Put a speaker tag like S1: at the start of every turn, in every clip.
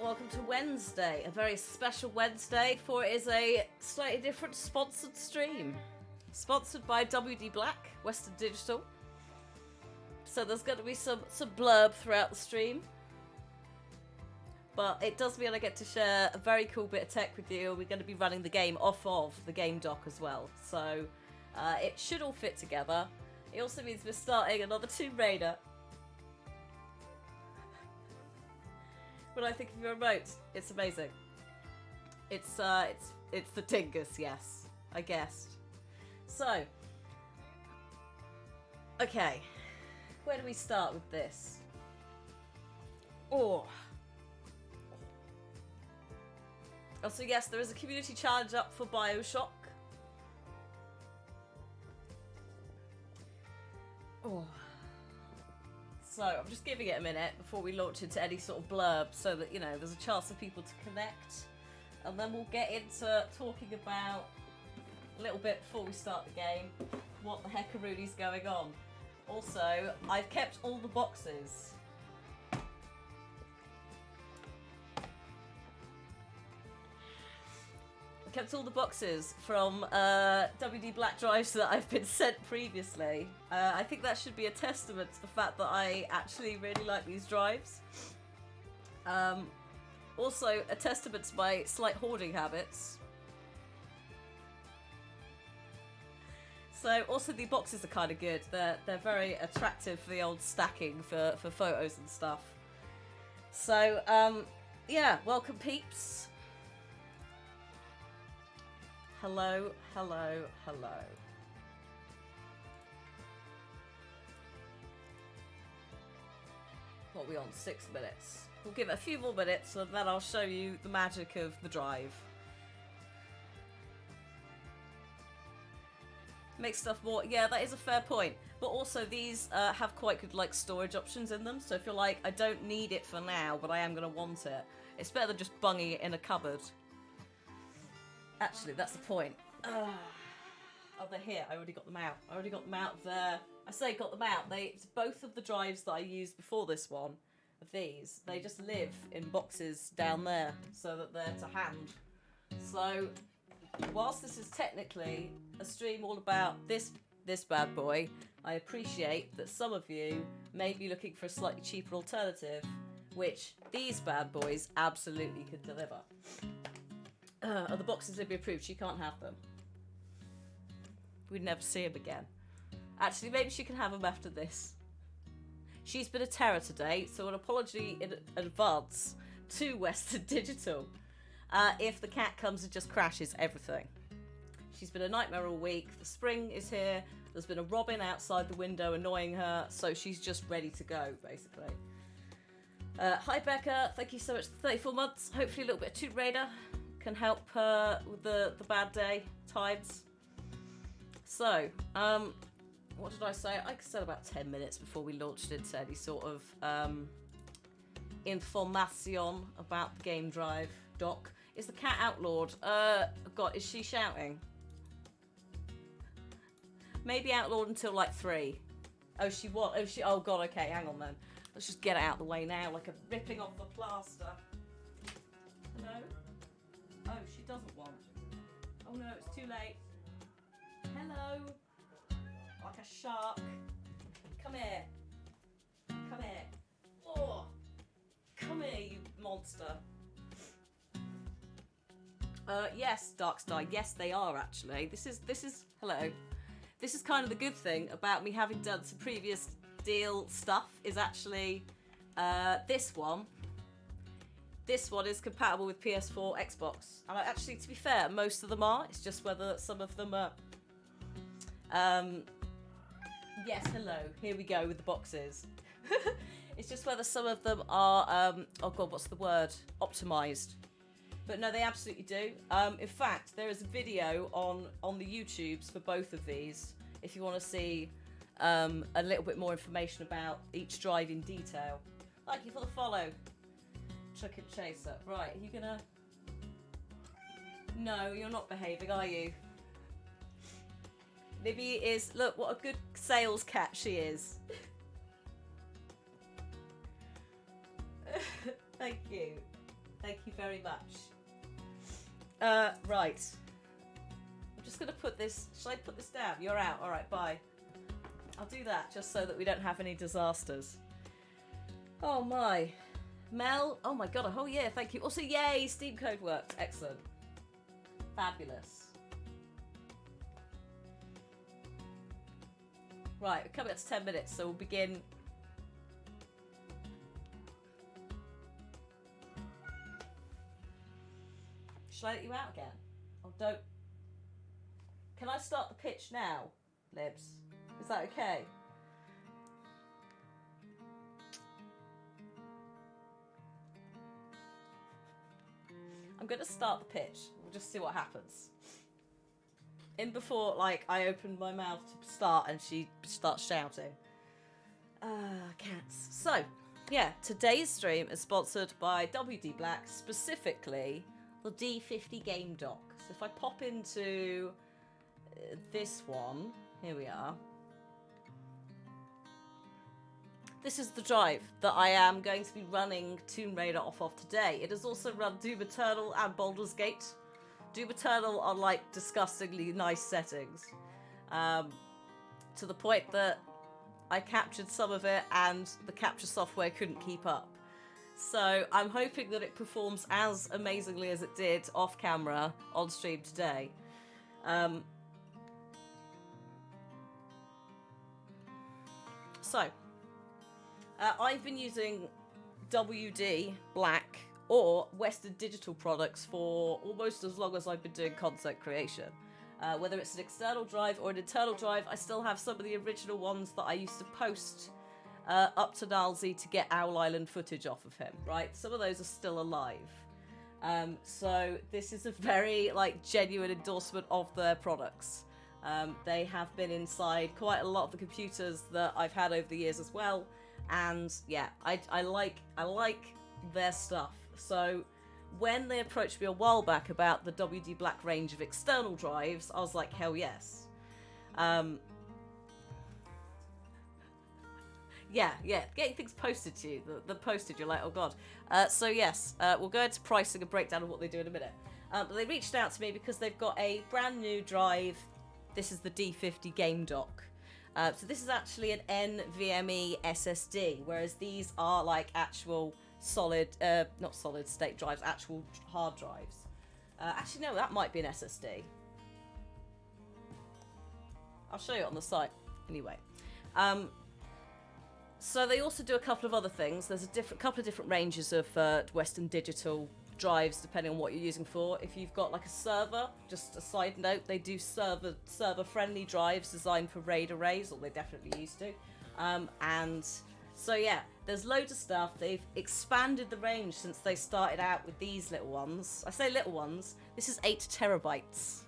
S1: welcome to Wednesday, a very special Wednesday, for it is a slightly different sponsored stream. Sponsored by WD Black, Western Digital. So there's going to be some blurb throughout the stream. But it does mean I get to share a very cool bit of tech with you. We're going to be running the game off of the game dock as well. So it should all fit together. It also means we're starting another Tomb Raider. When I think of your remote, it's amazing. It's the Tingus, yes, I guessed. So, okay, where do we start with this? Oh, so yes, there is a community challenge up for BioShock. Oh. So I'm just giving it a minute before we launch into any sort of blurb so that, you know, there's a chance for people to connect. And then we'll get into talking about, a little bit before we start the game, what the heckarooni's going on. Also, I've kept all the boxes. Kept all the boxes from WD Black drives that I've been sent previously. I think that should be a testament to the fact that I actually really like these drives. Also, a testament to my slight hoarding habits. So, also the boxes are kind of good. They're very attractive for the old stacking for photos and stuff. So, yeah, welcome peeps. Hello, hello, hello. What are we on? 6 minutes. We'll give it a few more minutes and then I'll show you the magic of the drive. Make stuff more... Yeah, that is a fair point. But also these have quite good like storage options in them. So if you're like, I don't need it for now, but I am going to want it. It's better than just bunging it in a cupboard. Actually, that's the point. Oh, they're here. I already got them out. I already got them out there. I say got them out. It's both of the drives that I used before this one, of these, they just live in boxes down there so that they're to hand. So, whilst this is technically a stream all about this bad boy, I appreciate that some of you may be looking for a slightly cheaper alternative, which these bad boys absolutely can deliver. Are the boxes to be approved? She can't have them. We'd never see him again. Actually, maybe she can have them after this. She's been a terror today, so an apology in advance to Western Digital if the cat comes and just crashes everything. She's been a nightmare all week. The spring is here. There's been a robin outside the window annoying her, so she's just ready to go, basically. Hi, Becca. Thank you so much for 34 months. Hopefully a little bit of Tomb Raider can help her with the bad day times. So, what did I say? I said about 10 minutes before we launched into any sort of information about the game drive dock. Is the cat outlawed? God, is she shouting? Maybe outlawed until like 3. Oh, she what? Oh God, okay, hang on then. Let's just get it out of the way now, like a ripping off the plaster. Hello? Oh, she doesn't want. Oh no, it's too late. Hello? Like a shark. Come here. Come here. Oh! Come here, you monster. Yes, Darkstar. Yes, they are actually. This is. Hello. This is kind of the good thing about me having done some previous deal stuff. Is actually this one. This one is compatible with PS4, Xbox. And actually, to be fair, most of them are. It's just whether some of them are... yes, hello. Here we go with the boxes. It's just whether some of them are... oh God, what's the word? Optimized. But no, they absolutely do. In fact, there is a video on the YouTubes for both of these, if you want to see a little bit more information about each drive in detail. Thank you for the follow. Chuck and Chaser. Right, are you gonna... No, you're not behaving, are you? Libby is... Look, what a good sales cat she is. Thank you. Thank you very much. Right. I'm just going to put this... Shall I put this down? You're out. All right, bye. I'll do that just so that we don't have any disasters. Oh, my. Mel, oh my god, a whole year, thank you. Also, yay, Steam code worked. Excellent. Fabulous. Right, we're coming up to 10 minutes, so we'll begin. Shall I let you out again? Oh, don't. Can I start the pitch now, Libs? Is that okay? I'm going to start the pitch. We'll just see what happens. In before, like, I opened my mouth to start and she starts shouting. Cats. So, yeah, today's stream is sponsored by WD Black, specifically the D50 Game Dock. So if I pop into this one, here we are. This is the drive that I am going to be running Tomb Raider off of today. It has also run Doom Eternal and Baldur's Gate. Doom Eternal on, like, disgustingly nice settings. To the point that I captured some of it and the capture software couldn't keep up. So I'm hoping that it performs as amazingly as it did off camera on stream today. I've been using WD Black or Western Digital products for almost as long as I've been doing content creation. Whether it's an external drive or an internal drive, I still have some of the original ones that I used to post up to Nalzi to get Owl Island footage off of him, right? Some of those are still alive. So this is a very, like, genuine endorsement of their products. They have been inside quite a lot of the computers that I've had over the years as well. And yeah, I like their stuff. So when they approached me a while back about the WD Black range of external drives, I was like, hell yes. Yeah, getting things posted to you, the posted, you're like, oh god. So yes, we'll go into pricing and breakdown of what they do in a minute. But they reached out to me because they've got a brand new drive. This is the D50 Game Dock. So this is actually an NVMe SSD, whereas these are like actual solid, not solid state drives, actual hard drives. Actually, no, that might be an SSD. I'll show you it on the site. Anyway. So they also do a couple of other things. There's a couple of different ranges of Western Digital drives, depending on what you're using for. If you've got like a server, just a side note, they do server-friendly drives designed for RAID arrays, or they definitely used to. And so yeah, there's loads of stuff. They've expanded the range since they started out with these little ones. I say little ones. This is 8 terabytes.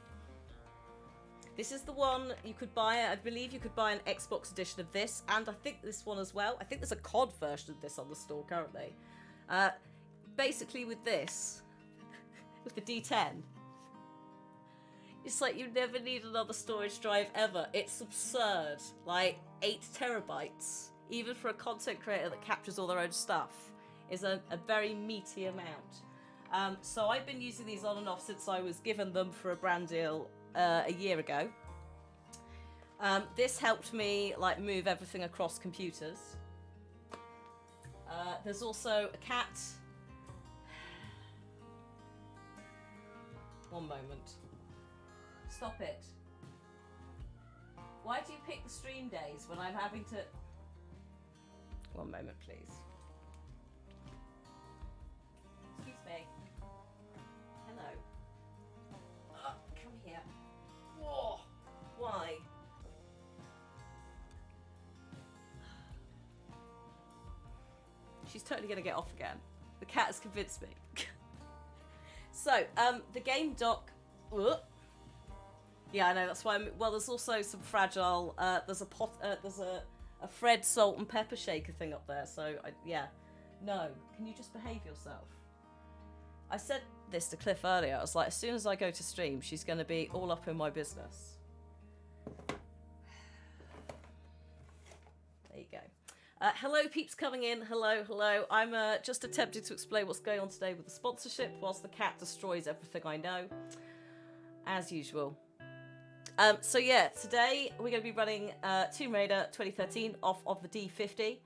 S1: This is the one you could buy. I believe you could buy an Xbox edition of this, and I think this one as well. I think there's a COD version of this on the store currently. Basically with this, with the D10, it's like you never need another storage drive ever. It's absurd. Like 8 terabytes, even for a content creator that captures all their own stuff, is a very meaty amount. So I've been using these on and off since I was given them for a brand deal a year ago. This helped me like move everything across computers. There's also a cat. One moment. Stop it. Why do you pick the stream days when I'm having to... One moment, please. Excuse me. Hello. Come here. Whoa. Why? She's totally going to get off again. The cat has convinced me. So, the game dock... Yeah, I know, that's why well, there's also some fragile... there's a Fred salt and pepper shaker thing up there, so, yeah. No, can you just behave yourself? I said this to Cliff earlier. I was like, as soon as I go to stream, she's going to be all up in my business. There you go. Hello, peeps coming in. Hello, hello. I'm just attempting to explain what's going on today with the sponsorship whilst the cat destroys everything I know, as usual. So yeah, today we're going to be running Tomb Raider 2013 off of the D50.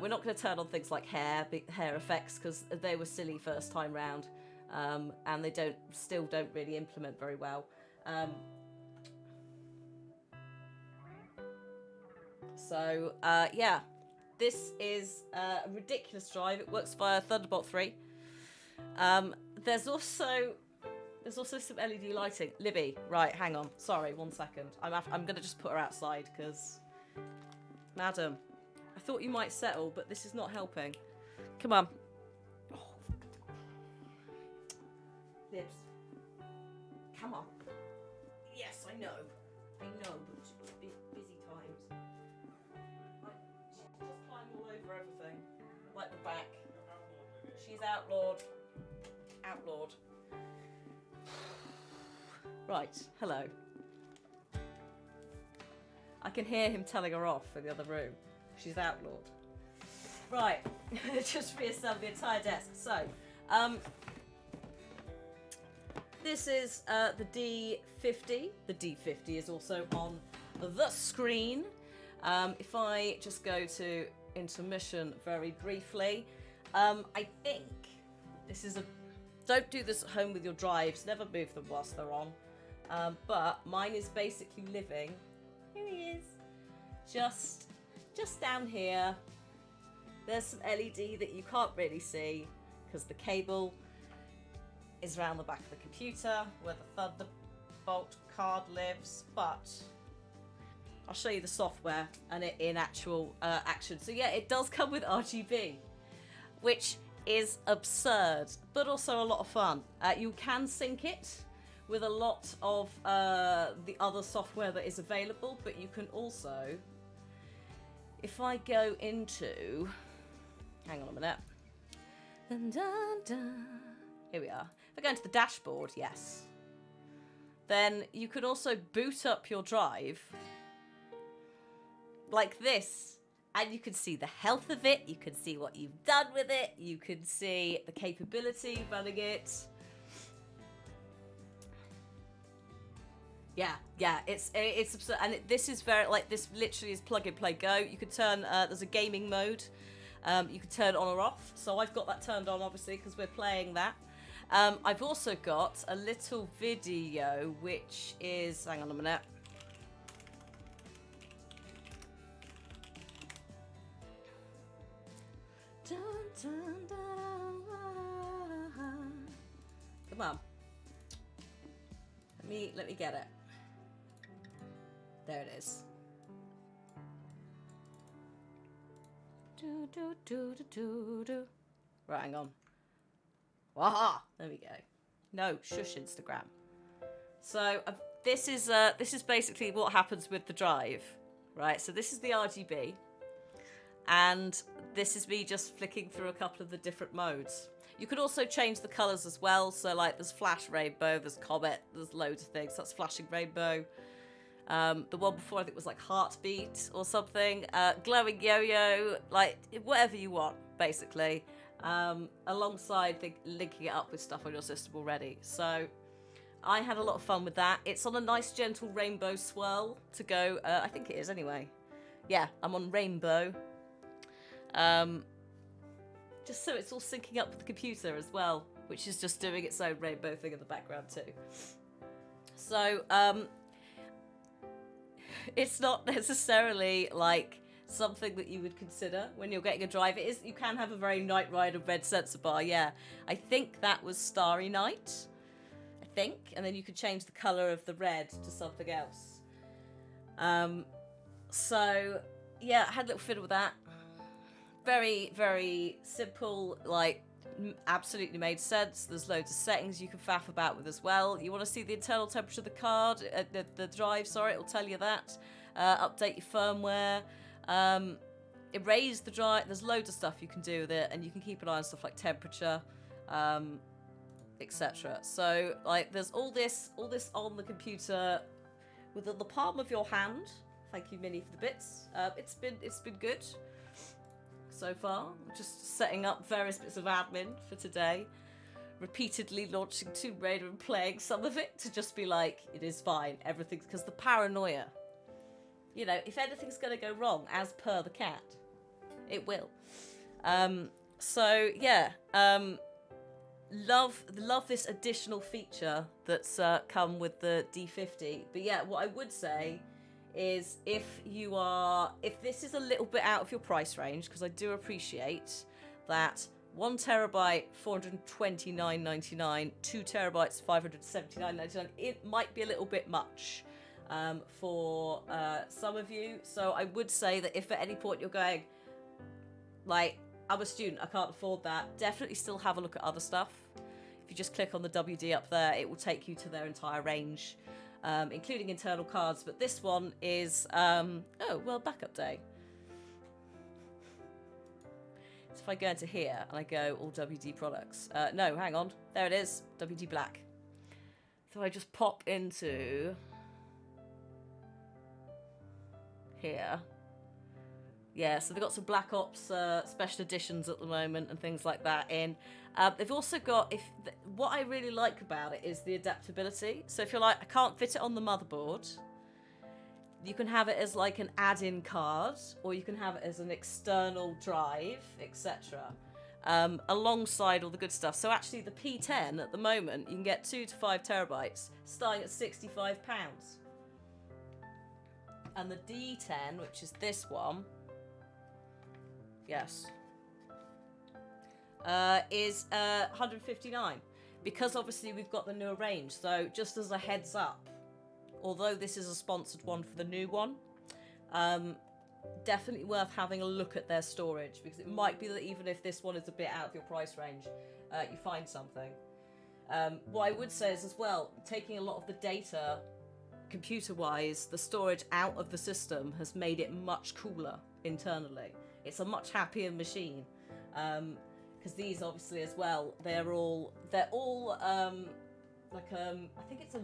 S1: We're not going to turn on things like hair effects because they were silly first time round, and they still don't really implement very well. So yeah, this is a ridiculous drive. It works via Thunderbolt 3. There's also some LED lighting. Libby, right, hang on. Sorry, 1 second. I'm going to just put her outside because, madam, I thought you might settle, but this is not helping. Come on. Oh. Libs. Come on. Yes, I know, but busy times. She just climbed all over everything, like the back. She's outlawed. Outlawed. Right, hello. I can hear him telling her off in the other room. She's outlawed. Right, just reassemble the entire desk. So, this is the D50. The D50 is also on the screen. If I just go to intermission very briefly, I think this is don't do this at home with your drives. Never move them whilst they're on. But mine is basically living. Here he is. Just down here. There's some LED that you can't really see because the cable is around the back of the computer where the Thunderbolt card lives. But I'll show you the software and it in actual action. So yeah, it does come with RGB, which is absurd, but also a lot of fun. You can sync it with a lot of the other software that is available, but you can also, if I go into, hang on a minute, dun, dun, dun. Here we are. If I go into the dashboard, yes, then you can also boot up your drive like this. And you can see the health of it, you can see what you've done with it, you can see the capability running it. Yeah, it's absurd. And this is very, like, this literally is plug and play go. You can turn, there's a gaming mode, you can turn on or off. So I've got that turned on, obviously, because we're playing that. I've also got a little video, which is, hang on a minute. Dun, dun, dun. Come on. Let me get it. There it is. Do, do, do, do, do, do. Right, hang on. Waha! There we go. No, shush Instagram. So this is basically what happens with the drive, right? So this is the RGB. And this is me just flicking through a couple of the different modes. You could also change the colours as well. So like there's flash rainbow, there's comet, there's loads of things. That's flashing rainbow. The one before I think was like heartbeat or something. Glowing yo-yo, like whatever you want, basically. Alongside linking it up with stuff on your system already. So I had a lot of fun with that. It's on a nice gentle rainbow swirl to go. I think it is anyway. Yeah, I'm on rainbow. Just so it's all syncing up with the computer as well, which is just doing its own rainbow thing in the background too. So, it's not necessarily like something that you would consider when you're getting a drive. It is, you can have a very Knight Rider red sensor bar, yeah. I think that was Starry Night, I think, and then you could change the colour of the red to something else. So, yeah, I had a little fiddle with that. Very, very simple, like, absolutely made sense. There's loads of settings you can faff about with as well. You want to see the internal temperature of the card, the drive, sorry, it'll tell you that. Update your firmware. Erase the drive. There's loads of stuff you can do with it, and you can keep an eye on stuff like temperature, etc. So, like, there's all this on the computer within the palm of your hand. Thank you, Minnie, for the bits. It's been good. so far. Just setting up various bits of admin for today. Repeatedly launching Tomb Raider and playing some of it to just be like, it is fine, everything's... Because the paranoia. You know, if anything's going to go wrong, as per the cat, it will. So, yeah. Love this additional feature that's come with the D50. But yeah, what I would say is if this is a little bit out of your price range, because I do appreciate that 1 terabyte, $429.99, 2 terabytes, $579.99, it might be a little bit much for some of you. So I would say that if at any point you're going, like, I'm a student, I can't afford that, definitely still have a look at other stuff. If you just click on the WD up there, it will take you to their entire range, including internal cards. But this one is, World Backup Day. So if I go into here and I go all WD products, no, hang on, there it is, WD Black. So I just pop into here. Yeah, so they've got some Black Ops special editions at the moment and things like that in. They've also got, what I really like about it is the adaptability. So if you're like, I can't fit it on the motherboard, you can have it as like an add-in card, or you can have it as an external drive, etc. Alongside all the good stuff. So actually the P10 at the moment, you can get 2 to 5 terabytes starting at £65. And the D10, which is this one, yes, is 159, because obviously we've got the newer range. So just as a heads up, although this is a sponsored one for the new one, definitely worth having a look at their storage, because it might be that even if this one is a bit out of your price range, you find something. What I would say is as well, taking a lot of the data computer-wise, the storage out of the system has made it much cooler internally. It's a much happier machine, because these obviously as well, they're all like I think it's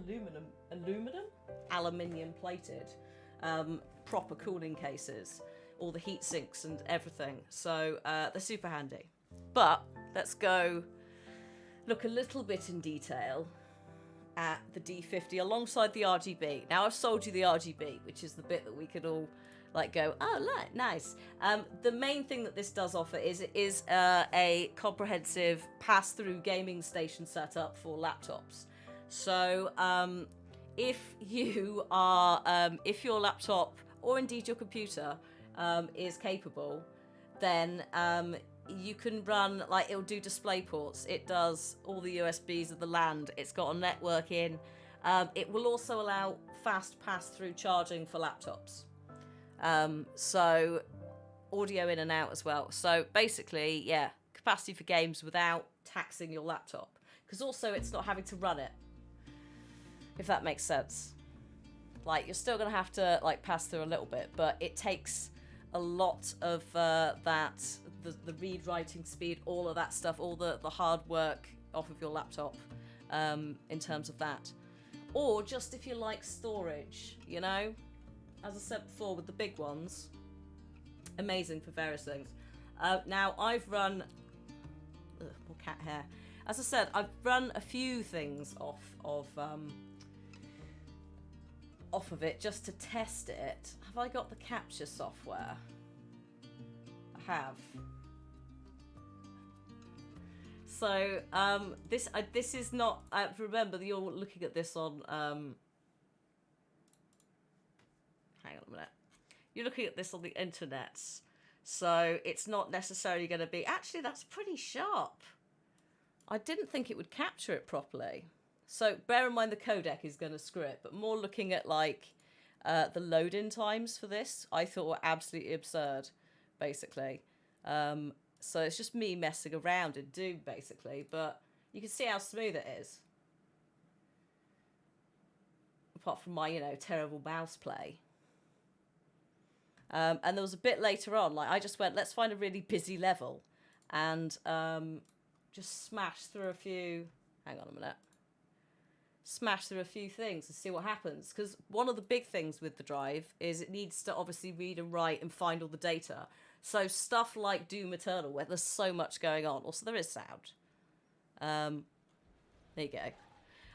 S1: aluminium plated, proper cooling cases, all the heat sinks and everything. So they're super handy. But let's go look a little bit in detail at the D50 alongside the RGB. Now I've sold you the RGB, which is the bit that we could all like go, oh look, nice. The main thing that this does offer is it is a comprehensive pass-through gaming station setup for laptops. So if your laptop or indeed your computer is capable, then you can run, like, it'll do display ports, it does all the USBs of the land, it's got a network in, it will also allow fast pass-through charging for laptops, so audio in and out as well. So basically, yeah, capacity for games without taxing your laptop, because also it's not having to run it, if that makes sense. Like, you're still gonna have to like pass through a little bit, but it takes a lot of that, the read writing speed, all of that stuff, all the hard work off of your laptop, in terms of that. Or just if you like storage, you know, as I said before with the big ones, amazing for various things. Now I've run more cat hair. As I said, I've run a few things off of it just to test it. Have I got the capture software? I have. So this is not. Remember that you're looking at this on. Hang on a minute. You're looking at this on the internet, so it's not necessarily going to be. Actually, that's pretty sharp. I didn't think it would capture it properly. So bear in mind the codec is going to screw it, but more looking at like the load-in times for this, I thought were absolutely absurd, basically. So it's just me messing around in Doom, basically, but you can see how smooth it is. Apart from my, terrible mouse play. And there was a bit later on, like I just went, let's find a really busy level, and just smash through a few. Hang on a minute. Smash through a few things and see what happens, because one of the big things with the drive is it needs to obviously read and write and find all the data. So stuff like Doom Eternal, where there's so much going on. Also, there is sound. There you go.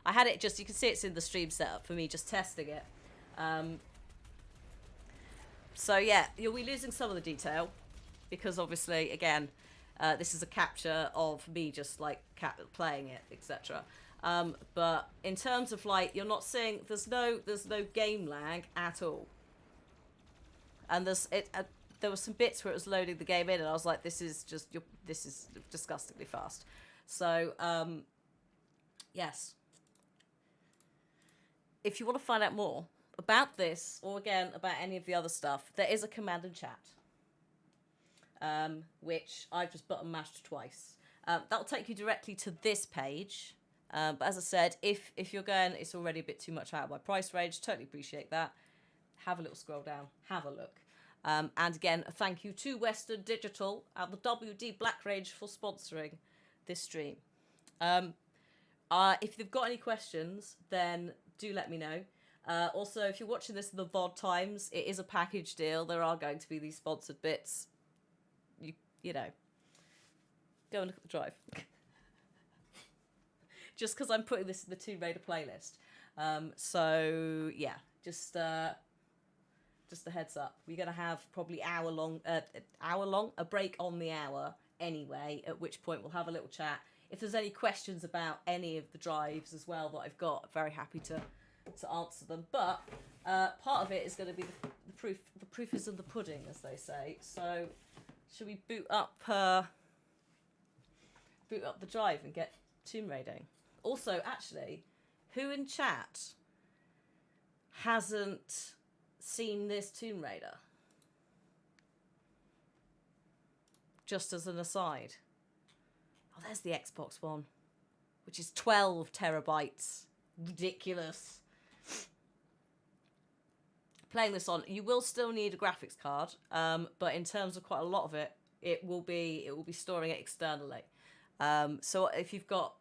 S1: I had it just, you can see it's in the stream setup for me just testing it. So yeah, you'll be losing some of the detail because obviously, again, this is a capture of me just like playing it, etc. But in terms of like, you're not seeing, there's no game lag at all. And there were some bits where it was loading the game in, and I was like, this is disgustingly fast. So yes, if you want to find out more about this, or again about any of the other stuff, there is a command and chat, which I've just button mashed twice. That'll take you directly to this page. But as I said, if you're going, it's already a bit too much out of my price range. Totally appreciate that. Have a little scroll down. Have a look. And again, a thank you to Western Digital and the WD Black Range for sponsoring this stream. If they've got any questions, then do let me know. Also, if you're watching this in the VOD times, it is a package deal. There are going to be these sponsored bits. You know, go and look at the drive. Just because I'm putting this in the Tomb Raider playlist. So yeah, just a heads up. We're gonna have probably a break on the hour anyway. At which point we'll have a little chat. If there's any questions about any of the drives as well that I've got, very happy to answer them. But part of it is going to be the proof. The proof is in the pudding, as they say. So should we boot up the drive and get Tomb Raiding? Also, actually, who in chat hasn't seen this Tomb Raider? Just as an aside. Oh, there's the Xbox One, which is 12 terabytes. Ridiculous. Playing this on, you will still need a graphics card, but in terms of quite a lot of it, it will be storing it externally. So if you've got,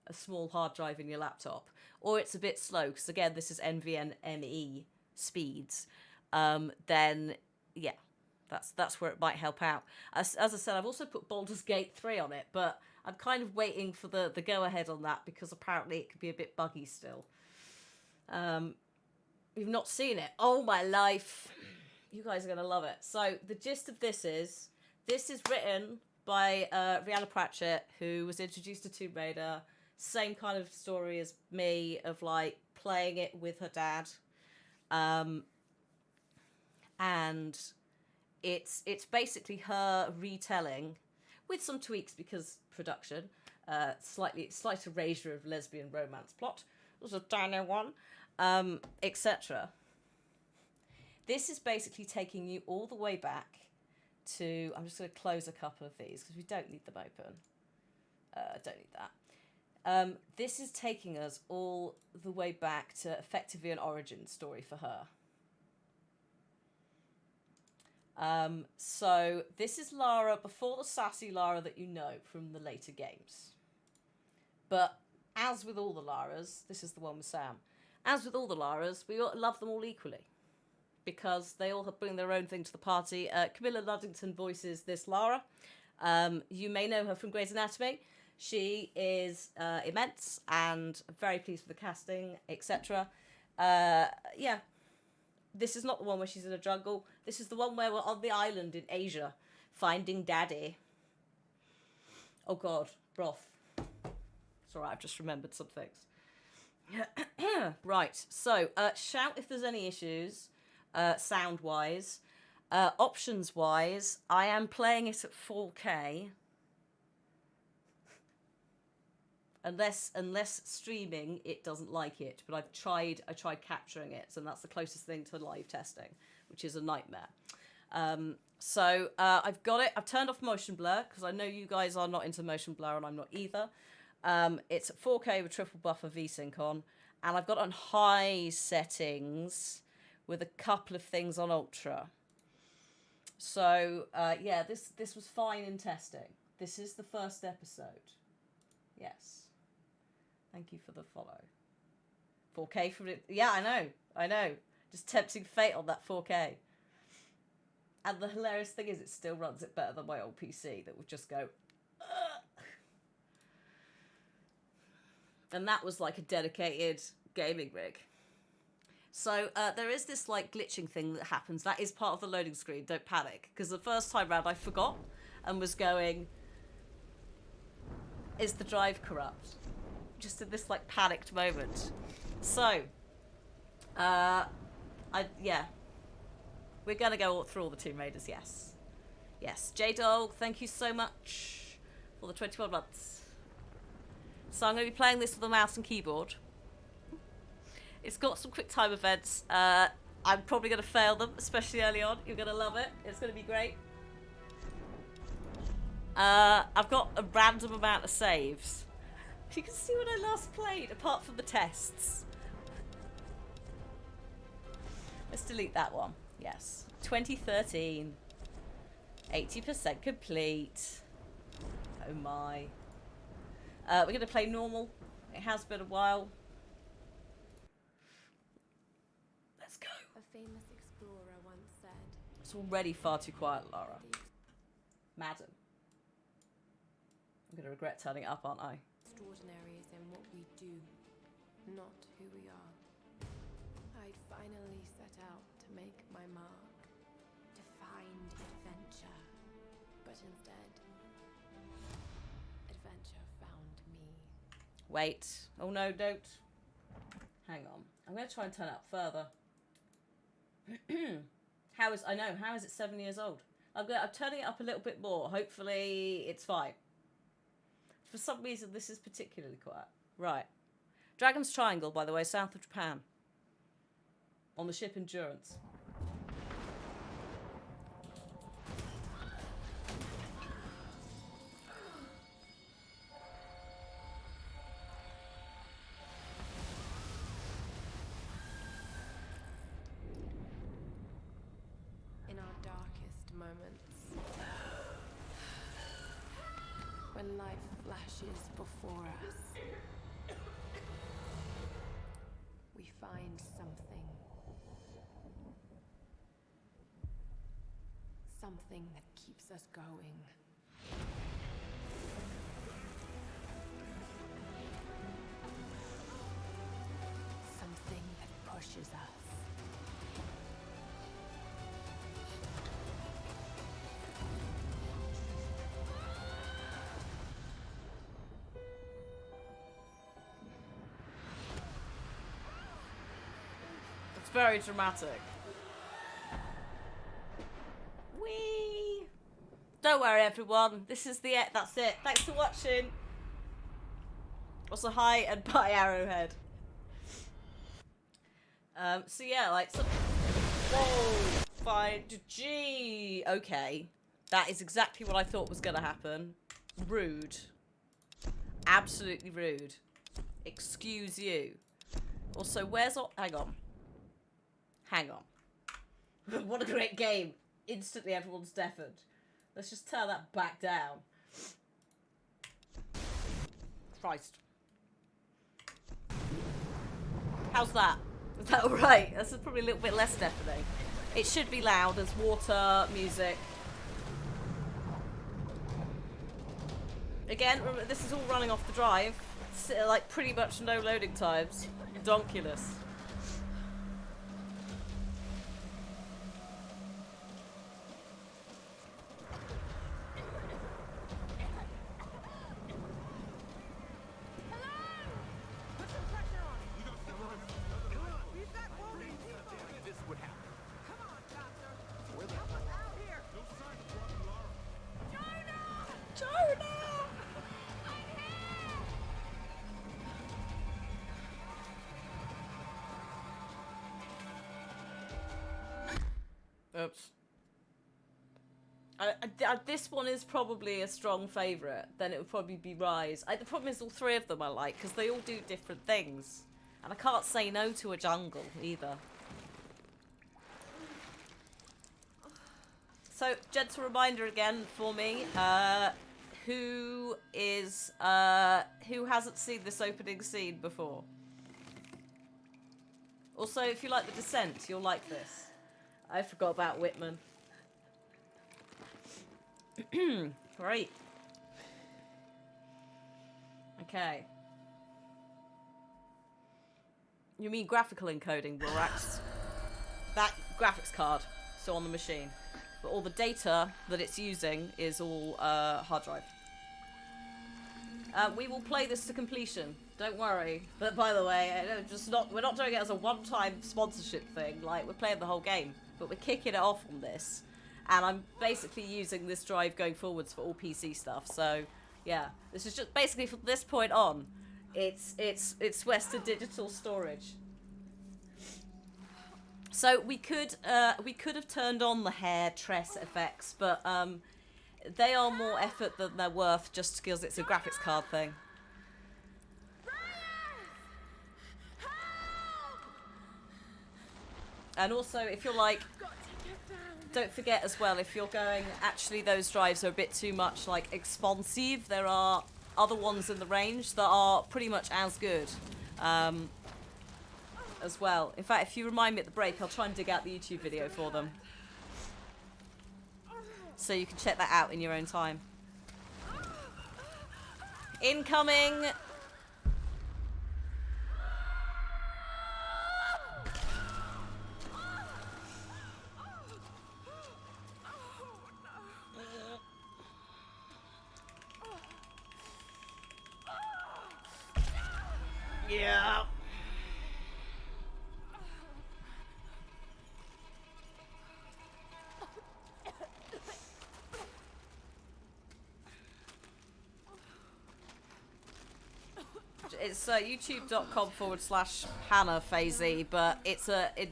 S1: a small hard drive in your laptop, or it's a bit slow, because again, this is NVMe speeds, then yeah, that's where it might help out. As I said, I've also put Baldur's Gate 3 on it, but I'm kind of waiting for the go-ahead on that, because apparently it could be a bit buggy still. You've not seen it. Oh, my life. You guys are going to love it. So the gist of this is written by Rhianna Pratchett, who was introduced to Tomb Raider. Same kind of story as me, of like playing it with her dad. And it's basically her retelling with some tweaks because production, slight erasure of lesbian romance plot. There's a dino one, etc. This is basically taking you all the way back to, I'm just going to close a couple of these because we don't need them open. Don't need that. This is taking us all the way back to effectively an origin story for her. So this is Lara before the sassy Lara that you know from the later games. But as with all the Laras, this is the one with Sam. As with all the Laras, we love them all equally, because they all bring their own thing to the party. Camilla Luddington voices this Lara. You may know her from Grey's Anatomy. She is immense and very pleased with the casting, etc. Yeah. This is not the one where she's in a jungle. This is the one where we're on the island in Asia, finding Daddy. Oh God, broth. It's alright, I've just remembered some things. Right, so shout if there's any issues, sound-wise. Options-wise, I am playing it at 4K. Unless streaming, it doesn't like it. But I tried capturing it, and that's the closest thing to live testing, which is a nightmare. So I've got it. I've turned off motion blur, because I know you guys are not into motion blur, and I'm not either. It's at 4K with triple buffer VSync on, and I've got it on high settings with a couple of things on ultra. So yeah, this was fine in testing. This is the first episode. Yes. Thank you for the follow. 4K from it. Yeah, I know. Just tempting fate on that 4K. And the hilarious thing is, it still runs it better than my old PC that would just go. Ugh. And that was like a dedicated gaming rig. So there is this like glitching thing that happens. That is part of the loading screen. Don't panic, because the first time round I forgot and was going, is the drive corrupt? Just in this like panicked moment. So, yeah. We're going to go through all the Tomb Raiders, yes. Yes. J-Dog, thank you so much for the 21 months. So I'm going to be playing this with a mouse and keyboard. It's got some quick time events. I'm probably going to fail them, especially early on. You're going to love it. It's going to be great. I've got a random amount of saves. You can see when I last played, apart from the tests. Let's delete that one. Yes. 2013. 80% complete. Oh my. We're going to play normal. It has been a while. Let's go.
S2: A famous explorer once said,
S1: It's already far too quiet, Lara. Madam. I'm going to regret turning it up, aren't I?
S2: extraordinary is in what we do, not who we are. I'd finally set out to make my mark, to find adventure. But instead, adventure found me.
S1: Wait. Oh no, don't. Hang on. I'm going to try and turn it up further. How is it 7 years old? I'm turning it up a little bit more. Hopefully it's fine. For some reason, this is particularly quiet. Right. Dragon's Triangle, by the way, south of Japan. On the ship Endurance.
S2: In our darkest moments, when life flashes before us, we find something. Something that keeps us going. Something that pushes us.
S1: It's very dramatic. Whee! Don't worry, everyone. This is the that's it. Thanks for watching. Also, hi and bye, Arrowhead. So yeah, like some. Whoa! Fine. Gee. Okay. That is exactly what I thought was gonna happen. Rude. Absolutely rude. Excuse you. Also, where's hang on. Hang on. What a great game. Instantly everyone's deafened. Let's just turn that back down. Christ. How's that? Is that alright? That's probably a little bit less deafening. It should be loud. There's water, music. Again, remember, this is all running off the drive. It's like pretty much no loading times. Donkulous. Oops. This one is probably a strong favourite. Then it would probably be Rise. The problem is all three of them I like because they all do different things. And I can't say no to a jungle either. So, gentle reminder again for me. Who hasn't seen this opening scene before? Also, if you like The Descent, you'll like this. I forgot about Whitman. Great. Okay. You mean graphical encoding, Borax? That graphics card, so on the machine. But all the data that it's using is all hard drive. We will play this to completion. Don't worry. But by the way, we're not doing it as a one-time sponsorship thing. Like, we're playing the whole game, but we're kicking it off on this. And I'm basically using this drive going forwards for all PC stuff. So, yeah, this is just basically from this point on. It's Western Digital Storage. So we could have turned on the hair tress effects, but they are more effort than they're worth just because it's a graphics card thing. And also, if you're like, don't forget as well, if you're going, actually those drives are a bit too much like expansive, there are other ones in the range that are pretty much as good as well. In fact, if you remind me at the break, I'll try and dig out the YouTube video for them. So you can check that out in your own time. Incoming! Yeah. It's youtube.com/Hannah but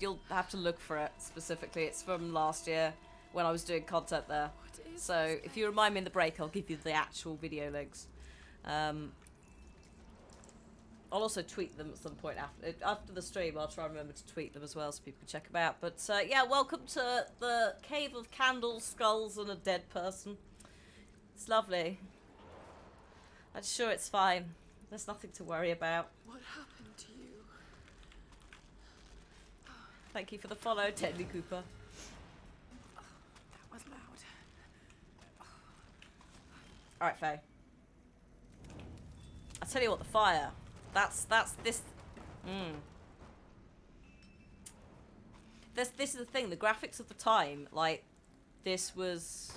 S1: you'll have to look for it specifically. It's from last year when I was doing content there. So if you remind me in the break, I'll give you the actual video links. I'll also tweet them at some point after the stream. I'll try and remember to tweet them as well so people can check them out. But yeah, welcome to the Cave of Candles, Skulls, and a Dead Person. It's lovely. I'm sure it's fine. There's nothing to worry about.
S2: What happened to you?
S1: Thank you for the follow, Teddy Cooper.
S2: That was loud.
S1: Alright, Faye. I'll tell you what, the fire. That's this. This is the thing. The graphics of the time, like, this was.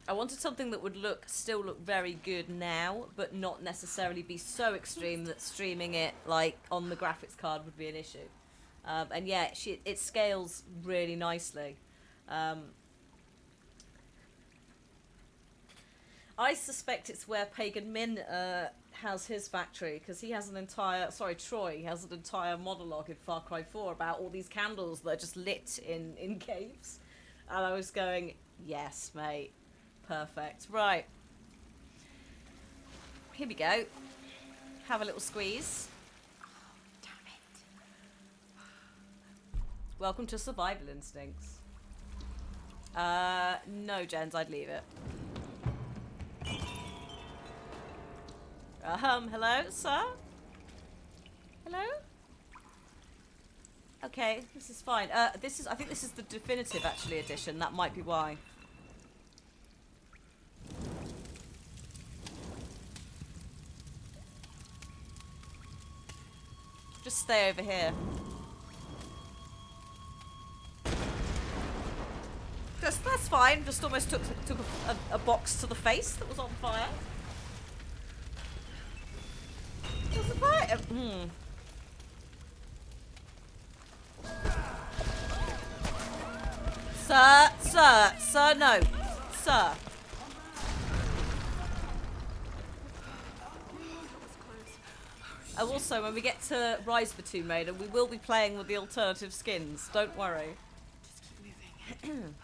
S1: I wanted something that would still look very good now, but not necessarily be so extreme that streaming it like on the graphics card would be an issue. And yeah, it scales really nicely. I suspect it's where Pagan Min has his factory, because he has an entire, Troy has an entire monologue in Far Cry 4 about all these candles that are just lit in caves. And I was going, yes, mate, perfect. Right. Here we go. Have a little squeeze.
S2: Oh, damn it.
S1: Welcome to Survival Instincts. No, Jens, I'd leave it. Hello, sir? Hello? Okay, this is fine. I think this is the definitive, actually, edition. That might be why. Just stay over here. That's fine. Just almost took a box to the face that was on fire. There's a fire. Sir, no. Sir. Also, when we get to Rise of the Tomb Raider, we will be playing with the alternative skins. Don't worry.
S2: Just keep moving.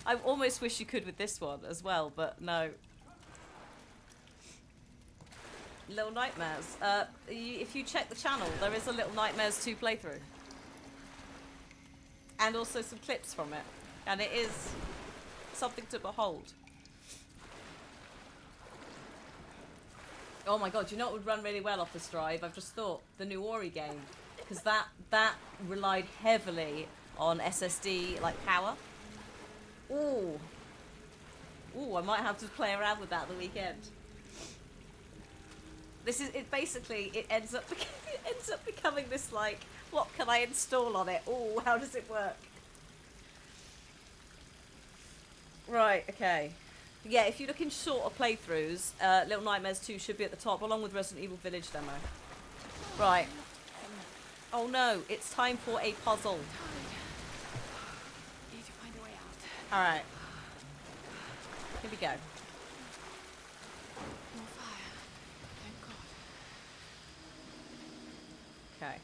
S1: I almost wish you could with this one as well, but no. Little Nightmares. If you check the channel, there is a Little Nightmares 2 playthrough. And also some clips from it. And it is something to behold. Oh my god, you know what would run really well off this drive? I've just thought, the new Ori game. Because that relied heavily on SSD, like, power. Ooh. Ooh, I might have to play around with that the weekend. This is it. Basically, it ends up becoming this like, what can I install on it? Ooh, how does it work? Right. Okay. Yeah, if you look in shorter playthroughs, Little Nightmares 2 should be at the top, along with Resident Evil Village demo. Right. Oh no, it's time for a puzzle.
S2: Need to find a way out.
S1: Alright. Here we go.
S2: More fire. Thank God.
S1: Okay.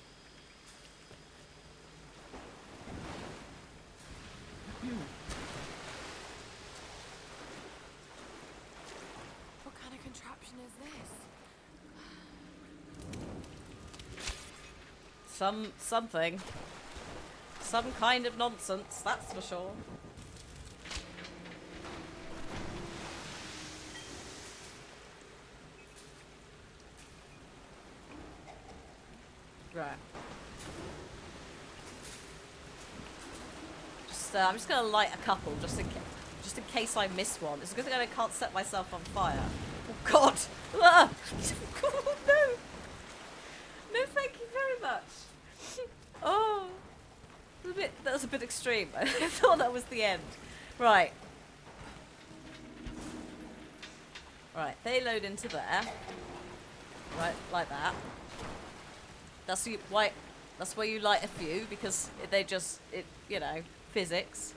S2: What kind of contraption is this?
S1: Something. Some kind of nonsense, that's for sure. Right. I'm just gonna light a couple, just in case I miss one. It's a good thing I can't set myself on fire. Oh God! Ah! Oh, no! No, thank you very much. Oh, that was a bit extreme. I thought that was the end. Right. Right. They load into there. Right, like that. That's where you light a few, because they just, you know, physics.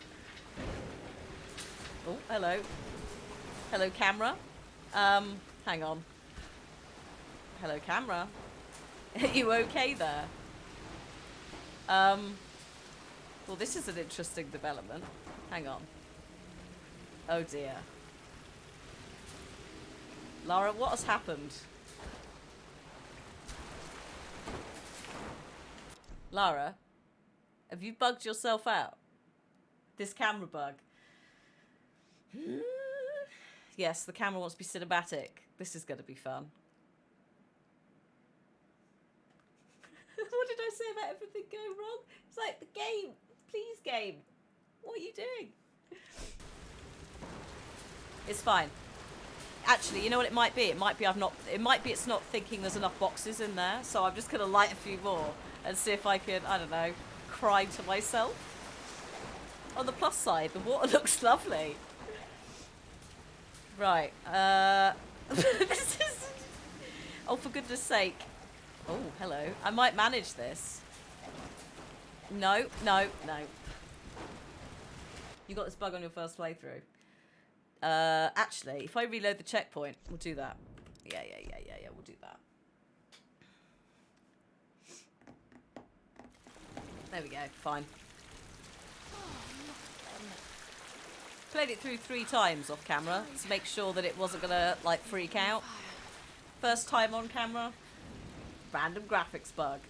S1: Oh, hello. Hello, camera. Hang on. Hello, camera. Are you okay there? Well, this is an interesting development. Hang on. Oh dear. Lara, what has happened? Lara, have you bugged yourself out? This camera bug. Yes, the camera wants to be cinematic. This is going to be fun. What did I say about everything going wrong? It's like, the game. Please, game. What are you doing? It's fine. Actually, you know what it might be? It might be it's not thinking there's enough boxes in there, so I'm just going to light a few more and see if I can, I don't know, cry to myself. On the plus side, the water looks lovely. Right, this is... Oh, for goodness sake. Oh, hello. I might manage this. No, no, no. You got this bug on your first playthrough. Actually, if I reload the checkpoint, we'll do that. Yeah, we'll do that. There we go, fine. Played it through 3 times off camera to make sure that it wasn't gonna, like, freak out. First time on camera, random graphics bug.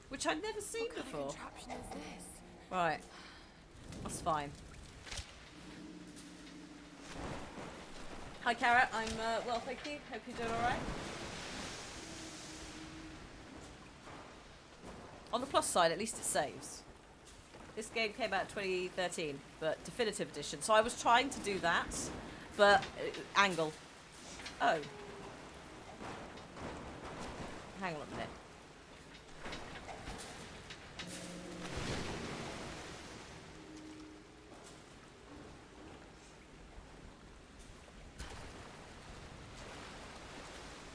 S1: Which I'd never seen before.
S2: What kind of contraption is this?
S1: Right. That's fine. Hi, Carrot. I'm, well, thank you. Hope you're doing alright. On the plus side, at least it saves. This game came out in 2013, but Definitive Edition. So I was trying to do that, but angle. Oh. Hang on a minute.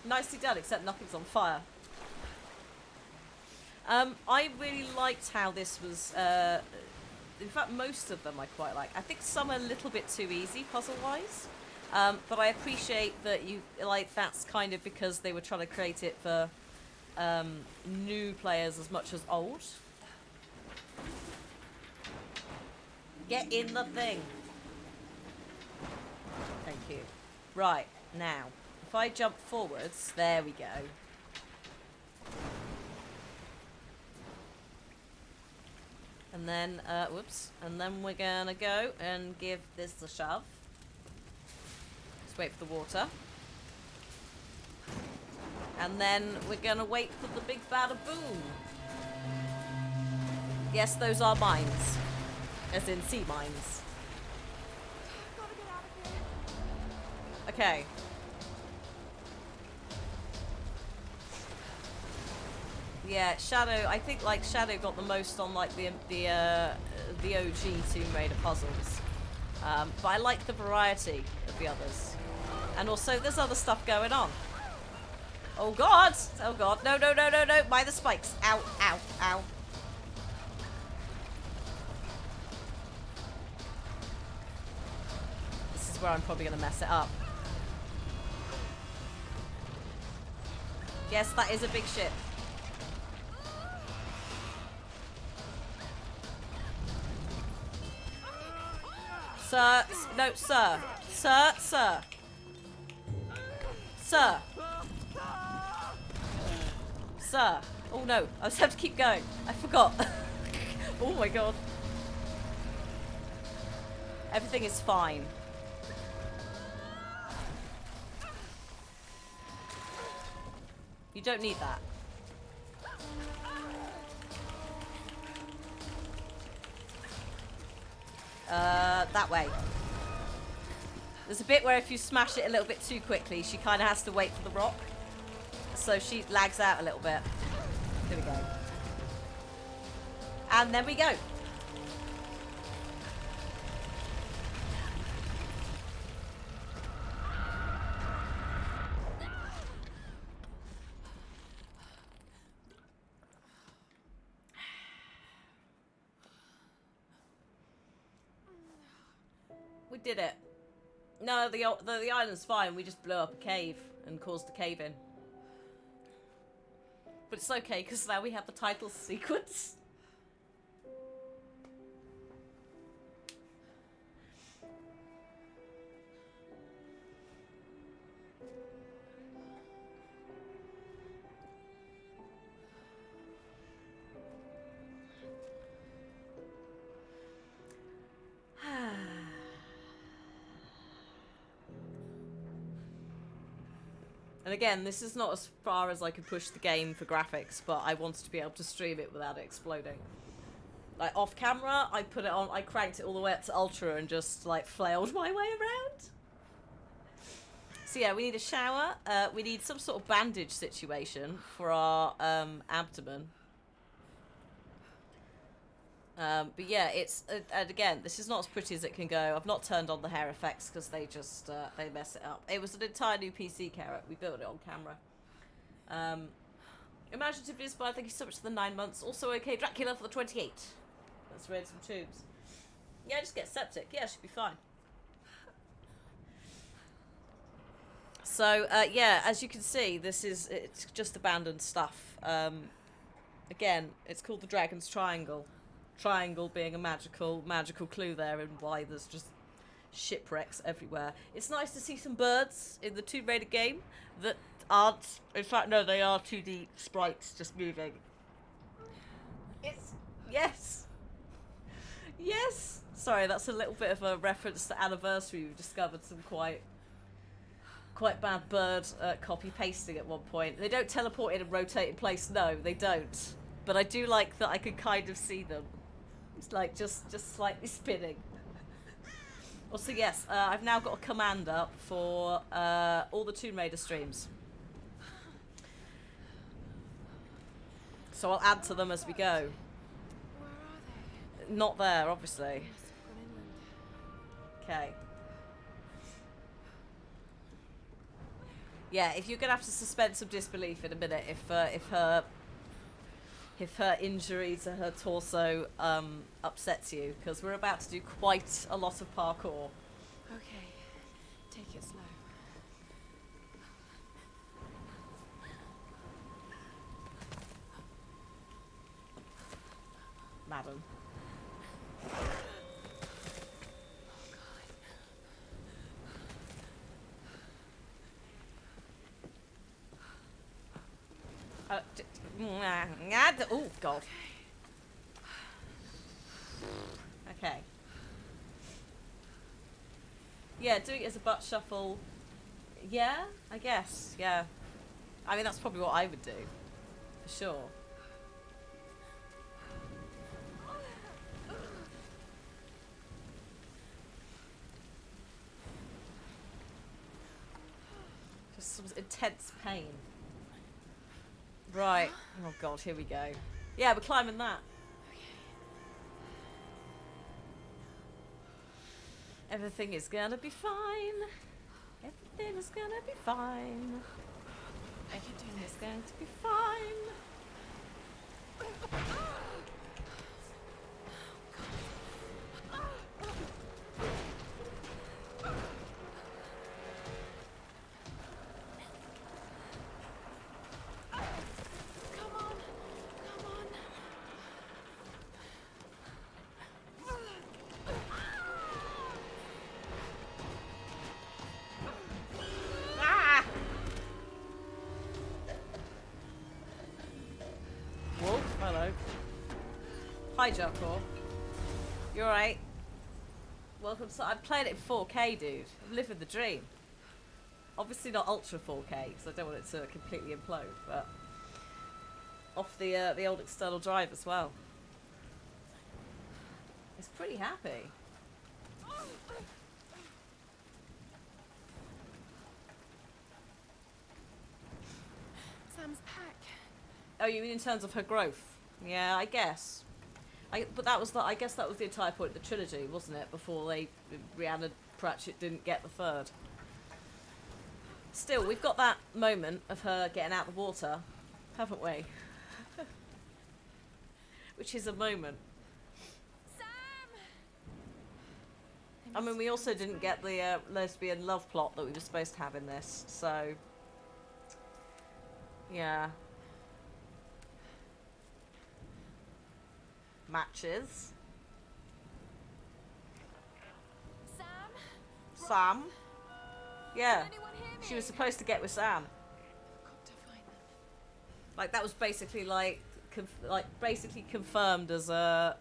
S1: Nicely done, except nothing's on fire. I really liked how this was, in fact most of them I quite like. I think some are a little bit too easy puzzle-wise, but I appreciate that you, like, that's kind of because they were trying to create it for new players as much as old. Get in the thing! Thank you. Right, now, if I jump forwards, there we go. And then, whoops, and then we're gonna go and give this a shove. Just wait for the water. And then we're gonna wait for the big bada boom. Yes, those are mines. As in sea mines. Okay. Yeah, Shadow. I think like Shadow got the most on like the OG Tomb Raider puzzles, but I like the variety of the others, and also there's other stuff going on. Oh god! Oh god! No! No! No! No! No! By the spikes! Ow! Ow! Ow! This is where I'm probably gonna mess it up. Yes, that is a big ship. Sir, no, sir. Sir, sir. Sir. Sir. Oh no, I just have to keep going. I forgot. Oh my god. Everything is fine. You don't need that. That way. There's a bit where if you smash it a little bit too quickly, she kind of has to wait for the rock. So she lags out a little bit. There we go. And there we go. We did it. No, the island's fine. We just blew up a cave and caused a cave in. But it's okay because now we have the title sequence. And again, this is not as far as I could push the game for graphics, but I wanted to be able to stream it without it exploding. Like off camera, I put it on, I cranked it all the way up to ultra and just like flailed my way around. So yeah, we need a shower. We need some sort of bandage situation for our abdomen. But yeah, it's and again, this is not as pretty as it can go. I've not turned on the hair effects because they just they mess it up. It was an entire new PC carrot. We built it on camera. Imaginative Inspired, thank you so much for the 9 months. Also okay, Dracula for the 28. Let's raid some tubes. Yeah, just get septic. Yeah, should be fine. So yeah, as you can see, it's just abandoned stuff. Again, it's called the Dragon's Triangle. Triangle being a magical clue there, and why there's just shipwrecks everywhere. It's nice to see some birds in the Tomb Raider game that aren't, in fact no, they are 2D sprites just moving. It's, yes! Yes! Sorry, that's a little bit of a reference to Anniversary. We've discovered some quite bad bird copy pasting at one point. They don't teleport in and rotate in place, no, they don't. But I do like that I can kind of see them. It's like just slightly spinning. Also, yes, I've now got a command up for all the Tomb Raider streams. So I'll add to them as we go.
S2: Where are they?
S1: Not there, obviously.
S2: They must have gone inland.
S1: Okay. Yeah, if you're gonna have to suspend some disbelief in a minute, if her injury to her torso upsets you, because we're about to do quite a lot of parkour.
S2: Okay, take it slow.
S1: Madam. Oh god. Okay. Yeah, doing it as a butt shuffle. Yeah, I guess. Yeah. I mean, that's probably what I would do. For sure. Some intense pain. Right. Oh god, here we go. Yeah, we're climbing that. Everything is gonna be fine. Everything is gonna be fine. Everything is going to be fine.
S2: Come on. Come on.
S1: Ah! Wolf, hello. Hi, Jarkor. You alright? Welcome to... I'm playing it in 4K, dude. I'm living the dream. Obviously not ultra 4K, because I don't want it to completely implode, but... Off the old external drive as well. It's pretty happy.
S2: Sam's pack.
S1: Oh, you mean in terms of her growth? Yeah, I guess. But that was I guess that was the entire point of the trilogy, wasn't it? Before Rhiannon Pratchett didn't get the third. Still, we've got that moment of her getting out of the water, haven't we? Which is a moment.
S2: Sam!
S1: I mean, we also didn't get the lesbian love plot that we were supposed to have in this, so... Yeah. Matches.
S2: Sam?
S1: Sam? Yeah.
S2: Can anyone hear me?
S1: She was supposed to get with Sam.
S2: Got to find them.
S1: Like, that was basically, basically confirmed as a...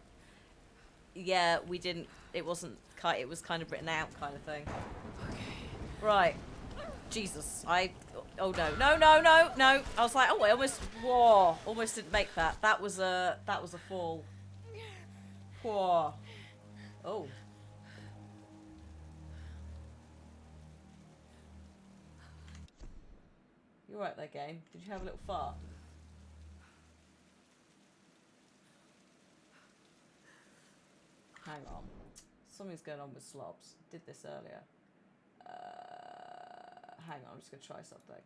S1: Yeah, we didn't... It wasn't... It was kind of written out kind of thing.
S2: Okay.
S1: Right. Jesus. Oh, no. No. I was like, oh, I almost... Whoa. Almost didn't make that. That was a fall. Whoa. Oh. You alright there, game? Did you have a little fart? Hang on. Something's going on with slobs. Did this earlier. Hang on, I'm just going to try something.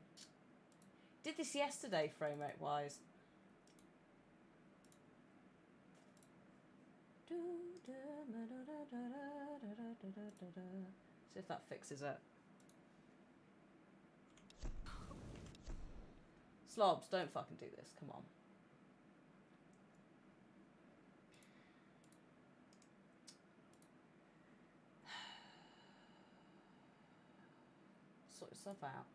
S1: Did this yesterday, frame rate wise. See if that fixes it. Slobs, don't fucking do this. Come on. Sort yourself out.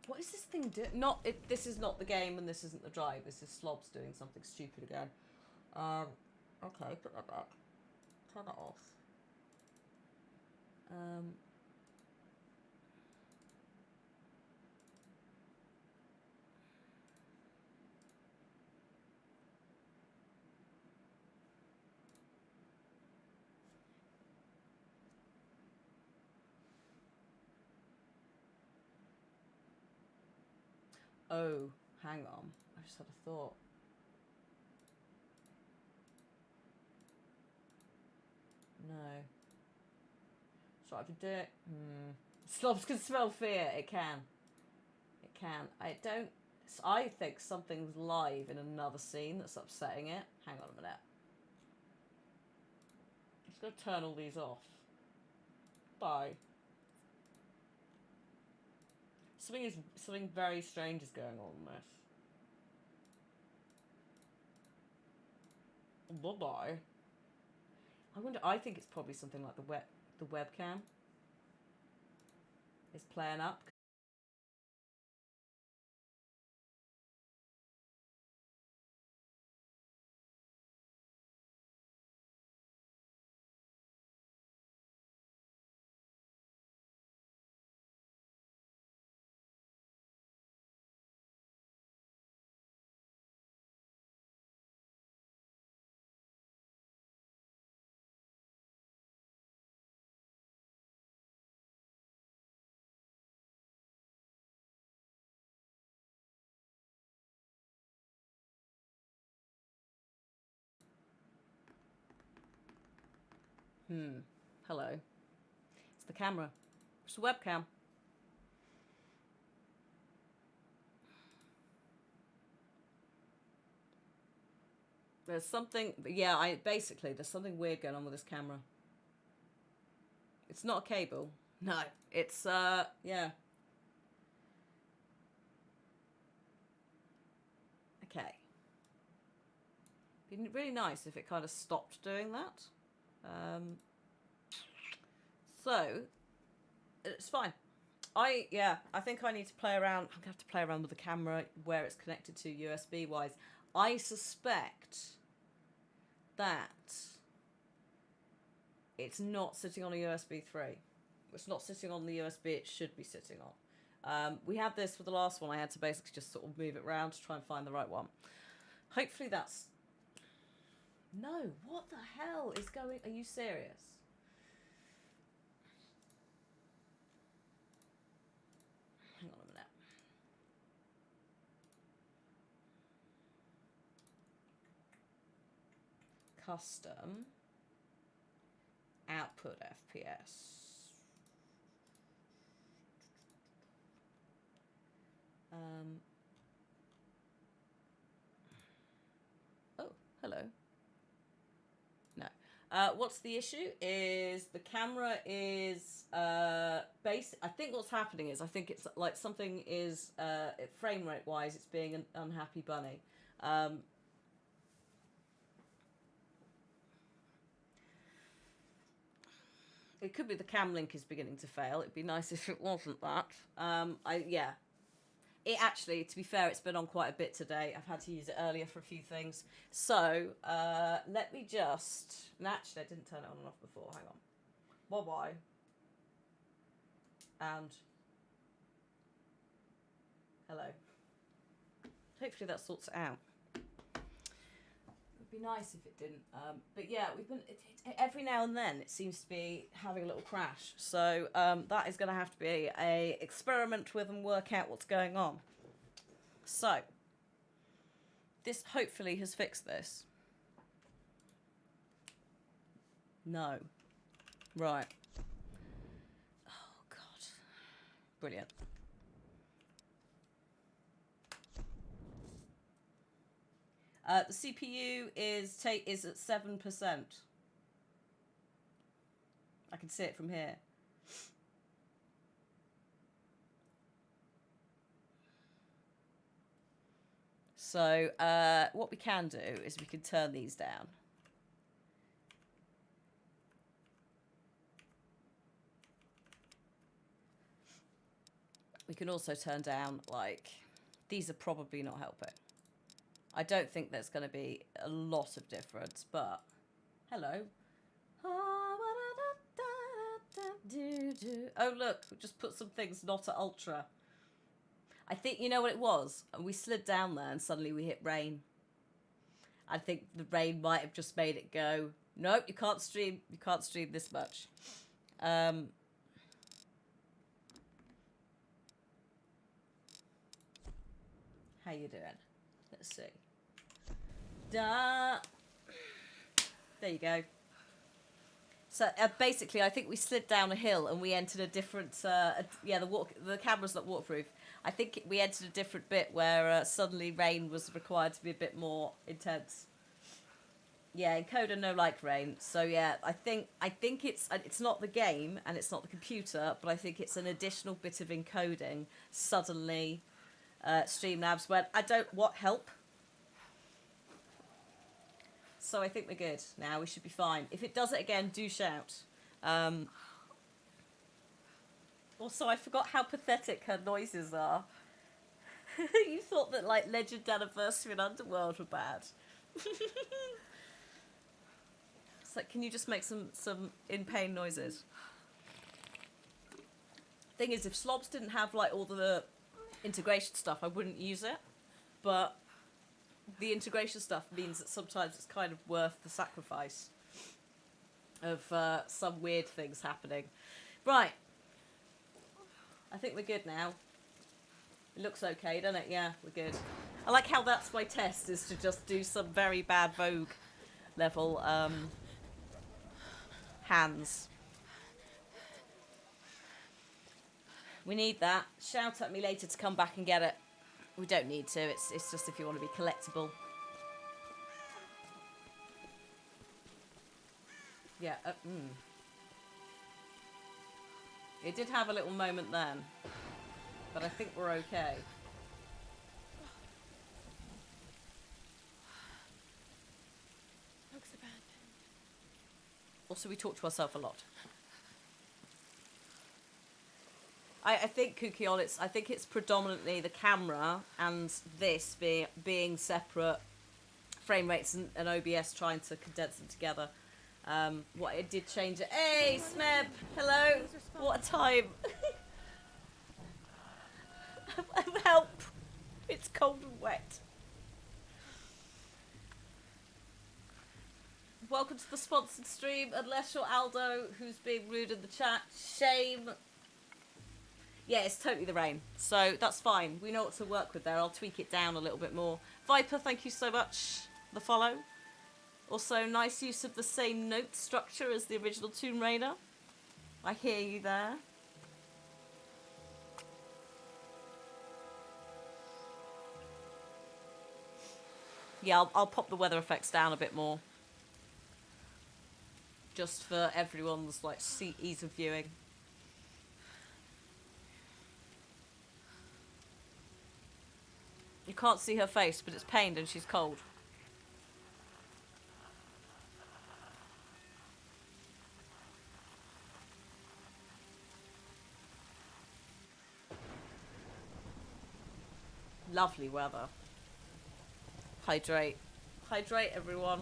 S1: What is this thing doing? This is not the game and this isn't the drive. This is Slobs doing something stupid again. Okay, put that back. Turn that off. Oh, hang on. I just had a thought. No. So I could do it. Slobs can smell fear. It can. It can. I think something's live in another scene that's upsetting it. Hang on a minute. I'm just going to turn all these off. Bye. Something very strange is going on in this. Bye-bye. I think it's probably something like the webcam is playing up. Hello. It's the camera. It's the webcam. There's something, yeah, there's something weird going on with this camera. It's not a cable. No, it's, yeah. Okay. It'd be really nice if it kind of stopped doing that. So, it's fine. I think I need to play around. I'm going to have to play around with the camera where it's connected to USB-wise. I suspect that it's not sitting on a USB 3. It's not sitting on the USB it should be sitting on. We had this with the last one. I had to basically just sort of move it around to try and find the right one. Hopefully that's... No, what the hell is going... Are you serious? Hang on a minute. Custom output FPS. Oh, hello. No. What's the issue is the camera is I think what's happening is I think it's like something is frame rate wise it's being an unhappy bunny. It could be the cam link is beginning to fail. It'd be nice if it wasn't that. It actually, to be fair, it's been on quite a bit today. I've had to use it earlier for a few things. So, let me just... And actually, I didn't turn it on and off before. Hang on. Why? And... Hello. Hopefully that sorts it out. It would be nice if it didn't. But yeah, we've been... every now and then, it seems to be having a little crash. So, that is going to have to be a experiment with and work out what's going on. So, this hopefully has fixed this. No. Right. Oh, God. Brilliant. The CPU is at 7%. I can see it from here. So what we can do is we can turn these down. We can also turn down, like, these are probably not helping. I don't think there's going to be a lot of difference, but hello. Oh, look, we just put some things not at ultra. I think, you know what it was? We slid down there and suddenly we hit rain. I think the rain might have just made it go, nope, you can't stream this much. How you doing? Let's see. There you go. So basically, I think we slid down a hill and we entered a different. The camera's not waterproof. I think we entered a different bit where suddenly rain was required to be a bit more intense. Yeah, encoder no like rain. So yeah, I think it's not the game and it's not the computer, but I think it's an additional bit of encoding. Suddenly, Streamlabs went, help? So I think we're good now. We should be fine. If it does it again, do shout. Also, I forgot how pathetic her noises are. You thought that, like, Legend Anniversary and Underworld were bad. It's like, can you just make some in-pain noises? Thing is, if Slobs didn't have, like, all the integration stuff, I wouldn't use it. But the integration stuff means that sometimes it's kind of worth the sacrifice of some weird things happening. Right. I think we're good now. It looks okay, doesn't it? Yeah, we're good. I like how that's my test, is to just do some very bad Vogue level. Hands. We need that. Shout at me later to come back and get it. We don't need to. It's just if you want to be collectible. Yeah. It did have a little moment then, but I think we're okay.
S2: Looks abandoned.
S1: Also, we talk to ourselves a lot. I think, Kukion, I think it's predominantly the camera and this being separate frame rates and OBS trying to condense them together. What it did change it. Hey, Smeb! Hello! What a time! Help! It's cold and wet. Welcome to the sponsored stream, unless you're Aldo, who's being rude in the chat. Shame. Yeah, it's totally the rain, so that's fine. We know what to work with there. I'll tweak it down a little bit more. Viper, thank you so much for the follow. Also, nice use of the same note structure as the original Tomb Raider. I hear you there. Yeah, I'll pop the weather effects down a bit more. Just for everyone's like ease of viewing. You can't see her face, but it's pained and she's cold. Lovely weather. Hydrate. Hydrate, everyone.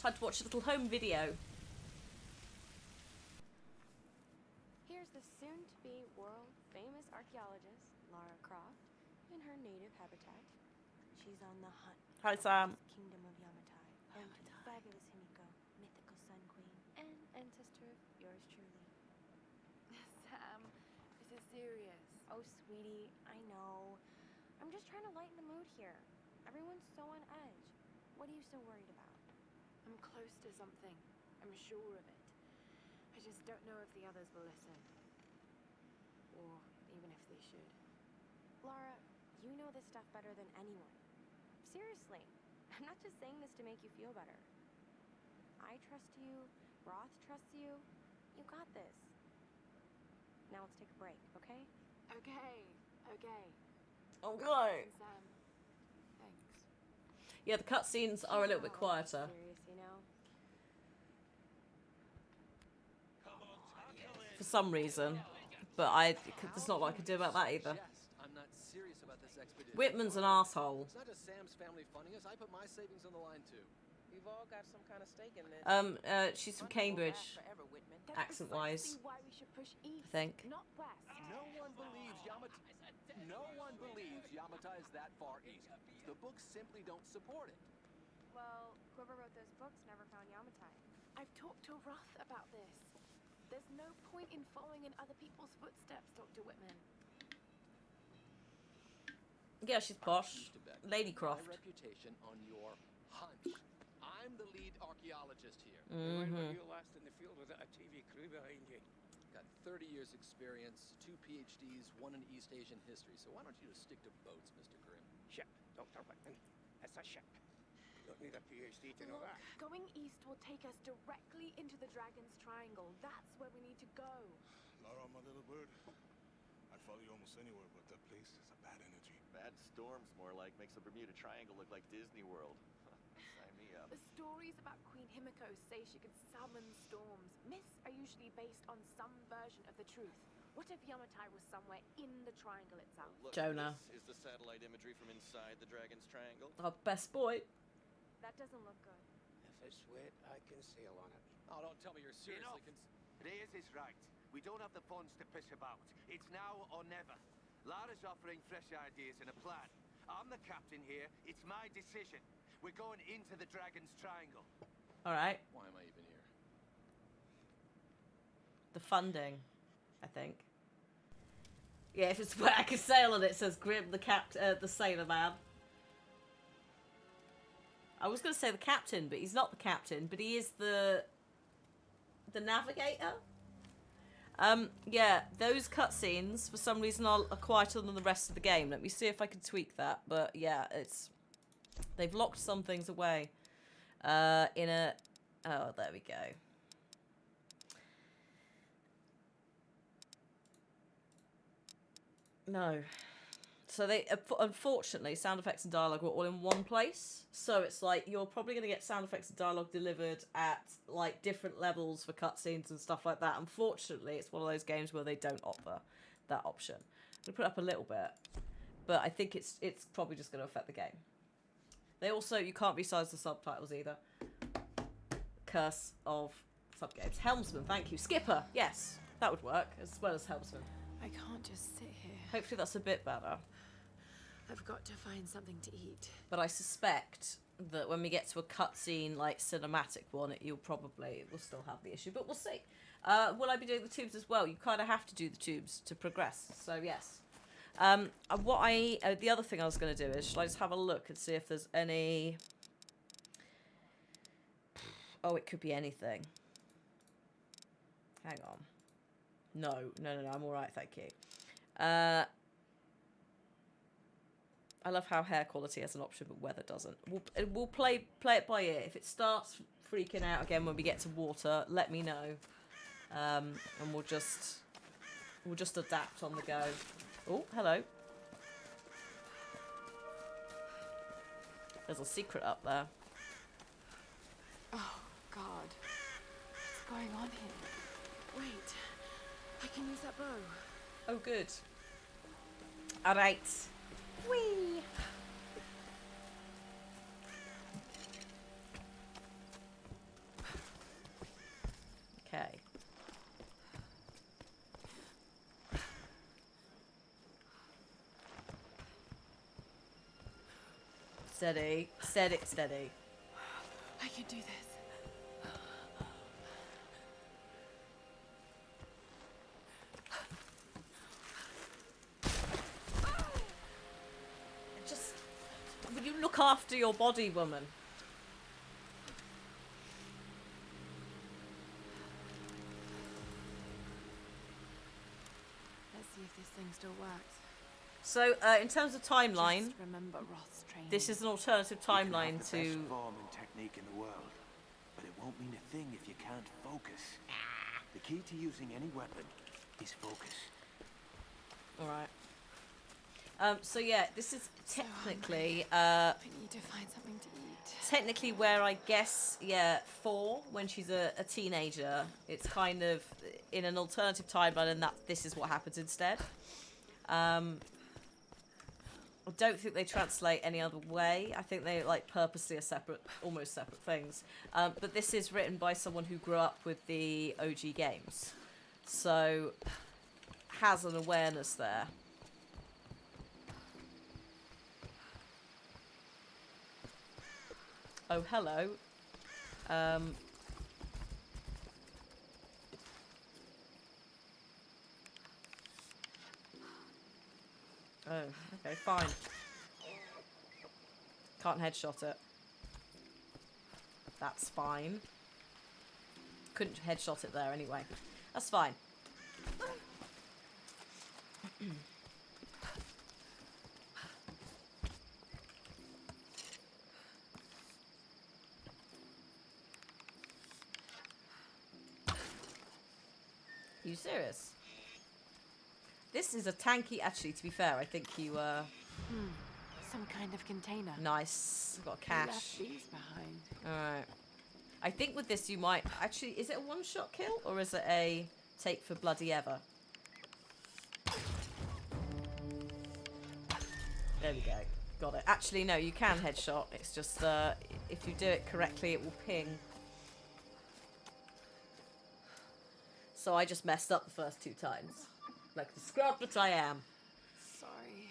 S1: Time to watch a little home video.
S2: Here's the soon-to-be world-famous archaeologist, Lara Croft, in her native habitat. She's on the hunt
S1: Hi, Sam.
S2: for the kingdom of Yamatai, home to the fabulous Himiko, mythical Sun Queen, and ancestor of yours truly. Sam, this is serious. Oh, sweetie, I know. I'm just trying to lighten the mood here. Everyone's so on edge. What are you so worried about? I'm close to something. I'm sure of it. I just don't know if the others will listen. Or even if they should. Lara, you know this stuff better than anyone. Seriously. I'm not just saying this to make you feel better. I trust you. Roth trusts you. You got this. Now let's take a break, okay? Okay. Okay.
S1: Okay.
S2: Sam, thanks.
S1: Yeah, the cutscenes are a little bit quieter.
S2: Serious, you know?
S1: For some reason. But there's not a lot I can do about that either.
S3: I'm not serious about this expedition.
S1: Whitman's an asshole.
S3: It's not just Sam's family funding us. I put my savings on the line too.
S4: We've all got some kind of stake in this.
S1: She's from Cambridge,
S4: Forever, Whitman.
S1: accent-wise,
S2: Why we should push east,
S1: I think.
S2: not west.
S3: No one believes Yamatai is that far east. The books simply don't support it.
S2: Well, whoever wrote those books never found Yamatai. I've talked to Roth about this. There's no point in following in other people's footsteps, Dr. Whitman.
S1: Yeah, she's posh.
S3: Used to bet
S1: Lady Croft.
S3: My reputation on your hunch. I'm the lead archaeologist here.
S5: When were you last in the field with a TV crew behind you?
S3: Got 30 years experience, 2 PhDs, 1 in East Asian history. So why don't you just stick to boats, Mr. Grimm?
S5: Ship, Dr. Whitman. It's a ship. You don't need a PhD to know that.
S2: Going east will take us directly into the Dragon's Triangle. That's where we need to go.
S6: Lara, my little bird. I'd follow you almost anywhere, but that place is a bad energy.
S7: Bad storms, more like. Makes the Bermuda Triangle look like Disney World. Sign me up.
S2: The stories about Queen Himiko say she could summon storms. Myths are usually based on some version of the truth. What if Yamatai was somewhere in the triangle itself?
S7: Look,
S1: Jonah.
S7: This is the satellite imagery from inside the Dragon's Triangle.
S1: Our best boy.
S2: That doesn't look good.
S5: If it's wet, I can sail on it.
S3: Oh, don't tell me you're seriously
S8: Reyes is right. We don't have the funds to piss about. It's now or never. Lara's offering fresh ideas and a plan. I'm the captain here. It's my decision. We're going into the Dragon's Triangle.
S1: Alright.
S3: Why am I even here?
S1: The funding, I think. Yeah, if it's where I can sail on it, says Grim, the sailor man. I was going to say the captain, but he's not the captain, but he is the navigator. Yeah, those cutscenes, for some reason, are quieter than the rest of the game. Let me see if I can tweak that. But yeah, they've locked some things away. Oh, there we go. No. So they, unfortunately, sound effects and dialogue were all in one place. So it's like, you're probably going to get sound effects and dialogue delivered at, like, different levels for cutscenes and stuff like that. Unfortunately, it's one of those games where they don't offer that option. I'm going to put it up a little bit. But I think it's probably just going to affect the game. They also, you can't resize the subtitles either. Curse of subgames. Helmsman, thank you. Skipper, yes. That would work, as well as Helmsman.
S2: I can't just sit here.
S1: Hopefully that's a bit better.
S2: I've got to find something to eat.
S1: But I suspect that when we get to a cutscene, like cinematic one, it will still have the issue. But we'll see. Will I be doing the tubes as well? You kind of have to do the tubes to progress. So yes. The other thing I was going to do is, shall I just have a look and see if there's any... Oh, it could be anything. Hang on. No, I'm all right, thank you. I love how hair quality has an option, but weather doesn't. We'll play it by ear. If it starts freaking out again when we get to water, let me know, and we'll just adapt on the go. Oh, hello. There's a secret up there.
S2: Oh, God. What's going on here? Wait. I can use that bow.
S1: Oh, good. All right. Whee! Okay. Steady. Steady.
S2: I can do this.
S1: Will you look after your body, woman?
S2: Let's see if this thing still works.
S1: So, in terms of timeline,
S2: Just remember Roth's training.
S1: this is an alternative timeline
S5: The best
S1: to...
S5: form and technique in the world, but it won't mean a thing if you can't focus. The key to using any weapon is focus.
S1: Alright. So yeah, this is technically,
S2: I need to find something to eat.
S1: technically where I guess, yeah, 4, when she's a teenager, it's kind of in an alternative timeline, and that this is what happens instead. I don't think they translate any other way. I think they, like, purposely are separate, almost separate things. But this is written by someone who grew up with the OG games. So, has an awareness there. Oh, hello. Oh, okay, fine. Can't headshot it. That's fine. Couldn't headshot it there anyway. That's fine. You serious? This is a tanky... Actually, to be fair, I think you,
S2: Some kind of container.
S1: Nice. Got
S2: I left
S1: cash.
S2: these behind.
S1: Alright. I think with this you might... Actually, is it a one-shot kill? Or is it a take for bloody ever? There we go. Got it. Actually, no, you can headshot. It's just, if you do it correctly, it will ping. So I just messed up the first 2 times. Like the scrub that I am.
S2: Sorry.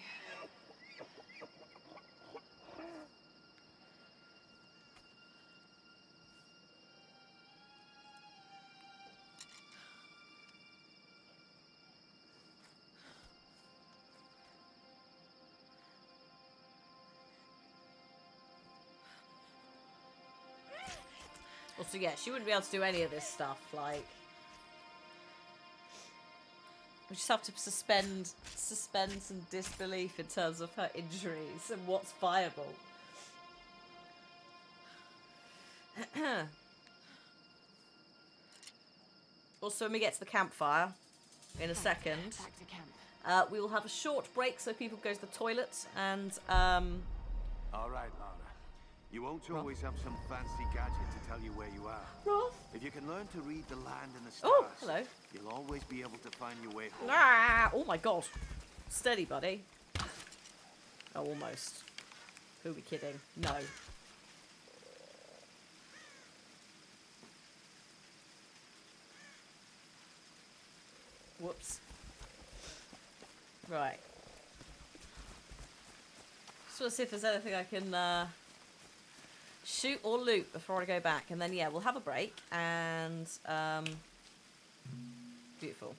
S1: Also, yeah, she wouldn't be able to do any of this stuff. Like, we just have to suspend some disbelief in terms of her injuries and what's viable. Also, when we get to the campfire in a second,
S2: Back to camp.
S1: we will have a short break so people go to the toilet and
S8: All right, Lara. You won't always have some fancy gadget to tell you where you are.
S1: Roth.
S8: If you can learn to read the land and the stars,
S1: Oh, hello.
S8: you'll always be able to find your way home.
S1: Ah! Oh my god. Steady, buddy. Oh, almost. Who are we kidding? No. Whoops. Right. Just want to see if there's anything I can shoot or loot before I go back. And then, yeah, we'll have a break. And, beautiful.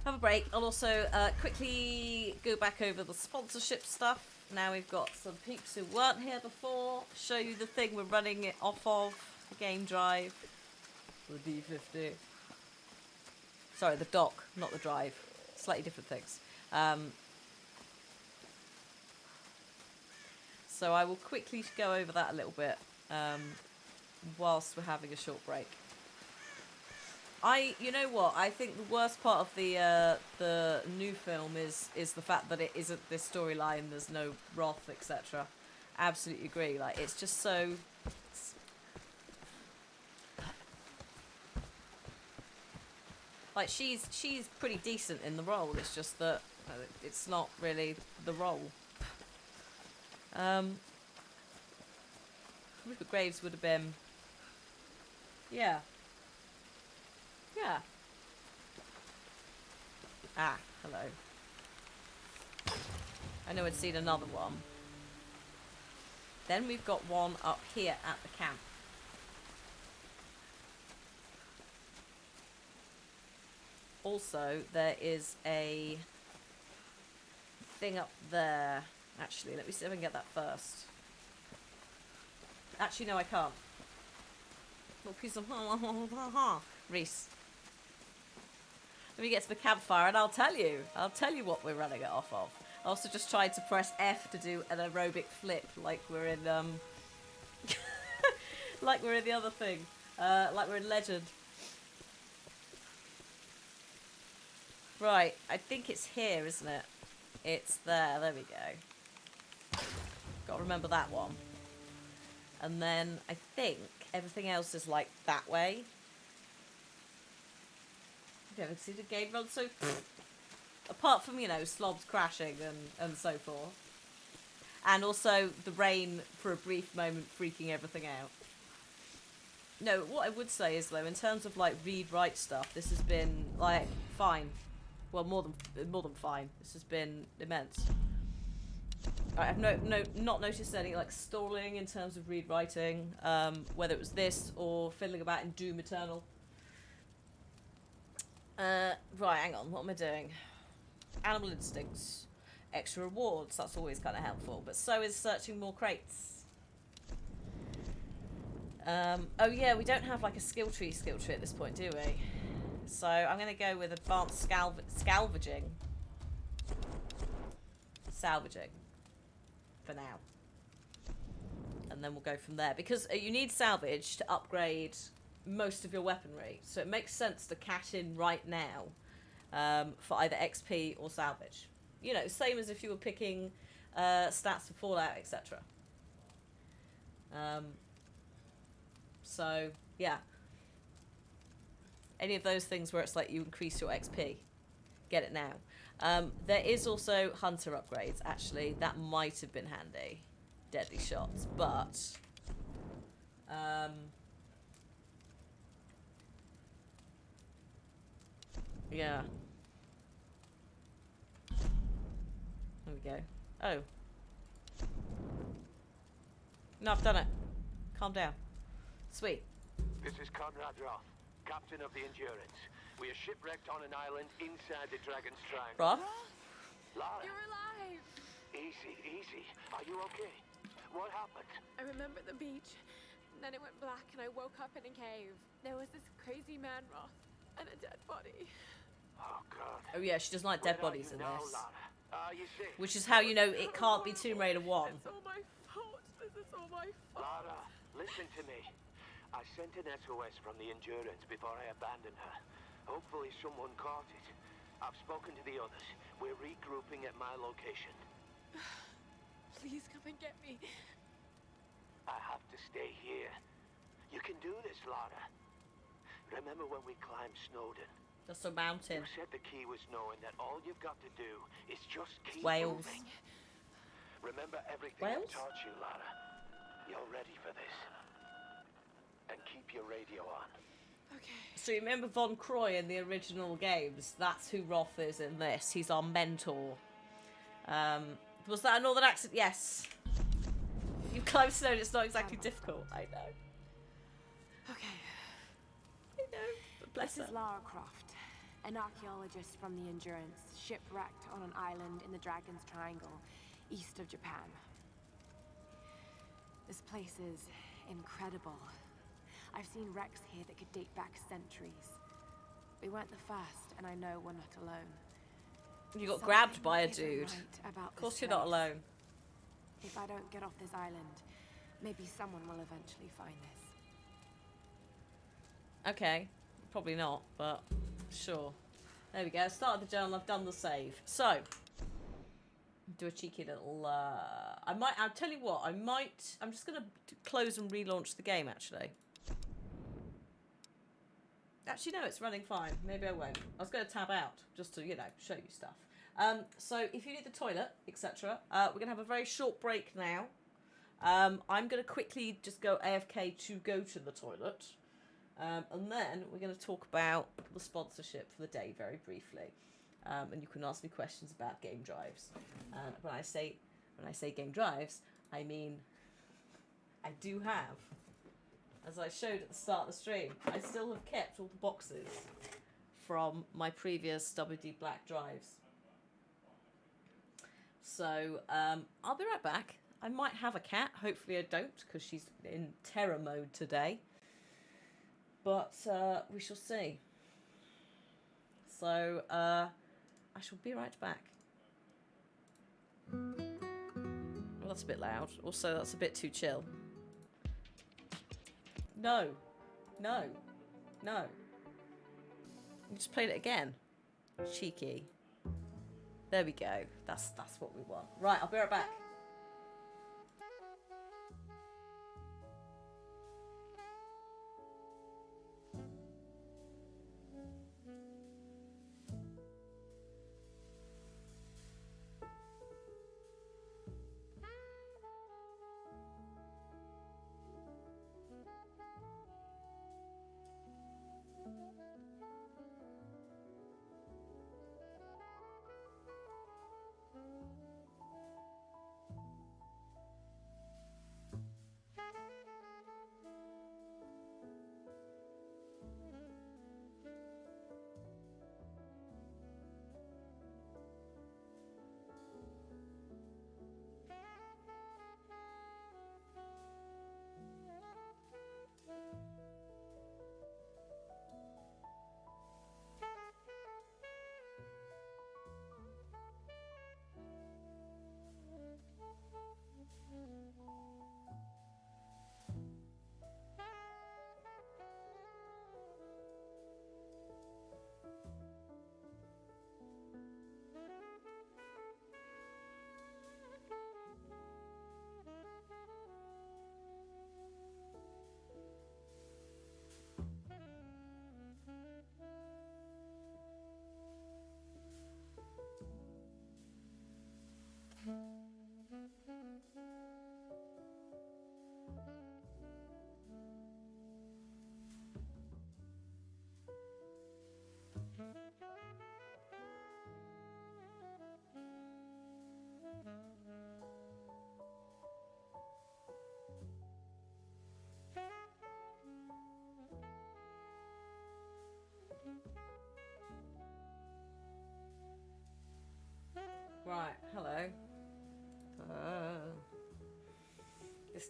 S1: Have a break. I'll also quickly go back over the sponsorship stuff. Now we've got some peeps who weren't here before. Show you the thing we're running it off of. The game drive. The D50. Sorry, the dock, not the drive. Slightly different things. So I will quickly go over that a little bit whilst we're having a short break. You know what? I think the worst part of the new film is the fact that it isn't this storyline. There's no Roth, etc. Absolutely agree. Like, it's just so. Like, she's pretty decent in the role. It's just that it's not really the role. Rupert Graves would have been. Yeah. Yeah. Ah, hello. I know I'd seen another one. Then we've got one up here at the camp. Also, there is a thing up there. Actually, let me see if I can get that first. Actually, no, I can't. Little piece of Reese. Let me get to the campfire and I'll tell you. I'll tell you what we're running it off of. I also just tried to press F to do an aerobic flip like we're in like we're in the other thing. Like we're in Legend. Right, I think it's here, isn't it? It's there. There we go. Got to remember that one. And then I think everything else is like that way. I've never seen a game run so... Apart from, you know, slobs crashing and so forth. And also the rain for a brief moment freaking everything out. No, what I would say is, though, in terms of, like, read-write stuff, this has been, like, fine. Well, more than fine. This has been immense. I've not noticed any like stalling in terms of read writing, whether it was this or fiddling about in Doom Eternal. Right, hang on. What am I doing? Animal instincts, extra rewards. That's always kind of helpful. But so is searching more crates. Oh yeah, we don't have like a skill tree at this point, do we? So I'm going to go with advanced salvaging. Salvaging. For now. And then we'll go from there. Because you need salvage to upgrade most of your weaponry. So it makes sense to cash in right now for either XP or salvage. You know, same as if you were picking stats for Fallout, etc. So, yeah. Any of those things where it's like you increase your XP. Get it now. There is also hunter upgrades, actually. That might have been handy. Deadly shots. But... yeah. There we go. Oh. No, I've done it. Calm down. Sweet.
S8: This is Conrad Roth, captain of the Endurance. We are shipwrecked on an island inside the Dragon's Triangle.
S1: Roth?
S8: Lara,
S2: You're alive!
S8: easy. Are you okay? What happened?
S2: I remember the beach. then it went black and I woke up in a cave. There was this crazy man Roth and a dead body.
S8: Oh, God.
S1: Oh yeah, she doesn't like dead
S8: Where are
S1: bodies
S8: you
S1: in
S8: now,
S1: this.
S8: Lara? Are you sick?
S1: Which is how you know it can't be Tomb Raider 1.
S2: It's all my fault. This is all my fault.
S8: Lara, listen to me. I sent an SOS from the Endurance before I abandoned her. Hopefully someone caught it. I've spoken to the others. We're regrouping at my location.
S2: Please come and get me.
S8: I have to stay here. You can do this, Lara. Remember when we climbed Snowdon?
S1: That's a mountain.
S8: You said the key was knowing that all you've got to do is just keep
S1: Wales.
S8: moving. Remember everything
S1: Wales?
S8: I taught you, Lara. You're ready for this. And keep your radio on.
S2: Okay.
S1: So you remember Von Croy in the original games? That's who Roth is in this. He's our mentor. Was that a northern accent? Yes. You climbed snow and it's not exactly difficult. I know.
S2: Okay.
S1: I know. But bless
S2: This
S1: her.
S2: is Lara Croft, an archaeologist from the Endurance, shipwrecked on an island in the Dragon's Triangle, east of Japan. This place is incredible. I've seen wrecks here that could date back centuries. We weren't the first, and I know we're not alone.
S1: You got grabbed by a
S2: Something
S1: dude.
S2: isn't right about
S1: Of course
S2: this
S1: you're not
S2: place.
S1: alone.
S2: If I don't get off this island, maybe someone will eventually find this.
S1: Okay. Probably not, but sure. There we go. Started the journal. I've done the save. So, do a cheeky little... I'll tell you what. I'm just going to close and relaunch the game, actually. Actually, no, it's running fine. Maybe I won't. I was going to tab out just to, you know, show you stuff. So if you need the toilet, etc., we're going to have a very short break now. I'm going to quickly just go AFK to go to the toilet. And then we're going to talk about the sponsorship for the day very briefly. And you can ask me questions about game drives. And when I say game drives, I mean I do have, as I showed at the start of the stream, I still have kept all the boxes from my previous WD Black drives. So I'll be right back. I might have a cat. Hopefully I don't, because she's in terror mode today. But we shall see. So I shall be right back. Well, that's a bit loud. Also, that's a bit too chill. No. No. No. You just played it again. Cheeky. There we go. That's what we want. Right, I'll be right back.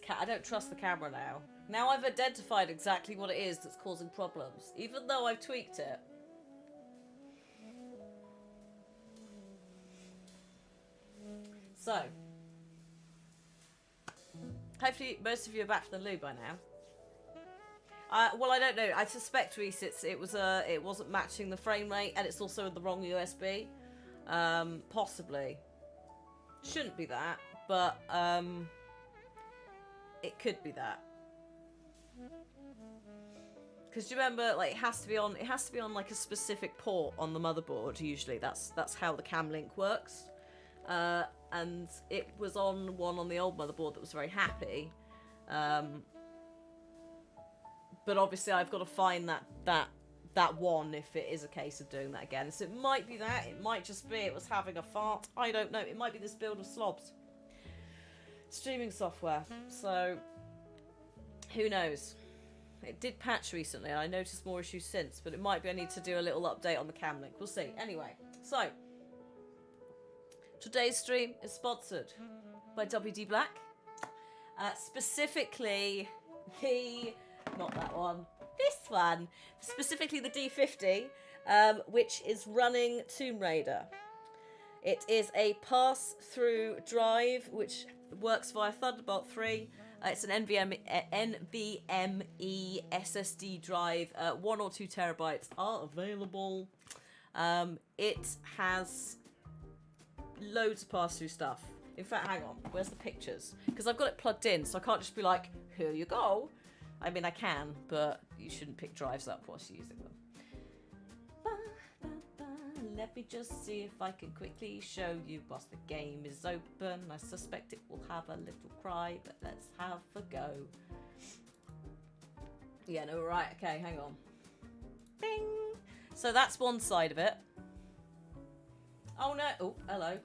S1: I don't trust the camera now. Now I've identified exactly what it is that's causing problems, even though I've tweaked it. So, hopefully most of you are back from the loo by now. Well, I don't know. I suspect, Reese, it wasn't matching the frame rate, and it's also in the wrong USB. Possibly. Shouldn't be that, but it could be that. Because do you remember, like, it has to be on like a specific port on the motherboard. Usually, that's how the Cam Link works. And it was on one on the old motherboard that was very happy. But obviously I've got to find that one if it is a case of doing that again. So it might be that. It might just be it was having a fart. I don't know. It might be this build of slobs. Streaming software. So who knows? It did patch recently. I noticed more issues since. But it might be I need to do a little update on the Cam Link. We'll see. Anyway. So today's stream is sponsored by WD Black. Specifically the... not that one. This one. Specifically the D50, which is running Tomb Raider. It is a pass-through drive, which works via Thunderbolt 3. It's an NVMe SSD drive. 1 or 2 terabytes are available. It has loads of pass-through stuff. In fact, hang on. Where's the pictures? Because I've got it plugged in, so I can't just be like, here you go. I mean, I can, but you shouldn't pick drives up whilst you're using them. Let me just see if I can quickly show you whilst the game is open. I suspect it will have a little cry, but let's have a go. Yeah, no, right, okay, hang on. Bing! So that's one side of it. Oh no, oh, hello.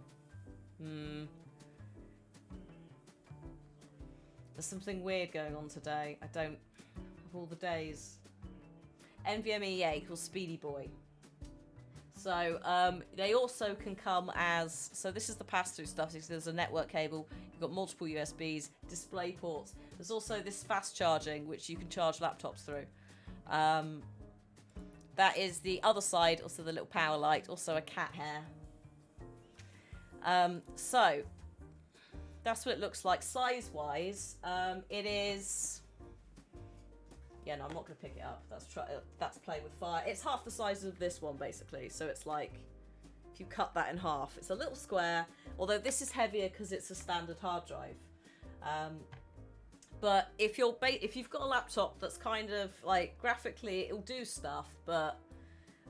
S1: There's something weird going on today. I don't... of all the days. NVMe, yeah, equals Speedy Boy. So, they also can come as... so this is the pass-through stuff. So there's a network cable. You've got multiple USBs, display ports. There's also this fast charging, which you can charge laptops through. That is the other side. Also the little power light. Also a cat hair. So... that's what it looks like size-wise. It is... yeah, no, I'm not going to pick it up. That's Play with Fire. It's half the size of this one, basically. So it's like, if you cut that in half, it's a little square. Although this is heavier because it's a standard hard drive. But if you've got a laptop that's kind of like graphically, it'll do stuff, but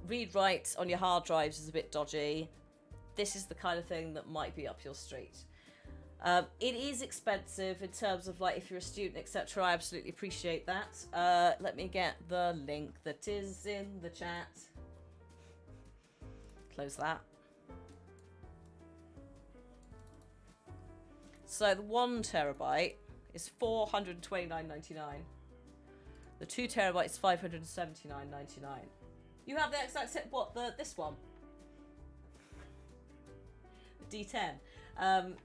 S1: read-write on your hard drives is a bit dodgy. This is the kind of thing that might be up your street. It is expensive in terms of like if you're a student, etc. I absolutely appreciate that. Let me get the link that is in the chat. Close that. So the 1 terabyte is $429.99. The 2 terabyte is $579.99. You have the exact set. What this one? The D10.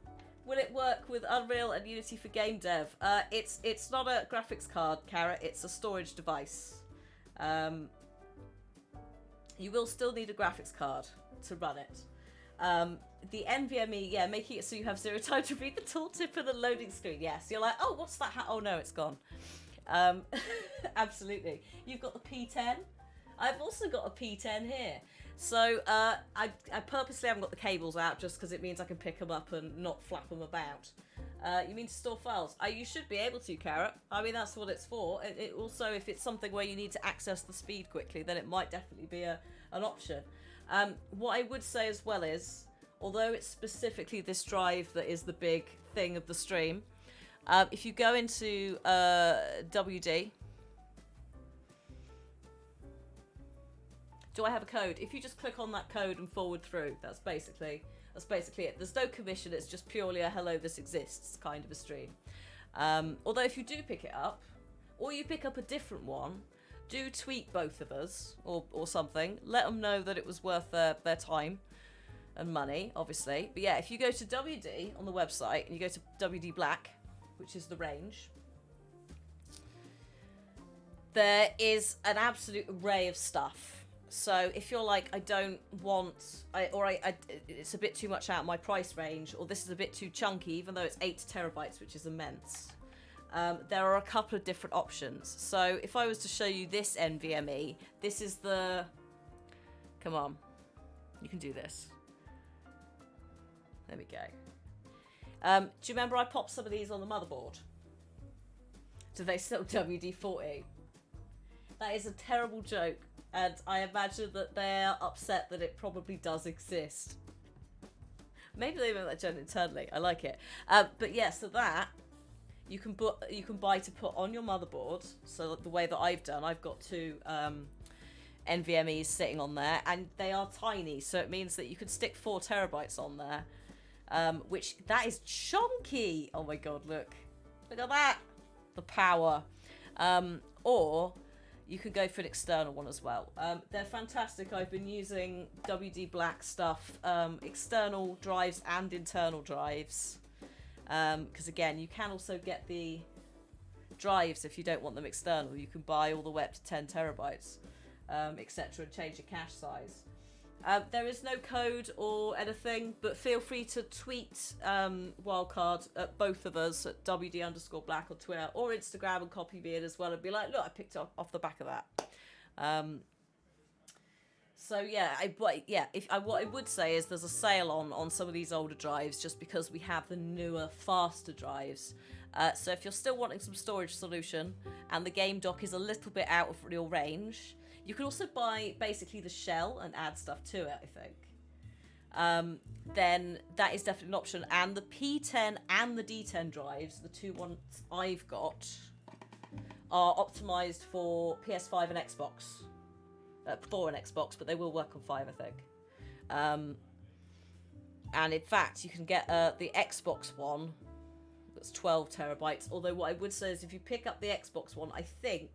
S1: Will it work with Unreal and Unity for game dev? It's not a graphics card, Carrot. It's a storage device. You will still need a graphics card to run it. The NVMe, yeah, making it so you have 0 time to read the tooltip and the loading screen. Yes, you're like, oh, what's that? Oh no, it's gone. Absolutely. You've got the P10. I've also got a P10 here. So I purposely haven't got the cables out just because it means I can pick them up and not flap them about. You mean to store files? You should be able to, Carrot. I mean, that's what it's for. It also, if it's something where you need to access the speed quickly, then it might definitely be an option. What I would say as well is, although it's specifically this drive that is the big thing of the stream, if you go into WD... do I have a code? If you just click on that code and forward through, that's basically it. There's no commission, it's just purely a hello, this exists kind of a stream. Although if you do pick it up, or you pick up a different one, do tweet both of us, or something. Let them know that it was worth their time and money, obviously. But yeah, if you go to WD on the website, and you go to WD Black, which is the range, there is an absolute array of stuff. So if you're like, I don't want, it's a bit too much out of my price range, or this is a bit too chunky, even though it's 8 terabytes, which is immense. There are a couple of different options. So if I was to show you this NVMe, this is the, come on, you can do this. There we go. Do you remember I popped some of these on the motherboard? Do they still WD-40? That is a terrible joke, and I imagine that they're upset that it probably does exist. Maybe they make that joke internally. I like it. But yeah, so that you can buy to put on your motherboard. So the way that I've done, I've got 2 NVMe's sitting on there, and they are tiny, so it means that you can stick 4 terabytes on there, which that is chunky. Oh my god, look at that, the power. Or you could go for an external one as well. They're fantastic. I've been using WD Black stuff, external drives and internal drives, because again, you can also get the drives if you don't want them external. You can buy all the way up to 10 terabytes, etc., and change your cache size. There is no code or anything, but feel free to tweet Wildcard at both of us at WD_Black on Twitter or Instagram, and copy me in as well, and be like, look, I picked up off the back of that. So yeah, what I would say is there's a sale on some of these older drives, just because we have the newer, faster drives. So if you're still wanting some storage solution and the game dock is a little bit out of your range, you can also buy basically the shell and add stuff to it, I think. Then that is definitely an option. And the P10 and the D10 drives, the 2 ones I've got, are optimized for PS5 and Xbox. 4 and Xbox, but they will work on 5, I think. And in fact, you can get the Xbox one that's 12 terabytes. Although what I would say is, if you pick up the Xbox one, I think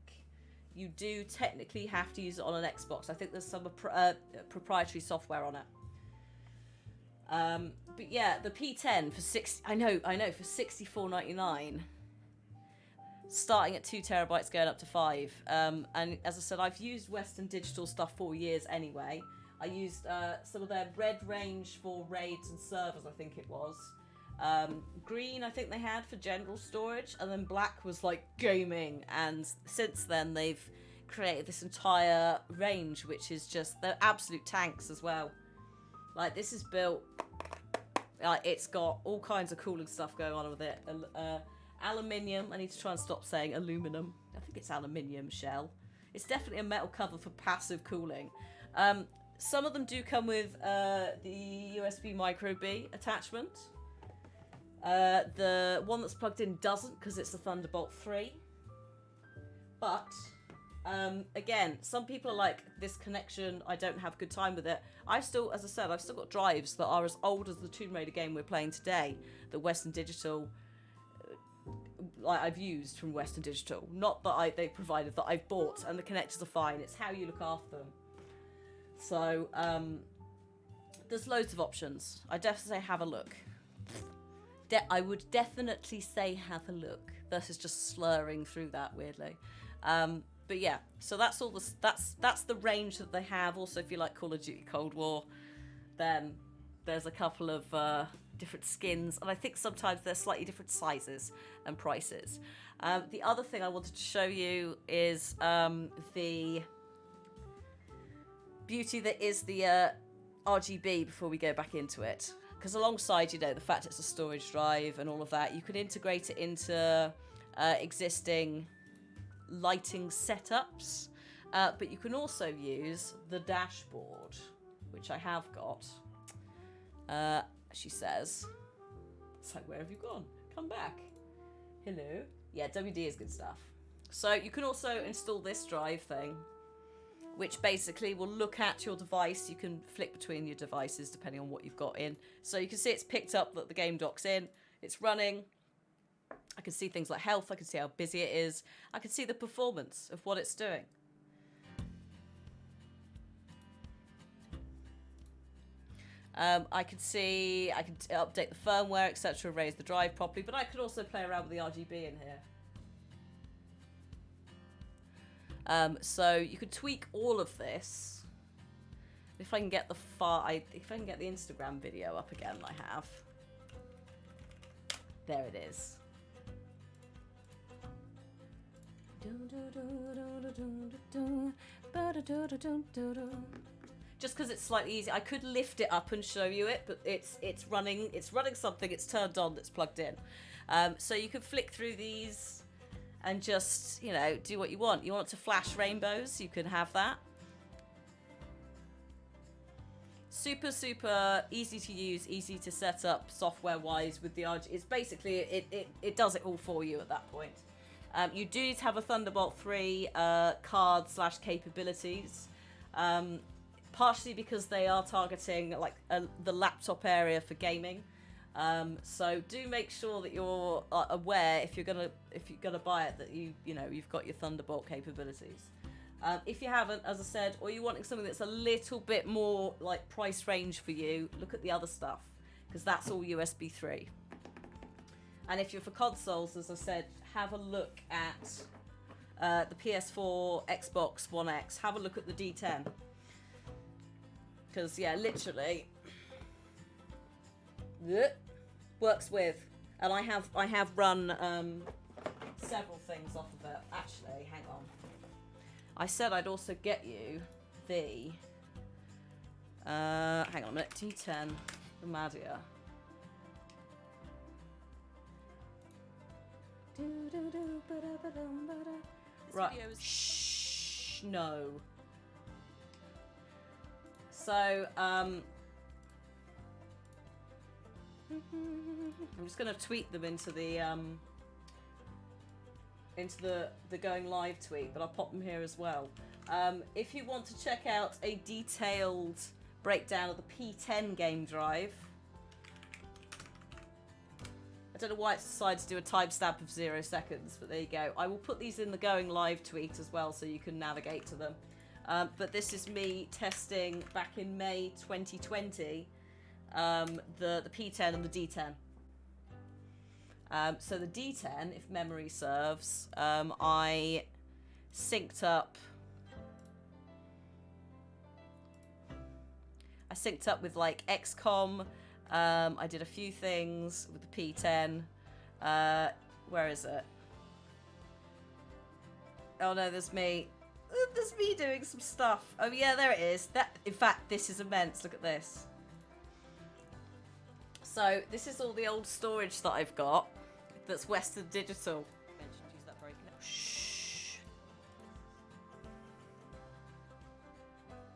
S1: you do technically have to use it on an Xbox. I think there's some proprietary software on it. But yeah, the P10 for for $64.99, starting at 2 terabytes, going up to 5. And as I said, I've used Western Digital stuff for years anyway. I used some of their red range for raids and servers, I think it was. Green, I think they had for general storage, and then black was like gaming. And since then, they've created this entire range, which is just, they're absolute tanks as well. Like, this is built, it's got all kinds of cooling stuff going on with it. Aluminium, I need to try and stop saying aluminum. I think it's aluminium shell. It's definitely a metal cover for passive cooling. Some of them do come with the USB micro B attachment. The one that's plugged in doesn't, because it's a Thunderbolt 3. But again, some people are like, this connection, I don't have a good time with it. I've still got drives that are as old as the Tomb Raider game we're playing today, that Western Digital, I've used from Western Digital. Not that they provided, that I've bought, and the connectors are fine. It's how you look after them. So there's loads of options. I definitely say have a look. I would definitely say have a look versus just slurring through that weirdly. But yeah, so that's all that's the range that they have. Also, if you like Call of Duty Cold War, then there's a couple of different skins, and I think sometimes they're slightly different sizes and prices. The other thing I wanted to show you is the beauty that is the RGB before we go back into it. Because alongside, the fact it's a storage drive and all of that, you can integrate it into existing lighting setups. But you can also use the dashboard, which I have got. She says, it's like, where have you gone? Come back. Hello. Yeah, WD is good stuff. So you can also install this drive thing, which basically will look at your device. You can flick between your devices depending on what you've got in. So you can see it's picked up that the game dock's in. It's running. I can see things like health. I can see how busy it is. I can see the performance of what it's doing. I can update the firmware, etc., raise the drive properly, but I could also play around with the RGB in here. So you could tweak all of this. If I can get the if I can get the Instagram video up again, I have. There it is. Just because it's slightly easy, I could lift it up and show you it, but it's running something. It's turned on. That's plugged in. So you could flick through these and just, you know, do what you want. You want it to flash rainbows, you can have that. Super, super easy to use, easy to set up software-wise with the RG. It's basically, it does it all for you at that point. You do need to have a Thunderbolt 3 card / capabilities. Partially because they are targeting like the laptop area for gaming. So do make sure that you're aware if you're gonna buy it that you've got your Thunderbolt capabilities. If you haven't, as I said, or you're wanting something that's a little bit more like price range for you, look at the other stuff because that's all USB 3. And if you're for consoles, as I said, have a look at the PS4, Xbox One X. Have a look at the D10 because yeah, literally. Works with, and I have run several things off of it. Actually, hang on. I said I'd also get you the hang on a minute, D10, the Madia. Right. Shh. No. So I'm just going to tweet them into the going live tweet, but I'll pop them here as well. If you want to check out a detailed breakdown of the P10 game drive, I don't know why it's decided to do a timestamp of 0 seconds, but there you go. I will put these in the going live tweet as well, so you can navigate to them. But this is me testing back in May 2020. The P10 and the D10. So the D10, if memory serves, I synced up with like XCOM. I did a few things with the P10. Where is it? Oh no, there's me. There's me doing some stuff. Oh yeah, there it is. In fact, this is immense. Look at this. So this is all the old storage that I've got. That's Western Digital. Shh.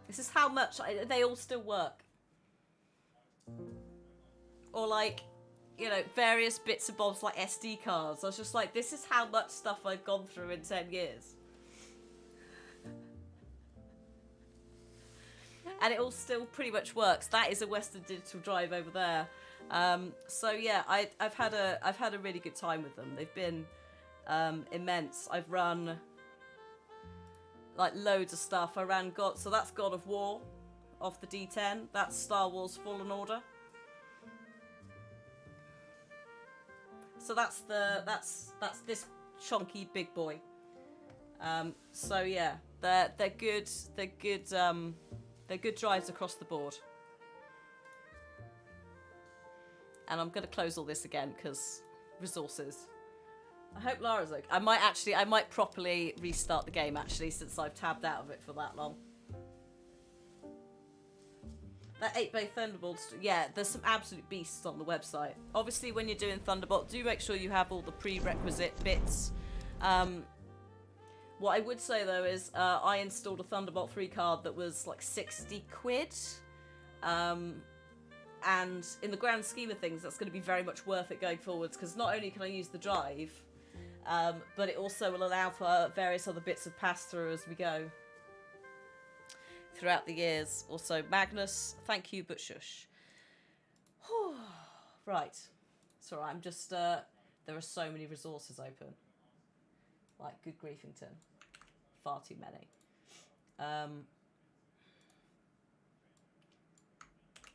S1: This is how much they all still work. Or like, you know, various bits and bobs like SD cards. I was just like, this is how much stuff I've gone through in 10 years. And it all still pretty much works. That is a Western Digital drive over there. So yeah, I've had a really good time with them. They've been immense. I've run like loads of stuff. I ran so that's God of War off the D10. That's Star Wars Fallen Order. So that's this chunky big boy. So yeah, they're good. They're good drives across the board. And I'm going to close all this again because resources. I hope Lara's okay. I might properly restart the game actually since I've tabbed out of it for that long. That 8-bay Thunderbolt, yeah, there's some absolute beasts on the website. Obviously, when you're doing Thunderbolt, do make sure you have all the prerequisite bits. What I would say though is I installed a Thunderbolt 3 card that was like 60 quid. And in the grand scheme of things, that's going to be very much worth it going forwards because not only can I use the drive, but it also will allow for various other bits of pass-through as we go throughout the years. Also, Magnus, thank you, but shush. Right. It's alright, I'm just, there are so many resources open. Like, good griefington. Far too many.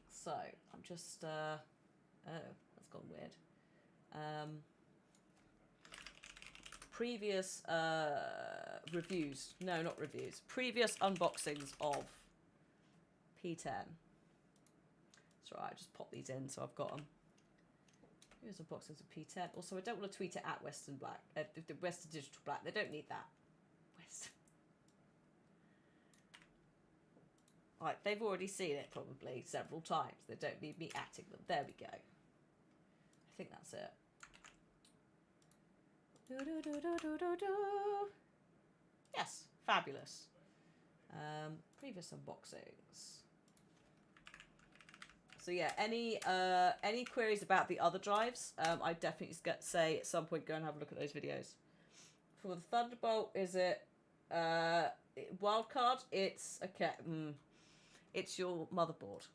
S1: So, I'm just, oh, that's gone weird. previous reviews. No, not reviews. Previous unboxings of P10. That's right, I just pop these in so I've got them. Here's unboxings of P10. Also, I don't want to tweet it at Western Black. Western Digital Black. They don't need that. Western. Right, they've already seen it probably several times. They don't need me atting them. There we go. I think that's it. Yes, fabulous. Previous unboxings. So yeah, any queries about the other drives, I definitely say at some point go and have a look at those videos. For the Thunderbolt, is it wildcard? It's okay. It's your motherboard.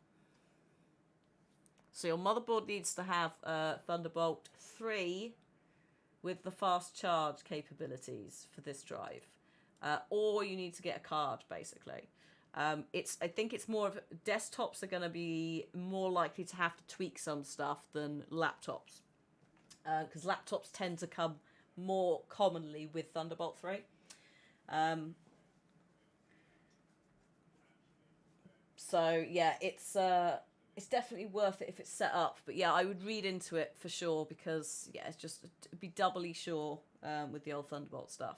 S1: So your motherboard needs to have Thunderbolt 3 with the fast charge capabilities for this drive, or you need to get a card basically. I think it's more of desktops are going to be more likely to have to tweak some stuff than laptops, because laptops tend to come more commonly with Thunderbolt 3. So yeah, it's definitely worth it if it's set up. But yeah, I would read into it for sure because yeah, it's just be doubly sure with the old Thunderbolt stuff.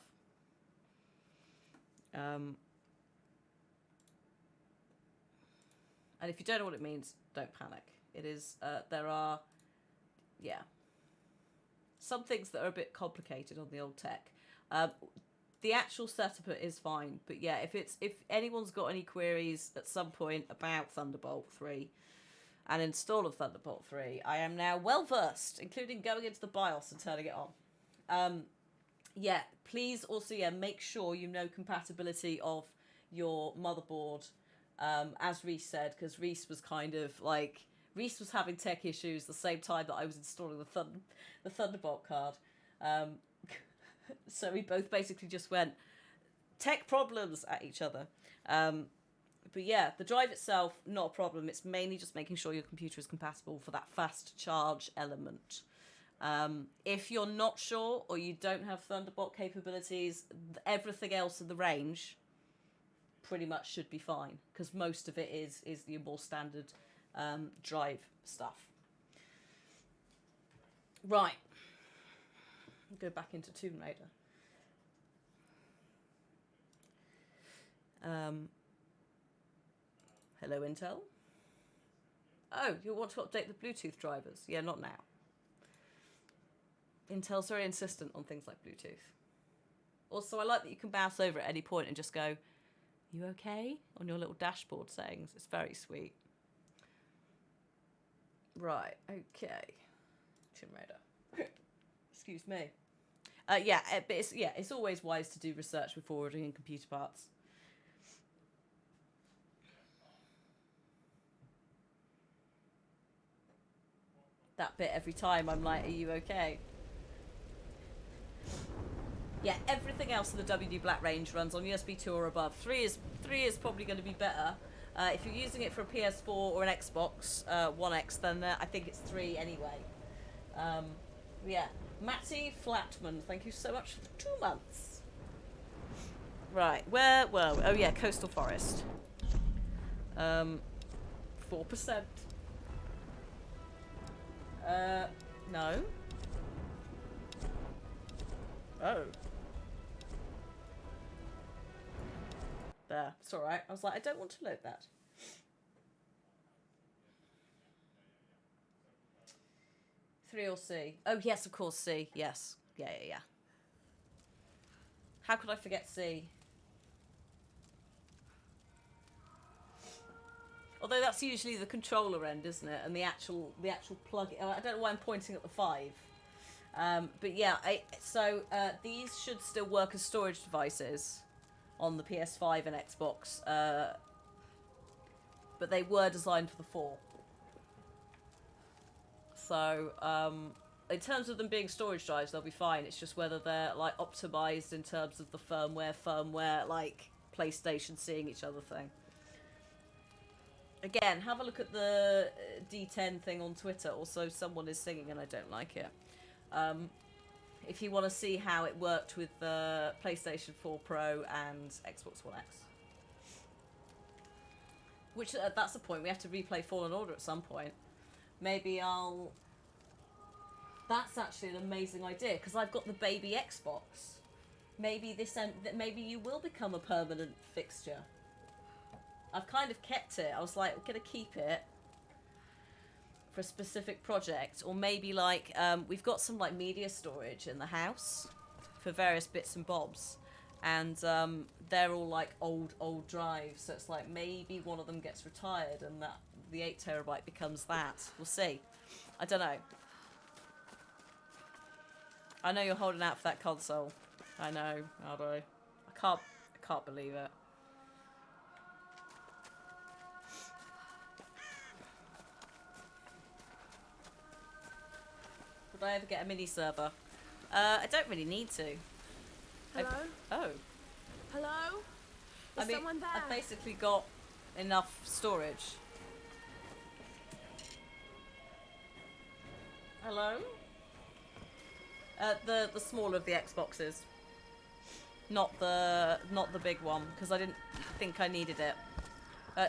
S1: And if you don't know what it means, don't panic. It is there are some things that are a bit complicated on the old tech. The actual setup is fine, but yeah, if anyone's got any queries at some point about Thunderbolt 3 and install of Thunderbolt 3, I am now well versed, including going into the BIOS and turning it on. Yeah, please also make sure you know compatibility of your motherboard, as Reese said, because Reese was kind of like Reese was having tech issues the same time that I was installing the Thunderbolt card. So we both basically just went tech problems at each other. But yeah, the drive itself, not a problem. It's mainly just making sure your computer is compatible for that fast charge element. If you're not sure or you don't have Thunderbolt capabilities, everything else in the range pretty much should be fine, because most of it is your more standard drive stuff. Right. Go back into Tomb Raider. Hello, Intel. Oh, you want to update the Bluetooth drivers? Yeah, not now. Intel's very insistent on things like Bluetooth. Also, I like that you can mouse over at any point and just go, "You okay?" on your little dashboard settings. It's very sweet. Right, okay. Tomb Raider. Excuse me. But it's always wise to do research before ordering computer parts. That bit every time I'm like, "Are you okay?" Yeah, everything else in the WD Black range runs on USB 2 or above. 3 is probably going to be better. If you're using it for a PS4 or an Xbox One X, then I think it's 3 anyway. Yeah. Matty Flatman, thank you so much for the 2 months. Right, where were we? Oh yeah, Coastal Forest. 4%. No. Oh. There, it's alright. I was like, I don't want to load that. Three or C? Oh, yes, of course, C. Yes. Yeah. How could I forget C? Although that's usually the controller end, isn't it? And the actual plug. I don't know why I'm pointing at the 5. But yeah, these should still work as storage devices on the PS5 and Xbox. But they were designed for the 4. So, in terms of them being storage drives, they'll be fine. It's just whether they're like optimized in terms of the firmware, like PlayStation seeing each other thing. Again, have a look at the D10 thing on Twitter. Also, someone is singing and I don't like it. if you want to see how it worked with the PlayStation 4 Pro and Xbox One X. Which, that's the point, we have to replay Fallen Order at some point. Maybe I'll... That's actually an amazing idea, because I've got the baby Xbox. Maybe maybe you will become a permanent fixture. I've kind of kept it. I was like, I'm going to keep it for a specific project, or maybe like we've got some like media storage in the house for various bits and bobs, and they're all like old drives, so it's like maybe one of them gets retired and that the 8 terabyte becomes that. We'll see. I don't know. I know you're holding out for that console. I know, Aldo. I can't believe it. Would I ever get a mini server? I don't really need to.
S2: Hello?
S1: Oh.
S2: Hello? Is someone there?
S1: I've basically got enough storage. Hello? The smaller of the Xboxes. Not the big one, because I didn't think I needed it.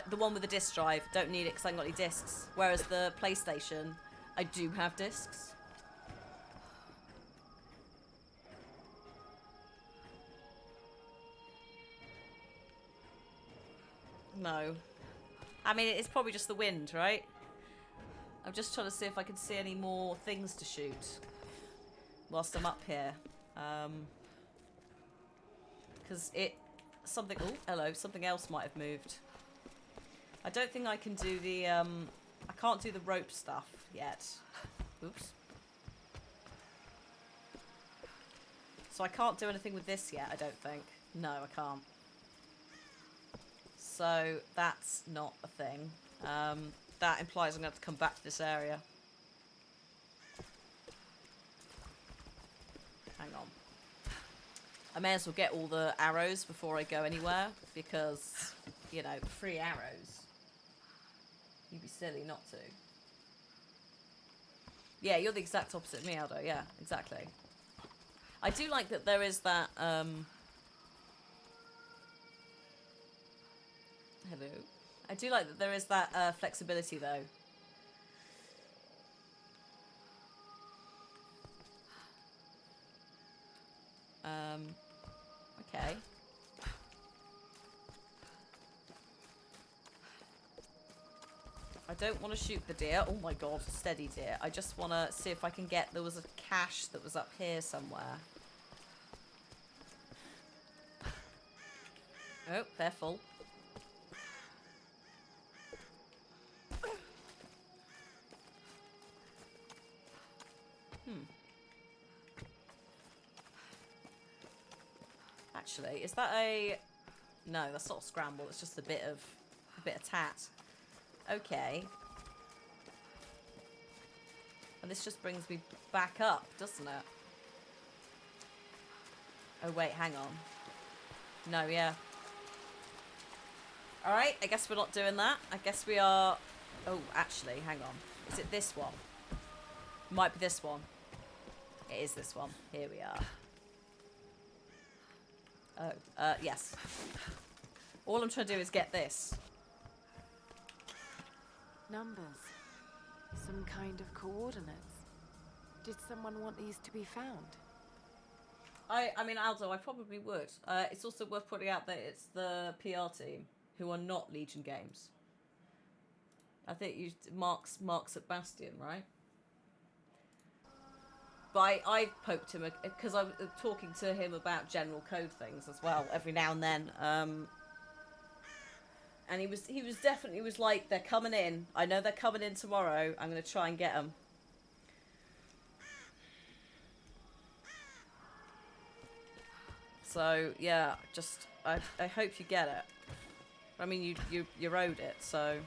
S1: The one with the disc drive, don't need it because I haven't got any discs. Whereas the PlayStation, I do have discs. No. I mean, it's probably just the wind, right? I'm just trying to see if I can see any more things to shoot whilst I'm up here. Because something... Oh, hello. Something else might have moved. I don't think I can do the... I can't do the rope stuff yet. Oops. So I can't do anything with this yet, I don't think. No, I can't. So that's not a thing. That implies I'm going to have to come back to this area. Hang on. I may as well get all the arrows before I go anywhere, because, you know, free arrows. You'd be silly not to. Yeah, you're the exact opposite of me, Aldo. Yeah, exactly. I do like that there is that, hello. I do like that there is that flexibility, though. Okay. I don't want to shoot the deer. Oh my god, steady deer. I just want to see if I can get... There was a cache that was up here somewhere. Oh, they're full. Actually, is that a... No, that's not a scramble. It's just a bit of tat. Okay. And this just brings me back up, doesn't it? Oh wait, hang on. No, yeah. Alright, I guess we're not doing that. I guess we are... Oh, actually, hang on. Is it this one? Might be this one. It is this one. Here we are. Oh, yes. All I'm trying to do is get this.
S2: Numbers. Some kind of coordinates. Did someone want these to be found?
S1: I mean, Aldo, I probably would. It's also worth pointing out that it's the PR team who are not Legion Games. I think Mark's at Bastion, right? But I poked him because I was talking to him about general code things as well every now and then. And he was definitely like, they're coming in. I know they're coming in tomorrow. I'm going to try and get them. So yeah, just I hope you get it. I mean, you owed it, so.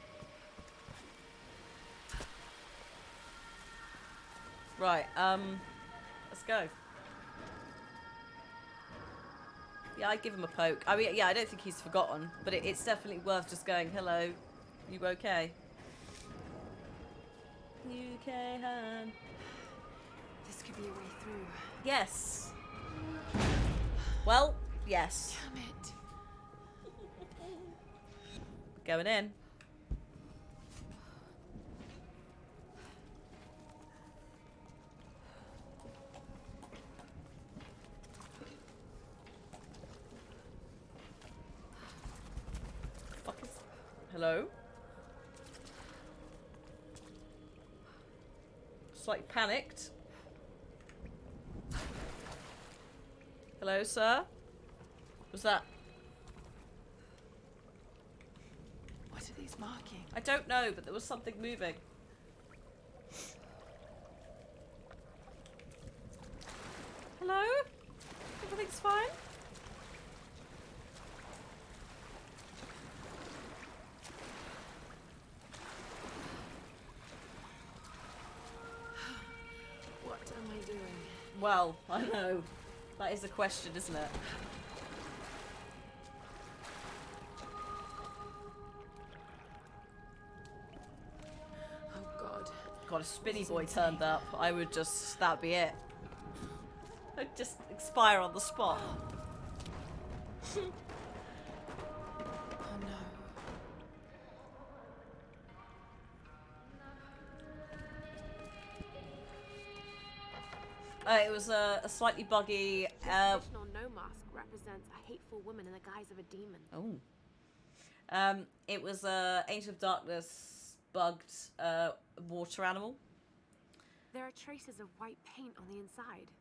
S1: Right, let's go. Yeah, I'd give him a poke. I mean, yeah, I don't think he's forgotten, but it's definitely worth just going, hello, you okay? You okay, hon?
S2: This could be a way through.
S1: Yes. Well, yes.
S2: Damn it.
S1: Going in. Fuck is... Hello? Slightly panicked. Hello, sir? Was that...
S2: What are these marking?
S1: I don't know, but there was something moving. Hello? Everything's fine?
S2: What am I doing?
S1: Well, I know. That is a question, isn't it?
S2: Oh God.
S1: God, if Spinny Boy turned up, I would just... That'd be it. I'd just expire on the spot.
S2: Oh no.
S1: It was a slightly buggy...
S2: This traditional no mask represents a hateful woman in the guise of a demon.
S1: Oh. It was a Angel of Darkness bugged water animal.
S2: There are traces of white paint on the inside.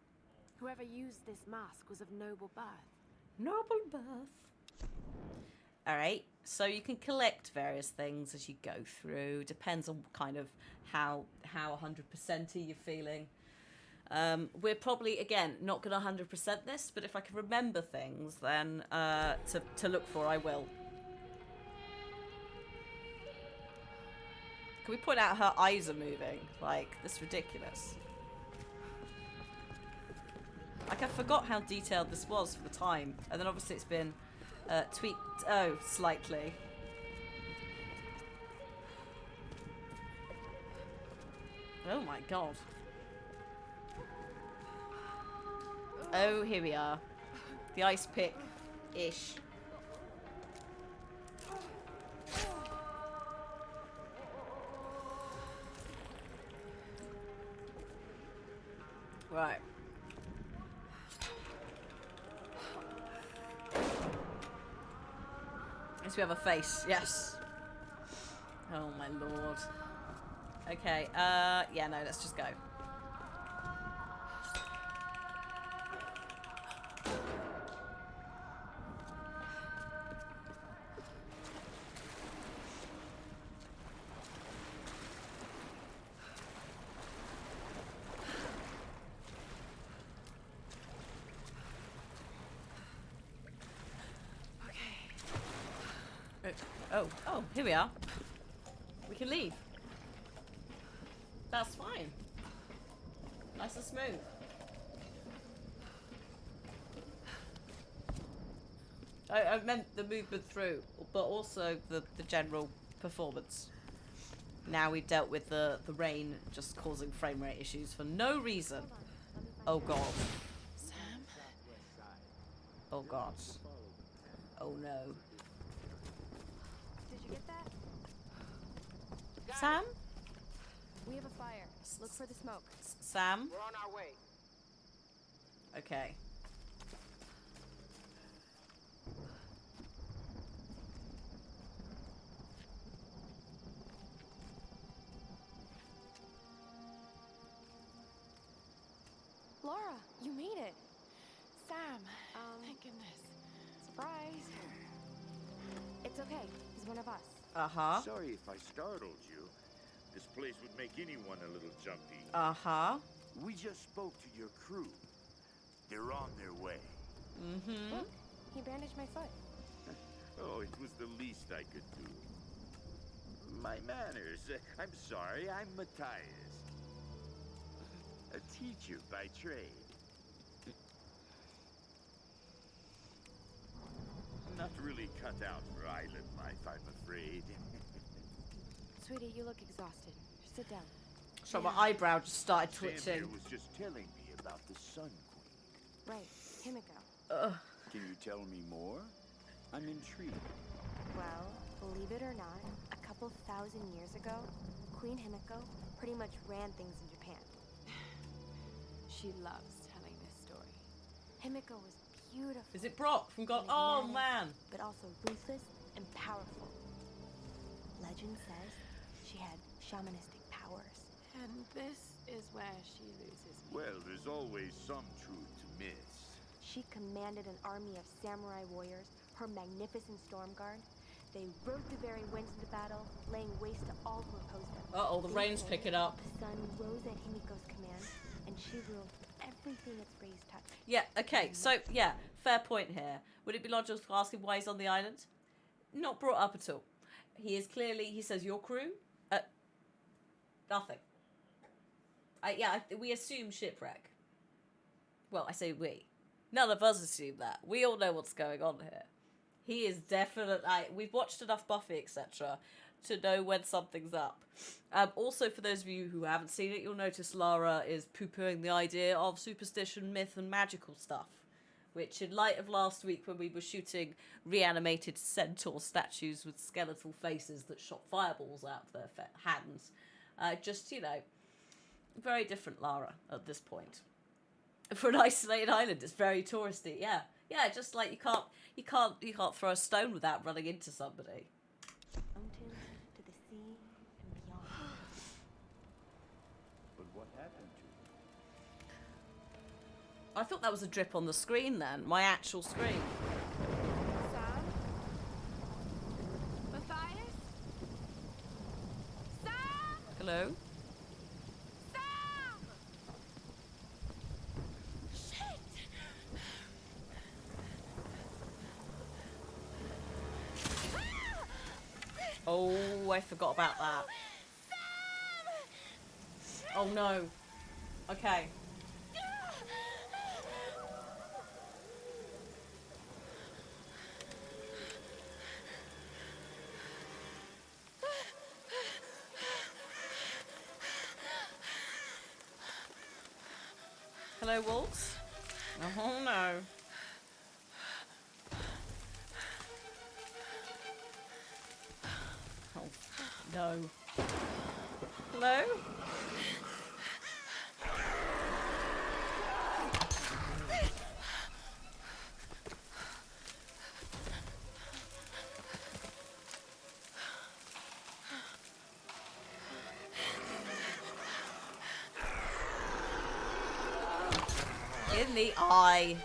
S2: Whoever used this mask was of noble birth.
S1: Noble birth. Alright, so you can collect various things as you go through. Depends on kind of how 100%y you're feeling. We're probably, again, not going to 100% this, but if I can remember things, then to look for, I will. Can we point out her eyes are moving? Like, this is ridiculous. Like, I forgot how detailed this was for the time. And then obviously it's been tweaked, slightly. Oh my god. Oh, here we are. The ice pick-ish. Right. Yes, we have a face. Yes. Oh my lord. Okay. Yeah. No. Let's just go. Oh, here we are. We can leave. That's fine. Nice and smooth. I meant the movement through, but also the general performance. Now we've dealt with the rain just causing frame rate issues for no reason. Oh god.
S2: Sam?
S1: Oh god. Oh no.
S2: Did you get that?
S1: Sam?
S2: We have a fire. Look for the smoke.
S1: Sam?
S4: We're on our way.
S1: Okay.
S2: Laura, you made it. Sam. Thank goodness. Surprise. It's okay. He's one of us.
S1: Uh-huh.
S9: Sorry if I startled you. This place would make anyone a little jumpy.
S1: Uh-huh.
S9: We just spoke to your crew. They're on their way.
S1: Mm-hmm.
S2: Look, he bandaged my foot.
S9: Oh, it was the least I could do. My manners. I'm sorry, I'm Matthias. A teacher by trade. Not really cut out for island life, I'm afraid.
S2: Sweetie, you look exhausted. Sit down.
S1: So my eyebrow just started
S9: Sam
S1: twitching.
S9: here was just telling me about the Sun Queen.
S2: Right, Himiko.
S1: Ugh.
S9: Can you tell me more? I'm intrigued.
S2: Well, believe it or not, a couple thousand years ago, Queen Himiko pretty much ran things in Japan. She loves telling this story. Himiko was beautiful.
S1: Is it Brock from God? Oh man.
S2: But also ruthless and powerful. Legend says she had shamanistic powers. And this is where she loses me.
S9: Well, there's always some truth to myths.
S2: She commanded an army of samurai warriors, her magnificent storm guard. They rode the very winds into battle, laying waste to all who opposed them.
S1: Uh-oh, the rain's
S2: Each day,
S1: picking up.
S2: The sun rose at Himiko's command, and she ruled everything its rays touched.
S1: Yeah, okay, so, yeah, fair point here. Would it be logical to ask him why he's on the island? Not brought up at all. He is clearly, he says, your crew? Nothing. We assume shipwreck. Well, I say we. None of us assume that. We all know what's going on here. He is definitely... we've watched enough Buffy, etc., to know when something's up. Also, for those of you who haven't seen it, you'll notice Lara is poo-pooing the idea of superstition, myth, and magical stuff. Which, in light of last week when we were shooting reanimated centaur statues with skeletal faces that shot fireballs out of their hands, just, you know, very different Lara at this point. For an isolated island, it's very touristy. Yeah, just like you can't throw a stone without running into somebody.
S2: Mountains to the sea and beyond.
S9: But what happened to you?
S1: I thought that was a drip on the screen then, my actual screen.
S2: Sam? Matthias? Sam!
S1: Hello?
S2: Sam! Shit!
S1: Oh, I forgot about that. Oh no. Okay. Hello, Waltz? Oh no. Oh no. Hello? In the eye.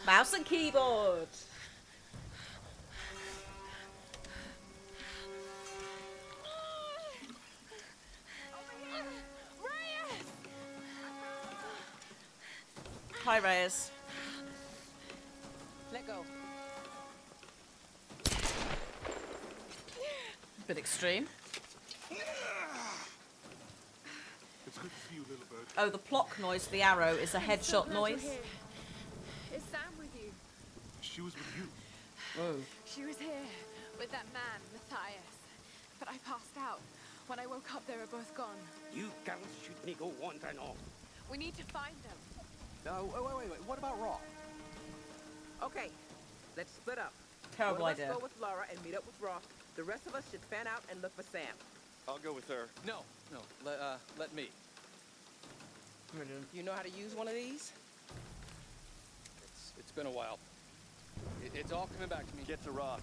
S1: Mouse and keyboard. Hi, Reyes.
S4: Let go.
S1: Bit extreme.
S6: It's good to see you, little bird.
S1: Oh, the plock noise, the arrow, is a headshot noise.
S2: Is Sam with you?
S6: She was with you.
S1: Oh.
S2: She was here with that man, Matthias. But I passed out. When I woke up, they were both gone.
S10: You girls should me go wandering off.
S2: We need to find them.
S3: Wait. What about Raw?
S4: Okay, let's split up.
S1: Terrible
S4: One of
S1: idea.
S4: us go with Laura and meet up with Roth. The rest of us should fan out and look for Sam.
S7: I'll go with her.
S3: No. Let me.
S1: Brilliant.
S4: You know how to use one of these?
S3: It's been a while. It's all coming back to me.
S7: Get to Rock.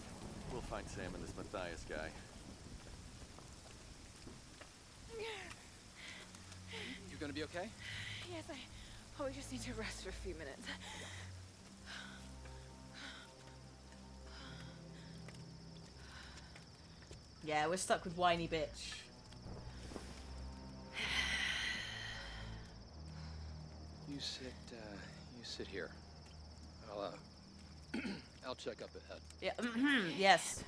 S7: We'll find Sam and this Matthias guy.
S3: You gonna be okay?
S2: Yes, I probably just need to rest for a few minutes.
S1: Yeah, we're stuck with whiny bitch.
S3: You sit here. I'll check up ahead.
S1: Yeah. Yes.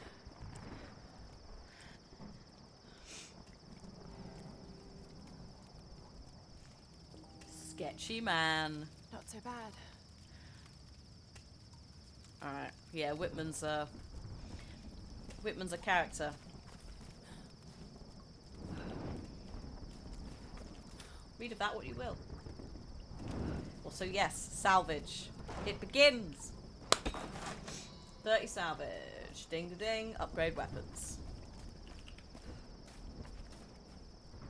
S1: Sketchy man.
S2: Not so bad.
S1: Alright, yeah, Whitman's a character. Read of that what you will. Also, yes, salvage. It begins! 30 salvage. Ding da ding. Upgrade weapons.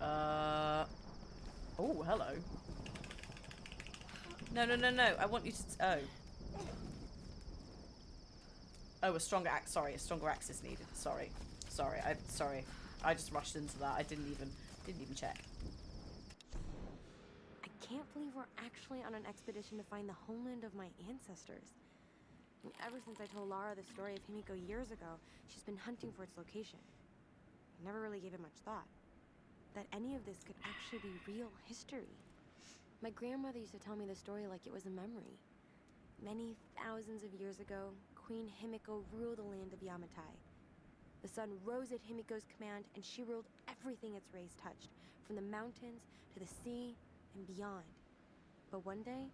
S1: Oh, hello. No. I want you to... Oh, a stronger axe. Sorry, a stronger axe is needed. Sorry. I just rushed into that. I didn't even check.
S2: I can't believe we're actually on an expedition to find the homeland of my ancestors. And ever since I told Lara the story of Himiko years ago, she's been hunting for its location. I never really gave it much thought. That any of this could actually be real history. My grandmother used to tell me the story like it was a memory. Many thousands of years ago, Queen Himiko ruled the land of Yamatai. The sun rose at Himiko's command, and she ruled everything its rays touched, from the mountains to the sea and beyond. But one day,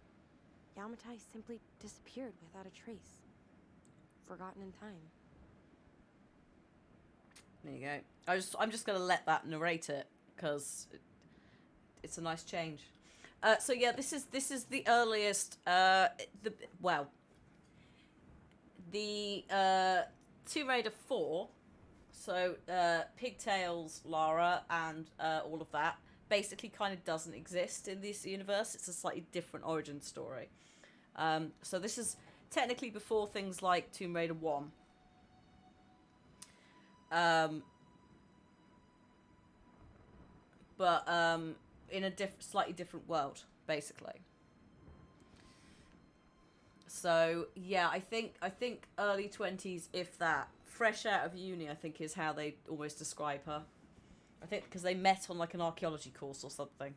S2: Yamatai simply disappeared without a trace. Forgotten in time.
S1: There you go. I'm just gonna let that narrate it because it's a nice change. So yeah, this is the earliest. The Tomb Raider 4. So Pigtails, Lara, and all of that basically kind of doesn't exist in this universe. It's a slightly different origin story. So this is technically before things like Tomb Raider 1. But in a slightly different world, basically. So yeah, I think early 20s, if that. Fresh out of uni, I think is how they almost describe her. I think because they met on like an archaeology course or something.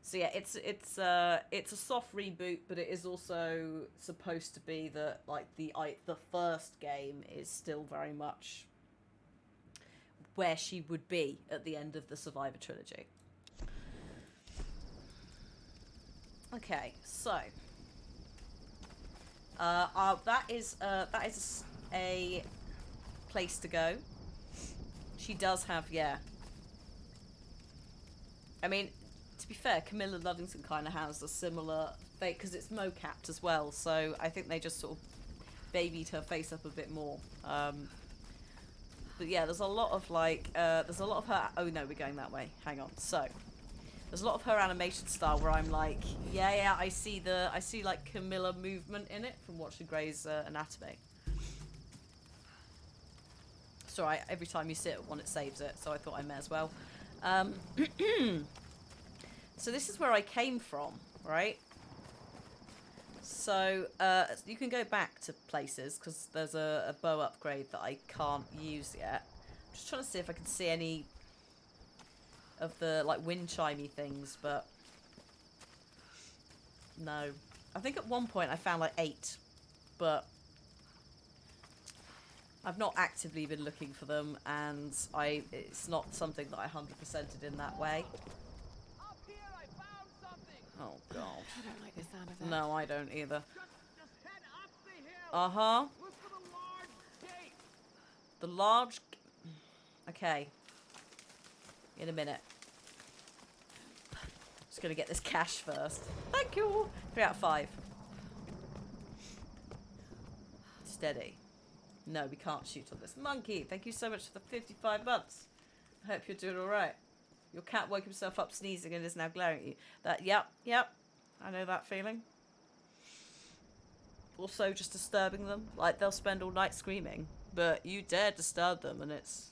S1: So yeah, it's a soft reboot, but it is also supposed to be that like the first game is still very much where she would be at the end of the Survivor trilogy. Okay, so that is a place to go. She does have, yeah. I mean, to be fair, Camilla Luddington kind of has a similar fate because it's mocapped as well. So I think they just sort of babied her face up a bit more. But yeah, there's a lot of like, there's a lot of her. Oh no, we're going that way. Hang on. So there's a lot of her animation style where I'm like, yeah, I see like Camilla movement in it from watching Grey's Anatomy. It's alright, every time you sit on it saves it, so I thought I may as well. So this is where I came from, right? So you can go back to places because there's a bow upgrade that I can't use yet. I'm just trying to see if I can see any of the like wind chimey things, but no. I think at one point I found like 8, but I've not actively been looking for them, and it's not something that I 100%ed in that way.
S8: Up here, I found something.
S1: Oh god.
S2: I don't like the sound of that.
S1: No, I don't either.
S8: Just head up the hill.
S1: Uh-huh.
S8: Look for the large gate.
S1: The large... Okay. In a minute. Just gonna get this cash first. Thank you! 3 out of 5. Steady. No, we can't shoot on this. Monkey, thank you so much for the 55 months. I hope you're doing alright. Your cat woke himself up sneezing and is now glaring at you. Yep. I know that feeling. Also, just disturbing them. Like, they'll spend all night screaming, but you dare disturb them and it's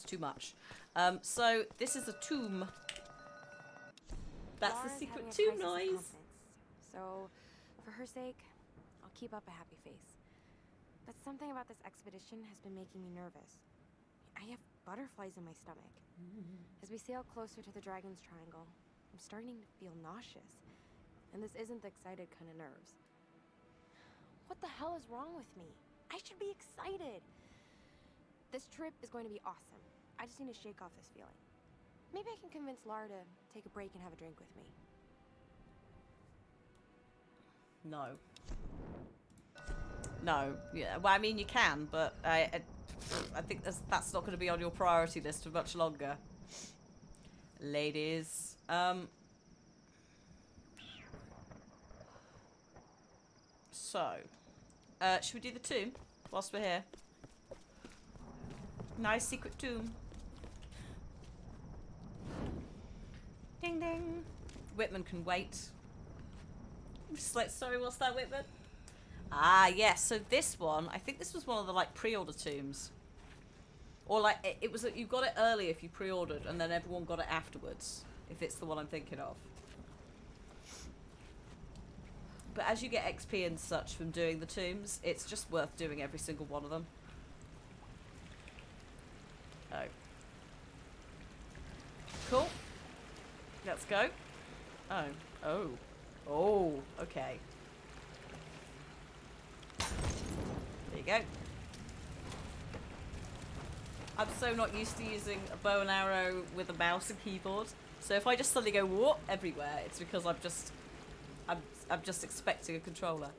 S1: too much. So, this is a tomb. That's the
S2: Lara's
S1: secret
S2: having a
S1: tomb
S2: crisis of
S1: noise.
S2: confidence. So, for her sake, I'll keep up a happy face. But something about this expedition has been making me nervous. I have butterflies in my stomach. As we sail closer to the Dragon's Triangle, I'm starting to feel nauseous. And this isn't the excited kind of nerves. What the hell is wrong with me? I should be excited. This trip is going to be awesome. I just need to shake off this feeling. Maybe I can convince Lara to take a break and have a drink with me.
S1: No. No. Yeah. Well, I mean, you can, but I think that's not going to be on your priority list for much longer. Ladies. So, should we do the tomb whilst we're here? Nice secret tomb. Ding ding. Whitman can wait. Just like, sorry, what's that, Whitman? Ah, yes. So this one, I think this was one of the like pre-order tombs, or like it was. You got it early if you pre-ordered, and then everyone got it afterwards. If it's the one I'm thinking of. But as you get XP and such from doing the tombs, it's just worth doing every single one of them. Oh. Cool. Let's go. Oh. Oh. Oh. Okay. There you go. I'm so not used to using a bow and arrow with a mouse and keyboard. So if I just suddenly go whoop everywhere, it's because I'm just expecting a controller.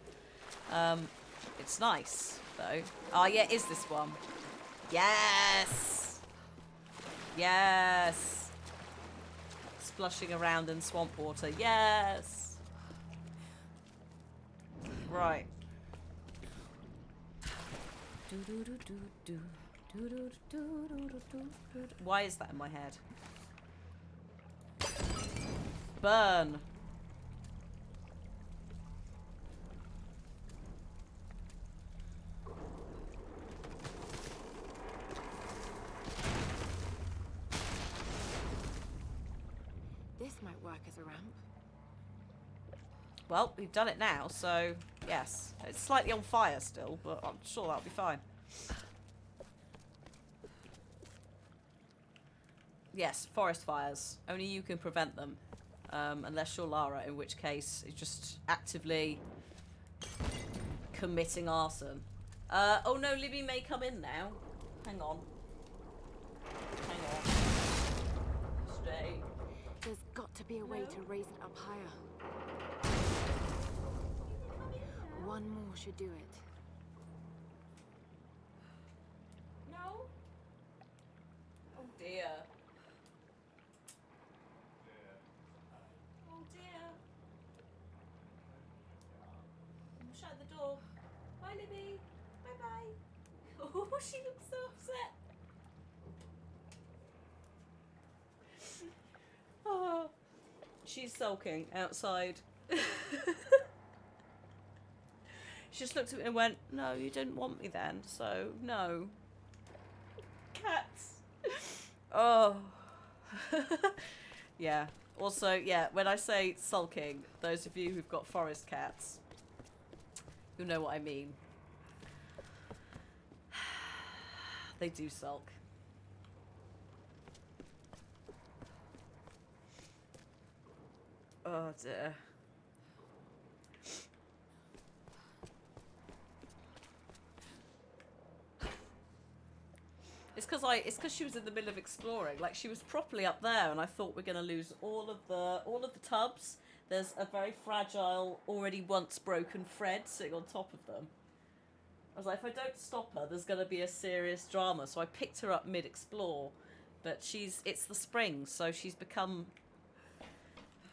S1: It's nice though. Oh yeah, it is this one. Yes. Yes. Splashing around in swamp water. Yes. Right. Why is that in my head? Burn.
S2: This might work as a ramp.
S1: Well, we've done it now, so yes. It's slightly on fire still, but I'm sure that'll be fine. Yes, forest fires. Only you can prevent them. Unless you're Lara, in which case you're just actively committing arson. Oh no, Libby may come in now. Hang on. Hang on. Stay.
S2: There's got to be a way to raise it up higher. One more should do it.
S1: No? Oh dear. Oh dear. Shut the door. Bye, Libby. Bye bye. Oh, she looks so upset. Oh, she's sulking outside. She just looked at me and went, "No, you didn't want me then, so no." Cats. Oh. Yeah. Also, yeah, when I say sulking, those of you who've got forest cats, you know what I mean. They do sulk. Oh dear. It's because she was in the middle of exploring. Like, she was properly up there, and I thought we're gonna lose all of the tubs. There's a very fragile, already once broken thread sitting on top of them. I was like, if I don't stop her, there's gonna be a serious drama. So I picked her up mid-explore, but it's the spring, so she's become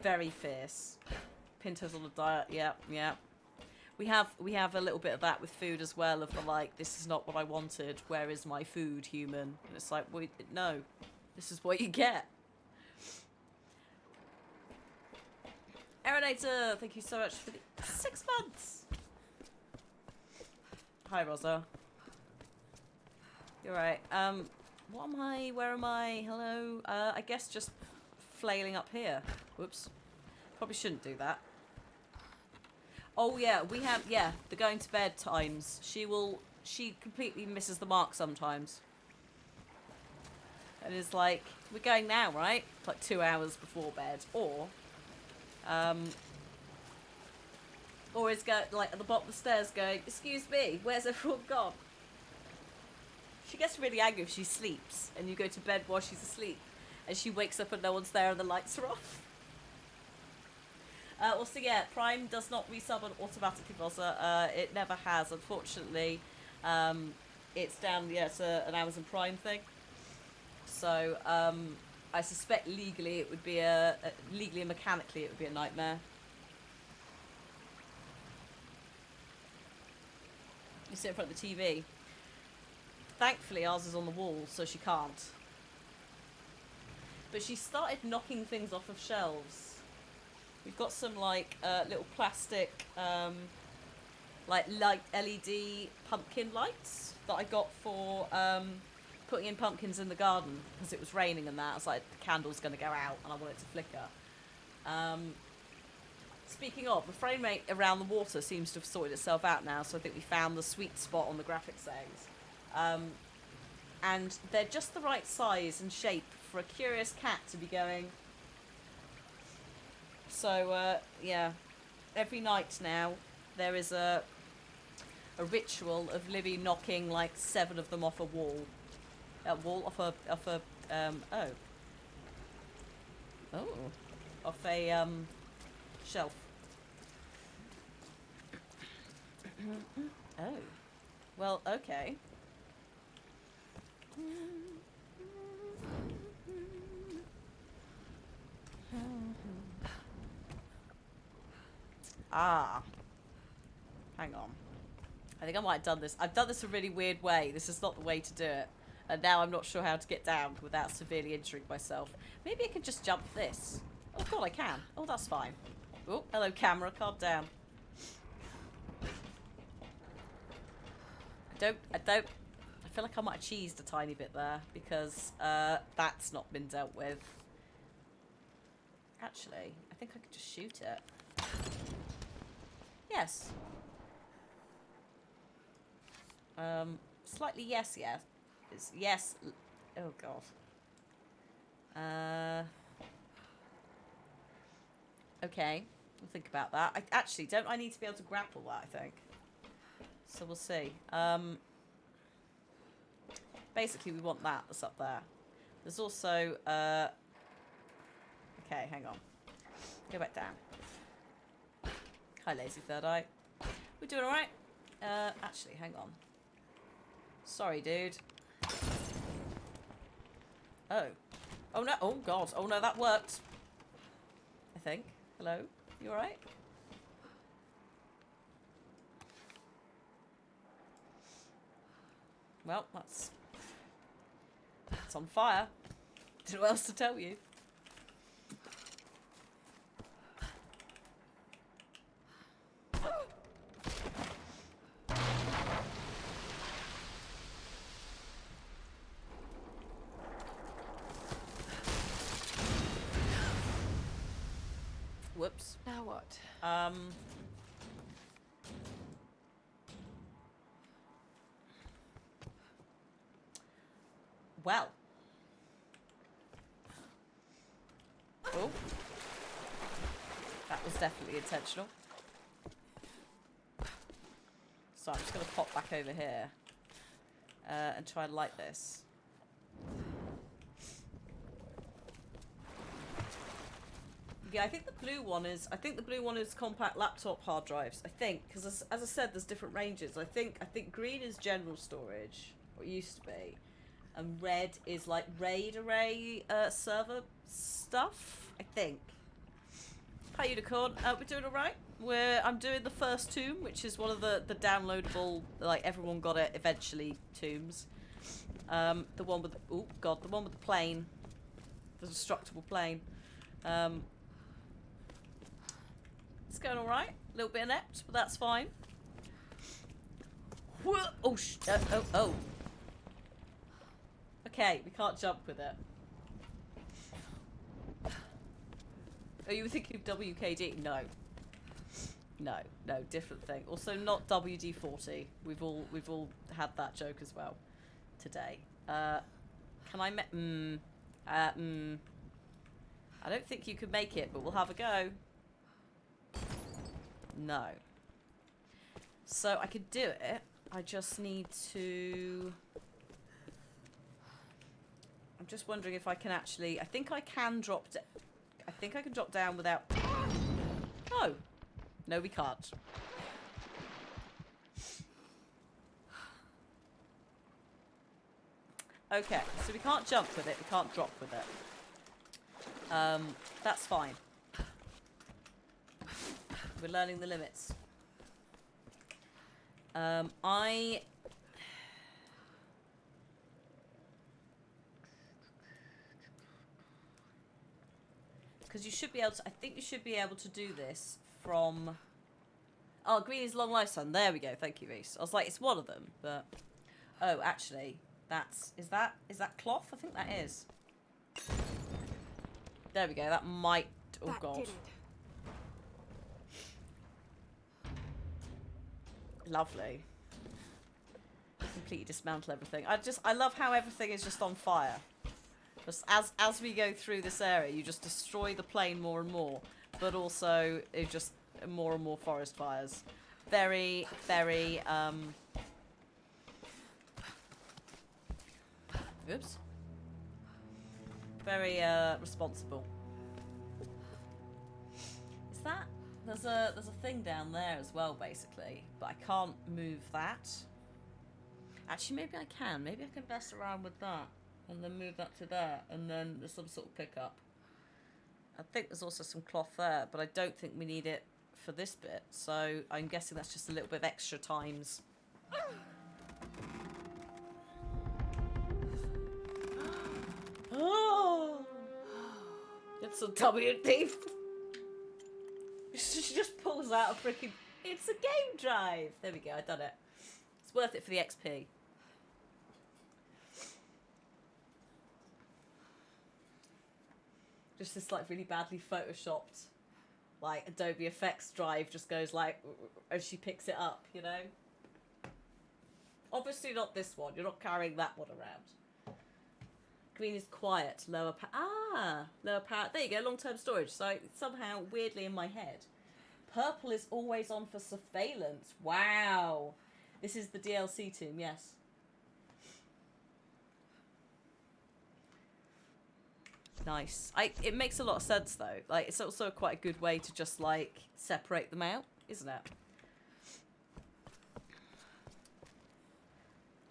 S1: very fierce. Pinto's on a diet. Yeah. We have a little bit of that with food as well, of the like, this is not what I wanted, where is my food, human? And it's like, well, no, this is what you get. Aeronator, thank you so much for the 6 months. Hi, Rosa. You're right. What am I? Where am I? Hello? I guess just flailing up here. Whoops. Probably shouldn't do that. Oh yeah, we have, the going to bed times. She completely misses the mark sometimes. And is like, we're going now, right? Like 2 hours before bed. Or is like at the bottom of the stairs going, excuse me, where's everyone gone? She gets really angry if she sleeps and you go to bed while she's asleep. And she wakes up and no one's there and the lights are off. Also, yeah, Prime does not resub on automatically, Bozza. It never has, unfortunately. It's down, yeah, it's an Amazon Prime thing. So, I suspect legally it would be legally and mechanically it would be a nightmare. You sit in front of the TV. Thankfully, ours is on the wall, so she can't. But she started knocking things off of shelves. We've got some, like, little plastic, like, light LED pumpkin lights that I got for, putting in pumpkins in the garden, because it was raining and that. I was like, the candle's going to go out, and I want it to flicker. Speaking of, the frame rate around the water seems to have sorted itself out now, so I think we found the sweet spot on the graphics settings. And they're just the right size and shape for a curious cat to be going. So, yeah, every night now there is a ritual of Libby knocking like 7 of them off a wall. Off a shelf. Oh. Well, okay. Ah. Hang on. I think I might have done this. I've done this a really weird way. This is not the way to do it. And now I'm not sure how to get down without severely injuring myself. Maybe I could just jump this. Oh god, I can. Oh, that's fine. Oh, hello camera, calm down. I feel like I might have cheesed a tiny bit there because that's not been dealt with. Actually, I think I could just shoot it. Yes. Slightly yes. It's yes. Oh god. Okay, we'll think about that. I need to be able to grapple that, I think. So we'll see. Basically, we want that's up there. There's also, okay, hang on. Go back down. Hi, Lazy Third Eye. We're doing alright? Actually, hang on. Sorry, dude. Oh. Oh, no. Oh, God. Oh, no, that worked. I think. Hello? You alright? Well, that's on fire. Don't know what else to tell you. Whoops.
S2: Now what?
S1: Well. Oh. That was definitely intentional. So I'm just going to pop back over here and try and light this. Yeah, I think the blue one is compact laptop hard drives. I think because as I said, there's different ranges. I think green is general storage, or it used to be, and red is like RAID array server stuff. I think. Hi Unicorn, we're doing all right. I'm doing the first tomb, which is one of the downloadable, like everyone got it eventually tombs. The one with the one with the plane, the destructible plane. It's going all right. A little bit inept, but that's fine. Oh, oh. Okay, we can't jump with it. Are you thinking of WKD? No. No, different thing. Also, not WD-40. We've all had that joke as well today. Can I I don't think you could make it, but we'll have a go. No. So I could do it. I just need to I'm just wondering if I can actually... I think I can drop... I think I can drop down without... Oh. No, we can't. Okay, so we can't jump with it. We can't drop with it. That's fine. We're learning the limits. Because you should be able to... I think you should be able to do this from... Oh, green is long lifespan. There we go. Thank you, Reese. I was like, it's one of them, but... Oh, actually, that's... Is that cloth? I think that is. There we go. That might... Oh,
S2: That
S1: God.
S2: did it.
S1: Lovely. Completely dismantle everything. I love how everything is just on fire. Just as we go through this area, you just destroy the plane more and more, but also it just more and more forest fires. Very, very oops. Very responsible. Is that there's a thing down there as well, basically, but I can't move that. Actually, maybe I can. Maybe I can mess around with that and then move that to there, and then there's some sort of pickup. I think there's also some cloth there, but I don't think we need it for this bit, so I'm guessing that's just a little bit of extra times. Oh! It's a WD. She just pulls out a freaking... It's a game drive! There we go, I done it. It's worth it for the XP. Just this like really badly photoshopped like Adobe Effects drive just goes like as she picks it up, you know? Obviously not this one. You're not carrying that one around. Green is quiet. Lower power. Lower power. There you go. Long-term storage. So somehow weirdly in my head. Purple is always on for surveillance. Wow. This is the DLC tomb. Yes. Nice. It makes a lot of sense though. Like it's also quite a good way to just like separate them out, isn't it?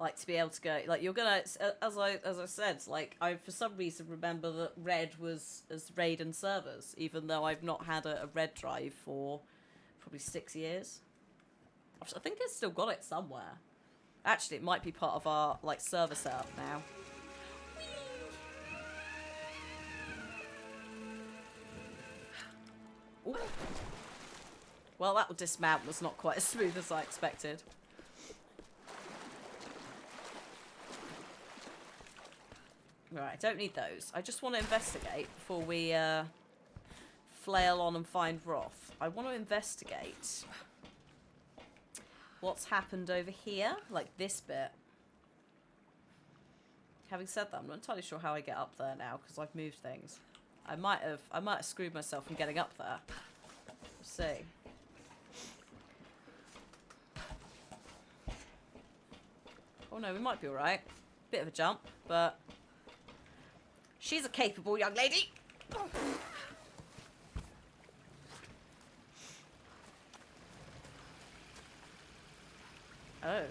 S1: Like to be able to go like you're gonna as I said, like I for some reason remember that red was as RAID and servers, even though I've not had a red drive for probably 6 years. I think I've still got it somewhere. Actually, it might be part of our like server setup now. Ooh. Well, that dismount was not quite as smooth as I expected. Right, I don't need those. I just want to investigate before we flail on and find Roth. I want to investigate what's happened over here, like this bit. Having said that, I'm not entirely sure how I get up there now because I've moved things. I might have screwed myself from getting up there. Let's see. Oh no, we might be alright. Bit of a jump, but she's a capable young lady. Oh.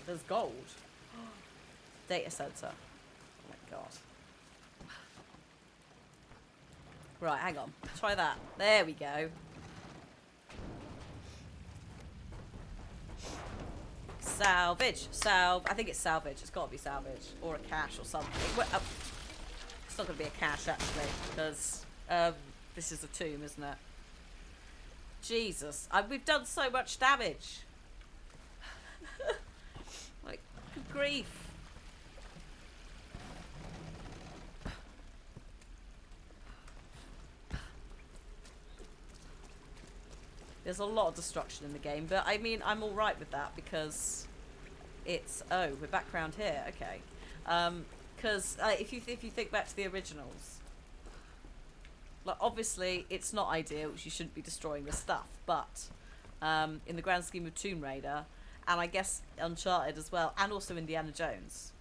S1: There's gold. Data center. God. Right, hang on. Try that. There we go. Salvage. I think it's salvage. It's got to be salvage. Or a cache or something. It's not going to be a cache, actually. Because this is a tomb, isn't it? Jesus. We've done so much damage. Like, good grief. There's a lot of destruction in the game, but I mean, I'm alright with that because it's... Oh, we're back around here. Okay. Because if you think back to the originals, like, obviously, it's not ideal. You shouldn't be destroying this stuff, but in the grand scheme of Tomb Raider, and I guess Uncharted as well, and also Indiana Jones.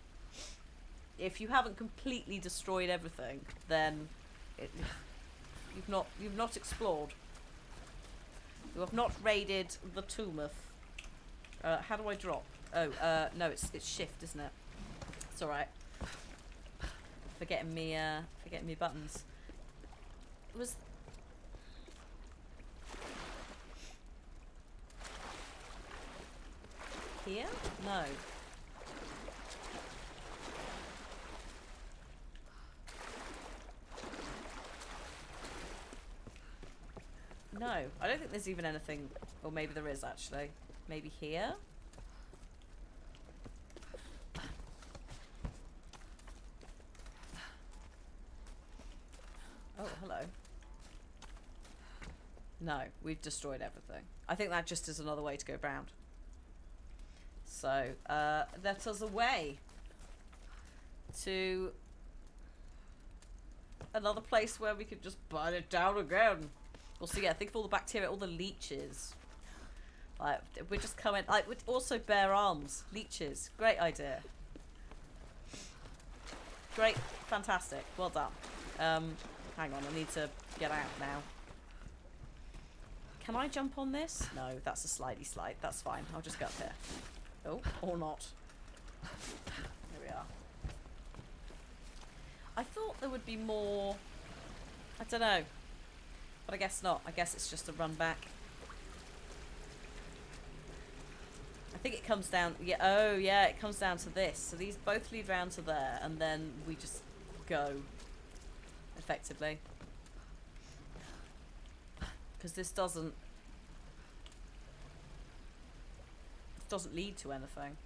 S1: If you haven't completely destroyed everything, then you've not explored. You have not raided the Tumouth. How do I drop? Oh, no, it's shift, isn't it? It's alright. Forgetting me buttons. It was... Here? No. No, I don't think there's even anything, or maybe there is actually. Maybe here? Oh, hello. No, we've destroyed everything. I think that just is another way to go round. So, let us away to another place where we could just burn it down again. Also, yeah, think of all the bacteria, all the leeches. Like, we're just coming, like, we'd also bear arms, leeches. Great idea. Great, fantastic, well done. Hang on, I need to get out now. Can I jump on this? No, that's a slidey slide. That's fine. I'll just go up here. Oh, or not. Here we are. I thought there would be more... I don't know. But I guess not. I guess it's just a run back. I think it comes down... Yeah. Oh, yeah, it comes down to this. So these both lead round to there, and then we just go. Effectively. Because this doesn't lead to anything.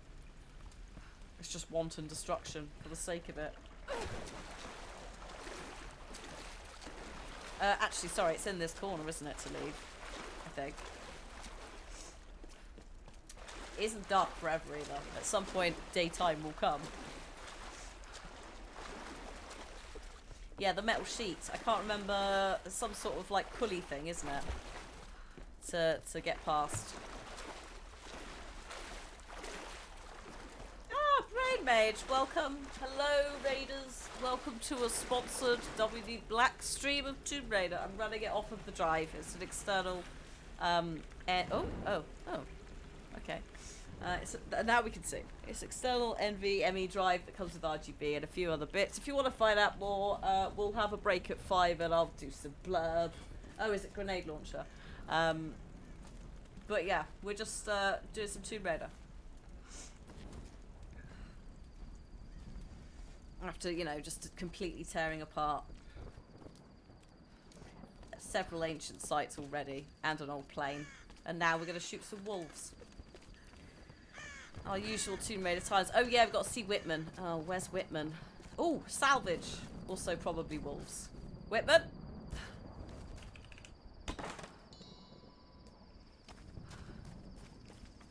S1: It's just wanton destruction for the sake of it. Actually, sorry, it's in this corner, isn't it, to leave? I think. It isn't dark forever either. At some point, daytime will come. Yeah, the metal sheet. I can't remember. Some sort of like pulley thing, isn't it? To get past. Ah, Raid Mage, welcome. Hello, Raiders. Welcome to a sponsored WD Black stream of Tomb Raider. I'm running it off of the drive. It's an external. Okay. Now we can see. It's external NVMe drive that comes with RGB and a few other bits. If you want to find out more, we'll have a break at 5 and I'll do some blurb. Oh, is it grenade launcher? But yeah, we're just doing some Tomb Raider. After, you know, just completely tearing apart several ancient sites already and an old plane. And now we're going to shoot some wolves. Our usual Tomb Raider times. Oh yeah, we've got to see Whitman. Oh, where's Whitman? Oh, salvage. Also probably wolves. Whitman?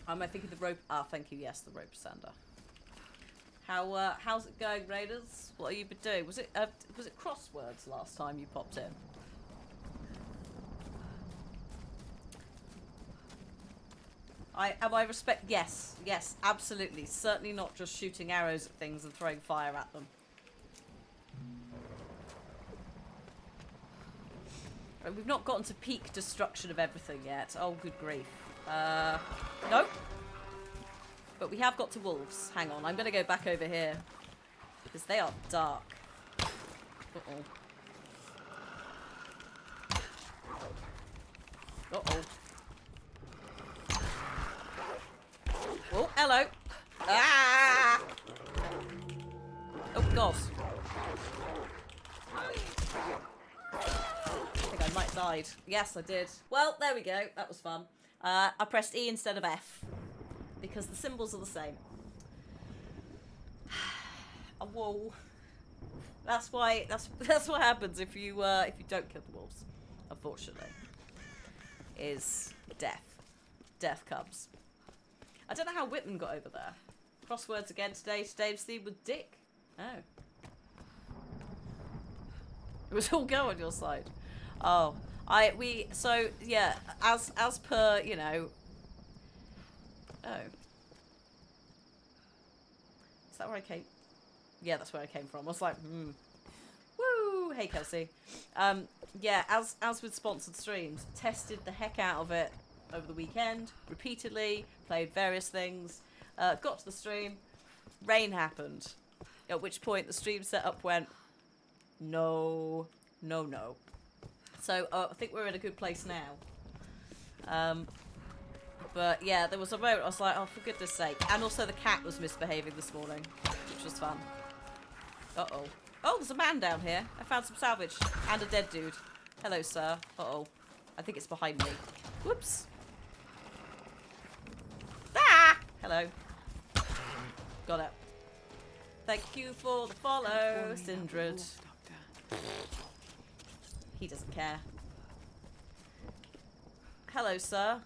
S1: Am I thinking the rope? Ah, thank you. Yes, the rope sender. How's it going, Raiders? What have you been doing? Was it crosswords last time you popped in? Am I respect? Yes, absolutely. Certainly not just shooting arrows at things and throwing fire at them. And we've not gotten to peak destruction of everything yet. Oh, good grief. Nope. But we have got to wolves. Hang on, I'm going to go back over here. Because they are dark. Uh-oh. Uh-oh. Oh, hello. Ah! Oh, God. I think I might have died. Yes, I did. Well, there we go. That was fun. I pressed E instead of F. Because the symbols are the same. Oh, whoa. That's what happens if you don't kill the wolves. Unfortunately. Is death. Death comes. I don't know how Whitman got over there. Crosswords again today. Today's theme with Dick. Oh. It was all go on your side. Oh. So yeah, as per, you know. Oh. that where I came? Yeah, that's where I came from. I was like, woo! Hey, Kelsey. Yeah, as with sponsored streams, tested the heck out of it over the weekend, repeatedly, played various things, got to the stream, rain happened, at which point the stream setup went, no. So I think we're in a good place now. But yeah, there was a moment I was like, oh, for goodness sake. And also the cat was misbehaving this morning, which was fun. Uh-oh. Oh, there's a man down here. I found some salvage. And a dead dude. Hello, sir. Uh-oh. I think it's behind me. Whoops. Ah! Hello. Got it. Thank you for the follow, Sindred. He doesn't care. Hello, sir.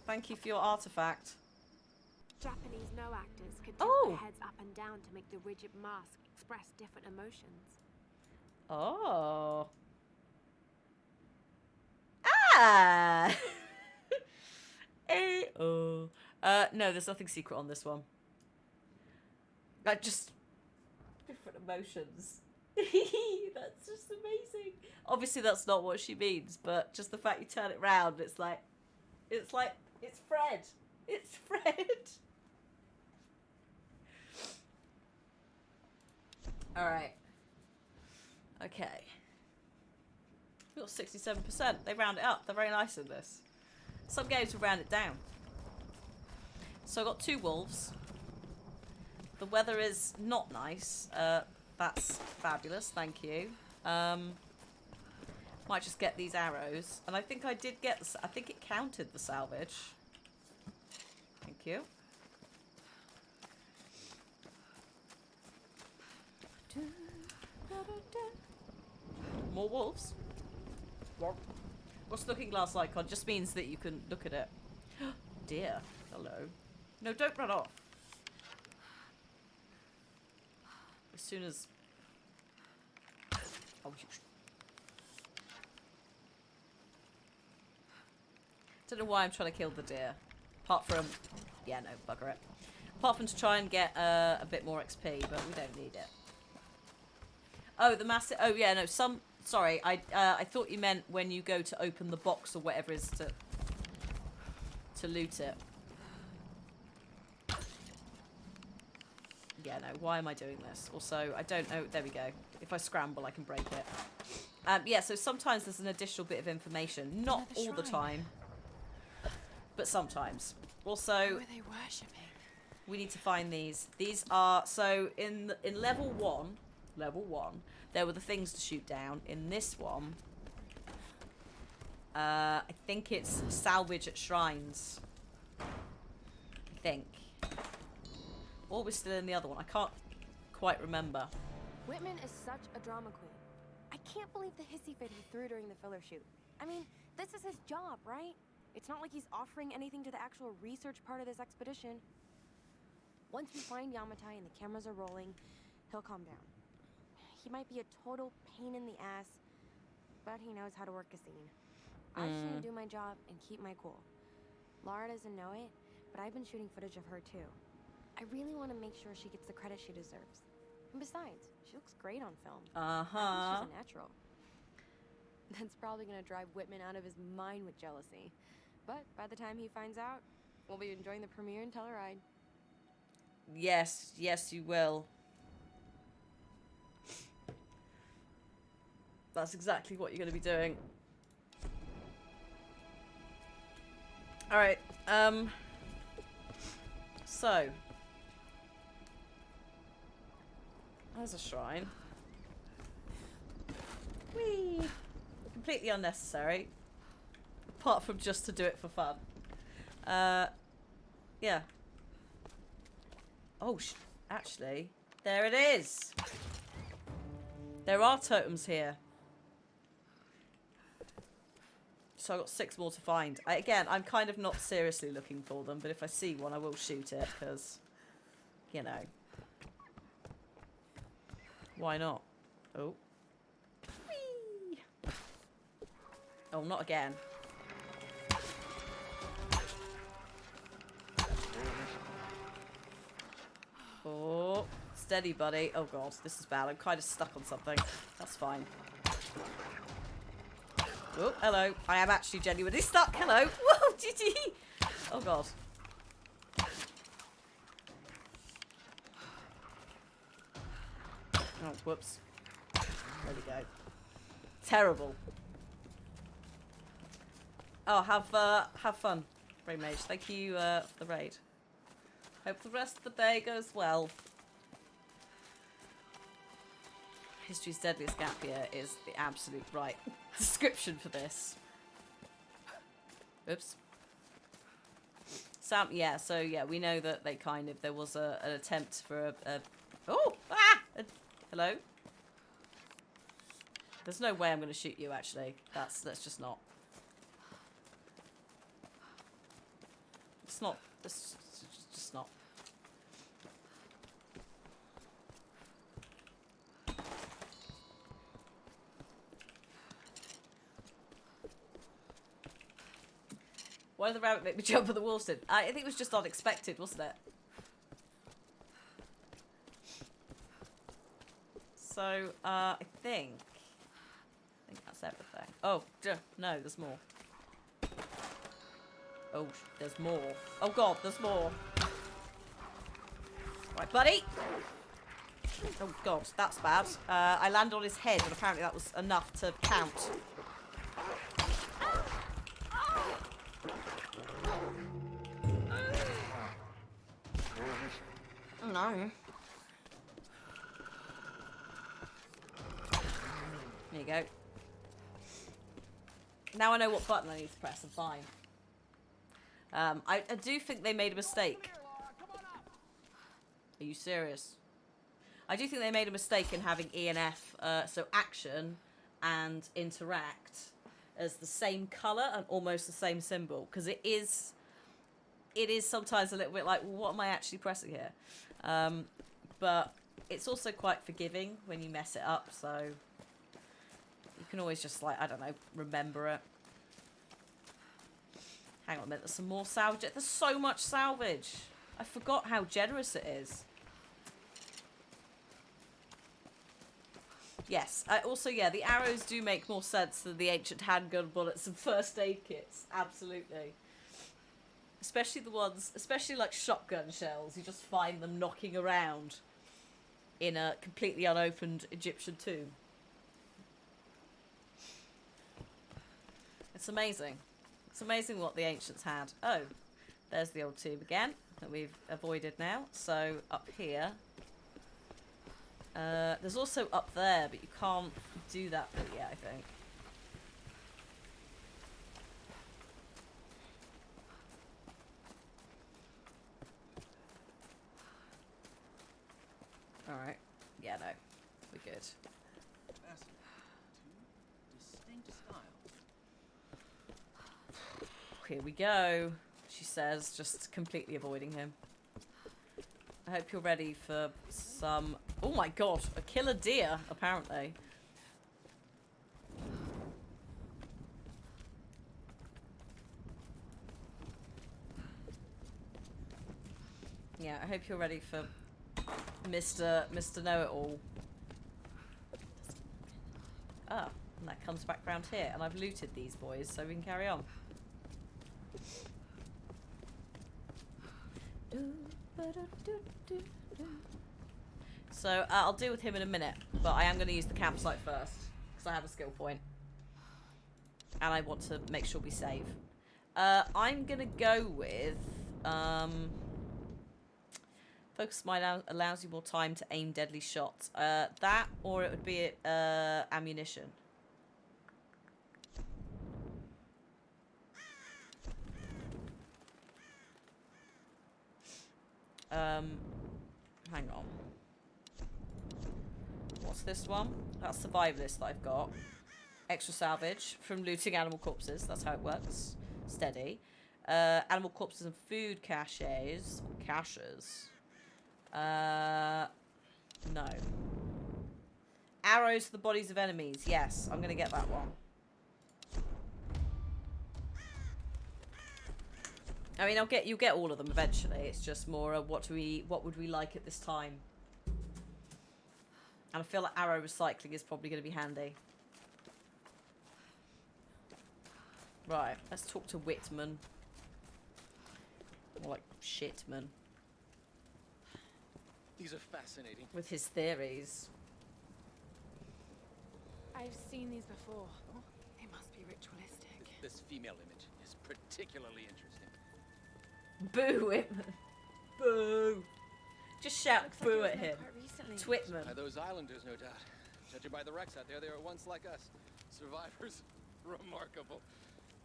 S1: Thank you for your artifact.
S2: Japanese no actors could tilt
S1: Oh.
S2: their heads up and down to make the rigid mask express different emotions.
S1: Oh. Ah! Oh. No, there's nothing secret on this one. Like, just different emotions. That's just amazing. Obviously, that's not what she means, but just the fact you turn it round, it's like, it's Fred. It's Fred. All right. Okay. We got 67%. They round it up. They're very nice in this. Some games will round it down. So I got 2 wolves. The weather is not nice. That's fabulous. Thank you. Might just get these arrows. And I think I did get I think it counted the salvage. Thank you. More wolves. What's looking glass icon? Just means that you can look at it. Dear. Hello. No, don't run off. As soon as... Oh, you... Don't know why I'm trying to kill the deer. Apart from... Yeah, no, bugger it. Apart from to try and get a bit more XP, but we don't need it. Oh, the massive... Oh, yeah, no, some... Sorry, I thought you meant when you go to open the box or whatever it is to loot it. Yeah, no, why am I doing this? Also, I don't know... There we go. If I scramble, I can break it. Yeah, so sometimes there's an additional bit of information. Not all the time. But sometimes. Also...
S2: Who are they worshipping?
S1: We need to find these. These are... So, in level 1... Level 1... There were the things to shoot down. In this one... I think it's salvage at shrines. I think. Or we're still in the other one. I can't quite remember.
S2: Whitman is such a drama queen. I can't believe the hissy fit he threw during the filler shoot. I mean, this is his job, right? It's not like he's offering anything to the actual research part of this expedition. Once we find Yamatai and the cameras are rolling, he'll calm down. He might be a total pain in the ass, but he knows how to work a scene. I just need to do my job and keep my cool. Lara doesn't know it, but I've been shooting footage of her too. I really want to make sure she gets the credit she deserves. And besides, she looks great on film. I think she's a natural. That's probably going to drive Whitman out of his mind with jealousy. But by the time he finds out, we'll be enjoying the premiere in Telluride.
S1: Yes, yes, you will. That's exactly what you're going to be doing. Alright, so... There's a shrine. Whee! Completely unnecessary. Apart from just to do it for fun. Yeah. Oh, actually, there it is! There are totems here. So I've got 6 more to find. Again, I'm kind of not seriously looking for them, but if I see one, I will shoot it, because, you know. Why not? Oh. Whee! Oh, not again. Oh. Steady, buddy. Oh god, this is bad. I'm kind of stuck on something. That's fine. Oh, hello. I am actually genuinely stuck. Hello. Whoa, GG. Oh god. Oh, whoops. There we go. Terrible. Oh, have fun, Brain Mage. Thank you for the raid. Hope the rest of the day goes well. History's deadliest gap year is the absolute right description for this. Oops. Yeah, so yeah, we know that they kind of, there was an attempt for hello? There's no way I'm going to shoot you, actually. That's just not. It's not, it's just not. Why did the rabbit make me jump at the wolves did? I think it was just unexpected, wasn't it? So, I think that's everything. Oh, no, there's more. Oh, there's more. Oh god, there's more. Right, buddy. Oh god, that's bad. I landed on his head, and apparently that was enough to count. No. There you go. Now I know what button I need to press. I'm fine. I do think they made a mistake. Are you serious? I do think they made a mistake in having E and F, so action and interact, as the same colour and almost the same symbol, because it is sometimes a little bit like, well, what am I actually pressing here? But it's also quite forgiving when you mess it up, so you can always just, like, I don't know, remember it. Hang on a minute, there's some more salvage. There's so much salvage. I forgot how generous it is. Yes, also, yeah, the arrows do make more sense than the ancient handgun bullets and first aid kits. Absolutely. Especially the ones, especially like shotgun shells. You just find them knocking around in a completely unopened Egyptian tomb. It's amazing. It's amazing what the ancients had. Oh, there's the old tomb again that we've avoided now. So up here. There's also up there, but you can't do that bit yet, I think. Alright. Yeah, no. We're good.
S3: Distinct styles.
S1: Here we go, she says, just completely avoiding him. I hope you're ready for some... Oh my god, a killer deer, apparently. Yeah, I hope you're ready for Mr. Know-It-All. Ah, and that comes back round here, and I've looted these boys, so we can carry on. So I'll deal with him in a minute, but I am going to use the campsite first because I have a skill point and I want to make sure we save. I'm going to go with focus mind allows you more time to aim deadly shots. That, or it would be ammunition. Hang on. What's this one? That's survivalist that I've got. Extra salvage from looting animal corpses. That's how it works. Steady. Animal corpses and food caches. Caches. No. Arrows to the bodies of enemies. Yes, I'm gonna get that one. I mean, you'll get all of them eventually. It's just more what would we like at this time? And I feel like arrow recycling is probably going to be handy. Right, let's talk to Whitman. More like Shitman.
S3: These are fascinating.
S1: With his theories.
S2: I've seen these before. They must be ritualistic.
S3: This female image is particularly interesting.
S1: Boo Whitman. Boo. Just shout
S2: Looks like it
S1: boo
S2: was
S1: at
S2: made
S1: him.
S2: quite recently.
S1: Twitman.
S3: By those islanders, no doubt. Judging by the wrecks out there, they were once like us. Survivors. Remarkable.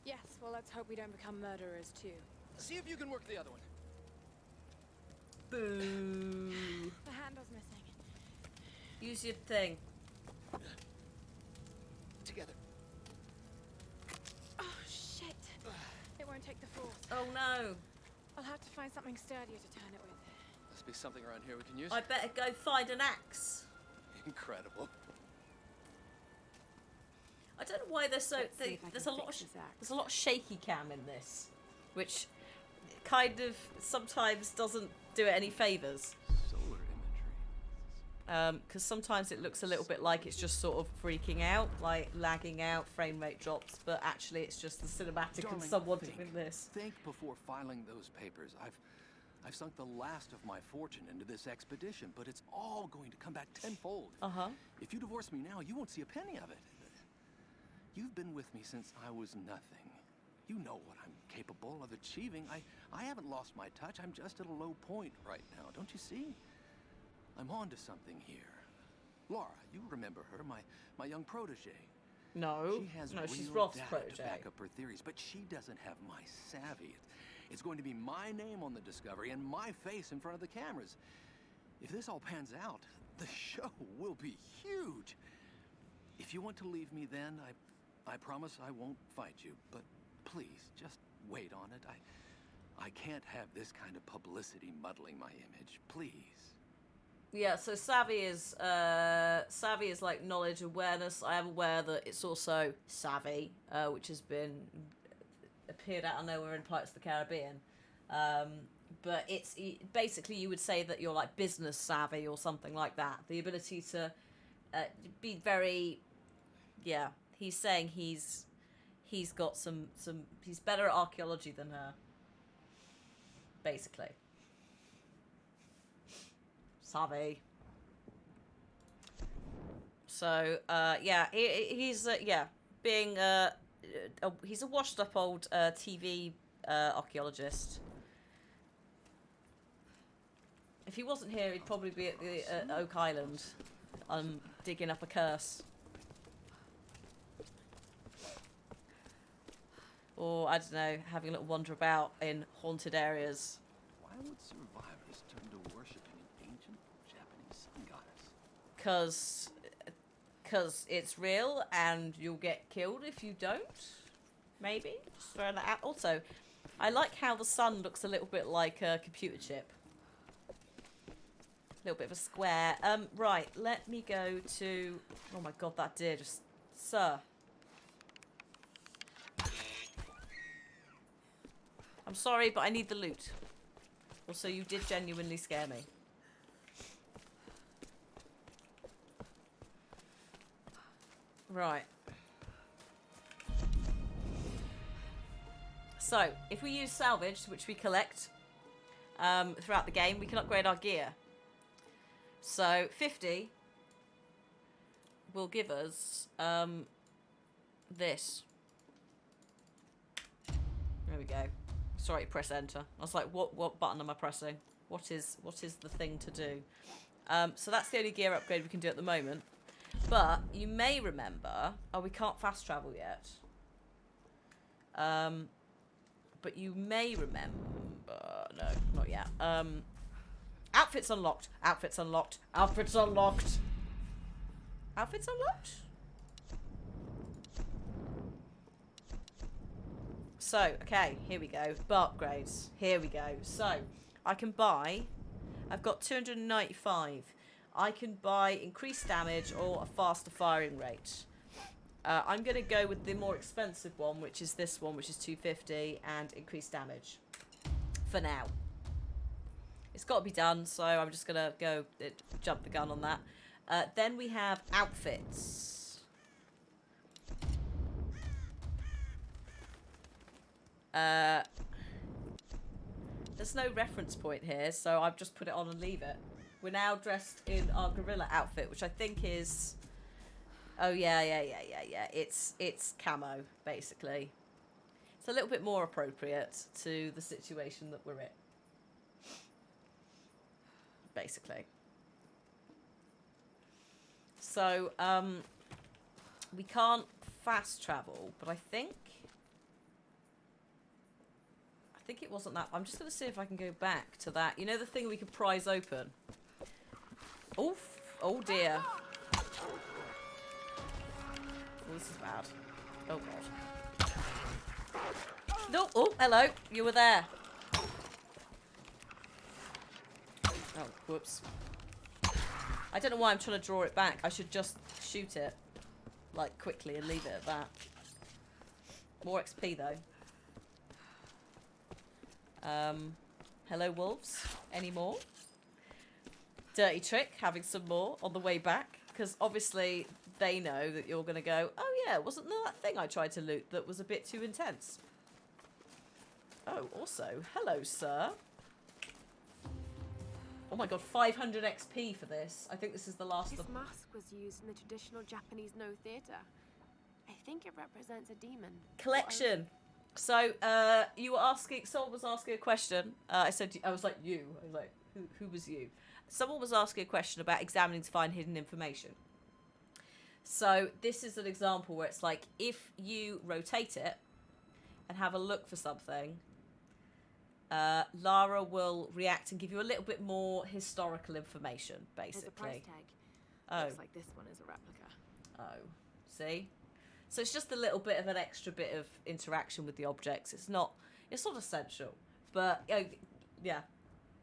S2: Yes, well, let's hope we don't become murderers too.
S3: See if you can work the other one.
S1: Boo.
S2: The handle's missing.
S1: Use your thing.
S3: Together.
S2: Oh, shit. It won't take the force.
S1: Oh no.
S2: I'll have to find something sturdier to turn it with.
S3: Must be something around here we can use.
S1: I better go find an axe.
S3: Incredible.
S1: I don't know why they're so.
S2: Let's see if I
S1: There's a
S2: can
S1: lot.
S2: fix this axe.
S1: There's a lot of shaky cam in this, which kind of sometimes doesn't do it any favors.
S3: Solar imagery.
S1: Because sometimes it looks a little bit like it's just sort of freaking out, like lagging out, frame rate drops, but actually it's just the cinematic and
S3: Darling,
S1: someone
S3: think.
S1: doing this.
S3: Think before filing those papers. I've sunk the last of my fortune into this expedition, but it's all going to come back tenfold.
S1: Uh-huh.
S3: If you divorce me now, you won't see a penny of it. You've been with me since I was nothing. You know what I'm capable of achieving. I haven't lost my touch. I'm just at a low point right now. Don't you see? I'm on to something here. Laura, you remember her, my young protege.
S1: No.
S3: She has
S1: No, she's
S3: real
S1: Roth's
S3: data
S1: protege.
S3: to back up her theories, but she doesn't have my savvy. It's going to be my name on the discovery and my face in front of the cameras. If this all pans out, the show will be huge. If you want to leave me then, I promise I won't fight you, but please, just wait on it. I can't have this kind of publicity muddling my image, please.
S1: Yeah, so savvy is like knowledge awareness. I am aware that it's also savvy, which has been appeared out of nowhere in Pirates of the Caribbean. But it's basically, you would say that you're like business savvy or something like that. The ability to be very, yeah. He's saying he's got some he's better at archaeology than her. Basically. Savvy. So, yeah, he's being he's a washed up old TV archaeologist. If he wasn't here, he'd probably be at the Oak Island, digging up a curse. Or, I don't know, having a little wander about in haunted areas.
S3: Why would survivors turn to worshiping an ancient Japanese sun goddess?
S1: Because it's real and you'll get killed if you don't. Maybe. Just throwing that out. Also, I like how the sun looks a little bit like a computer chip. A little bit of a square. Right, let me go to... Oh my god, that deer just... Sir. I'm sorry, but I need the loot. Also, you did genuinely scare me. Right. So, if we use salvage, which we collect throughout the game, we can upgrade our gear. So, 50 will give us this. There we go. Sorry, press enter. I was like, what button am I pressing? What is the thing to do? So that's the only gear upgrade we can do at the moment. But you may remember... Oh, we can't fast travel yet. But you may remember... No, not yet. Outfits unlocked. Outfits unlocked. Outfits unlocked. Outfits unlocked? So, okay, here we go. Bar upgrades. Here we go. So, I can buy... I've got 295. I can buy increased damage or a faster firing rate. I'm going to go with the more expensive one, which is this one, which is 250, and increased damage. For now. It's got to be done, so I'm just going to go jump the gun on that. Then we have outfits. There's no reference point here, so I've just put it on and leave it. We're now dressed in our gorilla outfit, which I think is... Oh, yeah. It's camo, basically. It's a little bit more appropriate to the situation that we're in. Basically. So, we can't fast travel, but I think it wasn't that. I'm just going to see if I can go back to that. You know the thing we could prise open? Oof. Oh, dear. Oh, this is bad. Oh, God. No. Oh, hello. You were there. Oh, whoops. I don't know why I'm trying to draw it back. I should just shoot it, like, quickly and leave it at that. More XP, though. Hello, wolves. Any more? Dirty trick, having some more on the way back. Because obviously they know that you're going to go, oh yeah, wasn't there that thing I tried to loot that was a bit too intense? Oh, also, hello, sir. Oh my god, 500 XP for this. I think this is the last
S2: This
S1: of...
S2: mask was used in the traditional Japanese no theatre. I think it represents a demon.
S1: Collection. So, you were asking... Someone was asking a question. I was like, you. I was like, who was you? Someone was asking a question about examining to find hidden information. So, this is an example where it's like, if you rotate it and have a look for something... Lara will react and give you a little bit more historical information, basically.
S2: There's a price tag.
S1: Oh.
S2: Looks like this one is a replica.
S1: Oh, see? So it's just a little bit of an extra bit of interaction with the objects. It's not essential, but yeah.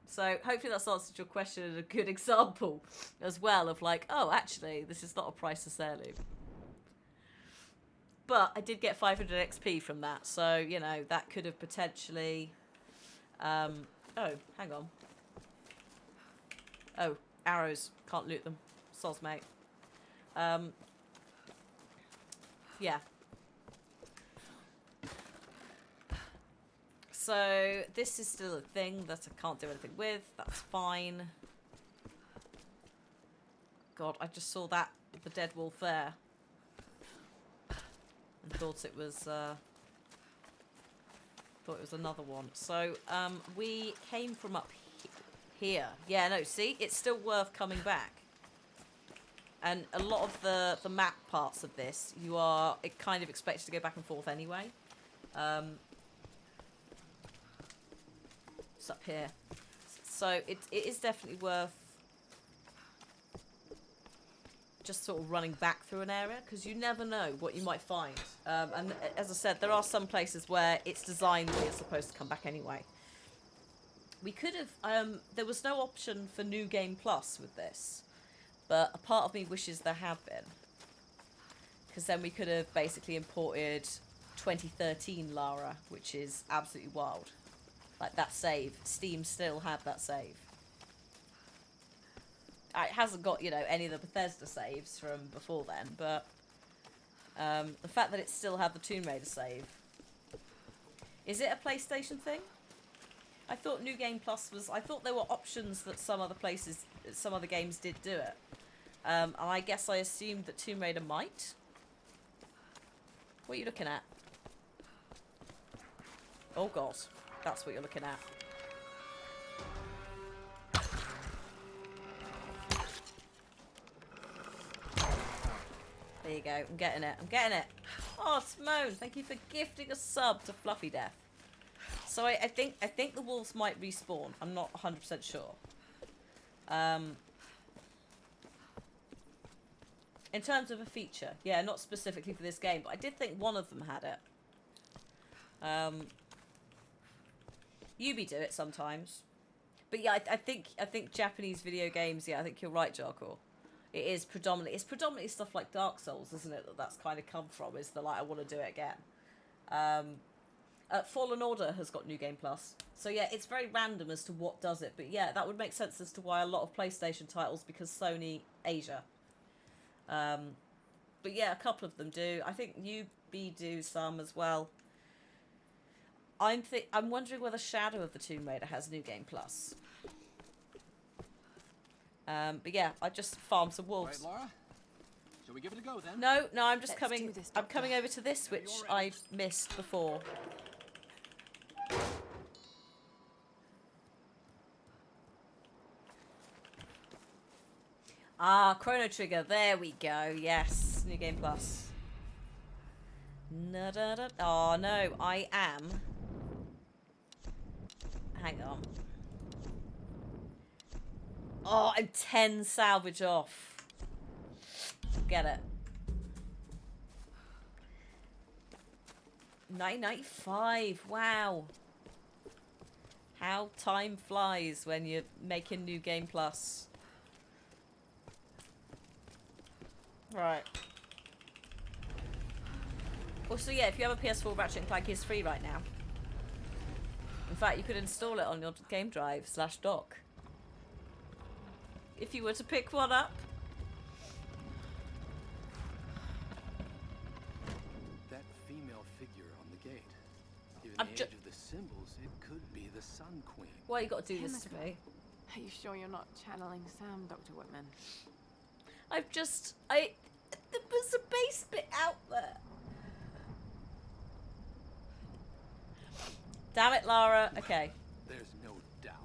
S1: So hopefully that's answered your question and a good example as well of like, oh, actually, this is not a priceless heirloom. But I did get 500 XP from that, so, you know, that could have potentially... oh, hang on. Oh, arrows. Can't loot them. Soz, mate. Yeah. So, this is still a thing that I can't do anything with. That's fine. God, I just saw that, the dead wolf there. And thought it was, another one. So, we came from up here. Yeah, no, see? It's still worth coming back. And a lot of the map parts of this, it kind of expects to go back and forth anyway. It's up here. So, it is definitely worth just sort of running back through an area, because you never know what you might find. And as I said, there are some places where it's designed where you're supposed to come back anyway. We could have... there was no option for New Game Plus with this, but a part of me wishes there had been. Because then we could have basically imported 2013 Lara, which is absolutely wild. Like that save. Steam still had that save. It hasn't got, you know, any of the Bethesda saves from before then, but the fact that it still had the Tomb Raider save. Is it a PlayStation thing? I thought New Game Plus was... I thought there were options that some other games did do it. And I guess I assumed that Tomb Raider might. What are you looking at? Oh god, that's what you're looking at. There you go. I'm getting it. I'm getting it. Oh, Simone, thank you for gifting a sub to Fluffy Death. So I think the wolves might respawn. I'm not 100% sure. In terms of a feature, yeah, not specifically for this game, but I did think one of them had it. Ubi do it sometimes, but yeah, I think Japanese video games. Yeah, I think you're right, Jarkor. It's predominantly stuff like Dark Souls, isn't it? That's kind of come from, is the like, I want to do it again. Fallen Order has got New Game Plus. So yeah, it's very random as to what does it. But yeah, that would make sense as to why a lot of PlayStation titles, because Sony Asia. But yeah, a couple of them do. I think UB do some as well. I'm wondering whether Shadow of the Tomb Raider has New Game Plus. But yeah, I just farmed some wolves.
S3: Right, Laura? Shall we give it a go then?
S1: No, I'm just
S2: Let's
S1: coming.
S2: do this,
S1: I'm
S2: Doctor.
S1: coming over to this, which I missed before. Ah, Chrono Trigger. There we go. Yes, New Game Plus. Oh no, I am. Hang on. Oh, I'm 10 salvage off. Get it. 9.95. Wow. How time flies when you're making New Game Plus. Right. Also, yeah, if you have a PS4, Ratchet and Clank is free right now. In fact, you could install it on your game drive / dock. If you were to pick one up.
S3: That female figure on the gate. Given
S1: I'm
S3: the age of the symbols, it could be the Sun Queen.
S1: Why you got to do this to me?
S2: Are you sure you're not channeling Sam, Dr. Whitman?
S1: There was a base bit out there. Damn it, Lara. Okay.
S3: There's no doubt.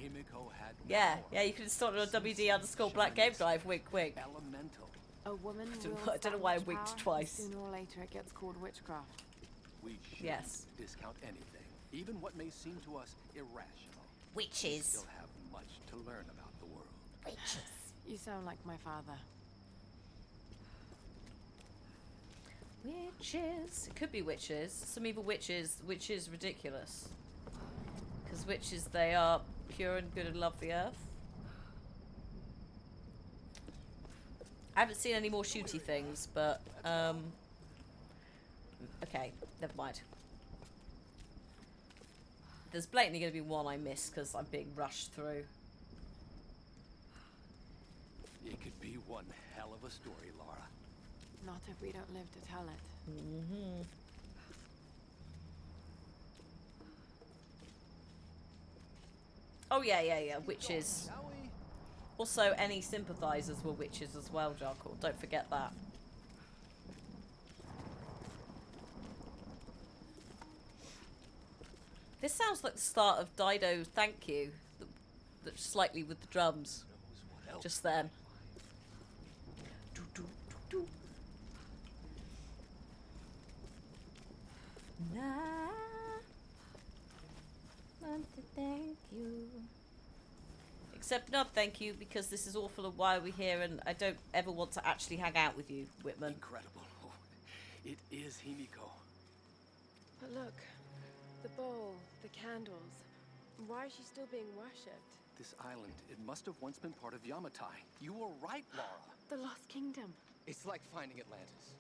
S3: Himiko had
S1: Yeah,
S3: power.
S1: yeah, you can install it on WD_Black Game Drive. Wink, wink.
S3: Elemental.
S2: A woman
S1: don't
S2: wields
S1: know- I don't know
S2: that
S1: why I
S2: much
S1: winked
S2: power, and
S1: twice.
S2: Sooner or later, it gets called witchcraft.
S3: We shouldn't
S1: Yes.
S3: discount anything, even what may seem to us irrational. We
S1: Witches.
S3: still have much to learn about the world.
S1: Witches.
S2: You sound like my father.
S1: Witches. It could be witches. Some evil witches, which is ridiculous. Because witches, they are pure and good and love the earth. I haven't seen any more shooty things, but, okay, never mind. There's blatantly going to be one I missed because I'm being rushed through.
S3: It could be one hell of a story, Laura.
S2: Not if we don't live to tell it.
S1: Mm-hmm. Oh, yeah, witches. Also, any sympathizers were witches as well, Jarkle. Don't forget that. This sounds like the start of Dido Thank You. Slightly with the drums. Just then. I want to thank you. Except not thank you, because this is awful and why are we here, and I don't ever want to actually hang out with you, Whitman.
S3: Incredible. Oh, it is Himiko.
S2: But look, the bowl, the candles. Why is she still being worshipped?
S3: This island, it must have once been part of Yamatai. You were right, Laura.
S2: The Lost Kingdom.
S3: It's like finding Atlantis.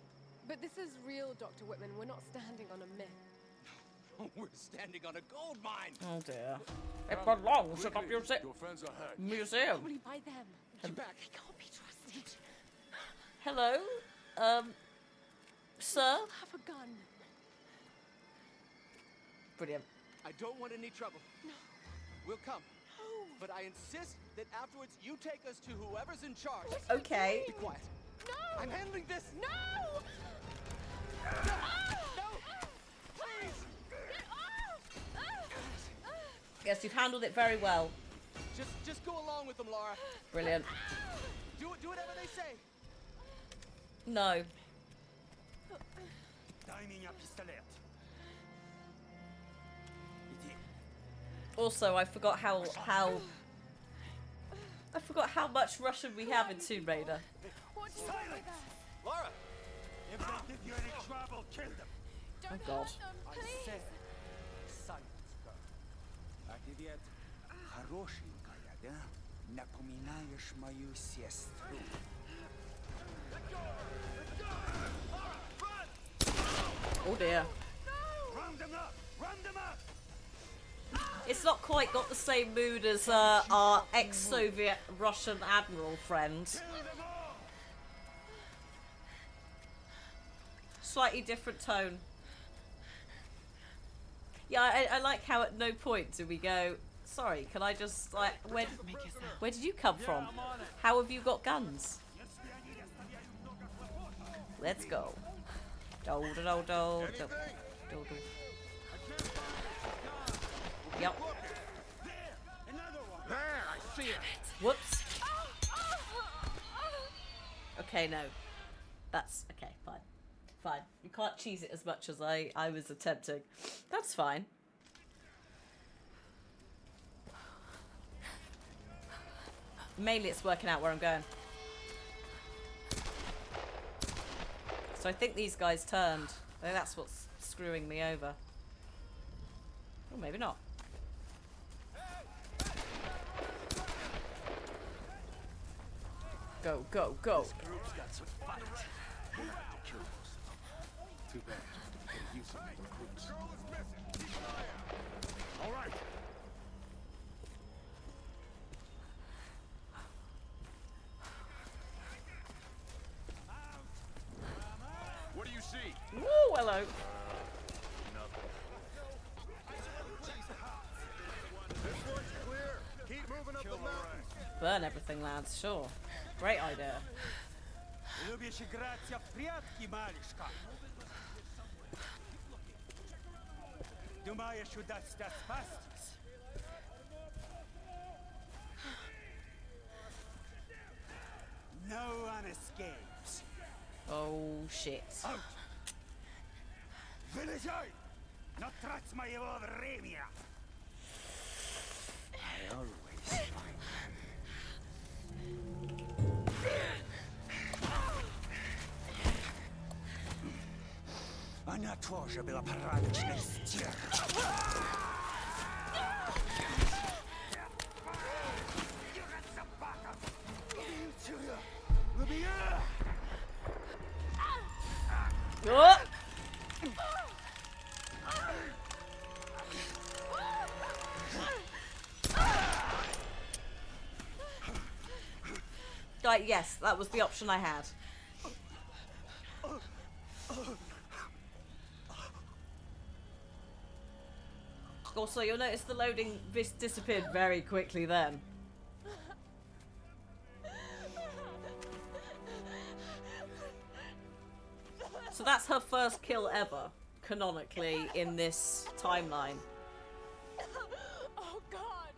S2: But this is real, Dr. Whitman. We're not standing on a myth.
S3: We're standing on a gold mine.
S1: Oh dear. It belongs in a
S6: Your friends are hurt.
S1: museum.
S2: Probably by them.
S3: Get back.
S2: They can't be trusted.
S1: Hello? Sir?
S2: They'll have a gun.
S1: Brilliant.
S8: I don't want any trouble.
S2: No.
S8: We'll come.
S2: No.
S8: But I insist that afterwards you take us to whoever's in charge.
S1: Okay.
S8: Be quiet.
S2: No.
S8: I'm handling this.
S2: No.
S8: No! Please!
S1: Yes, you've handled it very well.
S8: Just go along with them, Laura.
S1: Brilliant.
S8: Do whatever they say.
S1: No.
S10: Дай меня пистолет. Иди.
S1: Also, I forgot how much Russian we have in Tomb Raider.
S2: What do you want with us?
S8: Laura!
S10: If they give you any trouble, kill them.
S1: Oh God.
S10: I said, silence her. А ты ведь хорошенькая, да? Напоминаешь мою сестру.
S1: Oh dear.
S10: Round them up! Run
S1: It's not quite got the same mood as our ex-Soviet Russian admiral friend. Slightly different tone. Yeah, I like how at no point do we go, sorry, can I just, like, where did you come from? How have you got guns? Let's go. Do do do do do do do. Yep.
S8: There, I see it.
S1: Whoops. Okay, no. That's okay, fine. Fine. You can't cheese it as much as I was attempting. That's fine. Mainly it's working out where I'm going. So I think these guys turned. I think that's what's screwing me over. Or maybe not. Go, go, go.
S3: This group's got some fight. We'll have to kill most of them. Too bad. Could use some recruits.
S8: All right.
S9: What do you see?
S1: Woo, hello.
S8: This one's clear. Keep moving up the mountain.
S1: Burn everything, lads. Sure. Great idea.
S10: Любишь играться в прятки, малышка? Думаешь, удастся спастись? No one escapes.
S1: Oh, shit.
S10: Out! Вылезай! Но трать моего времени!
S5: I always find
S10: Она тоже была порядочной стервой.
S1: Oh! Like, yes, that was the option I had. Also, you'll notice the loading disappeared very quickly then. So that's her first kill ever, canonically, in this timeline.
S2: Oh God.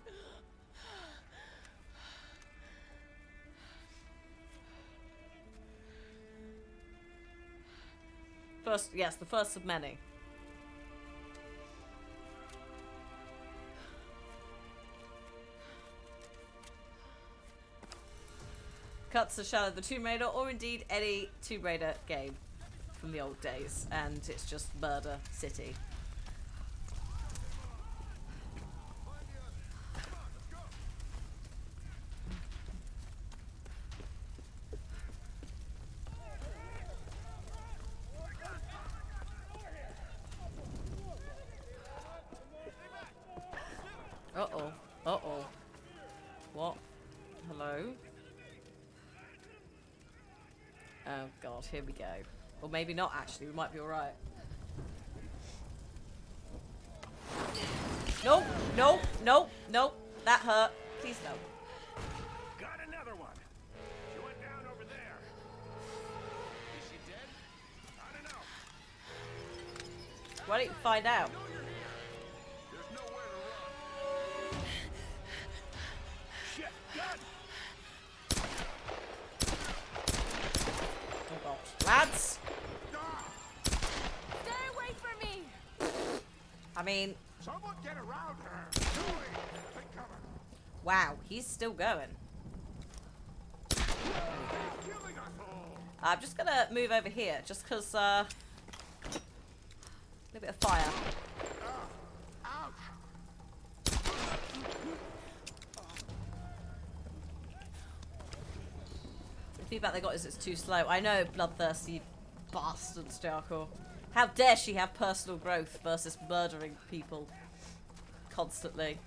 S1: First, yes, the first of many. Cuts to Shadow the Tomb Raider, or indeed any Tomb Raider game from the old days, and it's just Murder City. Uh-oh. Uh-oh. What? Hello? Oh god, here we go. Or maybe not actually, we might be alright. Nope, nope, nope, nope. That hurt. Please no.
S8: Got another one. She went down over there. Is she dead? I don't know.
S1: Why don't you find out?
S8: There's nowhere to run. Shit, God!
S1: Oh god. Lads!
S2: Stay away from me.
S1: I mean,
S8: Someone get around her. Hurry! Take cover.
S1: wow, he's still going.
S8: Killing us all.
S1: I'm just gonna move over here, just because, a little bit of fire.
S8: Ouch!
S1: The feedback they got is it's too slow. I know, bloodthirsty bastards, Jarkor. How dare she have personal growth versus murdering people constantly.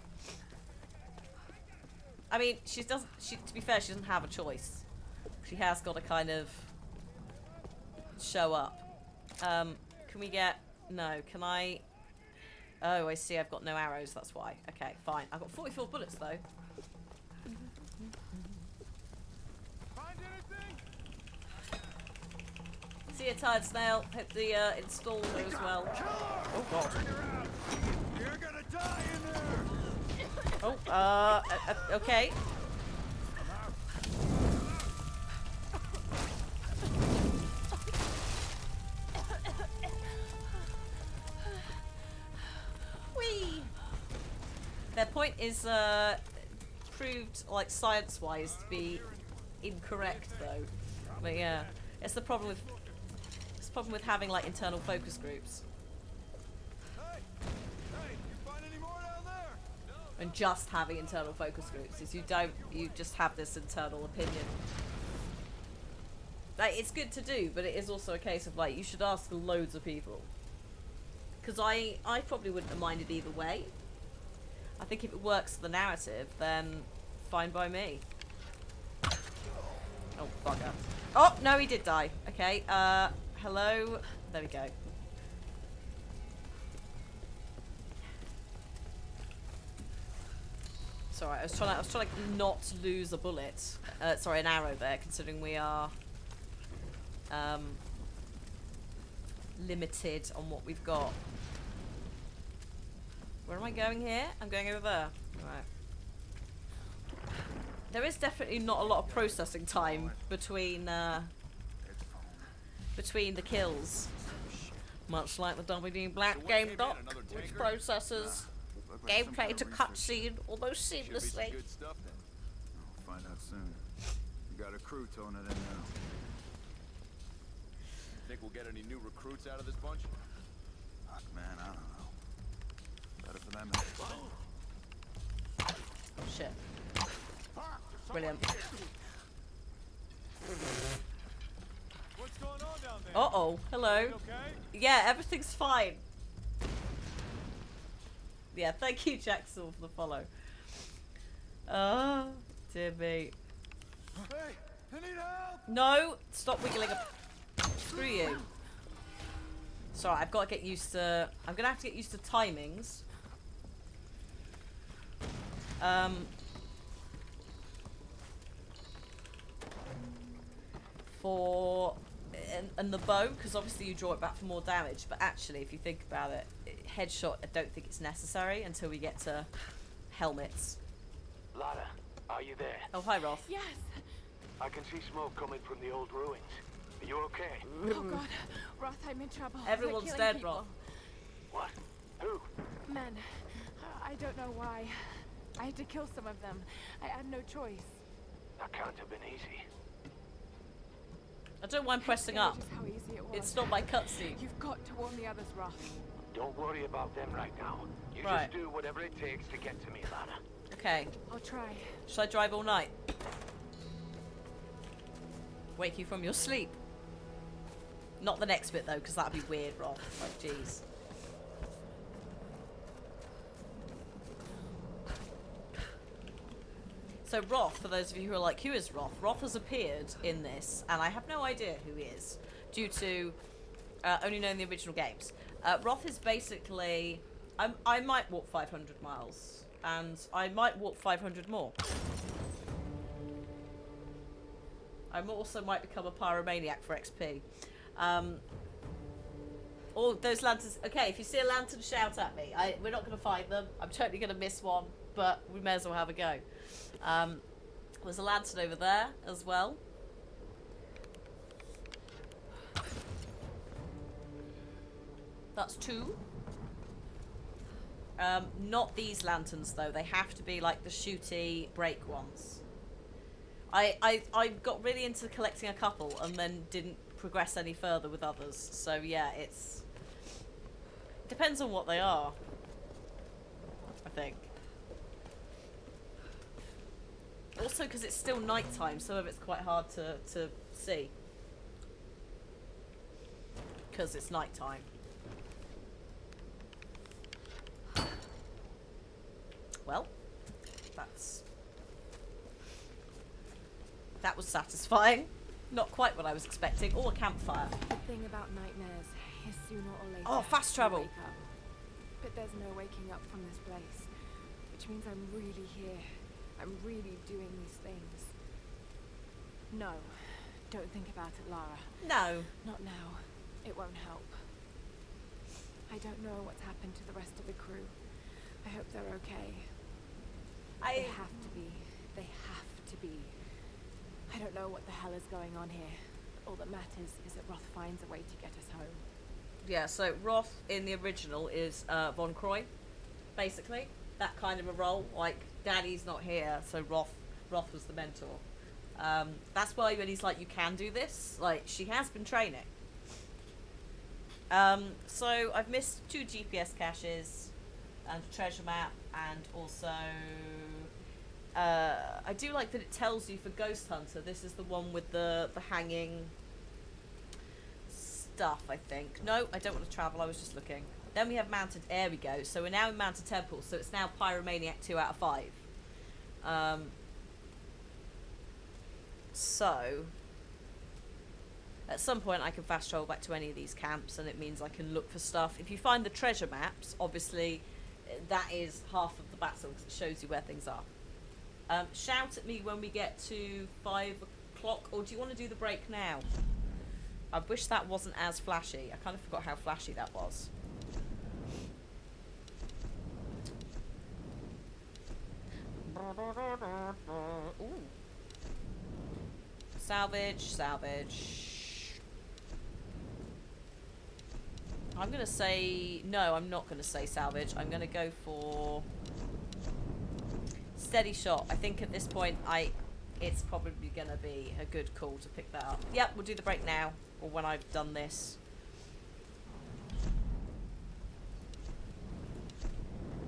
S1: I mean, she doesn't. To be fair, she doesn't have a choice. She has got to kind of show up. Can we get? No. Can I? Oh, I see. I've got no arrows. That's why. Okay, fine. I've got 44 bullets though. See you, Tired Snail. Hope the install goes well. Oh god.
S10: You're gonna die in there!
S1: Oh, okay. Whee! Their point is proved, like, science-wise to be incorrect, though. But yeah, it's the problem with having like internal focus groups.
S10: Hey, you find any more down there?
S1: And just having internal focus groups is you just have this internal opinion. Like, it's good to do, but it is also a case of like you should ask loads of people. Because I probably wouldn't have minded either way. I think if it works for the narrative, then fine by me. Oh, bugger. Oh, no, he did die. Okay, hello. There we go. Sorry, I was trying to not lose a bullet. Sorry, an arrow there, considering we are limited on what we've got. Where am I going here? I'm going over there. Right. There is definitely not a lot of processing time between the kills. Much like the WD Black game doc, which processes gameplay to cutscene almost seamlessly.
S6: Good stuff then.
S11: We'll find out soon. You got a crew towing it in now.
S6: Think we'll get any new recruits out of this bunch?
S11: Fuck, man, I don't know. Better for them.
S1: Oh shit. Brilliant.
S10: What's going on down there?
S1: Uh-oh. Hello.
S10: Okay?
S1: Yeah, everything's fine. Yeah, thank you, Jackson, for the follow. Oh, dear me.
S10: Hey, I need help!
S1: No, stop wiggling up. Screw you. Sorry, I've got to get used to... I'm going to have to get used to timings. And the bow, because obviously you draw it back for more damage, but actually, if you think about it, headshot, I don't think it's necessary until we get to helmets.
S8: Lara, are you there?
S1: Oh, hi, Roth.
S2: Yes.
S8: I can see smoke coming from the old ruins. Are you okay?
S2: Oh god, Roth, I'm in trouble.
S1: Everyone's
S2: They're
S1: dead,
S2: killing
S1: Roth.
S8: What? Who?
S2: people. Men. I don't know why. I had to kill some of them. I had no choice.
S8: That can't have been easy.
S1: I don't mind pressing
S2: Yeah,
S1: up.
S2: just how easy it was.
S1: It's not my cutscene.
S2: You've got to warn the others, Roth.
S8: Don't worry about them right now. You
S1: Right.
S8: just do whatever it takes to get to me, Lara.
S1: Okay.
S2: I'll try.
S1: Should I drive all night? Wake you from your sleep. Not the next bit, though, because that'd be weird, Roth. Like, jeez. So Roth, for those of you who are like, who is Roth? Roth has appeared in this, and I have no idea who he is, due to only knowing the original games. Roth is basically... I might walk 500 miles, and I might walk 500 more. I also might become a pyromaniac for XP. All those lanterns... Okay, if you see a lantern, shout at me. We're not going to find them. I'm totally going to miss one, but we may as well have a go. There's a lantern over there as well. That's two. Not these lanterns though. They have to be like the shooty break ones. I got really into collecting a couple and then didn't progress any further with others. So yeah, it depends on what they are, I think. Also, because it's still nighttime, some of it's quite hard to see. Because it's nighttime. Well, that was satisfying. Not quite what I was expecting. Or a campfire.
S2: The thing about nightmares is sooner or later.
S1: Oh, fast travel.
S2: you wake up. But there's no waking up from this place, which means I'm really here. I'm really doing these things. No, don't think about it, Lara.
S1: No.
S2: Not now. It won't help. I don't know what's happened to the rest of the crew. I hope they're okay. They have to be. They have to be. I don't know what the hell is going on here. All that matters is that Roth finds a way to get us home.
S1: Yeah, so Roth in the original is Von Croy, basically. That kind of a role. Like, Daddy's not here, so Roth was the mentor. That's why when he's like, you can do this, like, she has been training. So I've missed 2 GPS caches and a treasure map, and also I do like that it tells you for Ghost Hunter, this is the one with the hanging stuff, I think. No, I don't want to travel, I was just looking. Then we have Mounted, there we go. So we're now in Mounted Temple, so it's now Pyromaniac 2 out of 5. So at some point I can fast travel back to any of these camps, and it means I can look for stuff. If you find the treasure maps, obviously that is half of the battle, because it shows you where things are. Shout at me when we get to 5 o'clock, or do you want to do the break now? I wish that wasn't as flashy. I kind of forgot how flashy that was. Ooh. Salvage. I'm gonna say no. I'm not gonna say salvage. I'm gonna go for steady shot. I think at this point it's probably gonna be a good call to pick that up. Yep, we'll do the break now, or when I've done this.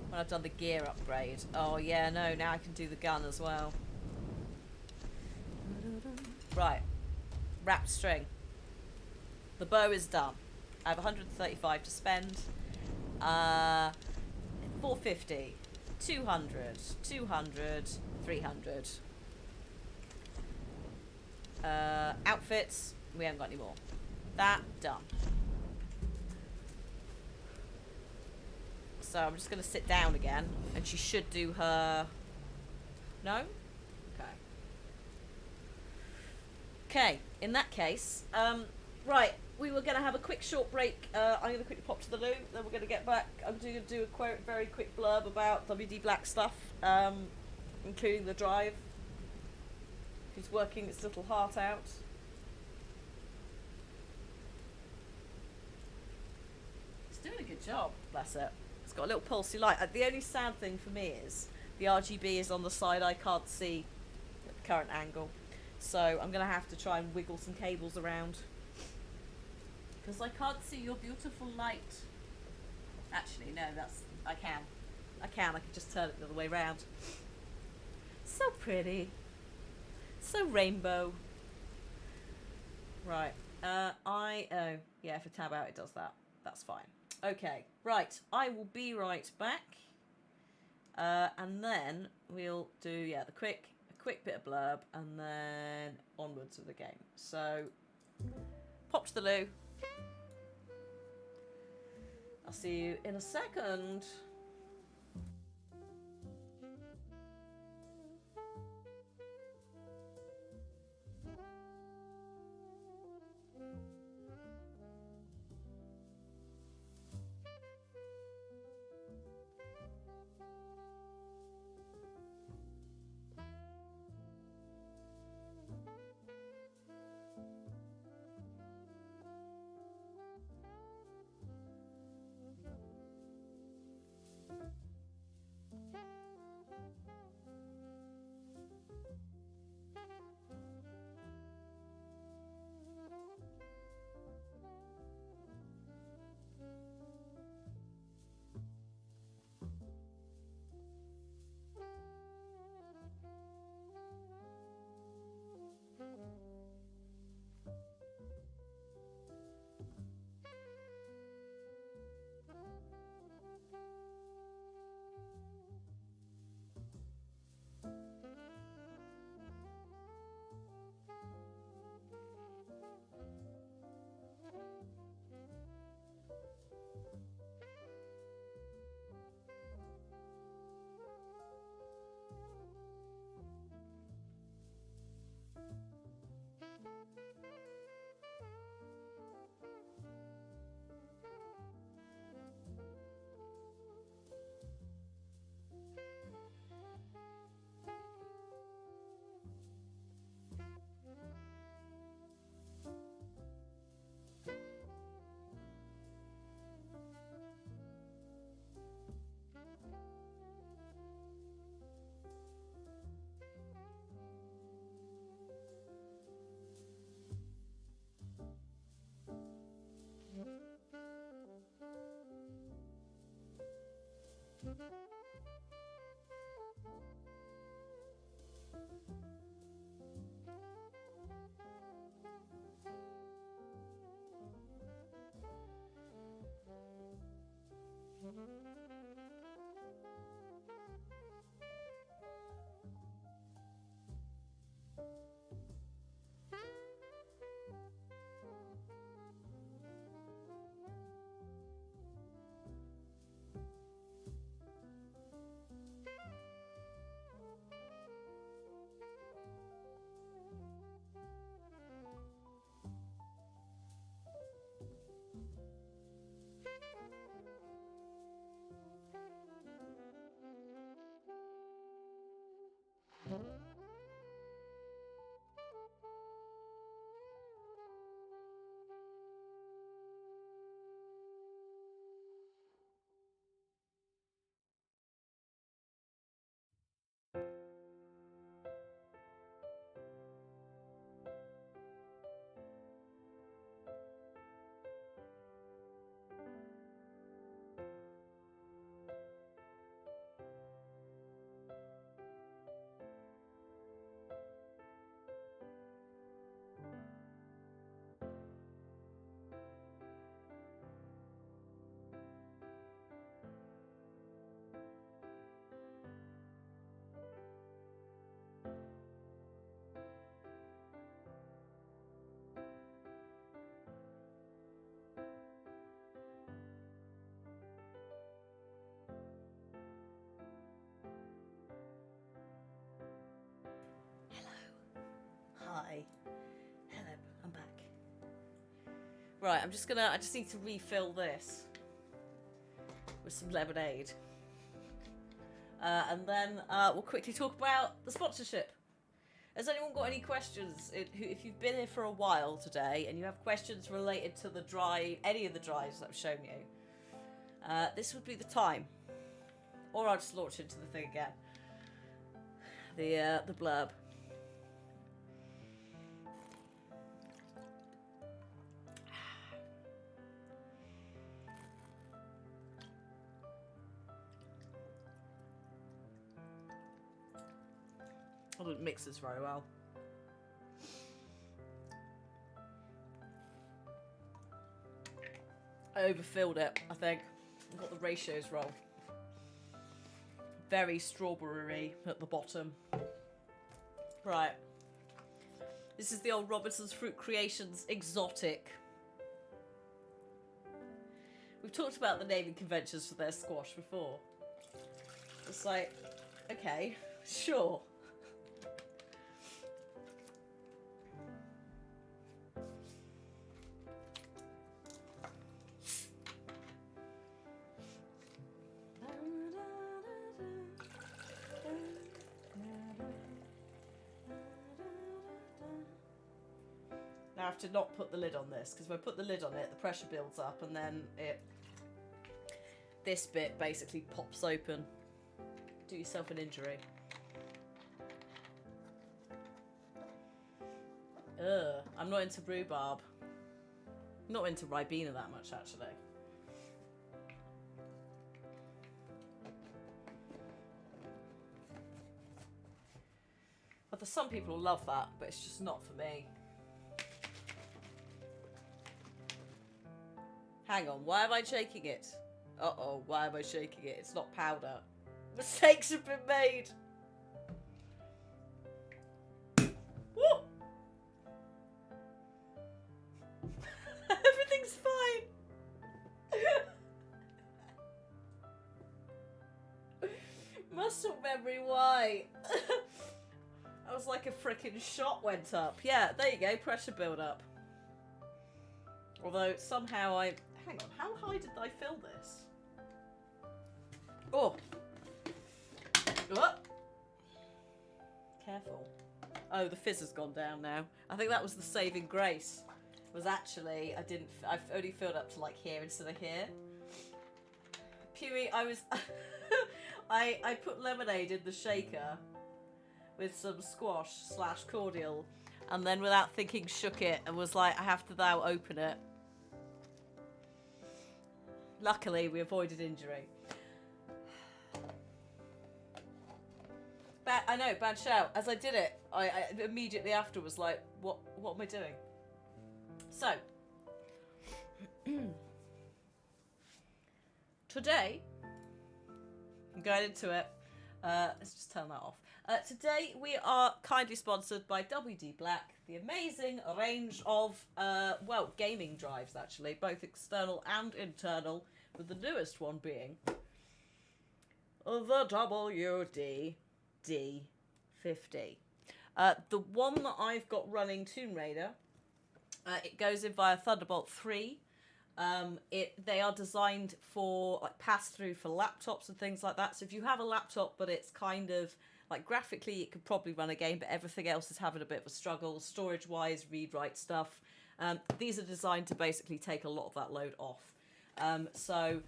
S1: When I've done the gear upgrade. Oh yeah, no, now I can do the gun as well. Right. Wrapped string. The bow is done. I have 135 to spend. 450. 200. 200. 300. Outfits. We haven't got any more. That, done. So I'm just going to sit down again, and she should do her... No? Okay. Okay, in that case, right, we were going to have a quick short break. I'm going to quickly pop to the loo, then we're going to get back. I'm going to do a very quick blurb about WD Black stuff, including the drive, who's working its little heart out. It's doing a good job, bless it. It's got a little pulsey light. The only sad thing for me is the RGB is on the side I can't see at the current angle. So I'm going to have to try and wiggle some cables around, because I can't see your beautiful light. Actually, no, I can just turn it the other way around. So pretty. So rainbow. Right. Yeah, if I tab out it does that. That's fine. Okay, right, I will be right back, and then we'll do, a quick bit of blurb, and then onwards with the game. So, pop to the loo. I'll see you in a second. Right, I just need to refill this with some lemonade. And then we'll quickly talk about the sponsorship. Has anyone got any questions? If you've been here for a while today and you have questions related to the drive, any of the drives that I've shown you, this would be the time. Or I'll just launch into the thing again. The blurb. I didn't mix this very well. I overfilled it, I think. Got the ratios wrong. Very strawberry at the bottom. Right. This is the old Robinson's Fruit Creations exotic. We've talked about the naming conventions for their squash before. It's like, okay, sure. Now I have to not put the lid on this, because if I put the lid on it, the pressure builds up and then this bit basically pops open. Do yourself an injury. Ugh, I'm not into rhubarb. Not into Ribena that much, actually. But there's some people who love that, but it's just not for me. Hang on, why am I shaking it? Uh-oh, why am I shaking it? It's not powder. Mistakes have been made. Woo! Everything's fine. Muscle memory, why? I was like a freaking shot went up. Yeah, there you go, pressure build up. Although somehow hang on, how high did I fill this? Oh! Oh! Careful. Oh, the fizz has gone down now. I think that was the saving grace. Was actually, I've only filled up to like here instead of here. Pewee, I put lemonade in the shaker with some squash / cordial, and then without thinking shook it and was like, I have to now open it. Luckily, we avoided injury. I know, bad shout. As I did it, I immediately after was like, what am I doing? So, today, I'm going into it. Let's just turn that off. Today, we are kindly sponsored by WD Black, the amazing range of, gaming drives, actually, both external and internal, with the newest one being the WD D50. The one that I've got running Tomb Raider, it goes in via Thunderbolt 3. They are designed for like pass-through for laptops and things like that. So if you have a laptop, but it's kind of like graphically, it could probably run a game, but everything else is having a bit of a struggle, storage-wise, read-write stuff. These are designed to basically take a lot of that load off. So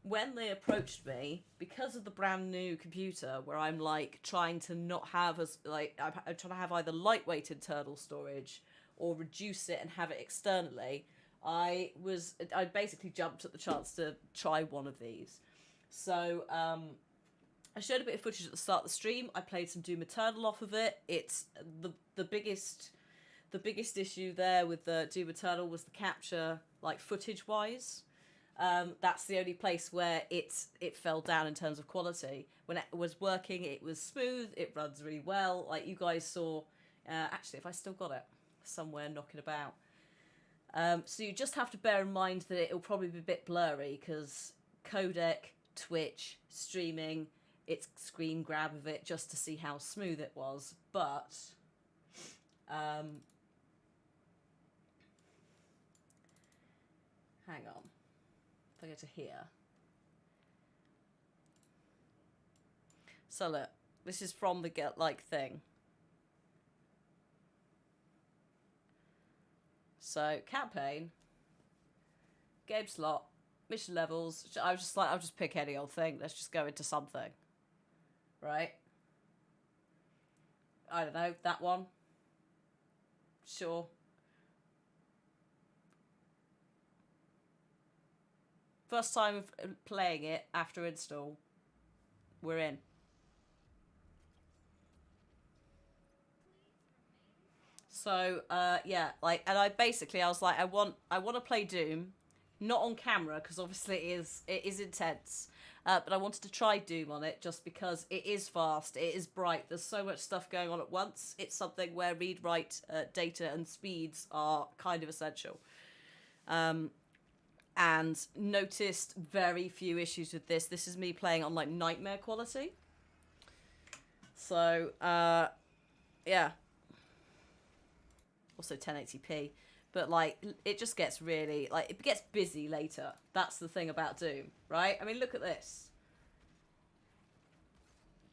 S1: when they approached me, because of the brand new computer, where I'm like trying to not have I'm trying to have either lightweight internal storage or reduce it and have it externally, I basically jumped at the chance to try one of these. So I showed a bit of footage at the start of the stream. I played some Doom Eternal off of it. It's the biggest issue there with the Doom Eternal was the capture, like footage wise. That's the only place where it fell down in terms of quality. When it was working, it was smooth. It runs really well. Like you guys saw. Actually, if I still got it somewhere knocking about. So you just have to bear in mind that it'll probably be a bit blurry because codec, Twitch, streaming, it's screen grab of it just to see how smooth it was. But hang on. If I go to here. So look, this is from the Get Like thing. So, campaign, game slot, mission levels. I was just like, I'll just pick any old thing. Let's just go into something. Right? I don't know, that one. Sure. First time of playing it after install. We're in. So, yeah, like, and I was like, I want to play Doom, not on camera, because obviously it is intense, but I wanted to try Doom on it just because it is fast, it is bright, there's so much stuff going on at once. It's something where read-write data and speeds are kind of essential. And noticed very few issues with this. This is me playing on, like, nightmare quality. So, yeah. Also 1080p, but like it just gets really, like, it gets busy later. That's the thing about Doom, right? I mean, look at this.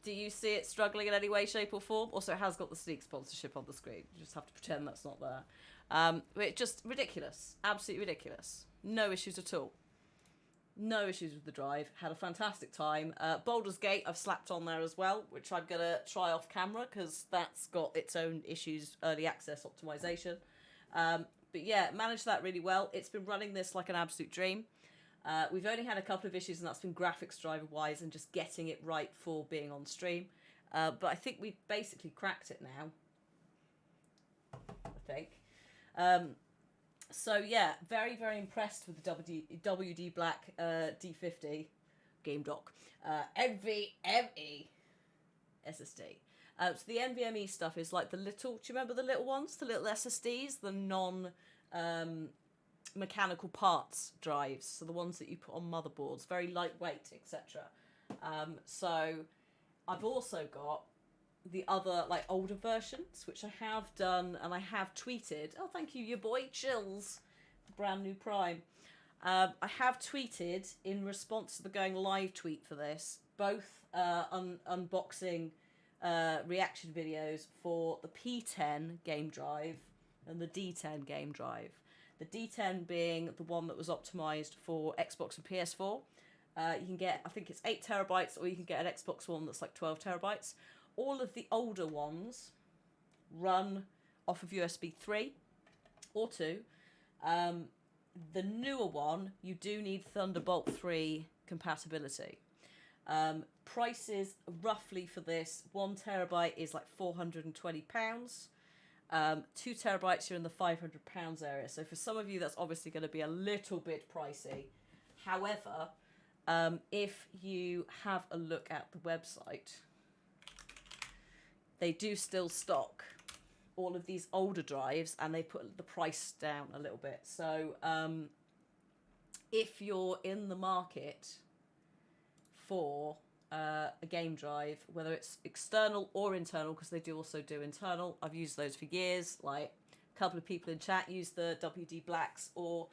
S1: Do you see it struggling in any way, shape or form? Also, it has got the Sneak sponsorship on the screen. You just have to pretend that's not there. But it's just ridiculous. Absolutely ridiculous. No issues at all. No issues with the drive. Had a fantastic time. Baldur's Gate I've slapped on there as well, which I'm going to try off camera because that's got its own issues, early access optimization. But yeah, managed that really well. It's been running this like an absolute dream. We've only had a couple of issues, and that's been graphics driver-wise and just getting it right for being on stream. But I think we've basically cracked it now. I think. So yeah, very, very impressed with the WD Black D50 game dock. NVMe SSD. So the NVMe stuff is like the little, do you remember the little ones? The little SSDs? The non mechanical parts drives. So the ones that you put on motherboards. Very lightweight, etc. So I've also got the other, like, older versions, which I have done, and I have tweeted. Oh, thank you, your boy Chills, brand new Prime. I have tweeted in response to the going live tweet for this, both unboxing reaction videos for the P10 game drive and the D10 game drive. The D10 being the one that was optimized for Xbox and PS4. You can get, I think it's 8 terabytes, or you can get an Xbox one that's like 12 terabytes. All of the older ones run off of USB 3 or 2. The newer one, you do need Thunderbolt 3 compatibility. Prices roughly for this, 1 terabyte is like £420. 2 terabytes, you're in the £500 area. So for some of you, that's obviously going to be a little bit pricey. However, if you have a look at the website, they do still stock all of these older drives, and they put the price down a little bit. So if you're in the market for a game drive, whether it's external or internal, because they do also do internal, I've used those for years. Like, a couple of people in chat use the WD Blacks or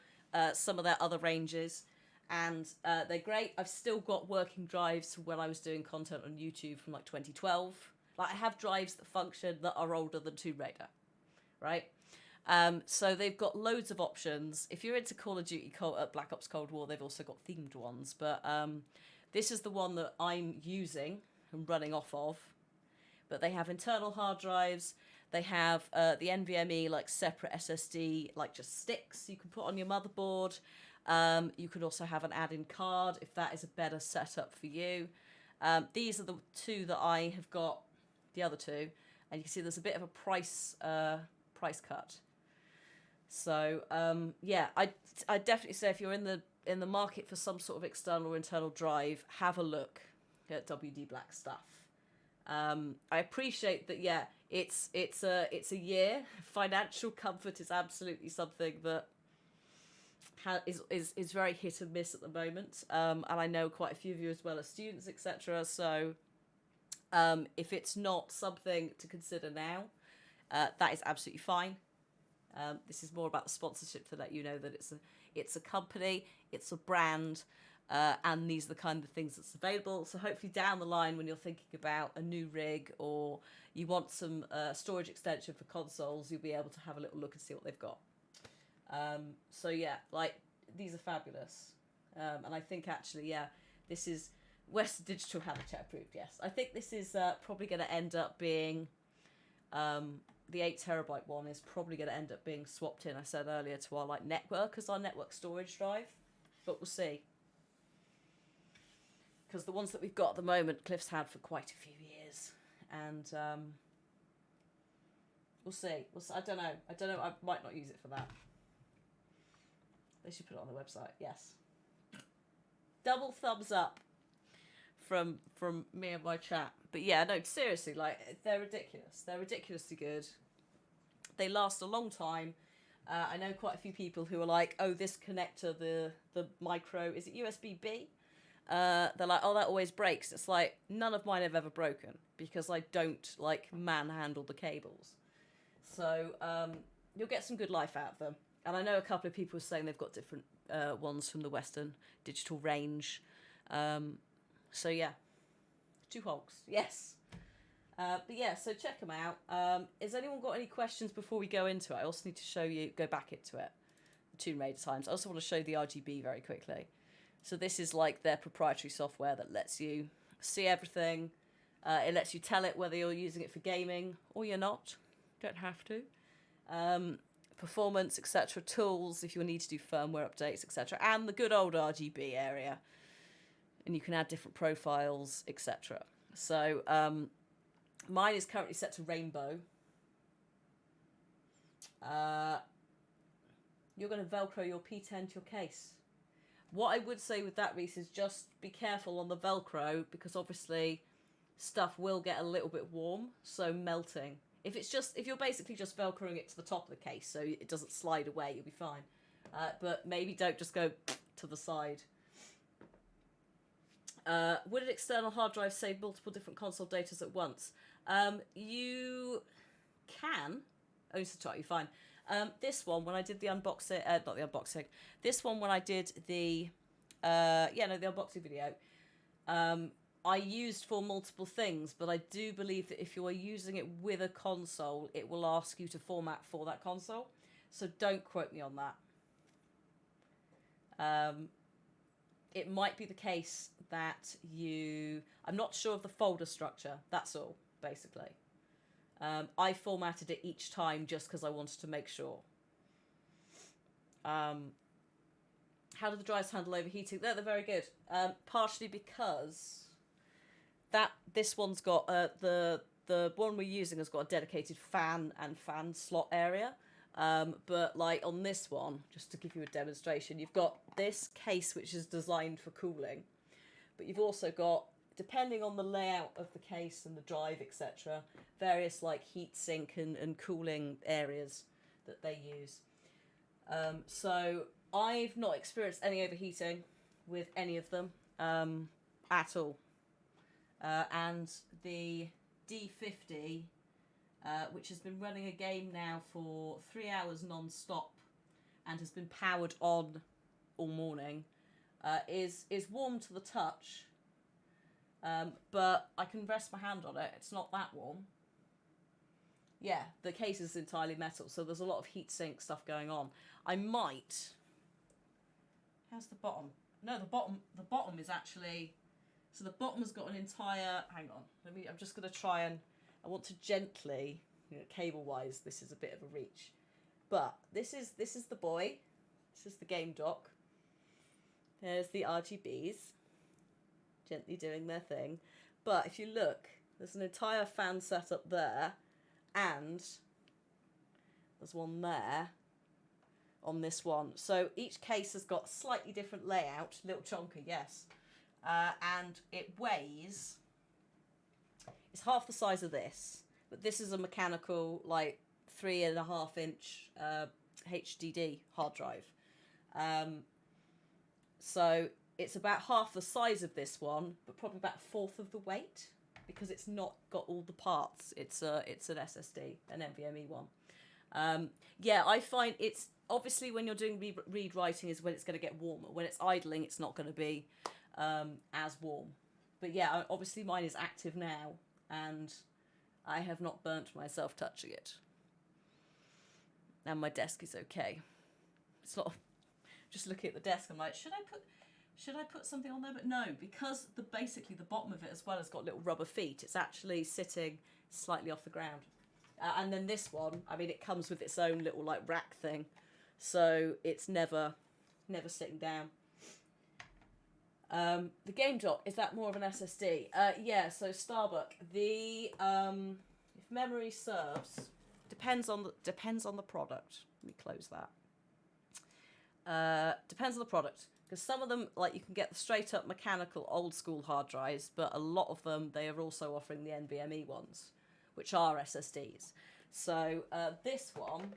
S1: some of their other ranges, and they're great. I've still got working drives from when I was doing content on YouTube from like 2012. Like, I have drives that function that are older than Tomb Raider, right? So they've got loads of options. If you're into Call of Duty Black Ops Cold War, they've also got themed ones. But this is the one that I'm using and running off of. But they have internal hard drives. They have the NVMe, like, separate SSD, like, just sticks you can put on your motherboard. You could also have an add-in card if that is a better setup for you. These are the two that I have got. The other two, and you can see there's a bit of a price cut. So yeah, I definitely say if you're in the market for some sort of external or internal drive, have a look at WD Black stuff. I appreciate that. Yeah, it's a year. Financial comfort is absolutely something that is very hit and miss at the moment, and I know quite a few of you as well as students, etc. So. If it's not something to consider now, that is absolutely fine. This is more about the sponsorship to let you know that It's a company, it's a brand, and these are the kind of things that's available. So hopefully down the line, when you're thinking about a new rig or you want some storage extension for consoles, you'll be able to have a little look and see what they've got. So yeah, like, these are fabulous. And I think actually, yeah, this is Western Digital Habitat approved. Yes, I think this is probably going to end up being the 8TB one is probably going to end up being swapped in. I said earlier to our like network as our network storage drive, but we'll see. Because the ones that we've got at the moment, Cliff's had for quite a few years, and we'll see. I don't know. I might not use it for that. They should put it on the website. Yes. Double thumbs up from me and my chat. But yeah, no, seriously, like, they're ridiculous. They're ridiculously good. They last a long time. I know quite a few people who are like, oh, this connector, the micro, is it USB-B? They're like, oh, that always breaks. It's like, none of mine have ever broken because I don't, like, manhandle the cables. So you'll get some good life out of them. And I know a couple of people are saying they've got different ones from the Western Digital range. So yeah, 2 hogs, yes. But yeah, so check them out. Has anyone got any questions before we go into it? I also need to go back into it, the Tomb Raider times. I also want to show the RGB very quickly. So this is like their proprietary software that lets you see everything. It lets you tell it whether you're using it for gaming or you're not. Don't have to. Performance, etc. Tools, if you need to do firmware updates, etc. And the good old RGB area. And you can add different profiles, etc. So mine is currently set to rainbow. You're going to Velcro your P10 to your case. What I would say with that, Reese, is just be careful on the Velcro, because obviously stuff will get a little bit warm, so melting. If you're basically just Velcroing it to the top of the case so it doesn't slide away, you'll be fine. But maybe don't just go to the side. Would an external hard drive save multiple different console datas at once? You can. Oh, it's totally fine. This one, when I did the unboxing, not the unboxing. This one, when I did the, the unboxing video, I used for multiple things, but I do believe that if you are using it with a console, it will ask you to format for that console. So don't quote me on that. It might be the case that I'm not sure of the folder structure. That's all, basically. I formatted it each time just because I wanted to make sure. How do the drives handle overheating? They're very good. Partially because this one's got the one we're using has got a dedicated fan and fan slot area. But like on this one, just to give you a demonstration, you've got this case which is designed for cooling, but you've also got, depending on the layout of the case and the drive, etc., various like heat sink and cooling areas that they use. So I've not experienced any overheating with any of them at all. And the D50, which has been running a game now for 3 hours non-stop and has been powered on all morning, is warm to the touch. But I can rest my hand on it. It's not that warm. Yeah, the case is entirely metal, so there's a lot of heatsink stuff going on. I might... How's the bottom? No, the bottom is actually... So the bottom has got an entire... Hang on. I'm just going to try and... I want to gently... cable-wise, this is a bit of a reach. But this is the boy. This is the game dock. There's the RGBs. Gently doing their thing. But if you look, there's an entire fan setup there, and there's one there on this one. So each case has got a slightly different layout, little chonker, yes. And it weighs, it's half the size of this, but this is a mechanical, like 3.5-inch HDD hard drive. So it's about half the size of this one, but probably about a fourth of the weight, because it's not got all the parts. It's an SSD, an NVMe one. Yeah, I find it's obviously when you're doing read writing is when it's going to get warmer. When it's idling, it's not going to be as warm. But yeah, obviously mine is active now, and I have not burnt myself touching it. And my desk is okay. It's not. Just looking at the desk, I'm like, should I put something on there? But no, because basically the bottom of it as well has got little rubber feet. It's actually sitting slightly off the ground. And then this one, I mean, it comes with its own little like rack thing, so it's never sitting down. The game dock, is that more of an SSD? Yeah. So Starbuck, the if memory serves, depends on the product. Let me close that. Depends on the product, because some of them, like, you can get the straight up mechanical old school hard drives, but a lot of them, they are also offering the NVMe ones, which are SSDs. So this one,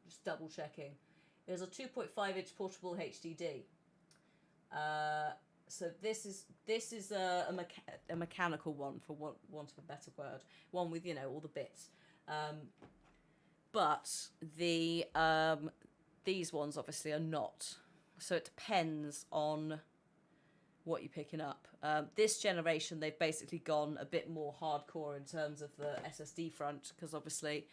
S1: just double checking, is a 2.5 inch portable HDD. So this is a mechanical one, for want of a better word, one with, you know, all the bits. But the these ones obviously are not. So it depends on what you're picking up. This generation, they've basically gone a bit more hardcore in terms of the SSD front, because obviously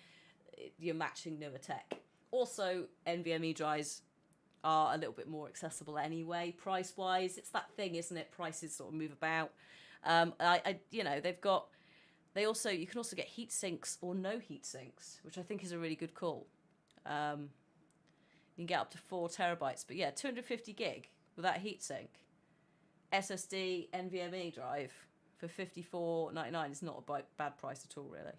S1: you're matching newer tech. Also, NVMe drives are a little bit more accessible anyway, price-wise. It's that thing, isn't it? Prices sort of move about. You know, you can also get heat sinks or no heat sinks, which I think is a really good call. You can get up to 4 terabytes, but yeah, 250 gig without a heatsink. SSD NVMe drive for $54.99 is not a bad price at all, really.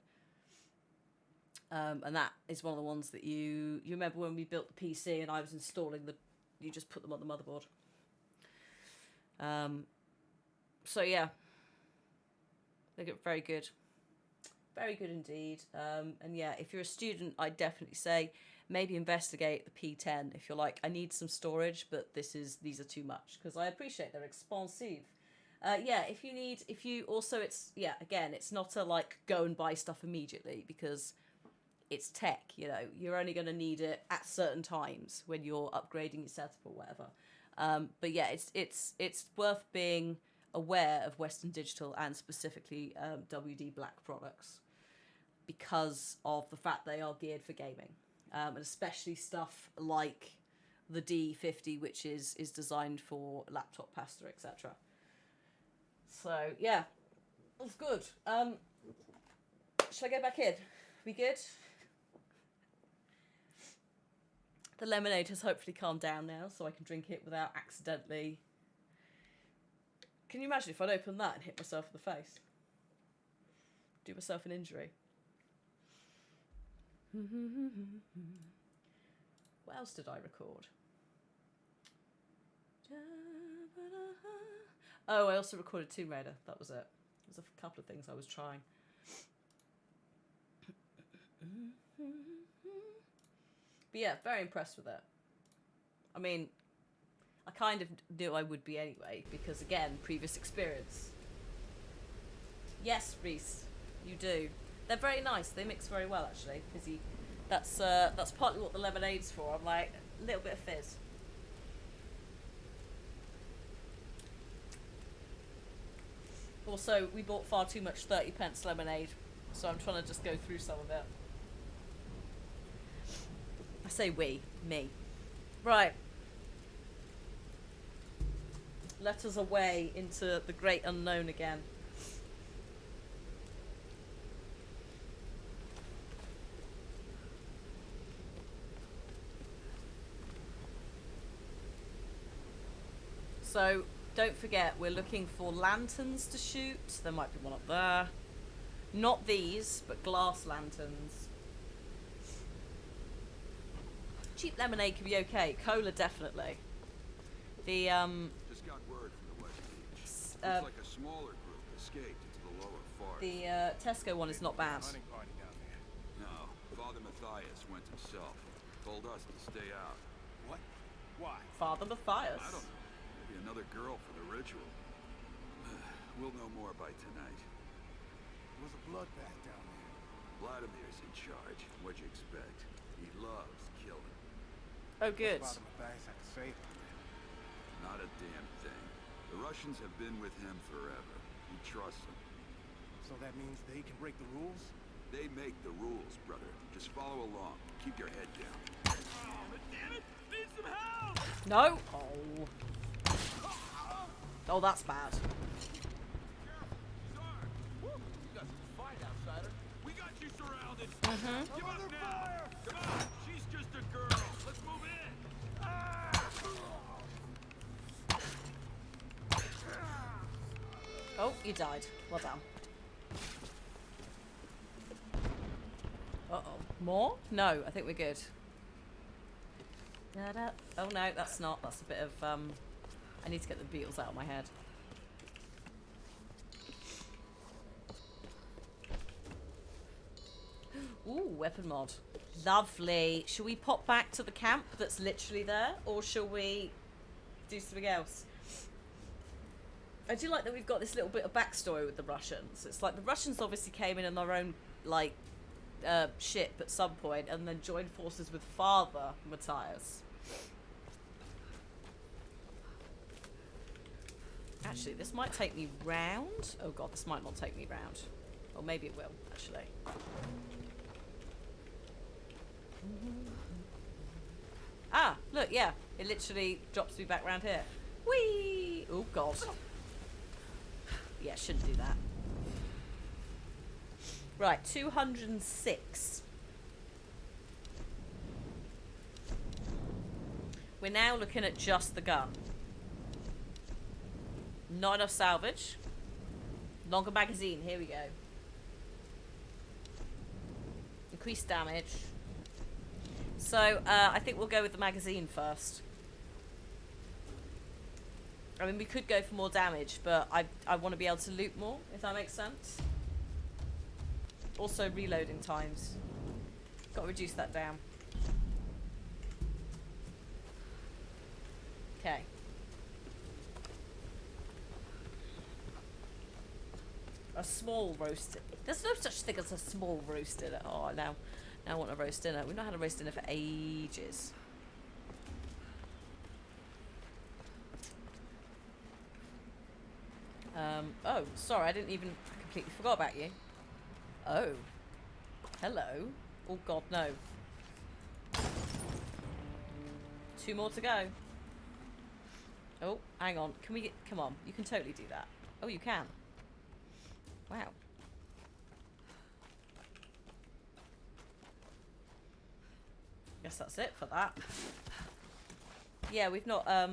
S1: And that is one of the ones that you remember when we built the PC and I was installing you just put them on the motherboard. So yeah, they get very good. Very good indeed. And yeah, if you're a student, I'd definitely say maybe investigate the P10 if you're like, I need some storage, but these are too much, because I appreciate they're expensive. Yeah, it's not a like go and buy stuff immediately, because it's tech, you know, you're only going to need it at certain times when you're upgrading your setup or whatever. But yeah, it's worth being aware of Western Digital and specifically WD Black products, because of the fact they are geared for gaming, and especially stuff like the D50, which is designed for laptop pasta, etc. So yeah, that's good. Should I go back in? We good? The lemonade has hopefully calmed down now, so I can drink it without accidentally... Can you imagine if I'd opened that and hit myself in the face? Do myself an injury. What else did I record? Oh, I also recorded Tomb Raider. That was it. There's a couple of things I was trying. But yeah, very impressed with it. I mean, I kind of knew I would be anyway, because again, previous experience. Yes, Reese, you do. They're very nice. They mix very well, actually. Fizzy. That's partly what the lemonade's for. I'm like, a little bit of fizz. Also, we bought far too much 30p lemonade, so I'm trying to just go through some of it. I say we, me. Right. Let us away into the great unknown again. So, don't forget, we're looking for lanterns to shoot. There might be one up there. Not these, but glass lanterns. Cheap lemonade could be okay. Cola, definitely. The,
S11: Just got word from the West Beach. Looks like a smaller group escaped into the lower forest.
S1: The, Tesco one is not bad.
S6: Hunting party down there.
S11: No, Father Matthias went himself. Told us to stay out.
S6: What? Why?
S1: Father Matthias.
S11: I don't know. Maybe another girl for the ritual. We'll know more by tonight.
S6: There was a bloodbath down there.
S11: Vladimir's in charge. What'd you expect? He loves killing.
S1: Oh, good.
S6: Father Matthias had to say about that.
S11: Not a damn thing. The Russians have been with him forever. He trusts them.
S6: So that means they can break the rules?
S11: They make the rules, brother. Just follow along. Keep your head down.
S10: Oh, damn it! Need some help!
S1: No. Oh. Oh, that's bad.
S10: We got you surrounded. Give up now. Come on. She's just a girl. Let's move in.
S1: Oh, you died. Well done. Uh-oh. More? No, I think we're good. Da-da. Oh, no, that's not. That's a bit of, I need to get the Beatles out of my head. Ooh, weapon mod. Lovely. Shall we pop back to the camp that's literally there? Or shall we do something else? I do like that we've got this little bit of backstory with the Russians. It's like the Russians obviously came in on their own, like, ship at some point and then joined forces with Father Matthias. Actually, this might take me round. Oh god, this might not take me round. Or maybe it will, actually. Ah, look, yeah. It literally drops me back round here. Whee! Oh god. Yeah, shouldn't do that. Right, 206. We're now looking at just the gun. Not enough salvage. Longer magazine, here we go. Increased damage. So, I think we'll go with the magazine first. I mean, we could go for more damage, but I want to be able to loot more, if that makes sense. Also, reloading times. Got to reduce that down. Okay. A small roasted. There's no such thing as a small roast dinner. Oh, now I want a roast dinner. We've not had a roast dinner for ages. Oh, sorry, I didn't even... I completely forgot about you. Oh. Hello. Oh, God, no. 2 more to go. Oh, hang on. Can we get... Come on. You can totally do that. Oh, you can. Wow. Guess that's it for that. Yeah, we've not, oh,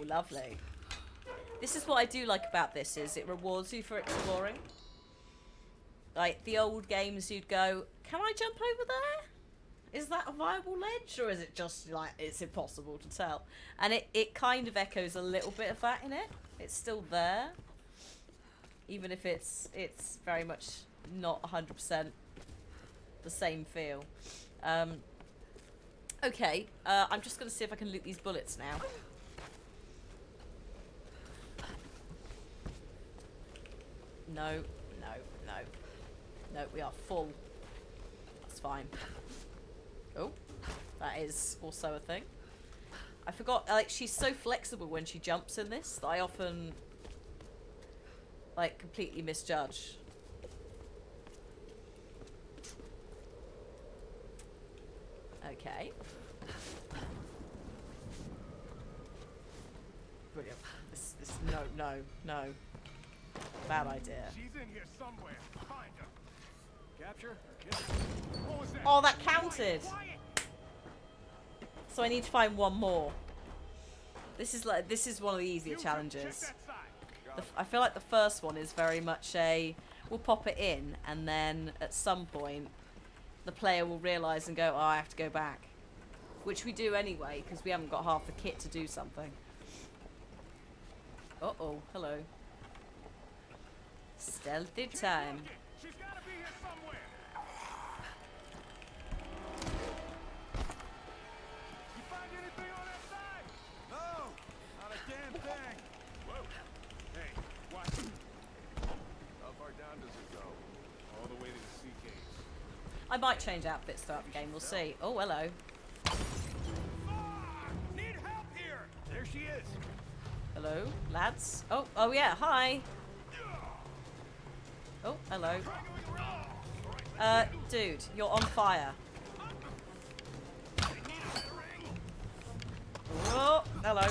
S1: lovely. This is what I do like about this, is it rewards you for exploring. Like, the old games you'd go, can I jump over there? Is that a viable ledge? Or is it just, like, it's impossible to tell? And it kind of echoes a little bit of that in it. It's still there. Even if it's very much not 100% the same feel. Okay, I'm just going to see if I can loot these bullets now. No, no, no. No, we are full. That's fine. Oh, that is also a thing. I forgot, like, she's so flexible when she jumps in this that I often, like, completely misjudge. Okay. Brilliant. This, no. Bad idea.
S6: She's in here somewhere. Find her. Capture? Kill her. What was that?
S1: Oh, that counted.
S6: Quiet.
S1: So I need to find one more. This is one of the easier challenges. I feel like the first one is very much a, we'll pop it in, and then at some point the player will realise and go, oh, I have to go back. Which we do anyway, because we haven't got half the kit to do something. Uh-oh, hello. Stealthy time.
S6: She's gotta be here somewhere. You find anything on that side?
S10: No! Not a damn thing! Whoa! Hey, watch it. How far down does it go?
S6: all the way to the sea caves.
S1: I might change outfits throughout the game. We'll see. Oh, hello.
S10: Need help here! There she is!
S1: Hello, lads. Oh yeah. Hi. Oh, hello. Dude, you're on fire. Oh, hello.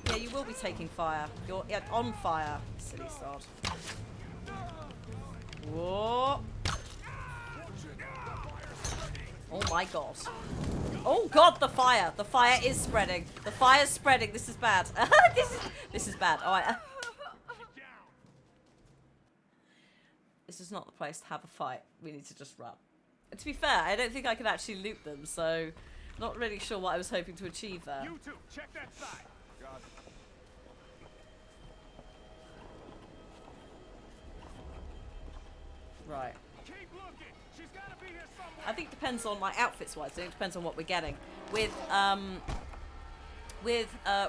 S1: Yeah, you will be taking fire. You're on fire, silly sod. Whoa. Oh my god. Oh god, the fire. The fire is spreading. The fire's spreading. This is bad. This is bad. Alright. This is not the place to have a fight. We need to just run. And to be fair, I don't think I can actually loot them, so not really sure what I was hoping to achieve there.
S10: You two, check that side. Got it.
S1: Right.
S10: Keep looking. She's gotta be here somewhere.
S1: I think it depends on, like, outfits-wise. I think it depends on what we're getting. With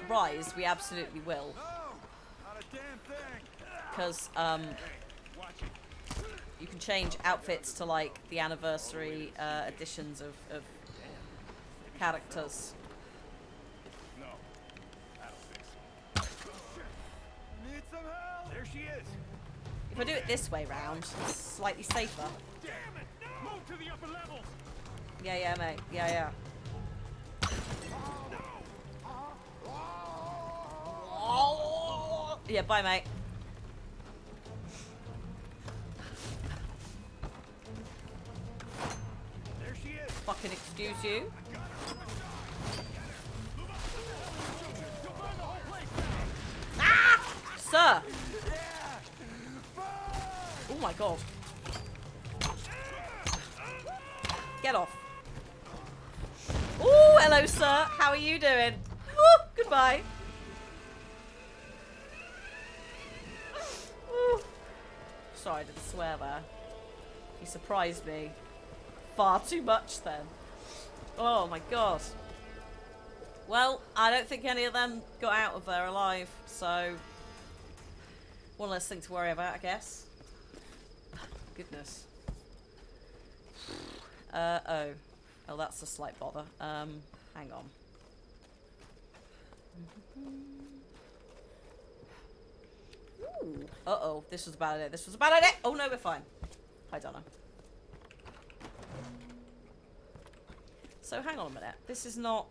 S1: Rise, we absolutely will.
S10: Not a damn thing.
S1: Because,
S10: Watch it.
S1: you can change outfits to, like, the anniversary editions of characters.
S10: No. That'll fix it. Need some help? There she is.
S1: If I do it this way round, it's slightly safer.
S10: Damn it! No! Move to the upper levels.
S1: Yeah, mate. Yeah. Yeah, bye, mate.
S10: There she is.
S1: Fucking excuse you. Ah! Sir! Oh my god. Get off. Oh, hello, sir. How are you doing? Oh, goodbye. Ooh. Sorry, I didn't swear there. He surprised me far too much then. Oh my god. Well, I don't think any of them got out of there alive, so one less thing to worry about, I guess. Goodness. Oh, that's a slight bother. Hang on. Ooh. Uh-oh, this was a bad idea. This was a bad idea! Oh no, we're fine. Hi, Donna. So, hang on a minute. This is not...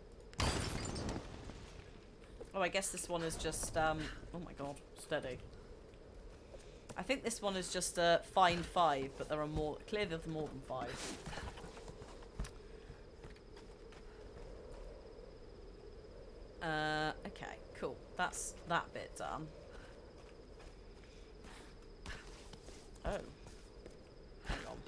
S1: Oh, I guess this one is just, oh my god, steady. I think this one is just, find 5, but there are more... Clearly there's more than 5. Okay, cool. That's that bit done. Oh. Hang on.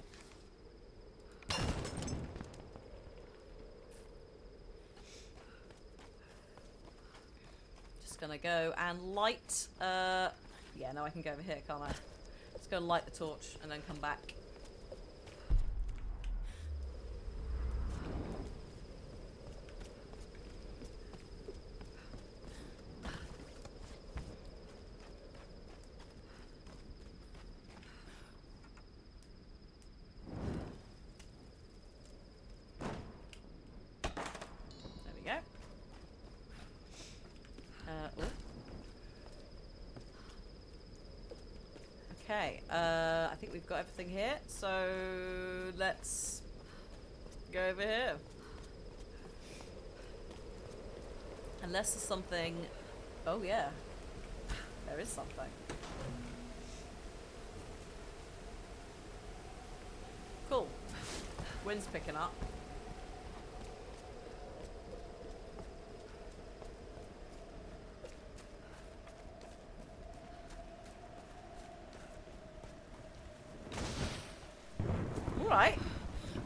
S1: Just gonna go and light, yeah, no, I can go over here, can't I? Let's go and light the torch and then come back. Okay, I think we've got everything here, so let's go over here. Unless there's something... Oh yeah, there is something. Cool. Wind's picking up. Alright.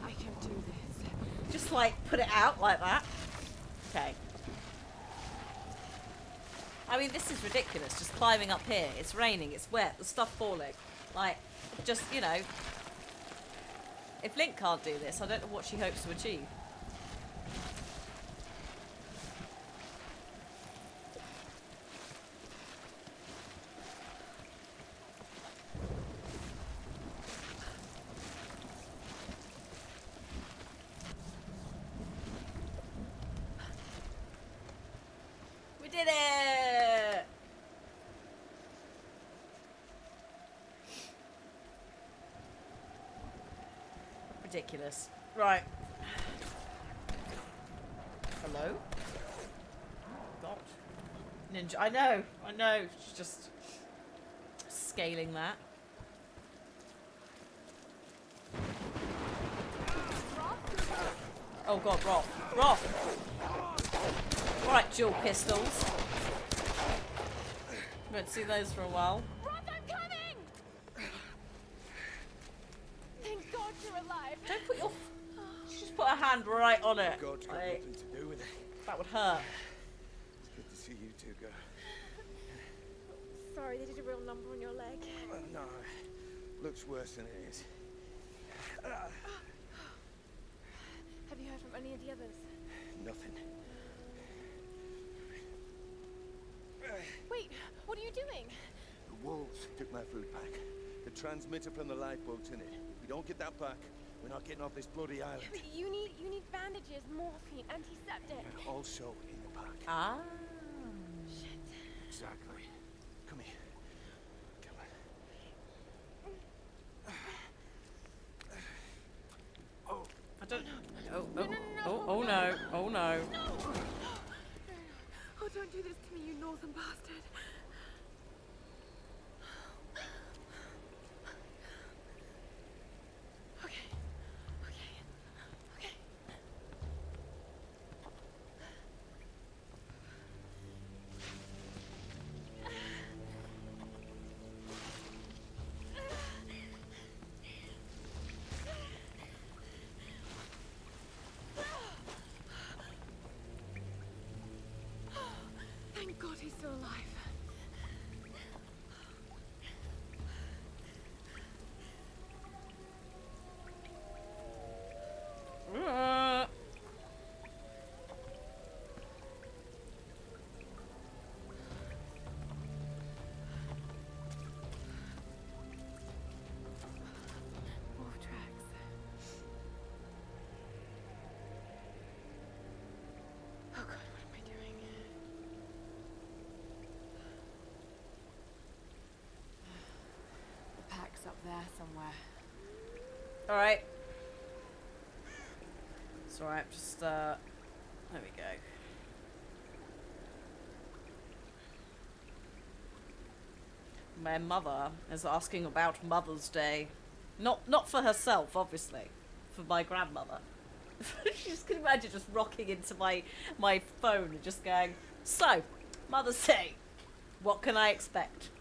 S2: I can do this.
S1: Just like put it out like that. Okay. I mean, this is ridiculous. Just climbing up here. It's raining. It's wet. The stuff falling. Like, just, you know. If Link can't do this, I don't know what she hopes to achieve. did it! Ridiculous. Right. Hello? God. Ninja. I know. She's just scaling that. Oh god, Roth! Alright, dual pistols. We haven't seen those for a while.
S2: Roth, I'm coming! Thank God you're alive.
S1: Don't put your... She just put her hand right on it.
S5: God's got
S1: Like,
S5: nothing to do with it.
S1: that would hurt.
S5: It's good to see you two, girl.
S2: Sorry, they did a real number on your leg.
S5: Well, no, looks worse than it is.
S2: Have you heard from any of the others?
S5: Nothing.
S2: Wait, what are you doing?
S5: The wolves took my food pack. The transmitter from the lifeboat's in it. If we don't get that back, we're not getting off this bloody island.
S2: But you need bandages, morphine, antiseptic.
S5: Also in the pack.
S1: Ah.
S2: Shit.
S5: Exactly. Come here. Come on. Oh.
S1: I don't know. Oh
S2: No.
S1: no.
S2: Oh, don't do this to me, you northern bastard. Okay. Thank God he's still alive. Wolf tracks. Oh God, what am I doing? The pack's up there somewhere.
S1: Alright. It's alright, just, there we go. My mother is asking about Mother's Day. Not for herself, obviously. For my grandmother. She just can imagine just rocking into my phone and just going, so, Mother's Day, what can I expect?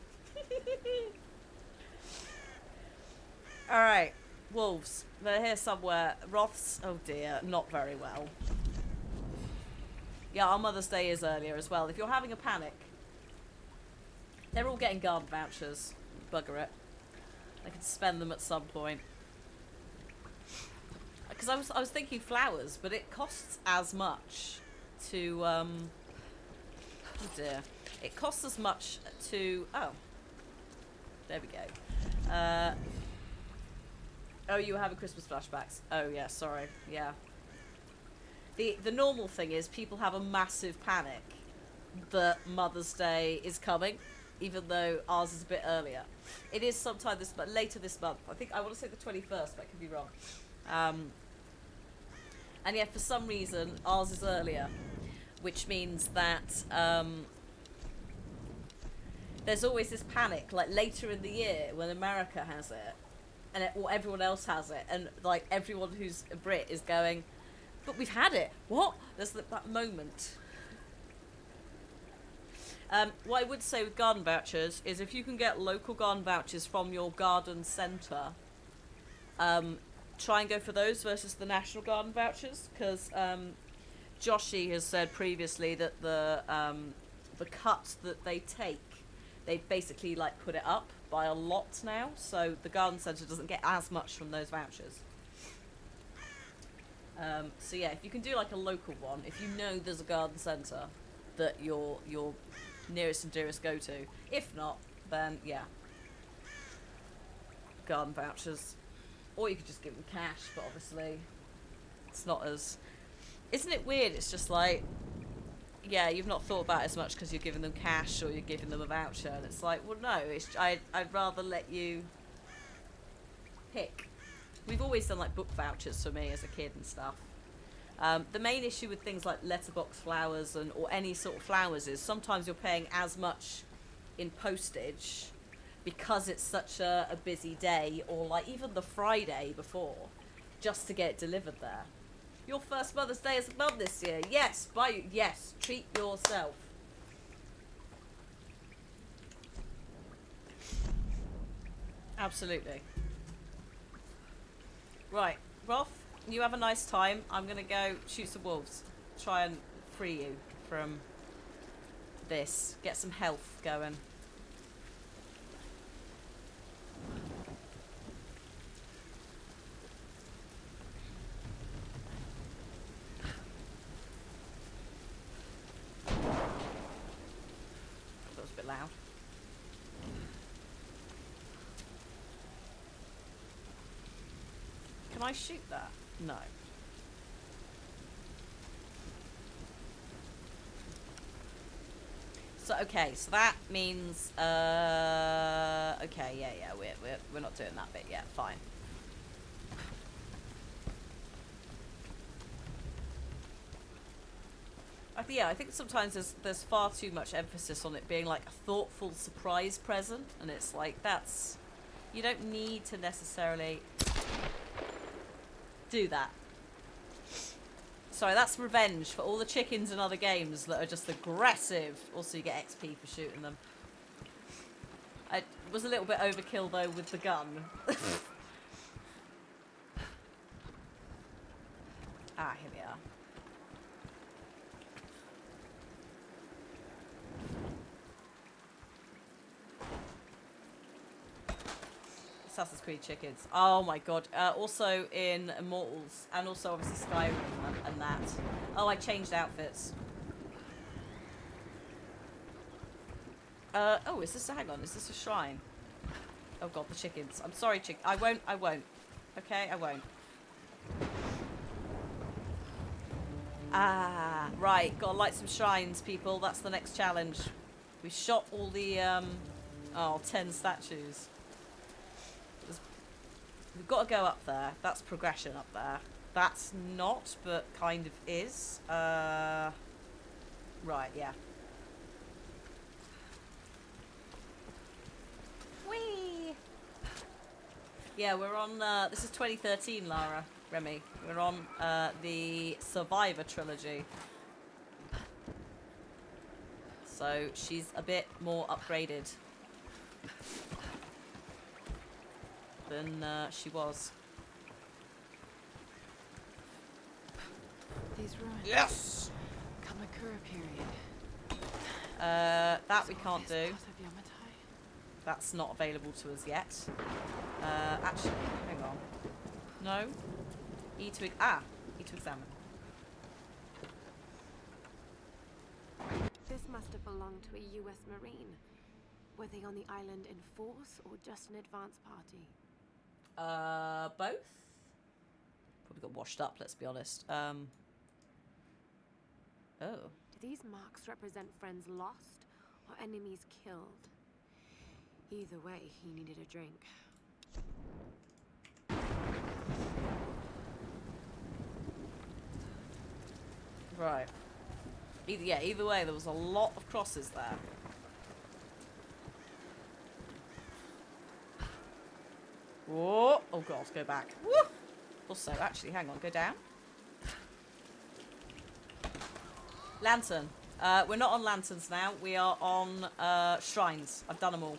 S1: Alright, wolves. They're here somewhere. Roth's, oh dear, not very well. Yeah, our Mother's Day is earlier as well. If you're having a panic, they're all getting garden vouchers. Bugger it. I could spend them at some point. Because I was thinking flowers, but it costs as much to, oh dear. It costs as much to, oh. There we go. Oh, you were having Christmas flashbacks. Oh, yeah, sorry. Yeah. The normal thing is people have a massive panic that Mother's Day is coming, even though ours is a bit earlier. It is sometime later this month. I want to say the 21st, but I could be wrong. And yeah, for some reason, ours is earlier, which means that there's always this panic, like later in the year when America has it, and or everyone else has it, and like everyone who's a Brit is going, but we've had it. What? There's that moment. What I would say with garden vouchers is if you can get local garden vouchers from your garden centre, try and go for those versus the national garden vouchers, because Joshi has said previously that the cut that they take, they basically like put it up by a lot now, so the garden centre doesn't get as much from those vouchers. So yeah, if you can do like a local one, if you know there's a garden centre that your nearest and dearest go to. If not, then yeah, garden vouchers. Or you could just give them cash, but obviously it's not as... Isn't it weird? It's just like, yeah, you've not thought about it as much because you're giving them cash or you're giving them a voucher, and it's like, well, no, I'd rather let you pick. We've always done like book vouchers for me as a kid and stuff. The main issue with things like letterbox flowers or any sort of flowers is sometimes you're paying as much in postage because it's such a busy day, or like even the Friday before, just to get it delivered there. Your first Mother's Day as a mum this year. Yes, yes, treat yourself. Absolutely. Right, Rolf, you have a nice time. I'm gonna go shoot some wolves. Try and free you from this. Get some health going. That was a bit loud. Can I shoot that? No. So okay, so that means okay, yeah, we're not doing that bit yet. Fine. Yeah, I think sometimes there's far too much emphasis on it being like a thoughtful surprise present, and it's like you don't need to necessarily do that. Sorry, that's revenge for all the chickens in other games that are just aggressive. Also, you get XP for shooting them. I was a little bit overkill though with the gun. Ah, here we are. Assassin's Creed chickens. Oh my god. Also in Immortals, and also obviously Skyrim and that. Oh, I changed outfits. Oh, is this hang on, is this a shrine? Oh god, the chickens. I'm sorry, I won't. Okay, I won't. Ah, right. Gotta light some shrines, people. That's the next challenge. We shot all the, 10 statues. We've got to go up there. That's progression up there. That's not, but kind of is. Right, yeah. Whee! Yeah, we're on, this is 2013, Lara, Remy. We're on, the Survivor trilogy. So, she's a bit more upgraded than she was.
S2: These ruins.
S1: Yes!
S2: Kamakura period.
S1: That we can't do.
S2: Path of Yamatai?
S1: That's not available to us yet. Actually, hang on. No? E to examine.
S2: This must have belonged to a US Marine. Were they on the island in force or just an advance party?
S1: Both? Probably got washed up, let's be honest. Oh.
S2: Do these marks represent friends lost or enemies killed? Either way, he needed a drink.
S1: Right. Either way, there was a lot of crosses there. Whoa! Oh god, go back. Woo! Also, actually, hang on, go down. Lantern. We're not on lanterns now. We are on shrines. I've done them all.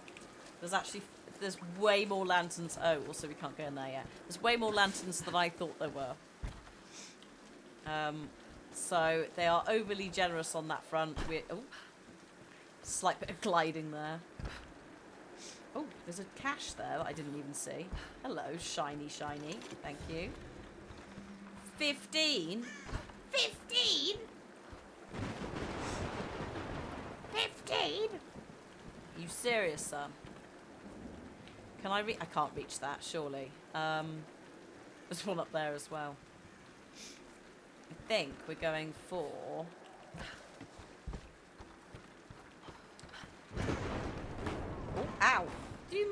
S1: There's way more lanterns. Oh, also we can't go in there yet. There's way more lanterns than I thought there were. So they are overly generous on that front. Slight bit of gliding there. Oh, there's a cache there that I didn't even see. Hello, shiny. Thank you. 15? 15? 15? You serious, son? Can I can't reach that, surely. There's one up there as well. I think we're going for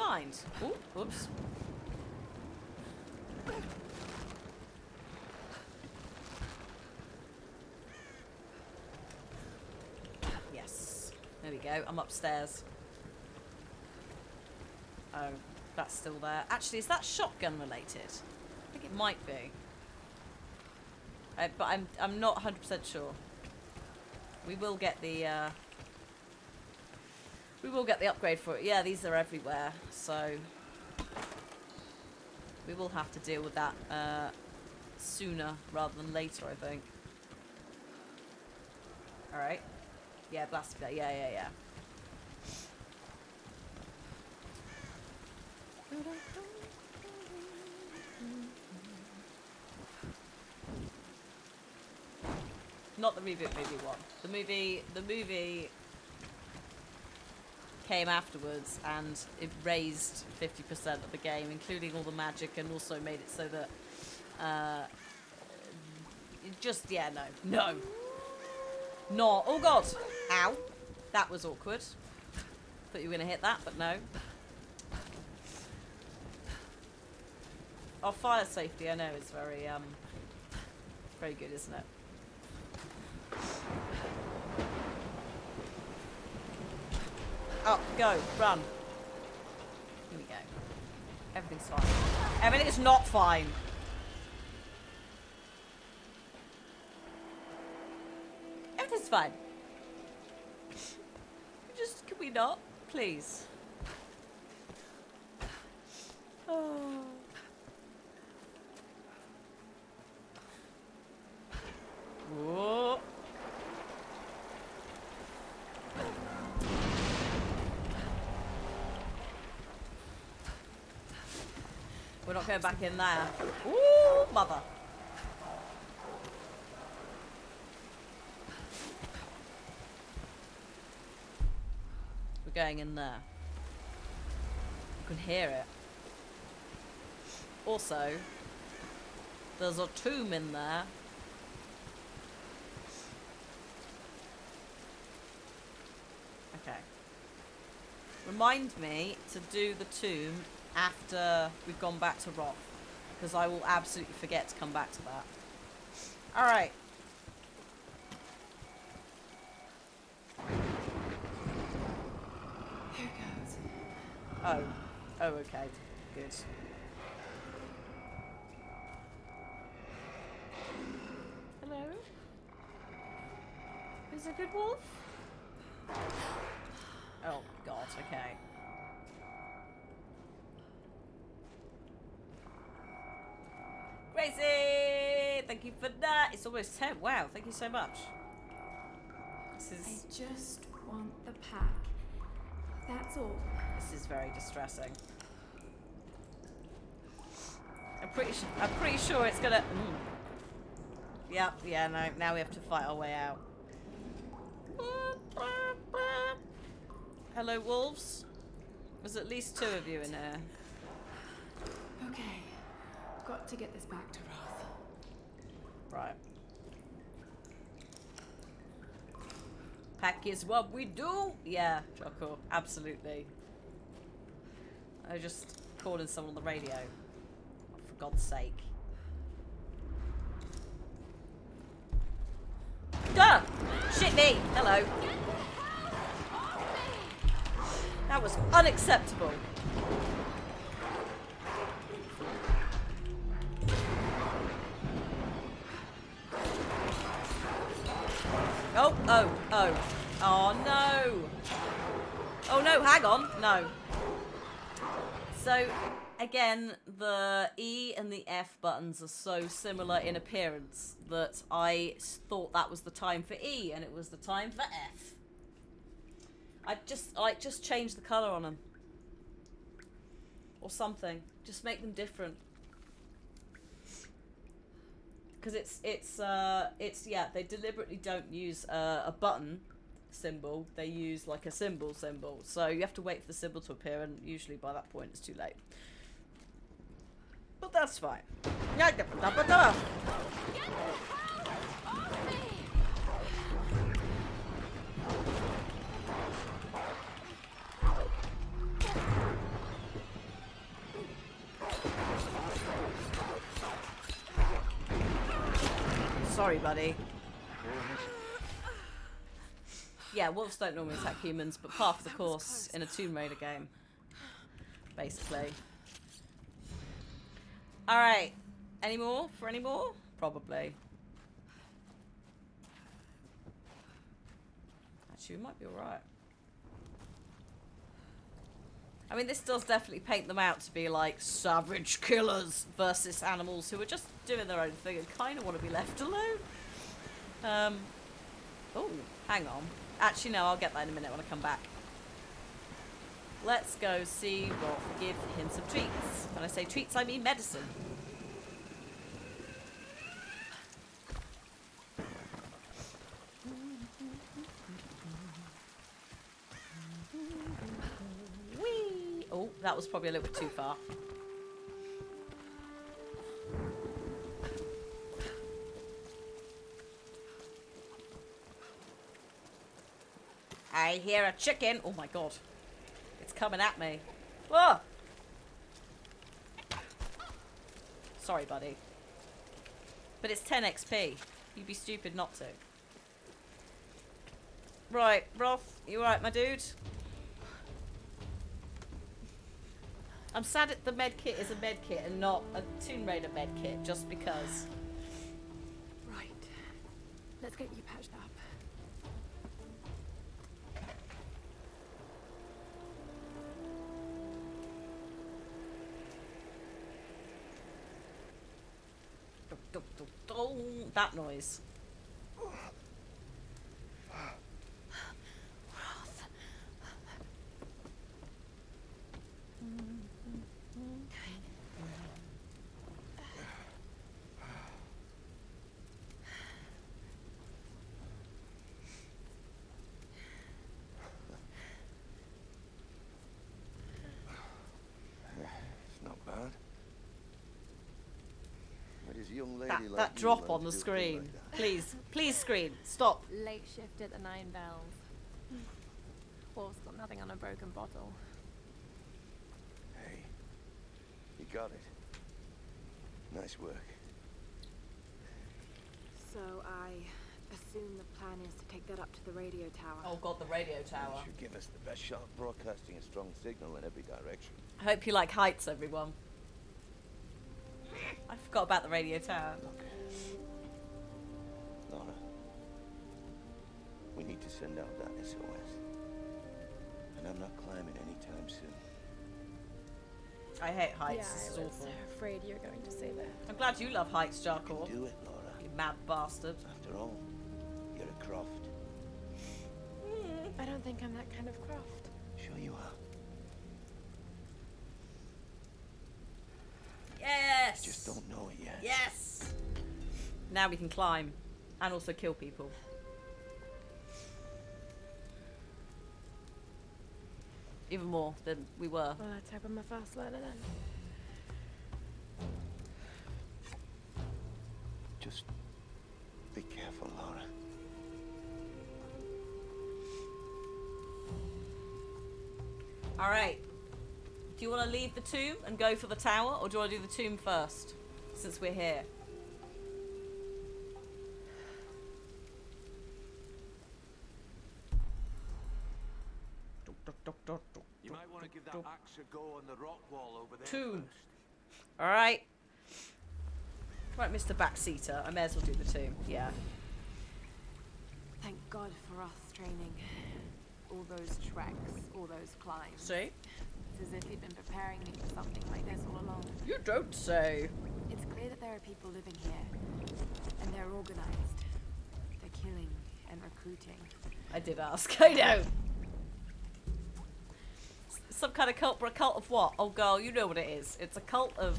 S1: mind. Ooh, whoops. Yes. There we go. I'm upstairs. Oh, that's still there. Actually, is that shotgun related? I think it might be. But I'm not 100% sure. We will get the upgrade for it. Yeah, these are everywhere, so we will have to deal with that sooner rather than later, I think. All right. Yeah, blast blade. Yeah. Not the reboot movie one. The movie came afterwards, and it raised 50% of the game, including all the magic, and also made it so that no. Oh god, ow, that was awkward. Thought you were gonna hit that, but no. Our fire safety, I know, is very good, isn't it? Up, go, run. Here we go. Everything's fine. Everything is not fine. Everything's fine. Can we not? Please. Oh. Whoa. We're not going back in there. Ooh, mother. We're going in there. You can hear it. Also, there's a tomb in there. Okay. Remind me to do the tomb after we've gone back to Roth, because I will absolutely forget to come back to that. Alright.
S2: Here goes.
S1: Oh, okay. Good. Hello? Is it a good wolf? Oh, God, okay. Gracie! Thank you for that. It's almost 10. Wow, thank you so much. This is...
S2: I just want the pack. That's all.
S1: This is very distressing. I'm pretty sure it's gonna... Yep, yeah, no, now we have to fight our way out. Hello, wolves. There's at least 2 of you in here.
S2: Okay. Got to get this back to Roth.
S1: Right. Pack is what we do. Yeah, Jocko, absolutely. I was just calling someone on the radio. For God's sake. Duh! Shit me! Hello. That was unacceptable. Oh. Oh no. Oh no, hang on. No. So, again, the E and the F buttons are so similar in appearance that I thought that was the time for E and it was the time for F. I just change the colour on them. Or something. Just make them different. Because it's yeah, they deliberately don't use a button symbol. They use like a symbol. So you have to wait for the symbol to appear, and usually by that point it's too late. But that's fine. Sorry, buddy. Yeah, wolves don't normally attack humans, but part of the course in a Tomb Raider game. Basically. Alright. Any more? For any more? Probably. Actually, we might be alright. I mean, this does definitely paint them out to be like savage killers versus animals who are just doing their own thing and kind of want to be left alone. Oh, hang on. Actually, no, I'll get that in a minute when I come back. Let's go see Rolf give him some treats. When I say treats, I mean medicine. Whee! Oh, that was probably a little bit too far. I hear a chicken. Oh my god. It's coming at me. Whoa! Sorry, buddy. But it's 10 XP. You'd be stupid not to. Right, Rolf, you alright, my dude? I'm sad that the med kit is a med kit and not a Tomb Raider med kit, just because.
S2: Right. Let's get you patched up.
S1: That noise.
S5: It's not bad. Where does a young lady like
S1: That
S5: you
S1: drop
S5: learn
S1: on
S5: to
S1: the
S5: do a thing
S1: screen.
S5: like that?
S1: Please, please screen. Stop.
S2: Late shift at the 9 Bells. Wolf's got nothing on a broken bottle.
S5: Hey, you got it. Nice work.
S2: So I assume the plan is to take that up to the radio tower.
S1: Oh god, the radio tower.
S5: It should give us the best shot broadcasting a strong signal in every direction.
S1: I hope you like heights, everyone. I forgot about the radio tower.
S5: Look, Laura, we need to send out that SOS. And I'm not climbing anytime soon.
S1: I hate heights.
S2: Yeah,
S1: This is
S2: I was
S1: awful.
S2: afraid you were going to say that.
S1: I'm glad you love heights, Jarkor.
S5: Do it, Laura.
S1: You mad bastard.
S5: After all, you're a Croft.
S2: I don't think I'm that kind of Croft.
S5: Sure you are.
S1: Yes!
S5: You just don't know it yet.
S1: Yes! Now we can climb. And also kill people. Even more than we were.
S2: Well, let's hope I'm a fast learner then.
S5: Just be careful, Laura.
S1: Alright. Do you want to leave the tomb and go for the tower? Or do you want to do the tomb first? Since we're here.
S8: You might want to give that axe a go on the rock wall over there
S1: Tomb.
S8: first.
S1: Alright. Right, Mr. Backseater. I may as well do the tomb. Yeah.
S2: Thank God for us training. All those treks, all those climbs.
S1: See?
S2: It's as if he'd been preparing me for something like this all along.
S1: You don't say.
S2: It's clear that there are people living here, and they're organized. They're killing and recruiting.
S1: I did ask. I know. Some kind of cult, but a cult of what? Oh, girl, you know what it is. It's a cult of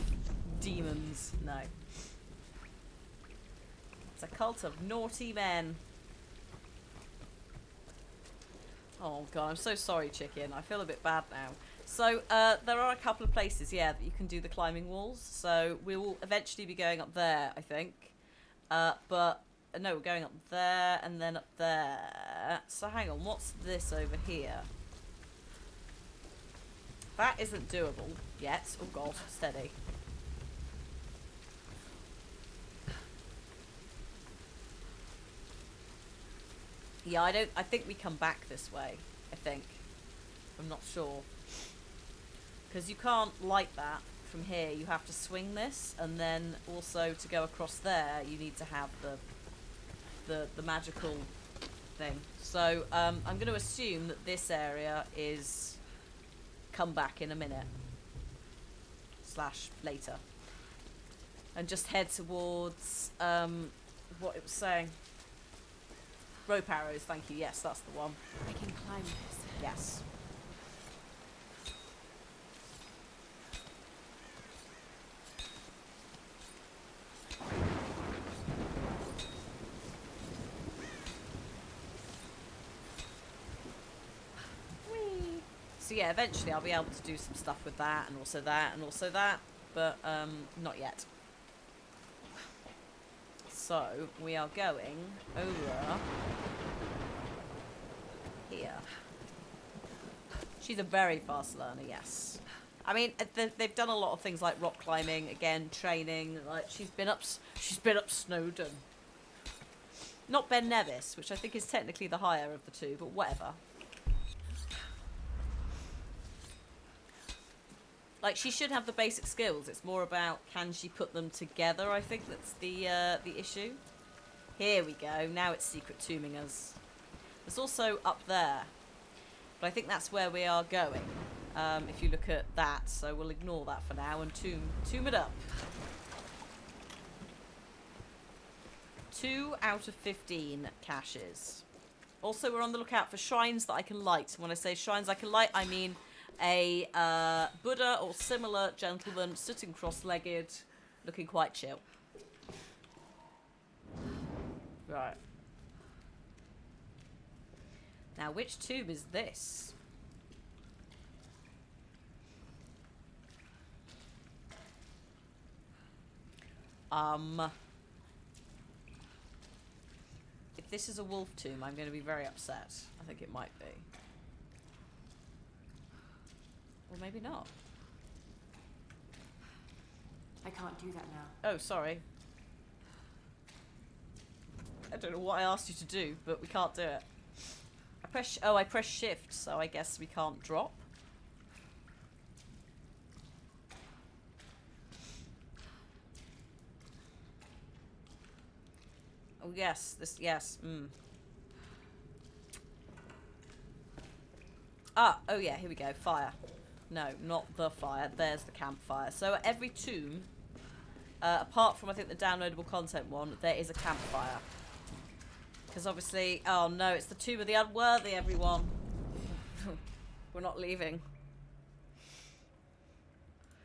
S1: demons. No. It's a cult of naughty men. Oh, God, I'm so sorry, chicken. I feel a bit bad now. So, there are a couple of places, yeah, that you can do the climbing walls. So, we will eventually be going up there, I think. But, no, we're going up there and then up there. So, hang on, what's this over here? That isn't doable yet. Oh god, steady. Yeah, I think we come back this way, I think. I'm not sure. Because you can't light that from here. You have to swing this, and then also to go across there, you need to have the magical thing. So, I'm going to assume that this area is come back in a minute. / later. And just head towards, what it was saying. Rope arrows, thank you. Yes, that's the one.
S2: I can climb this.
S1: Yes. Whee! So yeah, eventually I'll be able to do some stuff with that, and also that, and also that, but not yet. So we are going over here. She's a very fast learner, yes. I mean, they've done a lot of things like rock climbing, again, training. Like she's been up Snowdon. Not Ben Nevis, which I think is technically the higher of the two, but whatever. Like, she should have the basic skills. It's more about, can she put them together, I think that's the issue. Here we go. Now it's secret tombing us. There's also up there. But I think that's where we are going. If you look at that. So we'll ignore that for now and tomb it up. 2 out of 15 caches. Also, we're on the lookout for shrines that I can light. When I say shrines I can light, I mean a Buddha or similar gentleman sitting cross-legged, looking quite chill. Right. Now, which tomb is this? If this is a wolf tomb, I'm going to be very upset. I think it might be. Or maybe not.
S2: I can't do that now.
S1: Oh, sorry. I don't know what I asked you to do, but we can't do it. I press shift, so I guess we can't drop. Oh, yes. Yes. Oh yeah, here we go. Fire. No, not the fire. There's the campfire. So at every tomb, apart from I think the downloadable content one, there is a campfire. Because obviously, oh no, it's the tomb of the unworthy, everyone. We're not leaving.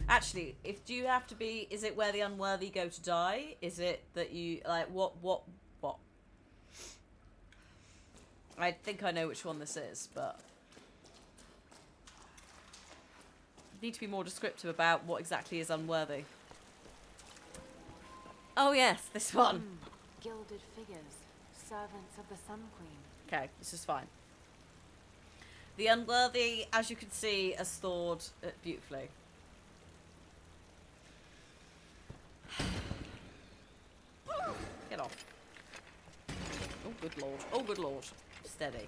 S1: Actually, do you have to be, is it where the unworthy go to die? Is it that you, like, what? I think I know which one this is, but need to be more descriptive about what exactly is unworthy. Oh yes, this one.
S2: Gilded figures, servants of the Sun Queen.
S1: Okay, this is fine. The unworthy, as you can see, are stored beautifully. Get off. Oh, good lord. Oh, good lord. Steady.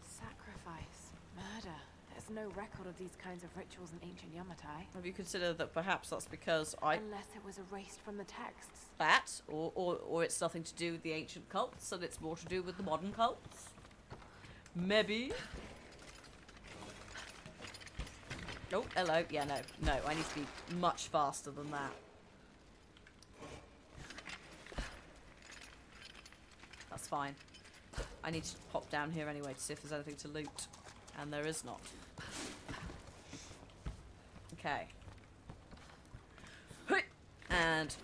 S2: Sacrifice, murder. There's no record of these kinds of rituals in ancient Yamatai.
S1: Have you considered that perhaps that's because
S2: Unless it was erased from the texts.
S1: That, or it's nothing to do with the ancient cults, and it's more to do with the modern cults? Maybe. Oh, hello. Yeah, no, I need to be much faster than that. That's fine. I need to pop down here anyway to see if there's anything to loot. And there is not. Okay. And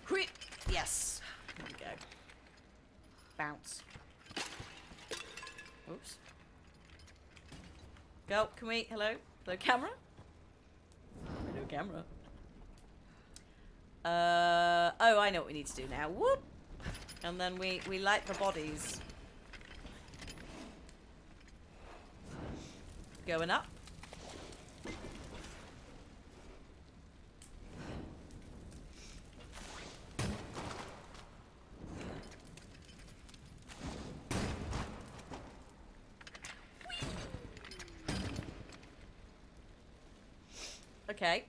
S1: yes. There we go. Bounce. Oops. Go, can we? Hello? Hello, camera? Hello, camera. Oh, I know what we need to do now. Whoop! And then we light the bodies. Going up. Okay.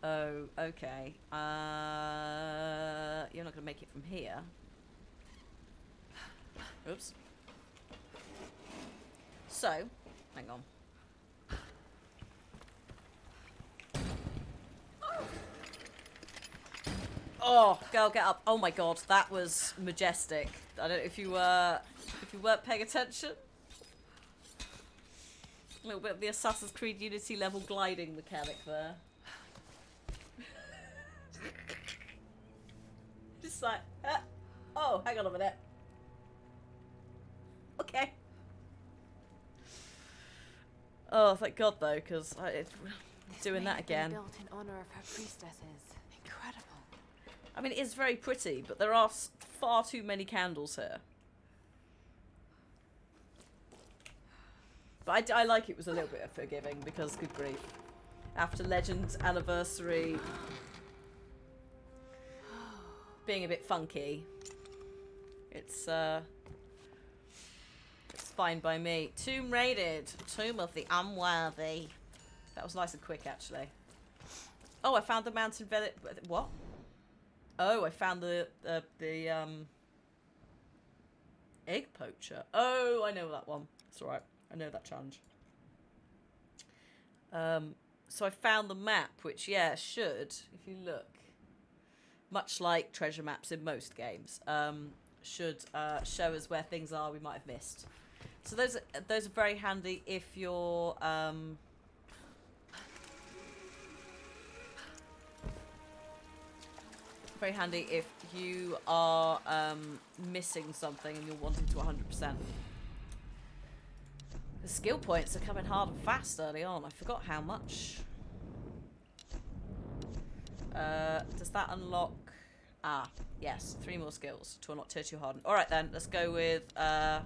S1: Oh, okay. You're not gonna make it from here. Oops. So, hang on. Oh, girl, get up. Oh my god, that was majestic. I don't know if you weren't paying attention. A little bit of the Assassin's Creed Unity level gliding mechanic there. Just like, oh, hang on a minute. Okay. Oh, thank God though, because doing that again.
S2: Built in honor of her priestesses. Incredible.
S1: I mean, it is very pretty, but there are far too many candles here. But I like it was a little bit forgiving because, good grief, after Legend's anniversary being a bit funky, it's fine by me. Tomb raided. Tomb of the Unworthy. That was nice and quick, actually. Oh, I found the mountain village. What? Oh, I found the egg poacher. Oh, I know that one. It's alright. I know that challenge. So I found the map, which, yeah, should, if you look, much like treasure maps in most games, should show us where things are we might have missed. So those are very handy if you're very handy if you are missing something and you're wanting to 100%. The skill points are coming hard and fast early on. I forgot how much. Does that unlock? Ah, yes, 3 more skills to unlock Tier 2 Hardened. Alright then, let's go with, oh.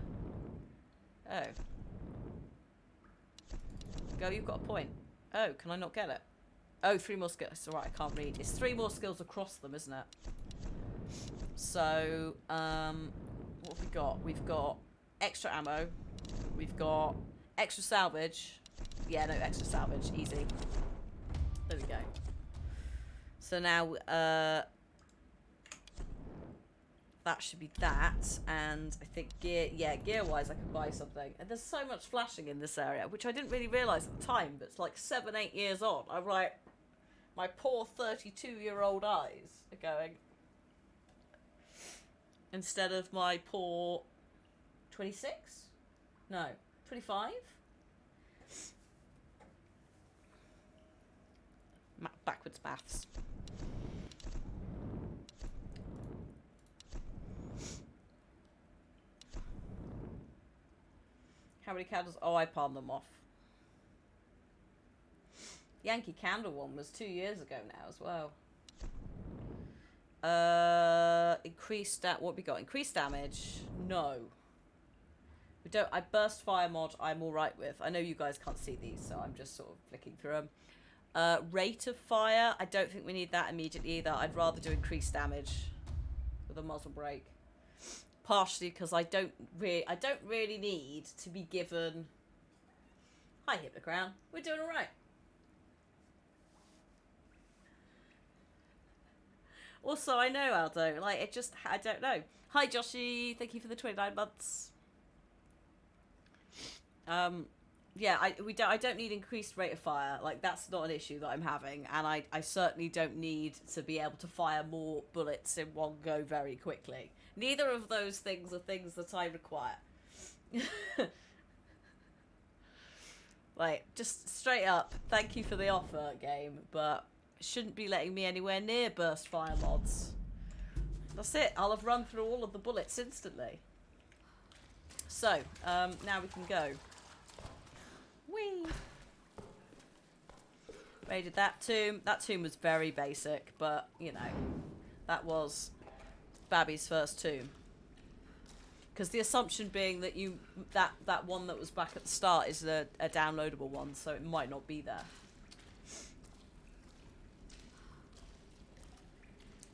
S1: Go, you've got a point. Oh, can I not get it? Oh, 3 more skills. It's alright, I can't read. It's 3 more skills across them, isn't it? So, what have we got? We've got extra ammo. We've got extra salvage. Yeah, no, extra salvage. Easy. There we go. So now, that should be that. And I think gear-wise I can buy something. And there's so much flashing in this area, which I didn't really realise at the time, but it's like 7-8 years on. I'm like, my poor 32-year-old eyes are going. Instead of my poor 26? No, 25? Backwards maths. How many candles? Oh, I palmed them off. Yankee Candle one was 2 years ago now as well. Increased what we got? Increased damage? No. We don't. I burst fire mod. I'm all right with. I know you guys can't see these, so I'm just sort of flicking through them. Rate of fire. I don't think we need that immediately either. I'd rather do increased damage with a muzzle brake. Partially because I don't really need to be given. Hi, Hypnocrown. We're doing all right. Also, I know, Aldo. Like, I don't know. Hi, Joshy. Thank you for the 29 months. Yeah, I don't need increased rate of fire. Like, that's not an issue that I'm having, and I certainly don't need to be able to fire more bullets in one go very quickly. Neither of those things are things that I require. Like, just straight up, thank you for the offer, game, but shouldn't be letting me anywhere near burst fire mods. That's it. I'll have run through all of the bullets instantly. So, now we can go. Whee! Raided that tomb. That tomb was very basic, but, you know, that was Babby's first tomb. Because the assumption being that that one that was back at the start is a downloadable one, so it might not be there.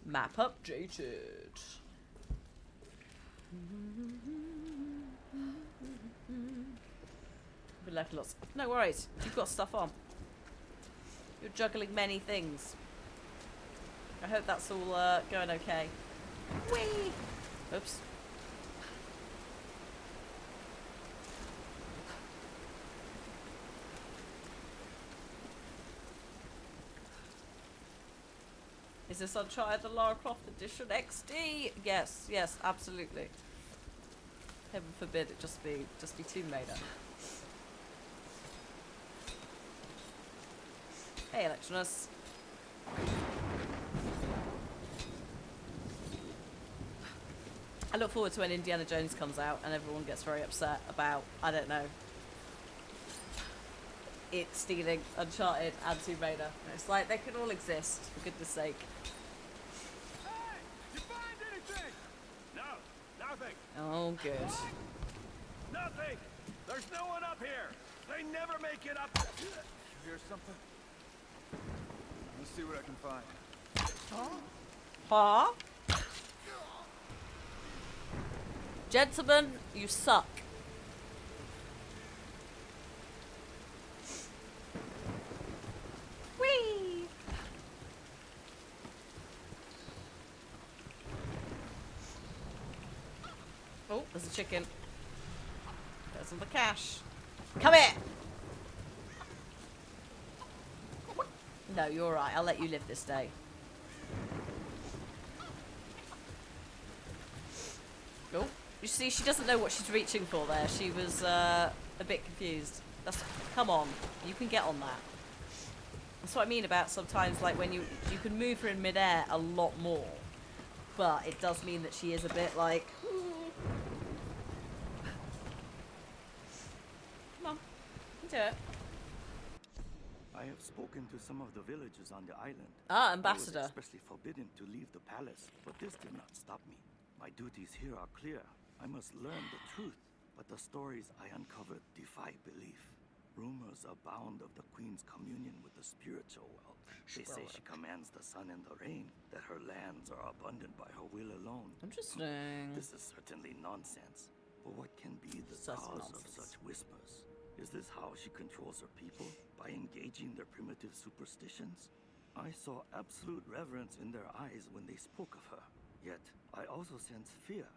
S1: Map updated. Been left lots. No worries. You've got stuff on. You're juggling many things. I hope that's all going okay. Whee! Oops. Is this Uncharted the Lara Croft Edition XD? Yes, yes, absolutely. Heaven forbid it just be Tomb Raider. Hey, Electronus. I look forward to when Indiana Jones comes out and everyone gets very upset about, I don't know, it stealing Uncharted and Tomb Raider. It's like, they can all exist, for goodness sake.
S10: Hey! You find anything? No, nothing.
S1: Oh, good.
S10: Nothing. There's no one up here. They never make it up.
S11: You hear something? Let's see what I can find.
S1: Huh? Gentlemen, you suck. Whee! Oh, there's a chicken. There's some of the cash. Come here! No, you're alright. I'll let you live this day. Oh, you see, she doesn't know what she's reaching for there. She was a bit confused. Come on, you can get on that. That's what I mean about sometimes, like when you can move her in midair a lot more, but it does mean that she is a bit like. Come on, you can do it.
S12: I have spoken to some of the villagers on the island.
S1: Ah, Ambassador.
S12: I was expressly forbidden to leave the palace, but this did not stop me. My duties here are clear. I must learn the truth, but the stories I uncovered defy belief. Rumors abound of the Queen's communion with the spiritual world. They say she commands the sun and the rain, that her lands are abundant by her will alone.
S1: Interesting.
S12: This is certainly nonsense. But what can be the cause of such whispers? Is this how she controls her people? By engaging their primitive superstitions? I saw absolute reverence in their eyes when they spoke of her. Yet, I also sense fear.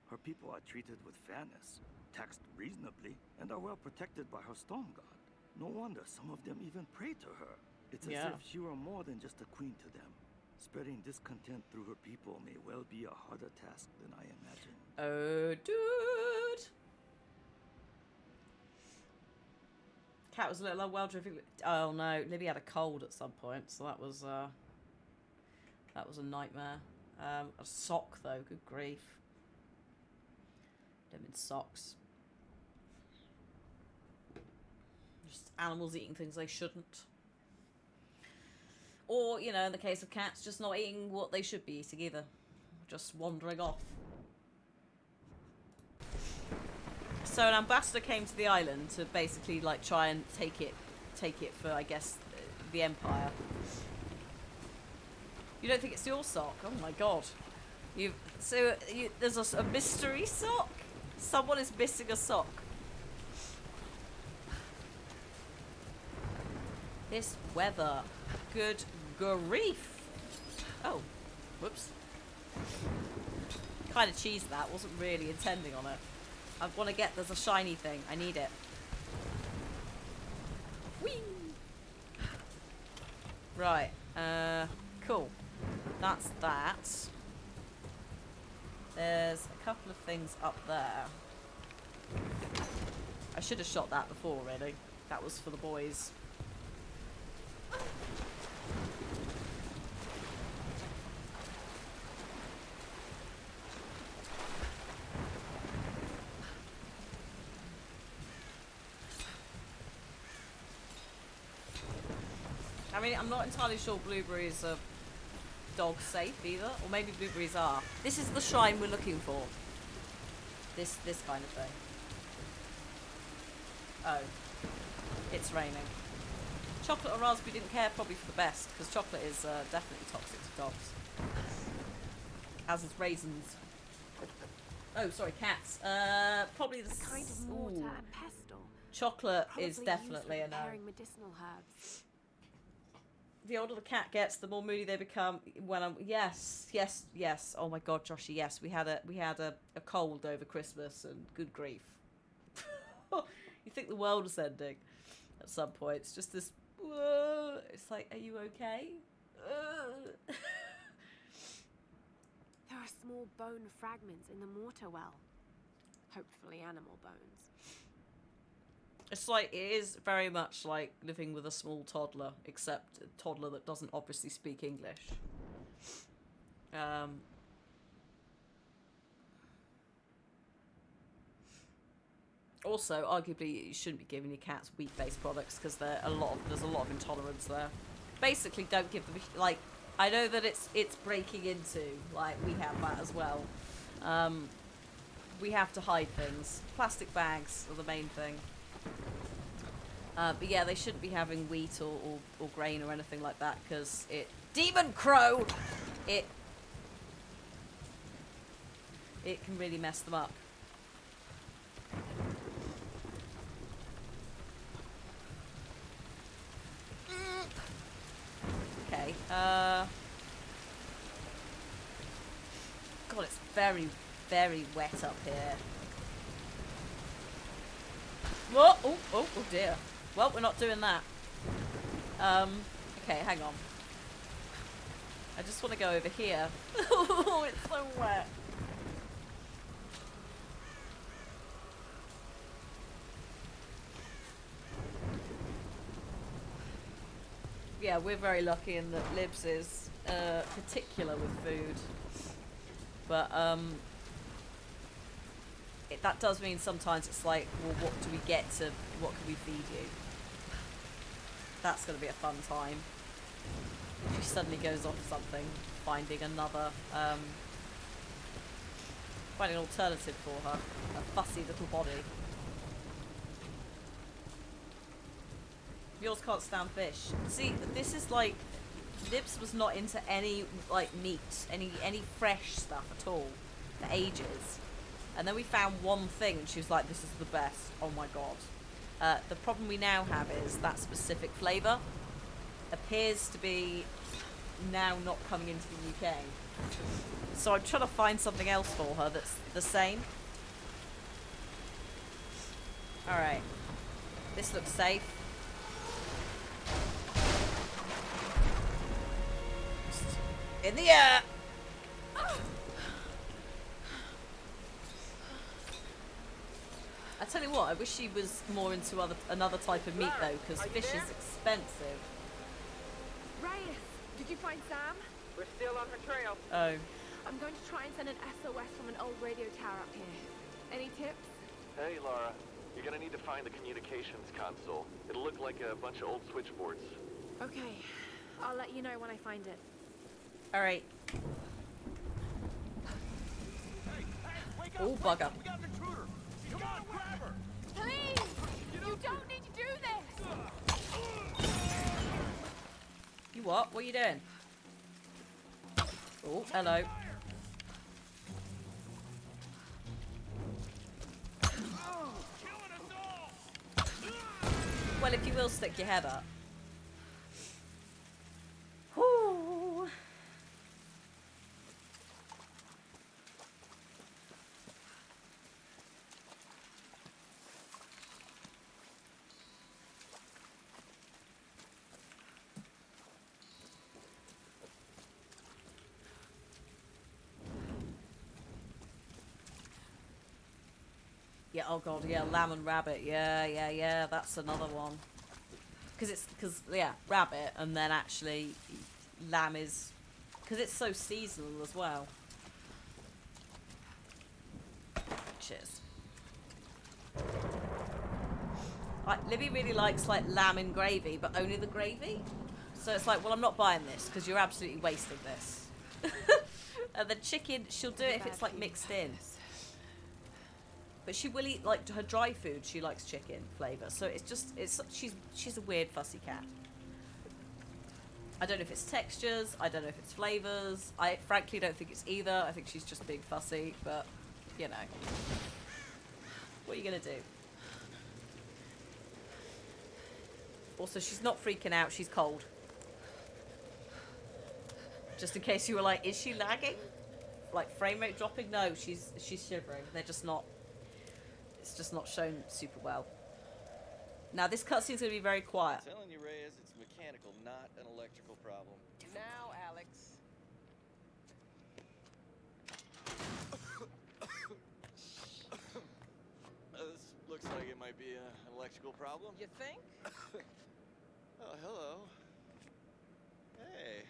S12: Her people are treated with fairness, taxed reasonably, and are well protected by her storm god. No wonder some of them even pray to her. It's as if she were more than just a queen to them. Spreading discontent through her people may well be a harder task than I imagine.
S1: Oh, dude! Cat was a little well-driven. Oh no, Libby had a cold at some point, so that was a nightmare. A sock though, good grief. Them in socks. Just animals eating things they shouldn't. Or, you know, in the case of cats, just not eating what they should be eating either. Just wandering off. So an ambassador came to the island to basically like try and take it for, I guess, the Empire. You don't think it's your sock? Oh my god. There's a mystery sock? Someone is missing a sock. This weather. Good grief. Oh. Whoops. Kind of cheesed that. Wasn't really intending on it. I want to get, there's a shiny thing. I need it. Whee! Right. Cool. That's that. There's a couple of things up there. I should have shot that before, really. That was for the boys. I mean, I'm not entirely sure blueberries are dog safe either, or maybe blueberries are. This is the shrine we're looking for. This kind of thing. Oh, it's raining. Chocolate or raspberry didn't care, probably for the best, because chocolate is definitely toxic to dogs. As is raisins. Oh, sorry, cats. Probably the
S2: kind of mortar and pestle.
S1: Chocolate is
S2: Probably
S1: definitely
S2: used
S1: a
S2: for
S1: no.
S2: preparing medicinal herbs.
S1: The older the cat gets, the more moody they become. When I'm yes. Oh my god, Joshy, yes. We had a cold over Christmas, and good grief. You think the world is ending at some point. It's just this. It's like, are you okay?
S2: There are small bone fragments in the mortar well. Hopefully animal bones.
S1: It's like, it is very much like living with a small toddler, except a toddler that doesn't obviously speak English. Also, arguably, you shouldn't be giving your cats wheat-based products because there's a lot of intolerance there. Basically, don't give them, like, I know that it's breaking into, like, we have that as well. We have to hide things. Plastic bags are the main thing. But yeah, they shouldn't be having wheat or grain or anything like that because Demon Crow! It can really mess them up. Okay, God, it's very, very wet up here. Whoa! Oh dear. Well, we're not doing that. Okay, hang on. I just want to go over here. Oh, it's so wet. Yeah, we're very lucky in that Libs is particular with food. But, that does mean sometimes it's like, well, what do we get to, what can we feed you? That's going to be a fun time. She suddenly goes off something, finding another, finding an alternative for her. A fussy little body. Yours can't stand fish. See, this is like, Libs was not into any, like, meat, any fresh stuff at all for ages. And then we found one thing and she was like, this is the best. Oh my god. The problem we now have is that specific flavour appears to be now not coming into the UK. So I'm trying to find something else for her that's the same. Alright. This looks safe. In the air! I tell you what, I wish she was more into another type of meat though, because fish is expensive.
S2: Reyes, did you find Sam?
S4: We're still on her trail.
S1: Oh.
S2: I'm going to try and send an SOS from an old radio tower up here. Any tips?
S7: Hey, Lara. You're gonna need to find the communications console. It'll look like a bunch of old switchboards.
S2: Okay. I'll let you know when I find it.
S1: Alright. Oh, bugger.
S10: We got an intruder. Come on, grab her.
S2: Please! You don't need to do this!
S1: You what? What are you doing? Oh, hello. Well, if you will stick your head up. Whoo. Yeah, oh god, yeah, lamb and rabbit, yeah, that's another one. Because yeah, rabbit, and then actually lamb is, because it's so seasonal as well. Cheers. Libby really likes like lamb in gravy, but only the gravy. So it's like, well, I'm not buying this because you're absolutely wasting this. And the chicken, she'll do it if it's like mixed in. But she will eat, like, her dry food, she likes chicken flavour. So it's just, she's a weird, fussy cat. I don't know if it's textures, I don't know if it's flavours. I frankly don't think it's either. I think she's just being fussy, but, you know. What are you going to do? Also, she's not freaking out. She's cold. Just in case you were like, is she lagging? Like frame rate dropping? No, she's shivering. They're just not. It's just not shown super well. Now this cutscene's gonna be very quiet.
S13: I'm telling you, Reyes, it's mechanical, not an electrical problem.
S4: Now, Alex.
S13: This looks like it might be an electrical problem.
S4: You think?
S13: Oh, hello. Hey,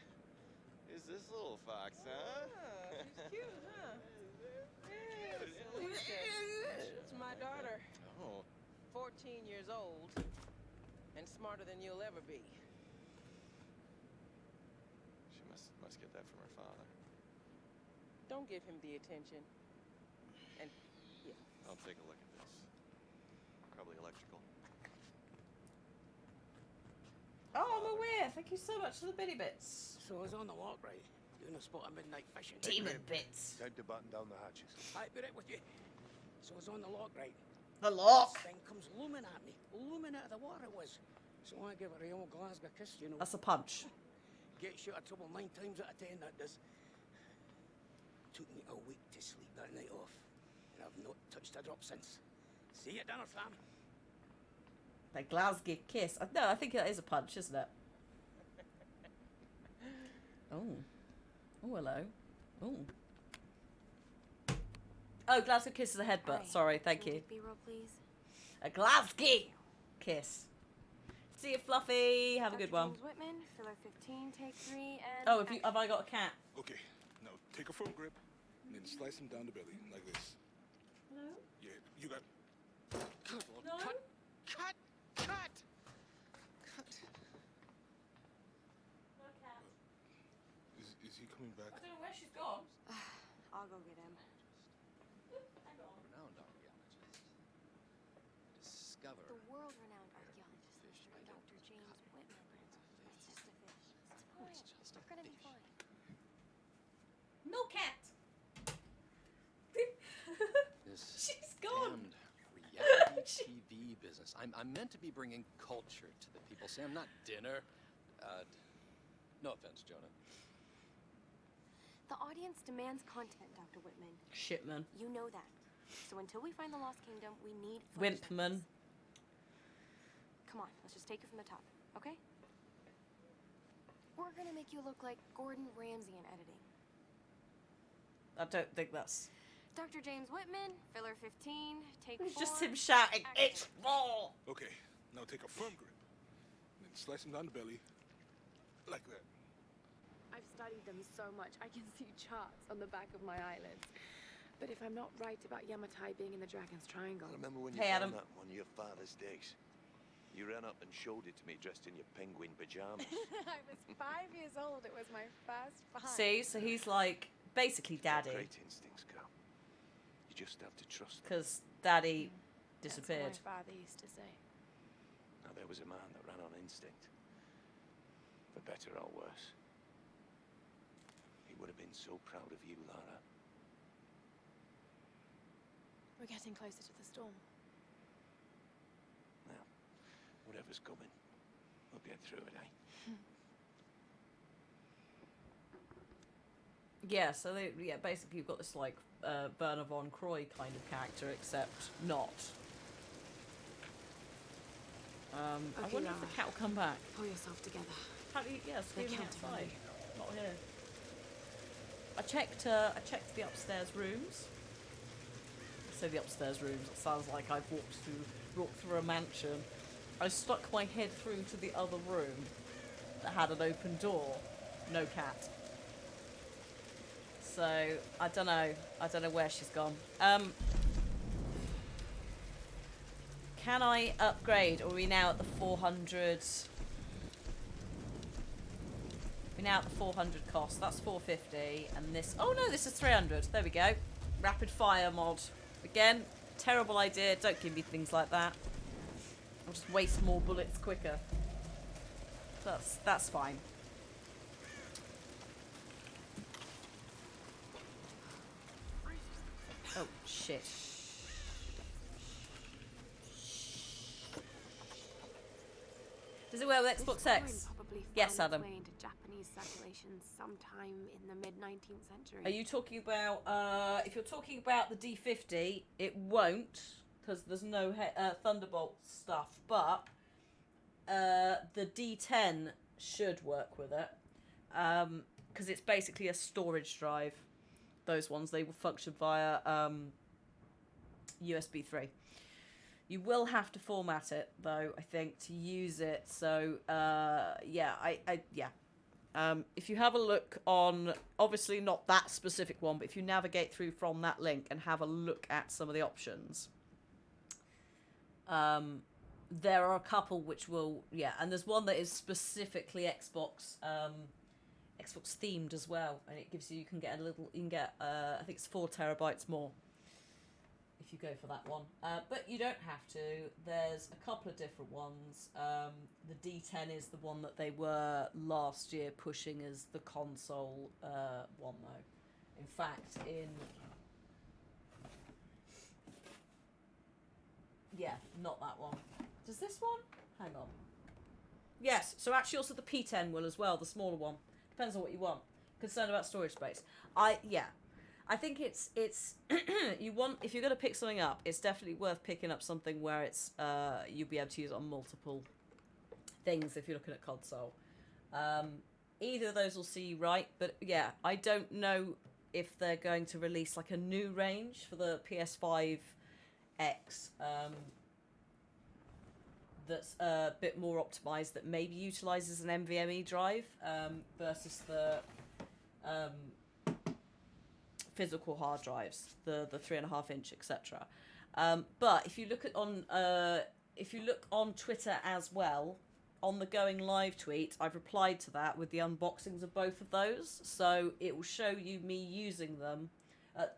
S13: who's this little fox, huh?
S4: She's cute, huh? Yeah, it's Alicia. It's my daughter.
S13: Oh.
S4: 14 years old and smarter than you'll ever be.
S13: She must get that from her father.
S4: Don't give him the attention. And yeah.
S13: I'll take a look at this. Probably electrical.
S1: Oh, I'm aware. Thank you so much for the bitty bits.
S14: So I was on the lock, right? Doing a spot of midnight fishing.
S1: Demon bits.
S11: Time to button down the hatches.
S14: I put it with you. So I was on the lock, right?
S1: The lock.
S14: This thing comes looming at me. Looming out of the water it was. So I give her a old Glasgow kiss, you know.
S1: That's a punch.
S14: Get you out of trouble 9 times out of 10, that does. Took me a week to sleep that night off. And I've not touched a drop since. See you at dinner, fam.
S1: The Glasgow kiss. No, I think that is a punch, isn't it? Oh. Oh, hello. Oh. Oh, Glasgow kiss is a headbutt.
S2: Right.
S1: Sorry, thank you.
S2: B-roll, please.
S1: A Glasgow kiss. See you, Fluffy. Have a good one.
S2: James Whitman, filler 15, take 3, and...
S1: Oh, have I got a cat?
S6: Okay, now take a firm grip and then slice him down the belly like this.
S1: No.
S6: Yeah, you got.
S14: Good Lord.
S1: No.
S14: Cut! Cut! Cut!
S1: No cat.
S6: Is he coming back?
S1: I don't know where she's gone.
S2: I'll go get him.
S1: Hang on.
S7: Renowned archaeologist. Discover.
S2: The world-renowned archaeologist, Dr. James Whitman. It's just a fish. It's fine.
S7: It's just a
S2: We're gonna be
S7: fish.
S2: fine.
S1: No cat.
S3: This
S1: She's gone.
S3: damned reality TV business. I'm meant to be bringing culture to the people, Sam, not dinner. No offense, Jonah.
S2: The audience demands content, Dr. Whitman.
S1: Shipman.
S2: You know that. So until we find the Lost Kingdom, we need footage like
S1: Wimpman.
S2: this. Come on, let's just take it from the top, okay? We're gonna make you look like Gordon Ramsay in editing.
S1: I don't think that's...
S2: Dr. James Whitman, filler 15, take 4.
S1: It's just him shouting,
S2: action.
S1: it's raw!
S6: Okay, now take a firm grip and then slice him down the belly like that.
S15: I've studied them so much, I can see charts on the back of my eyelids. But if I'm not right about Yamatai being in the Dragon's Triangle...
S5: I remember when you
S1: Hey,
S5: found
S1: Adam.
S5: that on your father's days. You ran up and showed it to me dressed in your penguin pajamas.
S15: I was 5 years old, it was my first find.
S1: See, so he's like, basically daddy.
S5: Great instincts, girl. You just have to trust them.
S1: Because daddy disappeared.
S15: That's what my father used to say.
S5: Now, there was a man that ran on instinct. For better or worse. He would have been so proud of you, Lara.
S15: We're getting closer to the storm.
S5: Now, whatever's coming, we'll get through it, eh?
S1: Yeah, so basically you've got this like Werner von Croy kind of character, except not. I
S15: Okay,
S1: wonder if the
S15: Lara.
S1: cat will come back.
S15: Pull yourself together.
S1: Screaming
S15: counting on
S1: outside.
S15: you.
S1: Not here. I checked the upstairs rooms. I say the upstairs rooms. It sounds like I've walked through a mansion. I stuck my head through to the other room that had an open door. No cat. So I don't know where she's gone. Can I upgrade, or are we now at the 400? We're now at the 400 cost. That's 450, and this. Oh no, this is 300. There we go. Rapid fire mod. Again, terrible idea. Don't give me things like that. I'll just waste more bullets quicker. That's fine. Oh shit. Does Does it work with
S15: This
S1: Xbox
S15: coin
S1: X?
S15: probably
S1: Yes,
S15: found its
S1: Adam.
S15: way into Japanese circulation sometime in the mid-19th century.
S1: Are you talking about, if you're talking about the D50, it won't, because there's no Thunderbolt stuff, but the D10 should work with it, because it's basically a storage drive. Those ones, they will function via USB 3. You will have to format it, though, I think, to use it. So, yeah, if you have a look on, obviously not that specific one, but if you navigate through from that link and have a look at some of the options, there are a couple which will, yeah, and there's one that is specifically Xbox themed as well, and it gives you, you can get a little, you can get, I think it's 4 terabytes more if you go for that one, but you don't have to. There's a couple of different ones. The D10 is the one that they were last year pushing as the console one, though. In fact, yeah, not that one. Does this one? Hang on. Yes, so actually also the P10 will as well, the smaller one. Depends on what you want. Concerned about storage space. I think it's you want, if you're going to pick something up, it's definitely worth picking up something where it's you'll be able to use it on multiple things if you're looking at console. Either of those will see you right, but yeah, I don't know if they're going to release like a new range for the PS5 X that's a bit more optimized, that maybe utilizes an NVMe drive versus the physical hard drives, the 3.5 inch, etc. But if you look at on Twitter as well, on the Going Live tweet, I've replied to that with the unboxings of both of those, so it will show you me using them,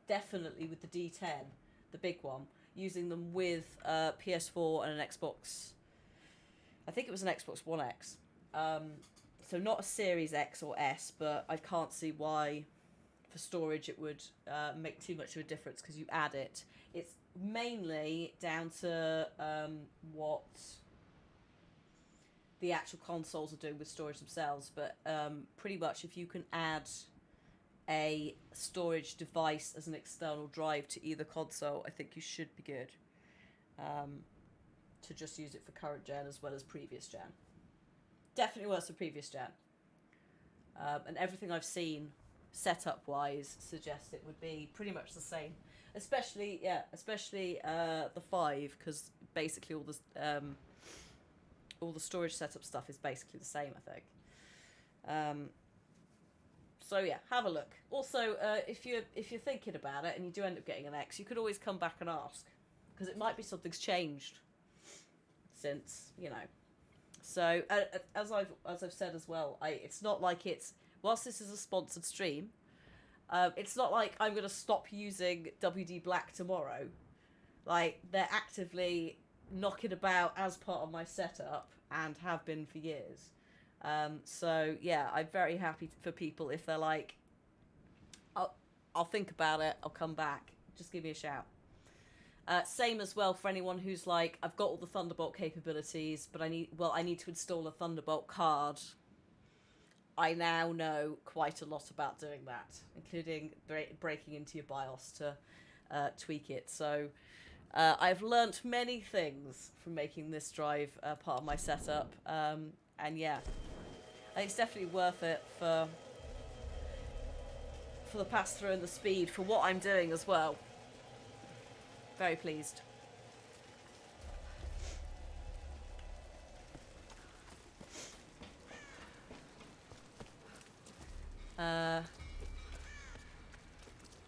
S1: definitely with the D10, the big one, using them with PS4 and an Xbox. I think it was an Xbox One X. So not a Series X or S, but I can't see why for storage it would make too much of a difference, because you add it. It's mainly down to what the actual consoles are doing with storage themselves, but pretty much if you can add a storage device as an external drive to either console, I think you should be good to just use it for current gen as well as previous gen. Definitely works for previous gen. And everything I've seen setup wise suggests it would be pretty much the same, especially the 5, because basically all the storage setup stuff is basically the same, I think. So yeah, have a look. Also, if you're thinking about it and you do end up getting an X, you could always come back and ask, because it might be something's changed since, you know. So as I've said as well, it's not like it's, whilst this is a sponsored stream, it's not like I'm gonna stop using WD Black tomorrow. Like, they're actively knocking about as part of my setup and have been for years. So yeah, I'm very happy for people if they're like, I'll think about it, I'll come back, just give me a shout. Same as well for anyone who's like, I've got all the Thunderbolt capabilities, but I need to install a Thunderbolt card. I now know quite a lot about doing that, including breaking into your BIOS to tweak it. So I've learnt many things from making this drive part of my setup, and yeah, I think it's definitely worth it for the pass-through and the speed for what I'm doing as well. Very pleased.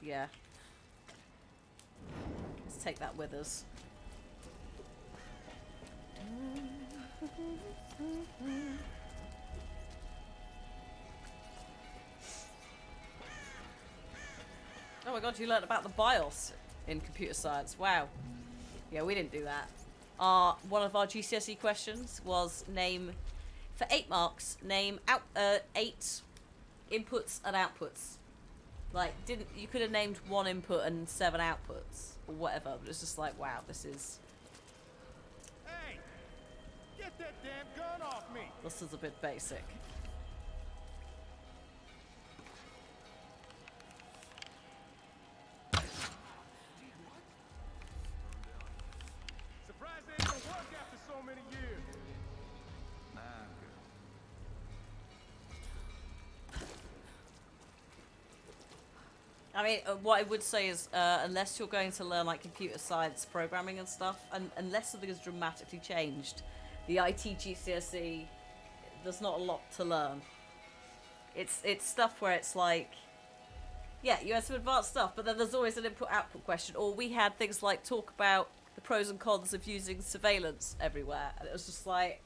S1: Yeah. Let's take that with us. Oh my god, you learned about the BIOS in computer science. Wow. Yeah, we didn't do that. One of our GCSE questions was name, for 8 marks, name 8 inputs and outputs. Like, you could have named 1 input and 7 outputs or whatever, but it's just like, wow, this is...
S10: Hey! Get
S16: Get that damn gun off me!
S1: This is a bit basic.
S16: Surprised they even work after so many years.
S1: I mean, what I would say is, unless you're going to learn like computer science programming and stuff, and unless something has dramatically changed, the IT GCSE, there's not a lot to learn. It's stuff where it's like, yeah, you had some advanced stuff, but then there's always an input-output question. Or we had things like talk about the pros and cons of using surveillance everywhere, and it was just like,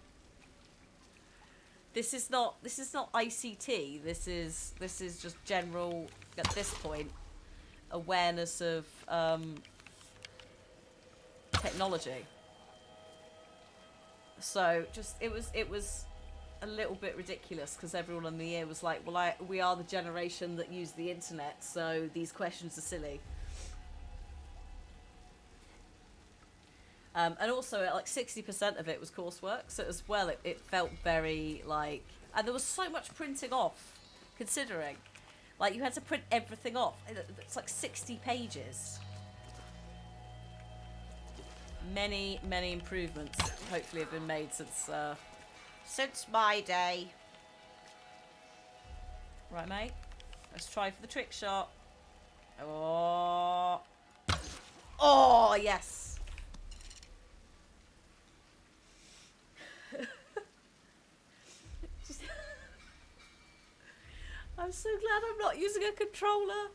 S1: this is not ICT. This is just general, at this point, awareness of technology. So just it was a little bit ridiculous because everyone in the year was like, well, we are the generation that use the internet, so these questions are silly. And also, like 60% of it was coursework, so as well, it felt very like, and there was so much printing off, considering, like you had to print everything off. It's like 60 pages. Many improvements hopefully have been made since my day. Right, mate. Let's try for the trick shot. Oh, yes. I'm so glad I'm not using a controller.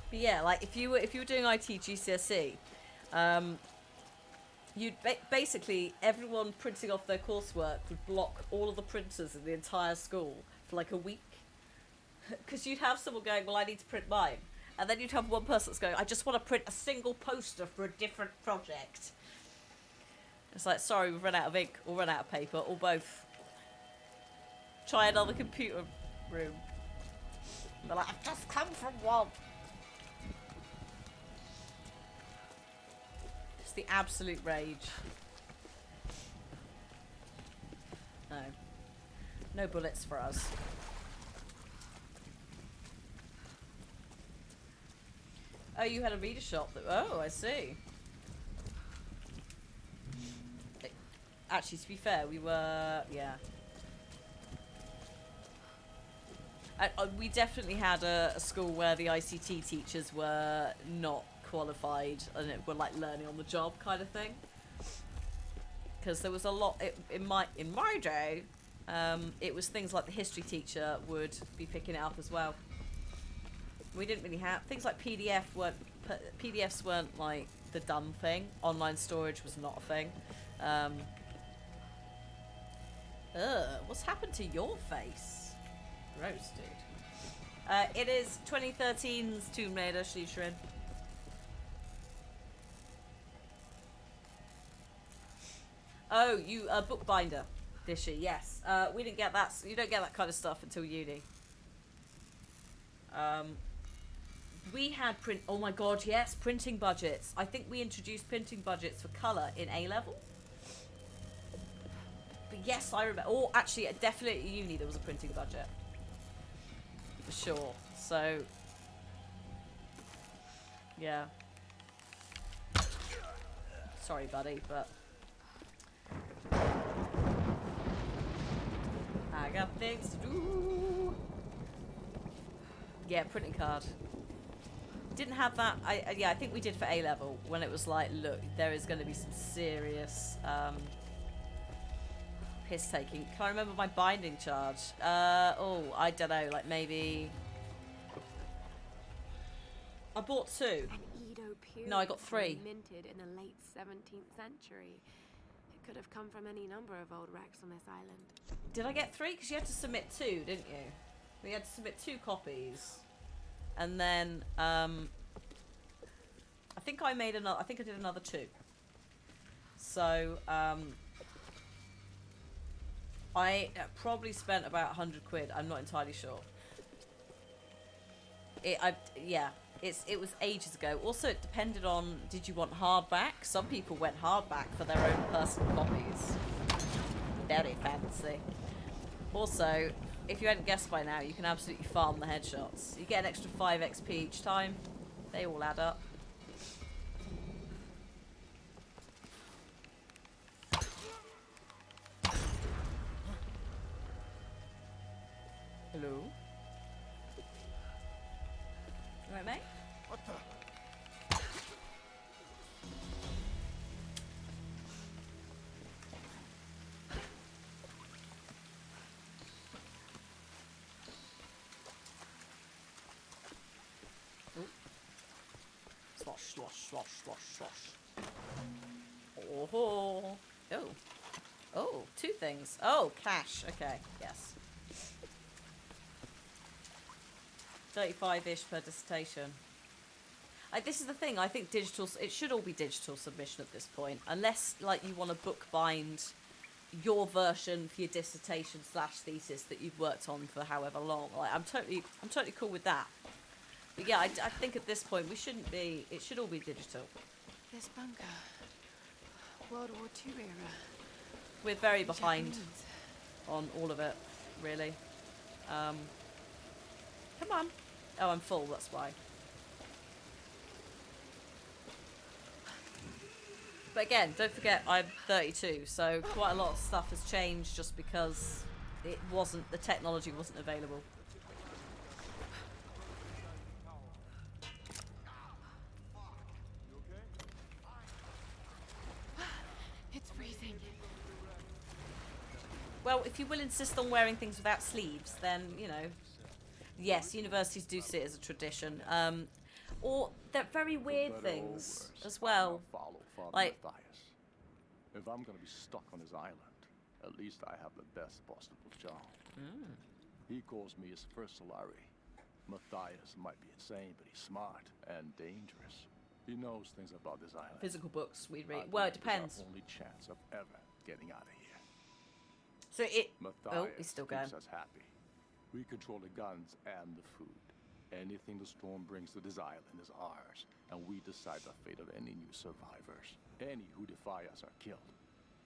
S1: But yeah, like if you were doing IT GCSE, you'd basically everyone printing off their coursework would block all of the printers in the entire school for like a week, because you'd have someone going, well, I need to print mine, and then you'd have one person that's going, I just want to print a single poster for a different project. It's like, sorry, we've run out of ink, or run out of paper, or both. Try another computer room. And they're like, I've just come from one. It's the absolute rage. No. No bullets for us. Oh, you had a reader shop that, oh, I see. Actually, to be fair, we were, yeah. We definitely had a school where the ICT teachers were not qualified and were like learning on the job kind of thing. Because there was a lot in my day. It was things like the history teacher would be picking it up as well. We didn't really have things like PDFs weren't like the done thing. Online storage was not a thing. What's happened to your face? Gross, dude. It is 2013's Tomb Raider, Slytherin. Oh, you bookbinder, Dishy, yes. We didn't get that. You don't get that kind of stuff until uni. We had print. Oh my god, yes, printing budgets. I think we introduced printing budgets for colour in A level. But yes, I remember. Oh, actually, definitely at uni there was a printing budget. For sure. So, yeah. Sorry, buddy, but I got things to do. Yeah, printing card. Didn't have that. I think we did for A level when it was like, look, there is going to be some serious piss taking. Can I remember my binding charge? Oh, I don't know. Like maybe I bought 2.
S2: An Edo period
S1: No, I got 3.
S2: Minted in the late 17th century. It could have come from any number of old wrecks on this island.
S1: Did I get 3? Because you had to submit 2, didn't you? We had to submit 2 copies, and then I think I made another. I think I did another 2. So I probably spent about 100 quid. I'm not entirely sure. Yeah, it was ages ago. Also, it depended on, did you want hardback? Some people went hardback for their own personal copies. Very fancy. Also, if you hadn't guessed by now, you can absolutely farm the headshots. You get an extra 5 XP each time. They all add up. Hello? You right, mate?
S6: What the?
S1: Slosh, slosh, slosh, slosh, slosh. Oh. Oh. Oh, 2 things. Oh, cash. Okay, yes. 35-ish per dissertation. This is the thing. I think digital. It should all be digital submission at this point, unless like you want to book bind your version for your dissertation / thesis that you've worked on for however long. Like, I'm totally cool with that. But yeah, I think at this point we shouldn't be. It should all be digital.
S2: This bunker. World War II era.
S1: We're very behind on all of it, really. Come on. Oh, I'm full. That's why. But again, don't forget I'm 32, so quite a lot of stuff has changed just because the technology wasn't available.
S2: It's freezing.
S1: Well, if you will insist on wearing things without sleeves, then, you know, yes, universities do see it as a tradition. Or they're very weird things as well.
S6: Follow Father
S1: Like,
S6: Matthias. If I'm gonna be stuck on his island, at least I have the best possible job. He calls me his first Solari. Matthias might be insane, but he's smart and dangerous. He knows things about this island.
S1: physical books we
S6: I
S1: read. Well, it
S6: believe it's
S1: depends.
S6: our only chance of ever getting out of here.
S1: So it.
S6: Matthias
S1: Oh, he's still going.
S6: keeps us happy. We control the guns and the food. Anything the storm brings to this island is ours, and we decide the fate of any new survivors. Any who defy us are killed.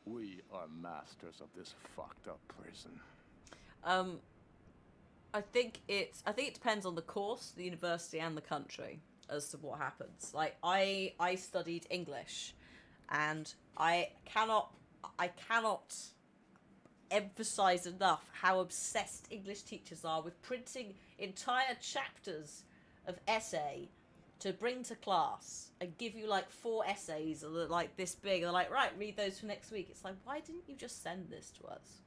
S6: We are masters of this fucked up prison.
S1: I think it depends on the course, the university, and the country as to what happens. Like I studied English, and I cannot emphasize enough how obsessed English teachers are with printing entire chapters of essay to bring to class and give you like 4 essays that are like this big. They're like, right, read those for next week. It's like, why didn't you just send this to us?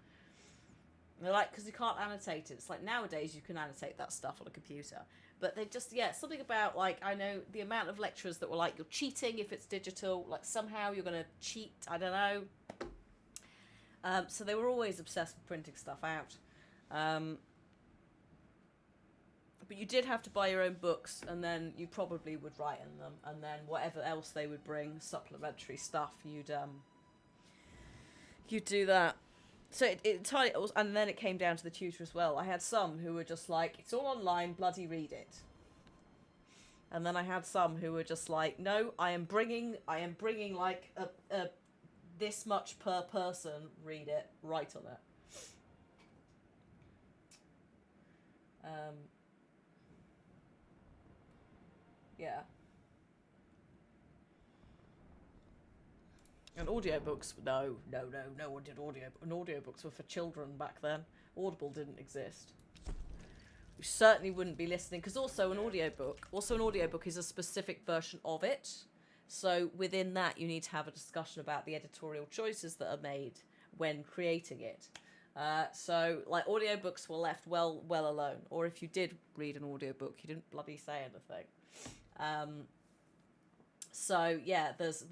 S1: And they're like, because you can't annotate it. It's like nowadays you can annotate that stuff on a computer. But they just, yeah, something about like, I know the amount of lecturers that were like, you're cheating if it's digital. Like somehow you're going to cheat. I don't know. So they were always obsessed with printing stuff out. But you did have to buy your own books, and then you probably would write in them, and then whatever else they would bring, supplementary stuff, you'd do that. So it entirely, and then it came down to the tutor as well. I had some who were just like, it's all online, bloody read it. And then I had some who were just like, no, I am bringing like a this much per person, read it, write on it. Yeah. And audiobooks, no one did audio. And audiobooks were for children back then. Audible didn't exist. You certainly wouldn't be listening, because also an audiobook is a specific version of it. So within that, you need to have a discussion about the editorial choices that are made when creating it. So like audiobooks were left well alone, or if you did read an audiobook, you didn't bloody say anything. So yeah, there's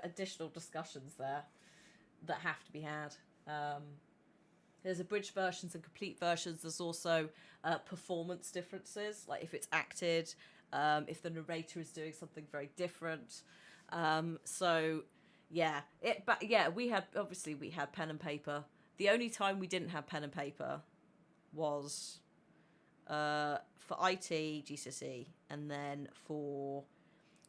S1: additional discussions there that have to be had. There's abridged versions and complete versions. There's also performance differences, like if it's acted, if the narrator is doing something very different. So yeah, we had pen and paper. The only time we didn't have pen and paper was for IT, GCSE, and then for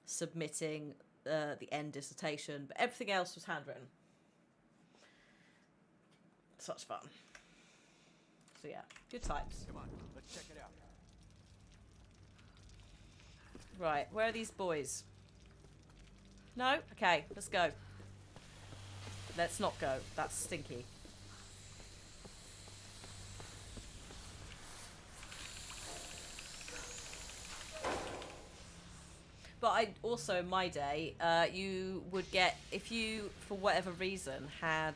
S1: submitting the end dissertation. But everything else was handwritten. Such fun. So yeah, good times.
S3: Come on, let's check it out.
S1: Right, where are these boys? No? Okay, let's go. Let's not go. That's stinky. But I also, in my day, you would get, if you, for whatever reason, had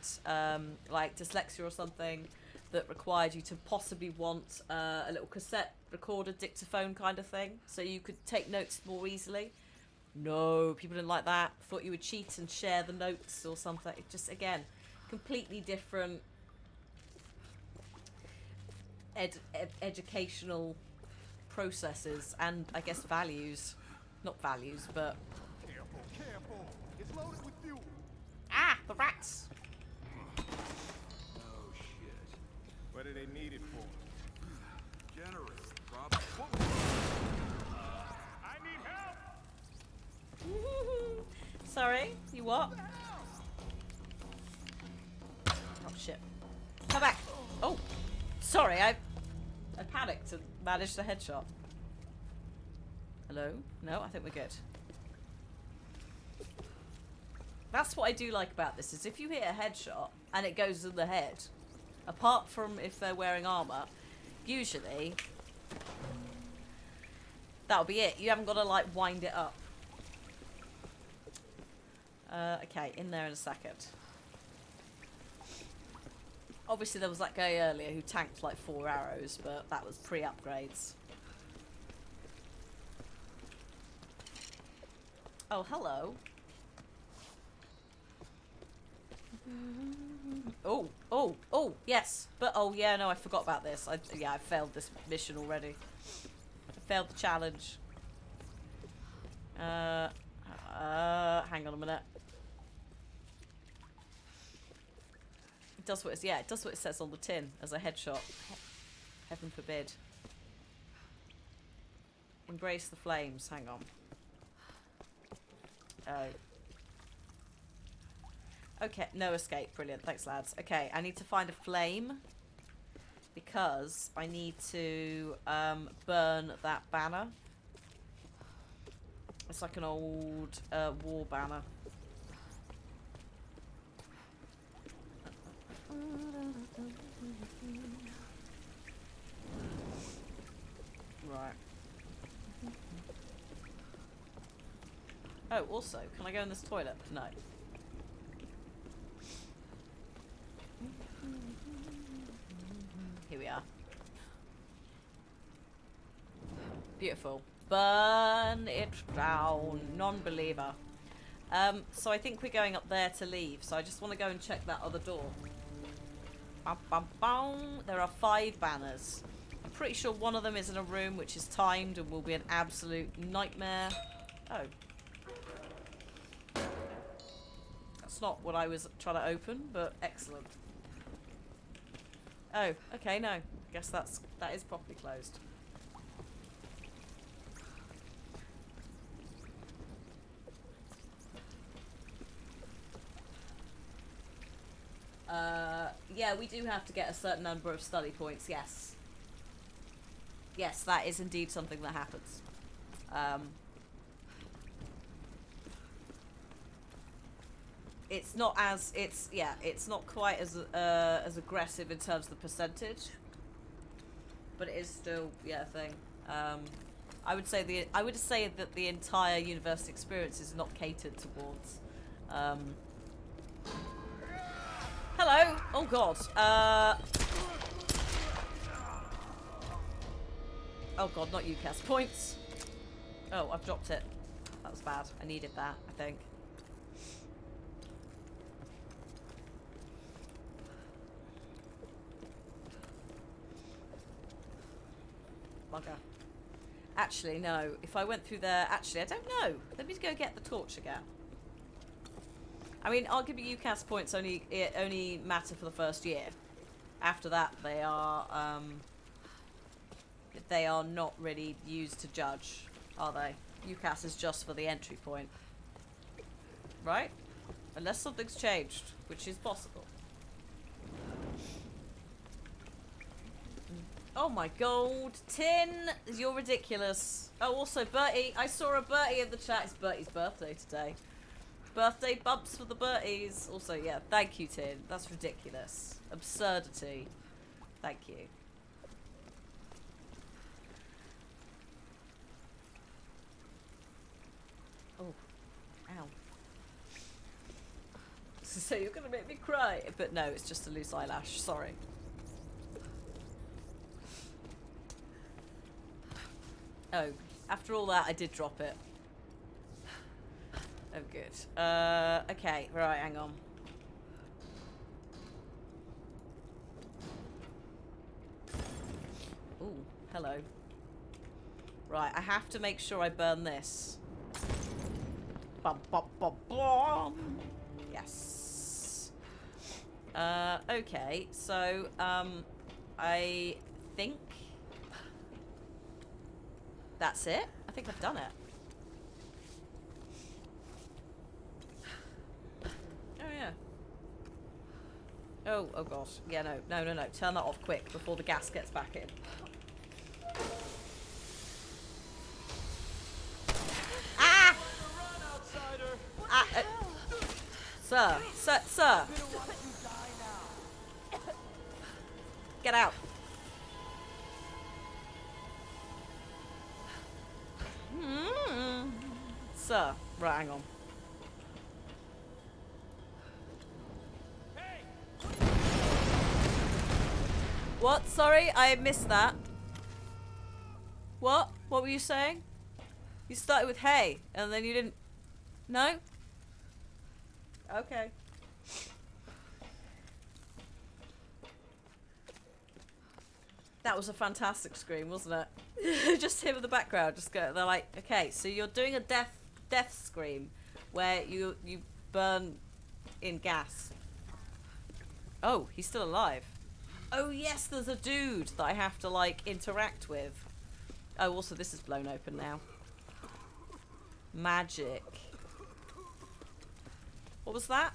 S1: like dyslexia or something that required you to possibly want a little cassette recorder, dictaphone kind of thing, so you could take notes more easily. No, people didn't like that. Thought you would cheat and share the notes or something. It just, again, completely different educational processes and, I guess, values. Not values, but...
S16: Careful, careful. It's loaded with fuel.
S1: Ah, the rats!
S11: Oh, shit.
S16: What do they need it for?
S11: Generous, probably.
S16: I need help!
S1: Sorry, you what? Oh, shit. Come back! Oh! Sorry, I panicked and managed a headshot. Hello? No, I think we're good. That's what I do like about this, is if you hit a headshot and it goes in the head, apart from if they're wearing armor, usually that'll be it. You haven't got to, like, wind it up. Okay, in there in a second. Obviously there was that guy earlier who tanked like 4 arrows, but that was pre-upgrades. Oh, hello. Oh, yes. But, oh, yeah, no, I forgot about this. I failed this mission already. I failed the challenge. Hang on a minute. It does what it does what it says on the tin as a headshot. Heaven forbid. Embrace the flames. Hang on. Oh. Okay, no escape. Brilliant. Thanks, lads. Okay, I need to find a flame because I need to burn that banner. It's like an old war banner. Right. Oh, also, can I go in this toilet? No. Here we are. Beautiful. Burn it down. Non-believer. So I think we're going up there to leave. So I just want to go and check that other door. Bum, bum, bum. There are 5 banners. I'm pretty sure one of them is in a room which is timed and will be an absolute nightmare. Oh. That's not what I was trying to open, but excellent. Oh, okay, no. Guess that is properly closed. Yeah, we do have to get a certain number of study points, yes. Yes, that is indeed something that happens. It's not as, it's not quite as aggressive in terms of the percentage. But it is still, a thing. I would say that the entire university experience is not catered towards, hello! Oh god. Oh god, not UCAS points. Oh, I've dropped it. That was bad. I needed that, I think. Bugger. Actually, no. If I went through there... Actually, I don't know. Let me go get the torch again. I mean, arguably UCAS points only matter for the first year. After that, they are they are not really used to judge, are they? UCAS is just for the entry point. Right? Unless something's changed, which is possible. Oh my god, Tin, you're ridiculous. Oh, also Bertie, I saw a Bertie in the chat. It's Bertie's birthday today. Birthday bumps for the Berties. Also, yeah, thank you, Tin. That's ridiculous. Absurdity. Thank you. Oh, ow. So you're gonna make me cry. But no, it's just a loose eyelash. Sorry. Oh, after all that, I did drop it. Oh, good. Okay, right, hang on. Ooh, hello. Right, I have to make sure I burn this. Bum, bum, bum, bum. Yes. Okay, so, I think that's it. I think I've done it. Oh, yeah. Oh gosh. Yeah, no. Turn that off quick before the gas gets back in. Ah! Sir. Get out. Sir. Right, hang on. What? Sorry, I missed that. What? What were you saying? You started with hey, and then you didn't... No? Okay. That was a fantastic scream, wasn't it? Just him in the background, just go. They're like, okay, so you're doing a death scream where you burn in gas. Oh, he's still alive. Oh yes, there's a dude that I have to like interact with. Oh, also this is blown open now. Magic. What was that?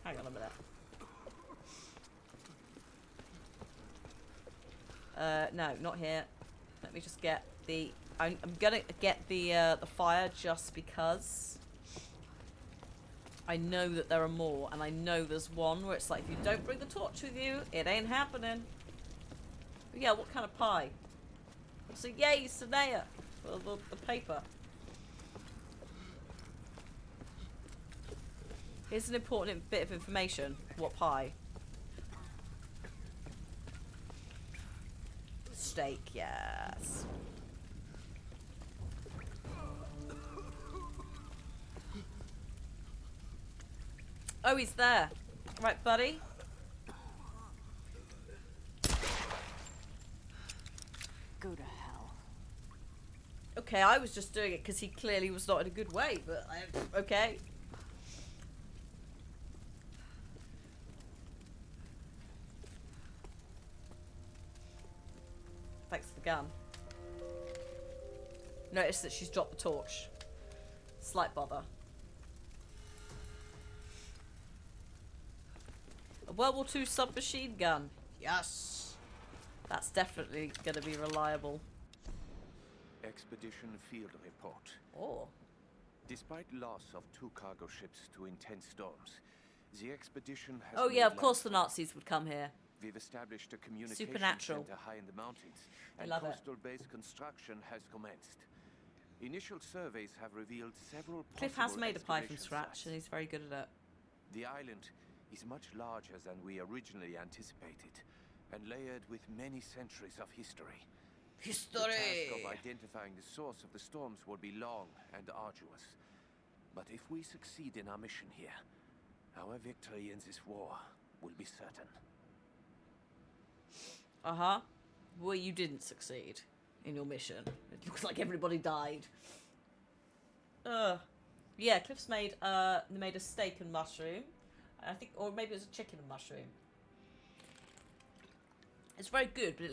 S1: Hang on a minute. No, not here. Let me just get the... I'm gonna get the fire just because I know that there are more, and I know there's one where it's like, if you don't bring the torch with you, it ain't happening. But yeah, what kind of pie? So yay, Sanea! The paper. Here's an important bit of information. What pie? Steak, yes. Oh, he's there. Right, buddy.
S17: Go to hell.
S1: Okay, I was just doing it because he clearly was not in a good way, but okay. Thanks for the gun. Notice that she's dropped the torch. Slight bother. A World War II submachine gun. Yes. That's definitely going to be reliable.
S3: Expedition field report.
S1: Oh.
S3: Despite loss of 2 cargo ships to intense storms, the expedition has...
S1: Oh yeah,
S3: made
S1: of course the
S3: landfall.
S1: Nazis would come here.
S3: We've established a communication
S1: Supernatural.
S3: center high in the mountains,
S1: I
S3: and
S1: love it.
S3: coastal base construction has commenced. Initial surveys have revealed several
S1: Cliff has
S3: possible
S1: made a pie from
S3: excavation
S1: scratch,
S3: sites.
S1: and he's very good at it.
S3: The island is much larger than we originally anticipated, and layered with many centuries of history. The task of identifying the source of the storms will be long and arduous. But if we succeed in our mission here, our victory in this war will be certain.
S1: Uh-huh. Well, you didn't succeed in your mission. It looks like everybody died. Yeah, Cliff's made a steak and mushroom. I think, or maybe it was a chicken and mushroom. It's very good, but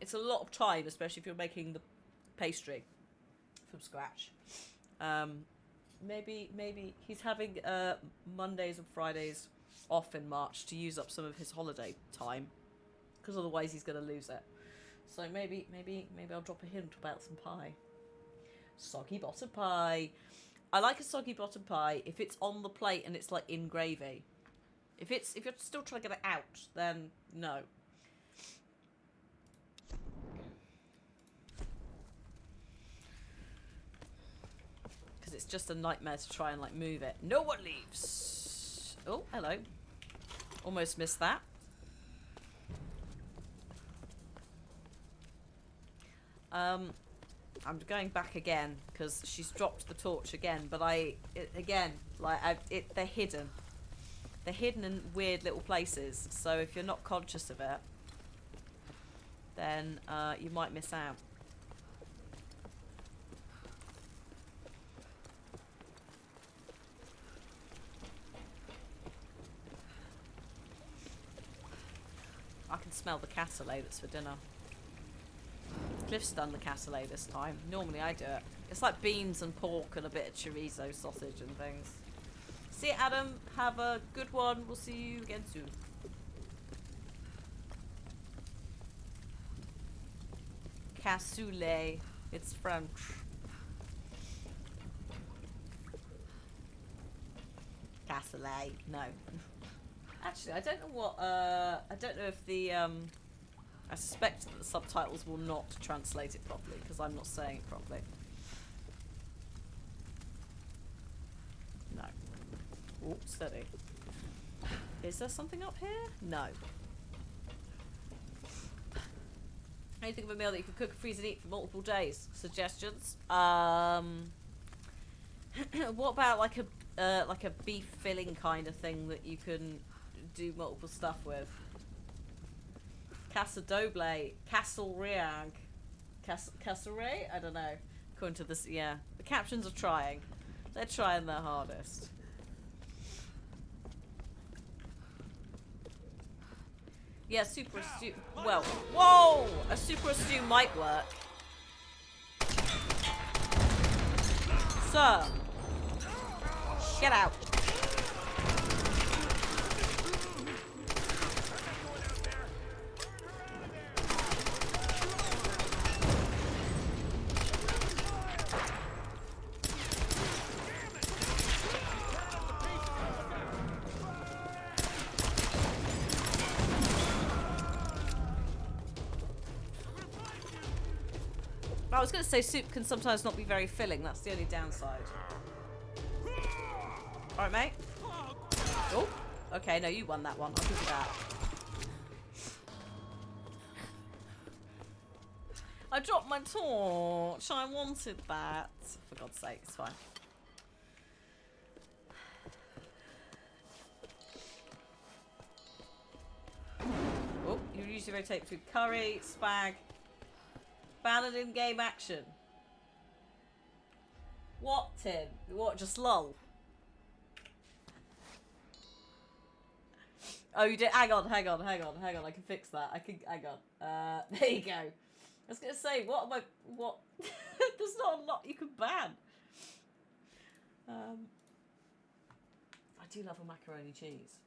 S1: it's a lot of time, especially if you're making the pastry from scratch. Maybe he's having Mondays and Fridays off in March to use up some of his holiday time, because otherwise he's going to lose it. So maybe I'll drop a hint about some pie. Soggy bottom pie. I like a soggy bottom pie if it's on the plate and it's like in gravy. If you're still trying to get it out, then no. Because it's just a nightmare to try and like move it. No one leaves. Oh, hello. Almost missed that. I'm going back again because she's dropped the torch again, but they're hidden. They're hidden in weird little places, so if you're not conscious of it, then you might miss out. I can smell the cassoulet that's for dinner. Cliff's done the cassoulet this time. Normally I do it. It's like beans and pork and a bit of chorizo sausage and things. See you, Adam. Have a good one. We'll see you again soon. Cassoulet. It's French. Cassoulet. No. Actually, I don't know what. I don't know if the. I suspect that the subtitles will not translate it properly because I'm not saying it properly. No. Oh, steady. Is there something up here? No. Anything of a meal that you can cook, freeze, and eat for multiple days? Suggestions? What about like a beef filling kind of thing that you can do multiple stuff with? Casa Doble, Castle Riag, Castle Ray? I don't know. According to this, yeah. The captions are trying. They're trying their hardest. Yeah, super stew. Well, whoa! A super stew might work. Sir, get out. I was going to say soup can sometimes not be very filling. That's the only downside. Alright, mate. Oh, okay. No, you won that one. I'll give you that. I dropped my torch. I wanted that. For God's sake, it's fine. Oh, you usually rotate between curry, spag. Banned in-game action. What, Tim? What, just lol? Oh, you did? Hang on. I can fix that. Hang on. There you go. I was going to say, what? There's not a lot you can ban. I do love a macaroni cheese.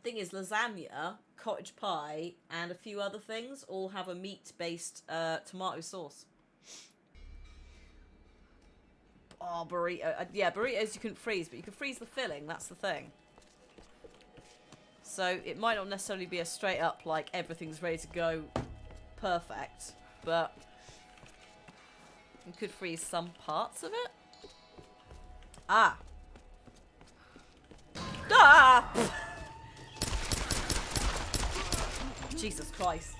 S1: Thing is, lasagna, cottage pie, and a few other things all have a meat-based tomato sauce. Oh, burrito. Yeah, burritos you couldn't freeze, but you can freeze the filling. That's the thing. So it might not necessarily be a straight up, like, everything's ready to go perfect, but you could freeze some parts of it. Ah! Ah! Jesus Christ.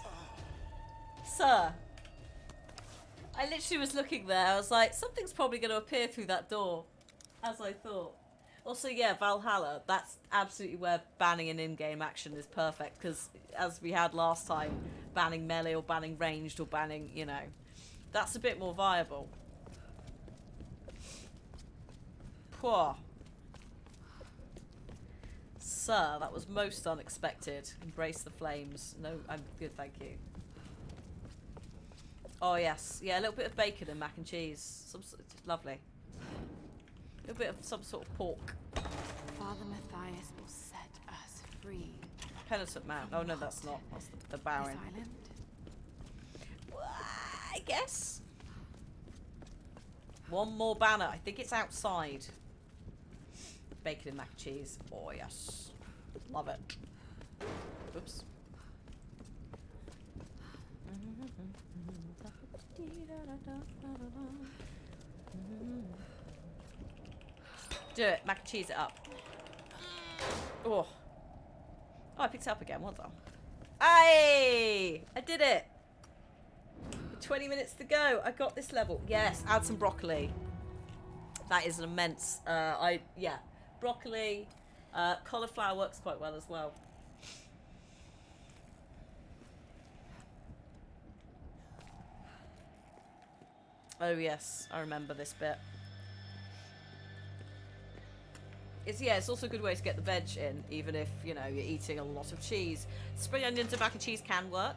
S1: Sir. I literally was looking there. I was like, something's probably going to appear through that door. As I thought. Also, yeah, Valhalla. That's absolutely where banning an in-game action is perfect. Because, as we had last time, banning melee or banning ranged or banning, you know. That's a bit more viable. Poor. sir. That was most unexpected. Embrace the flames. No, I'm good, thank you. Oh, yes. Yeah, a little bit of bacon and mac and cheese. Lovely. A little bit of some sort of pork.
S15: Father Matthias will set us free.
S1: Penitent man. Oh, no, that's not. That's the Baron.
S15: This island?
S1: I guess. One more banner. I think it's outside. Bacon and mac and cheese. Oh, yes. Love it. Oops. Do it. Mac and cheese it up. Oh. Oh, I picked it up again. Well done. Aye! I did it. 20 minutes to go. I got this level. Yes, add some broccoli. That is an immense. Yeah, broccoli, cauliflower works quite well as well. Oh yes, I remember this bit. It's also a good way to get the veg in, even if you know you're eating a lot of cheese. Spring onions and mac and cheese can work.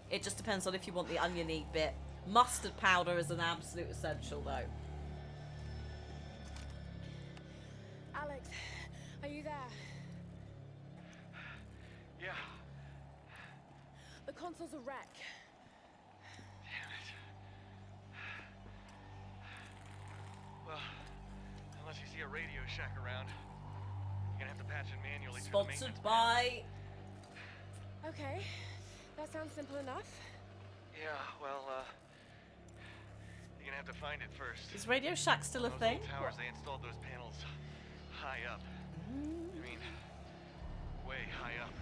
S1: It just depends on if you want the oniony bit. Mustard powder is an absolute essential, though.
S15: Alex, are you there?
S7: Yeah.
S15: The console's a wreck.
S7: Damn it. Well, unless you see a Radio Shack around, you're gonna have to patch it manually.
S1: Sponsored by.
S15: Okay, that sounds simple enough.
S7: Yeah, well, you're gonna have to find it first.
S1: Is Radio Shack still a
S7: Those
S1: thing?
S7: old towers, they installed those panels high up. I mean, way high up.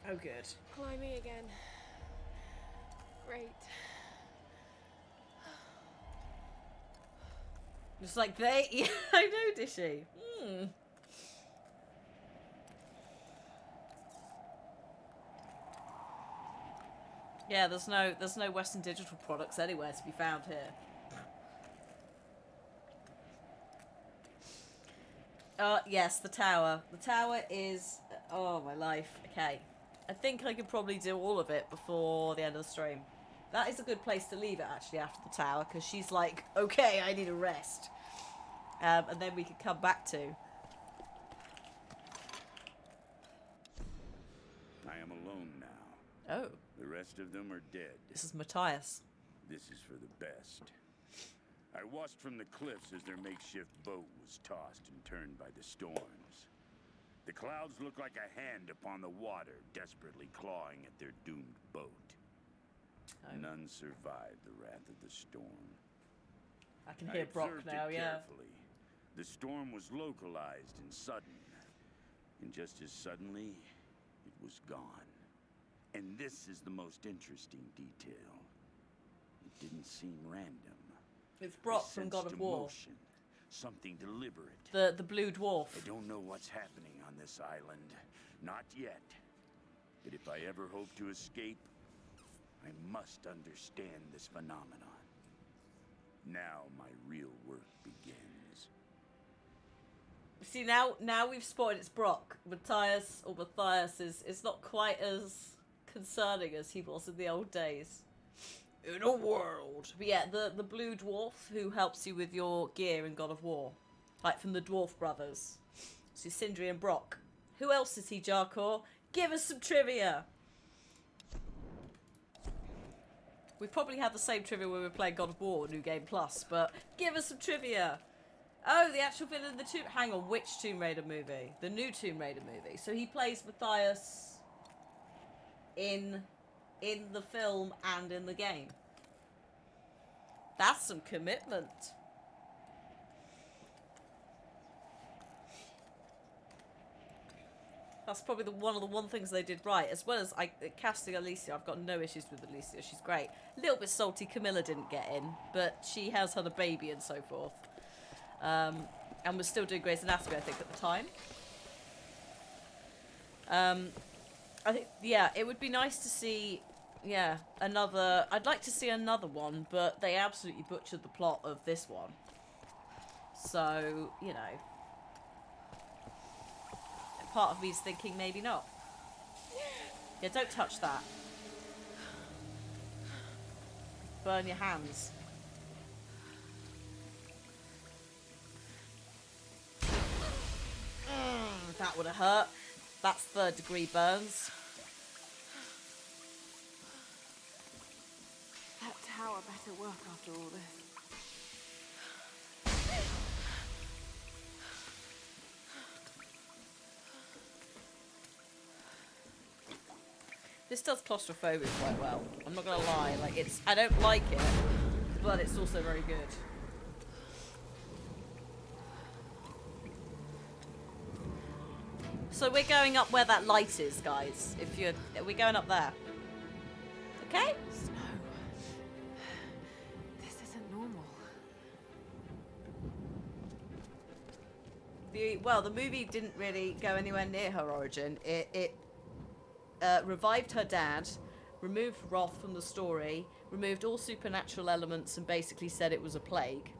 S1: Oh, good.
S15: Climbing again. Great.
S1: It's like they. Yeah, I know, Dishy. Hmm. Yeah, there's no Western Digital products anywhere to be found here. Yes, the tower. The tower is... Oh, my life. Okay. I think I could probably do all of it before the end of the stream. That is a good place to leave it, actually, after the tower, because she's like, okay, I need a rest. And then we could come back to...
S9: I am alone now.
S1: Oh.
S9: The rest of them are dead.
S1: This is Matthias.
S9: This is for the best. I watched from the cliffs as their makeshift boat was tossed and turned by the storms. The clouds looked like a hand upon the water, desperately clawing at their doomed boat. None survived the wrath of the storm.
S1: I can hear Brock
S9: observed
S1: now,
S9: it
S1: yeah.
S9: carefully. The storm was localized and sudden. And just as suddenly, it was gone. And this is the most interesting detail. It didn't seem random.
S1: It's Brock
S9: I
S1: from God of
S9: sensed
S1: War.
S9: emotion, something deliberate.
S1: The blue dwarf.
S9: I don't know what's happening on this island. Not yet. But if I ever hope to escape, I must understand this phenomenon. Now my real work begins.
S1: See, now we've spotted it's Brock. Matthias is not quite as concerning as he was in the old days. In a world. But yeah, the blue dwarf who helps you with your gear in God of War. Like from the Dwarf Brothers. So Sindri and Brock. Who else is he, Jarkor? Give us some trivia! We probably had the same trivia when we were playing God of War, New Game Plus, but give us some trivia! Oh, the actual villain in the Tomb... Hang on, which Tomb Raider movie? The new Tomb Raider movie. So he plays Matthias in the film and in the game. That's some commitment. That's probably one of the things they did right, as well as casting Alicia. I've got no issues with Alicia. She's great. A little bit salty Camilla didn't get in, but she has had a baby and so forth. And was still doing Grey's Anatomy, I think, at the time. I think, yeah, it would be nice to see, yeah, another... I'd like to see another one, but they absolutely butchered the plot of this one. So, you know, part of me is thinking maybe not. Yeah, don't touch that. Burn your hands. That would have hurt. That's 3rd degree burns.
S15: That tower better work after all this.
S1: This does claustrophobia quite well. I'm not gonna lie. Like, it's, I don't like it, but it's also very good. So we're going up where that light is, guys. If you're, we're going up there. Okay?
S15: Snow. This isn't normal.
S1: Well, the movie didn't really go anywhere near her origin. It revived her dad, removed Roth from the story, removed all supernatural elements, and basically said it was a plague.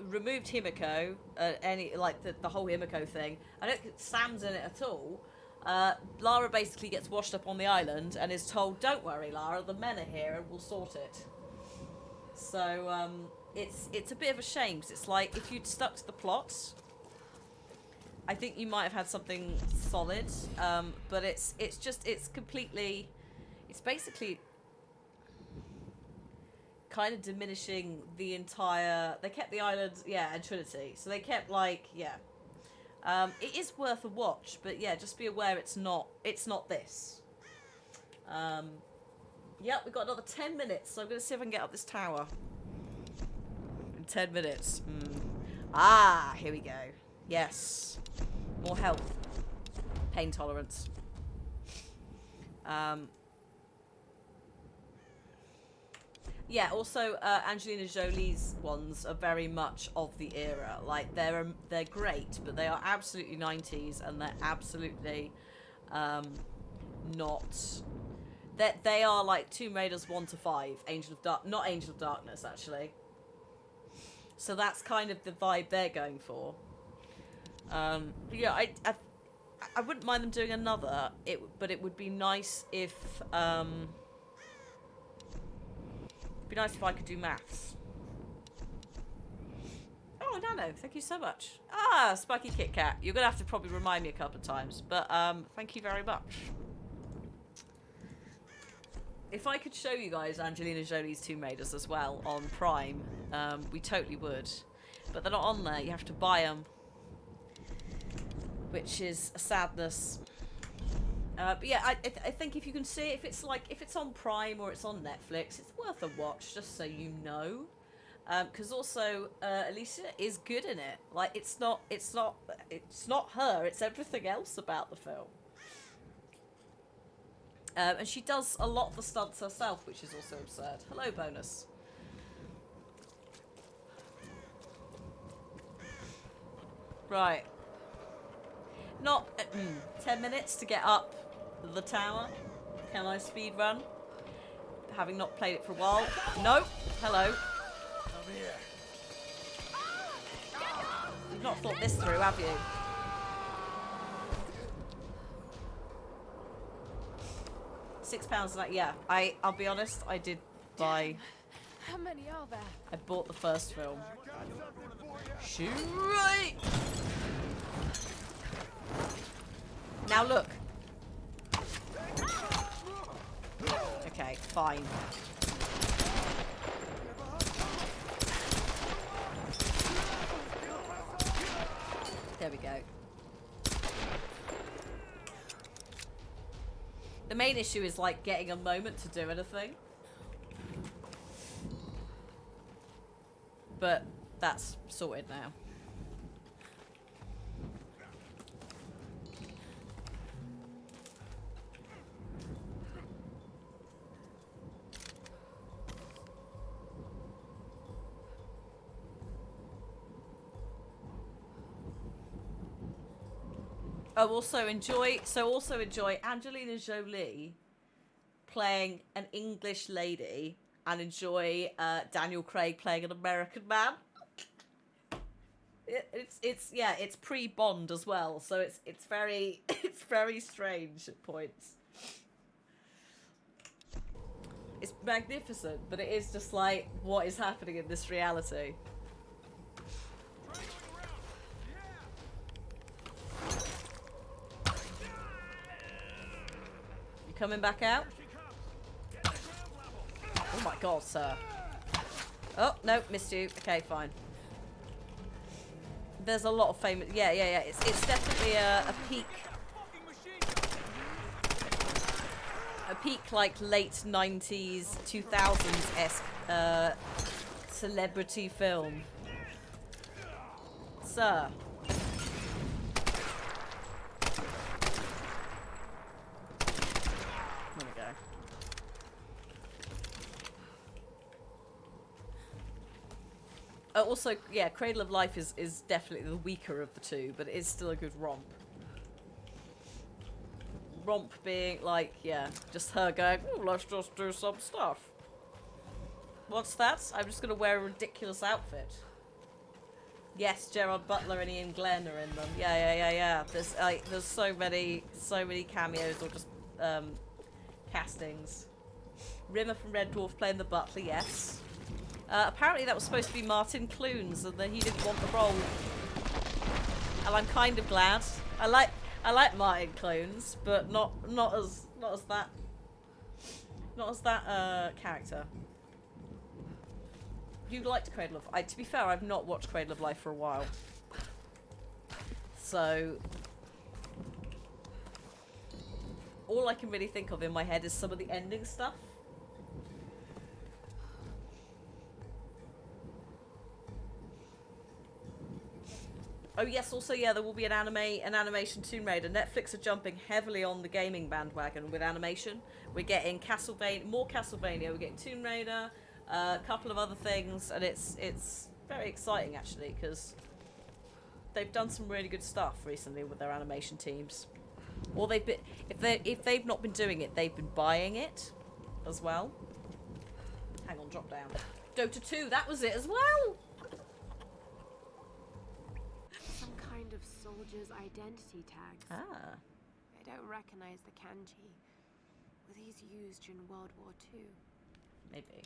S1: Removed Himiko, the whole Himiko thing. I don't think Sam's in it at all. Lara basically gets washed up on the island and is told, "Don't worry, Lara, the men are here and we'll sort it." So it's a bit of a shame, because it's like, if you'd stuck to the plot, I think you might have had something solid. But it's basically kind of diminishing the entire. They kept the island, and Trinity. So they kept it is worth a watch, but yeah, just be aware it's not this. Yep, we've got another 10 minutes, so I'm gonna see if I can get up this tower. In 10 minutes. Ah, here we go. Yes. More health. Pain tolerance. Yeah, also Angelina Jolie's ones are very much of the era. Like, they're great, but they are absolutely 90s, and they're absolutely not. They are like Tomb Raiders 1 to 5, not Angel of Darkness actually. So that's kind of the vibe they're going for. Yeah, I wouldn't mind them doing another. But it would be nice if. Be nice if I could do maths. Oh, Nano, thank you so much. Ah, Spiky Kit Kat. You're gonna have to probably remind me a couple of times, but thank you very much. If I could show you guys Angelina Jolie's Tomb Raiders as well on Prime, we totally would. But they're not on there. You have to buy them, which is a sadness. But yeah, I think if you can see it, if it's on Prime or it's on Netflix, it's worth a watch, just so you know. Because also Alicia is good in it. Like, it's not her. It's everything else about the film. And she does a lot of the stunts herself, which is also absurd. Hello, Bonus. Right. Not 10 minutes to get up the tower. Can I speed run? Having not played it for a while. Nope. Hello.
S10: Over here.
S1: You've not thought this through, have you? £6 that, yeah. I'll be honest, I did buy.
S15: How many are there?
S1: I bought the first film. Shoot right. Now look. Okay, fine. There we go. The main issue is like getting a moment to do anything. But that's sorted now. Also enjoy Angelina Jolie playing an English lady, and enjoy Daniel Craig playing an American man. It's pre-Bond as well, so it's very it's very strange at points. It's magnificent, but it is just like, what is happening in this reality? You coming back out? Oh my god, sir. Oh, no, missed you. Okay, fine. There's a lot of famous... Yeah. It's definitely a peak... A peak, like, late 90s, 2000s-esque celebrity film. Sir. There we go. Also, yeah, Cradle of Life is definitely the weaker of the two, but it is still a good romp. Romp being like, yeah, just her going, oh, let's just do some stuff. What's that? I'm just gonna wear a ridiculous outfit. Yes, Gerard Butler and Ian Glenn are in them. Yeah. There's so many cameos or just castings. Rimmer from Red Dwarf playing the Butler, yes. Apparently that was supposed to be Martin Clunes, and then he didn't want the role. And I'm kind of glad. I like Martin Clunes, but not as that character. You liked Cradle of Life. To be fair, I've not watched Cradle of Life for a while. So all I can really think of in my head is some of the ending stuff. Oh yes, also yeah, there will be an animation Tomb Raider. Netflix are jumping heavily on the gaming bandwagon with animation. We're getting more Castlevania, we're getting Tomb Raider, a couple of other things, and it's very exciting actually, because they've done some really good stuff recently with their animation teams. Or they've been, if they've not been doing it, they've been buying it as well. Hang on, drop down. Dota 2, that was it as well.
S2: Of soldiers' identity tags.
S1: Ah.
S2: I don't recognize the kanji. Were these used during World War II?
S1: Maybe.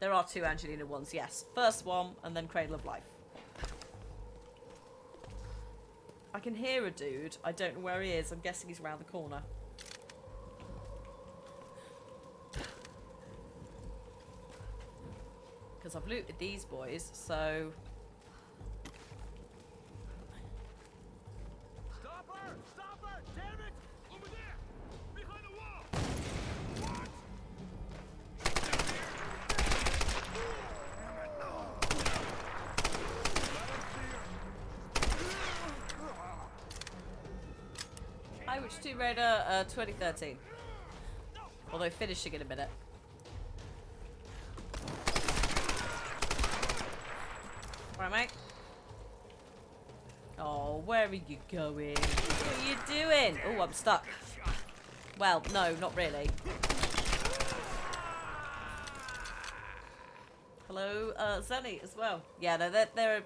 S1: There are two Angelina ones, yes. First one, and then Cradle of Life. I can hear a dude. I don't know where he is. I'm guessing he's around the corner. Because I've looted these boys, so...
S10: Stop her! Damn it! Over there! Behind the wall! What?
S1: Hi, which Tomb Raider? 2013. Although finishing in a minute. Right, mate. Oh, where are you going? What are you doing? Oh, I'm stuck. Well, no, not really. Hello, Zenny as well. Yeah, no, they're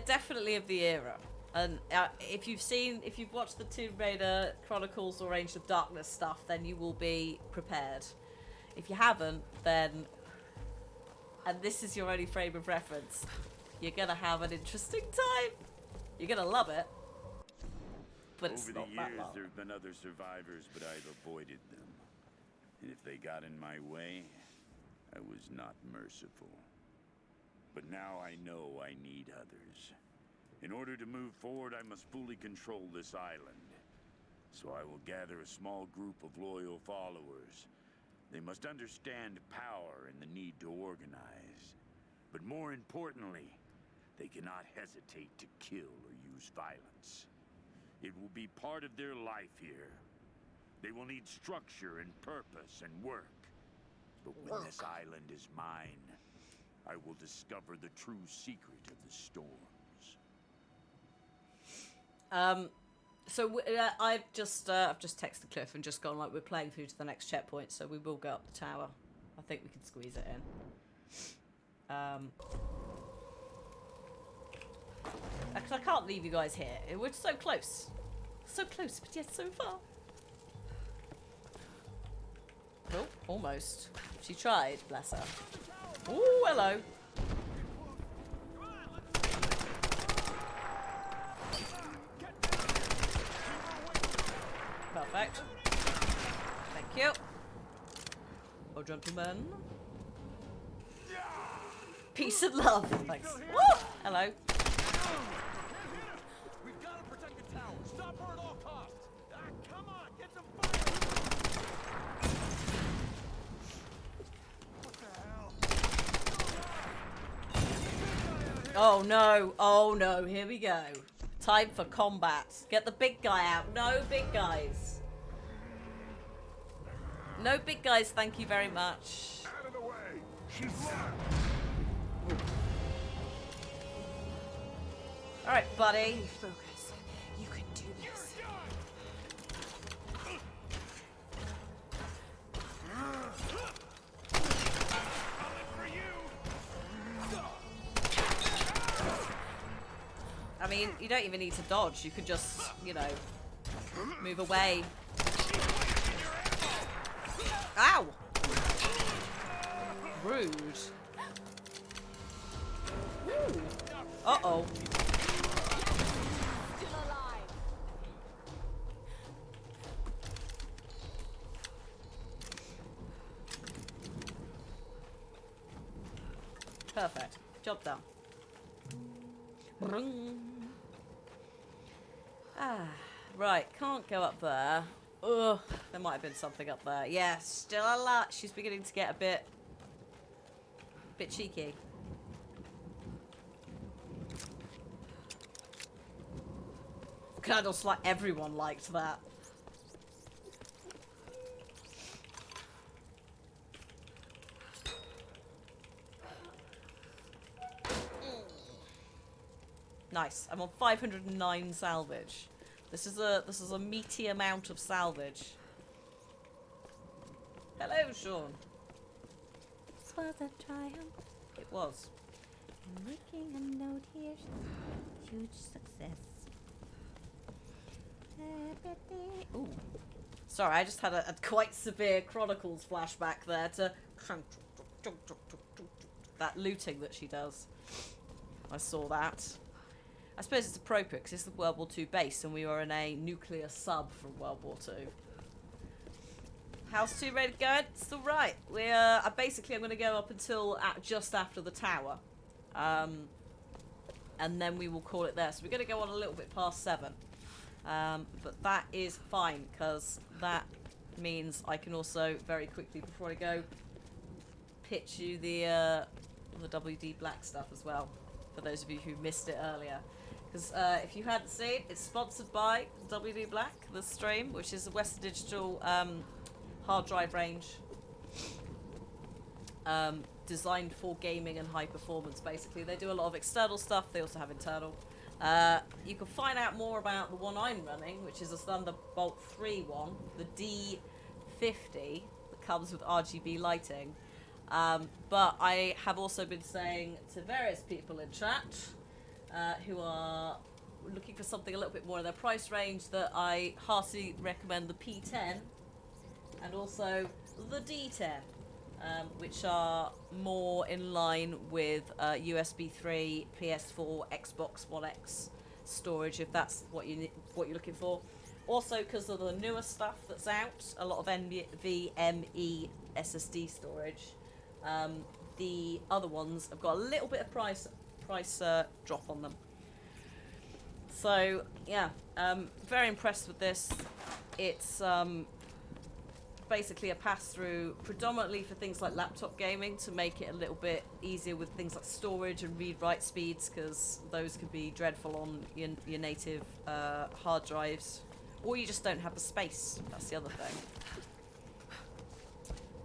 S1: definitely of the era. And if you've watched the Tomb Raider Chronicles or Angel of Darkness stuff, then you will be prepared. If you haven't, then, and this is your only frame of reference, you're gonna have an interesting time. You're gonna love it. But it's
S9: Over
S1: not
S9: the
S1: that
S9: years,
S1: long.
S9: there have been other survivors, but I've avoided them. And if they got in my way, I was not merciful. But now I know I need others. In order to move forward, I must fully control this island. So I will gather a small group of loyal followers. They must understand power and the need to organize. But more importantly, they cannot hesitate to kill or use violence. It will be part of their life here. They will need structure and purpose and work. But when this island is mine, I will discover the true secret of the storms.
S1: So I've just texted Cliff and just gone, like, we're playing through to the next checkpoint, so we will go up the tower. I think we can squeeze it in. Actually, I can't leave you guys here. We're so close. So close, but yet so far. Oh, almost. She tried, bless her. Ooh, hello. Perfect. Thank you. Oh, gentlemen. Peace and love. Thanks. Woo! Hello.
S10: We've got to protect the tower. Stop her at all costs. Come on, get some fire.
S1: Oh no. Oh no. Here we go. Time for combat. Get the big guy out. No big guys. No big guys, thank you very much.
S10: Out of the way. She's locked.
S1: Alright, buddy.
S15: Focus. You can do this.
S1: I mean, you don't even need to dodge. You could just, you know, move away. Ow! Rude. Ooh. Uh-oh.
S15: Still alive.
S1: Perfect. Job done. Brung. Ah, right. Can't go up there. Ugh, there might have been something up there. Yeah, still a lot. She's beginning to get a bit cheeky. Kind of like everyone liked that. Nice. I'm on 509 salvage. This is a meaty amount of salvage. Hello, Sean.
S18: This was a triumph.
S1: It was.
S18: I'm making a note here. Huge success.
S1: Ooh. Sorry, I just had a quite severe Chronicles flashback there to that looting that she does. I saw that. I suppose it's appropriate because it's the World War II base and we were in a nuclear sub from World War II. House 2 ready to go? It's all right. We're basically I'm going to go up until just after the tower, and then we will call it there. So we're going to go on a little bit past 7, but that is fine because that means I can also very quickly before I go pitch you the WD Black stuff as well. For those of you who missed it earlier. Because if you hadn't seen, it's sponsored by WD Black, the stream, which is a Western Digital hard drive range designed for gaming and high performance, basically. They do a lot of external stuff, they also have internal. You can find out more about the one I'm running, which is a Thunderbolt 3 one, the D50, that comes with RGB lighting. But I have also been saying to various people in chat who are looking for something a little bit more in their price range that I heartily recommend the P10 and also the D10, which are more in line with USB 3, PS4, Xbox One X storage, if that's what you're looking for. Also, because of the newer stuff that's out, a lot of NVMe SSD storage. The other ones have got a little bit of price drop on them. So yeah, very impressed with this. It's basically a pass-through predominantly for things like laptop gaming to make it a little bit easier with things like storage and read-write speeds, because those can be dreadful on your native hard drives, or you just don't have the space. That's the other thing.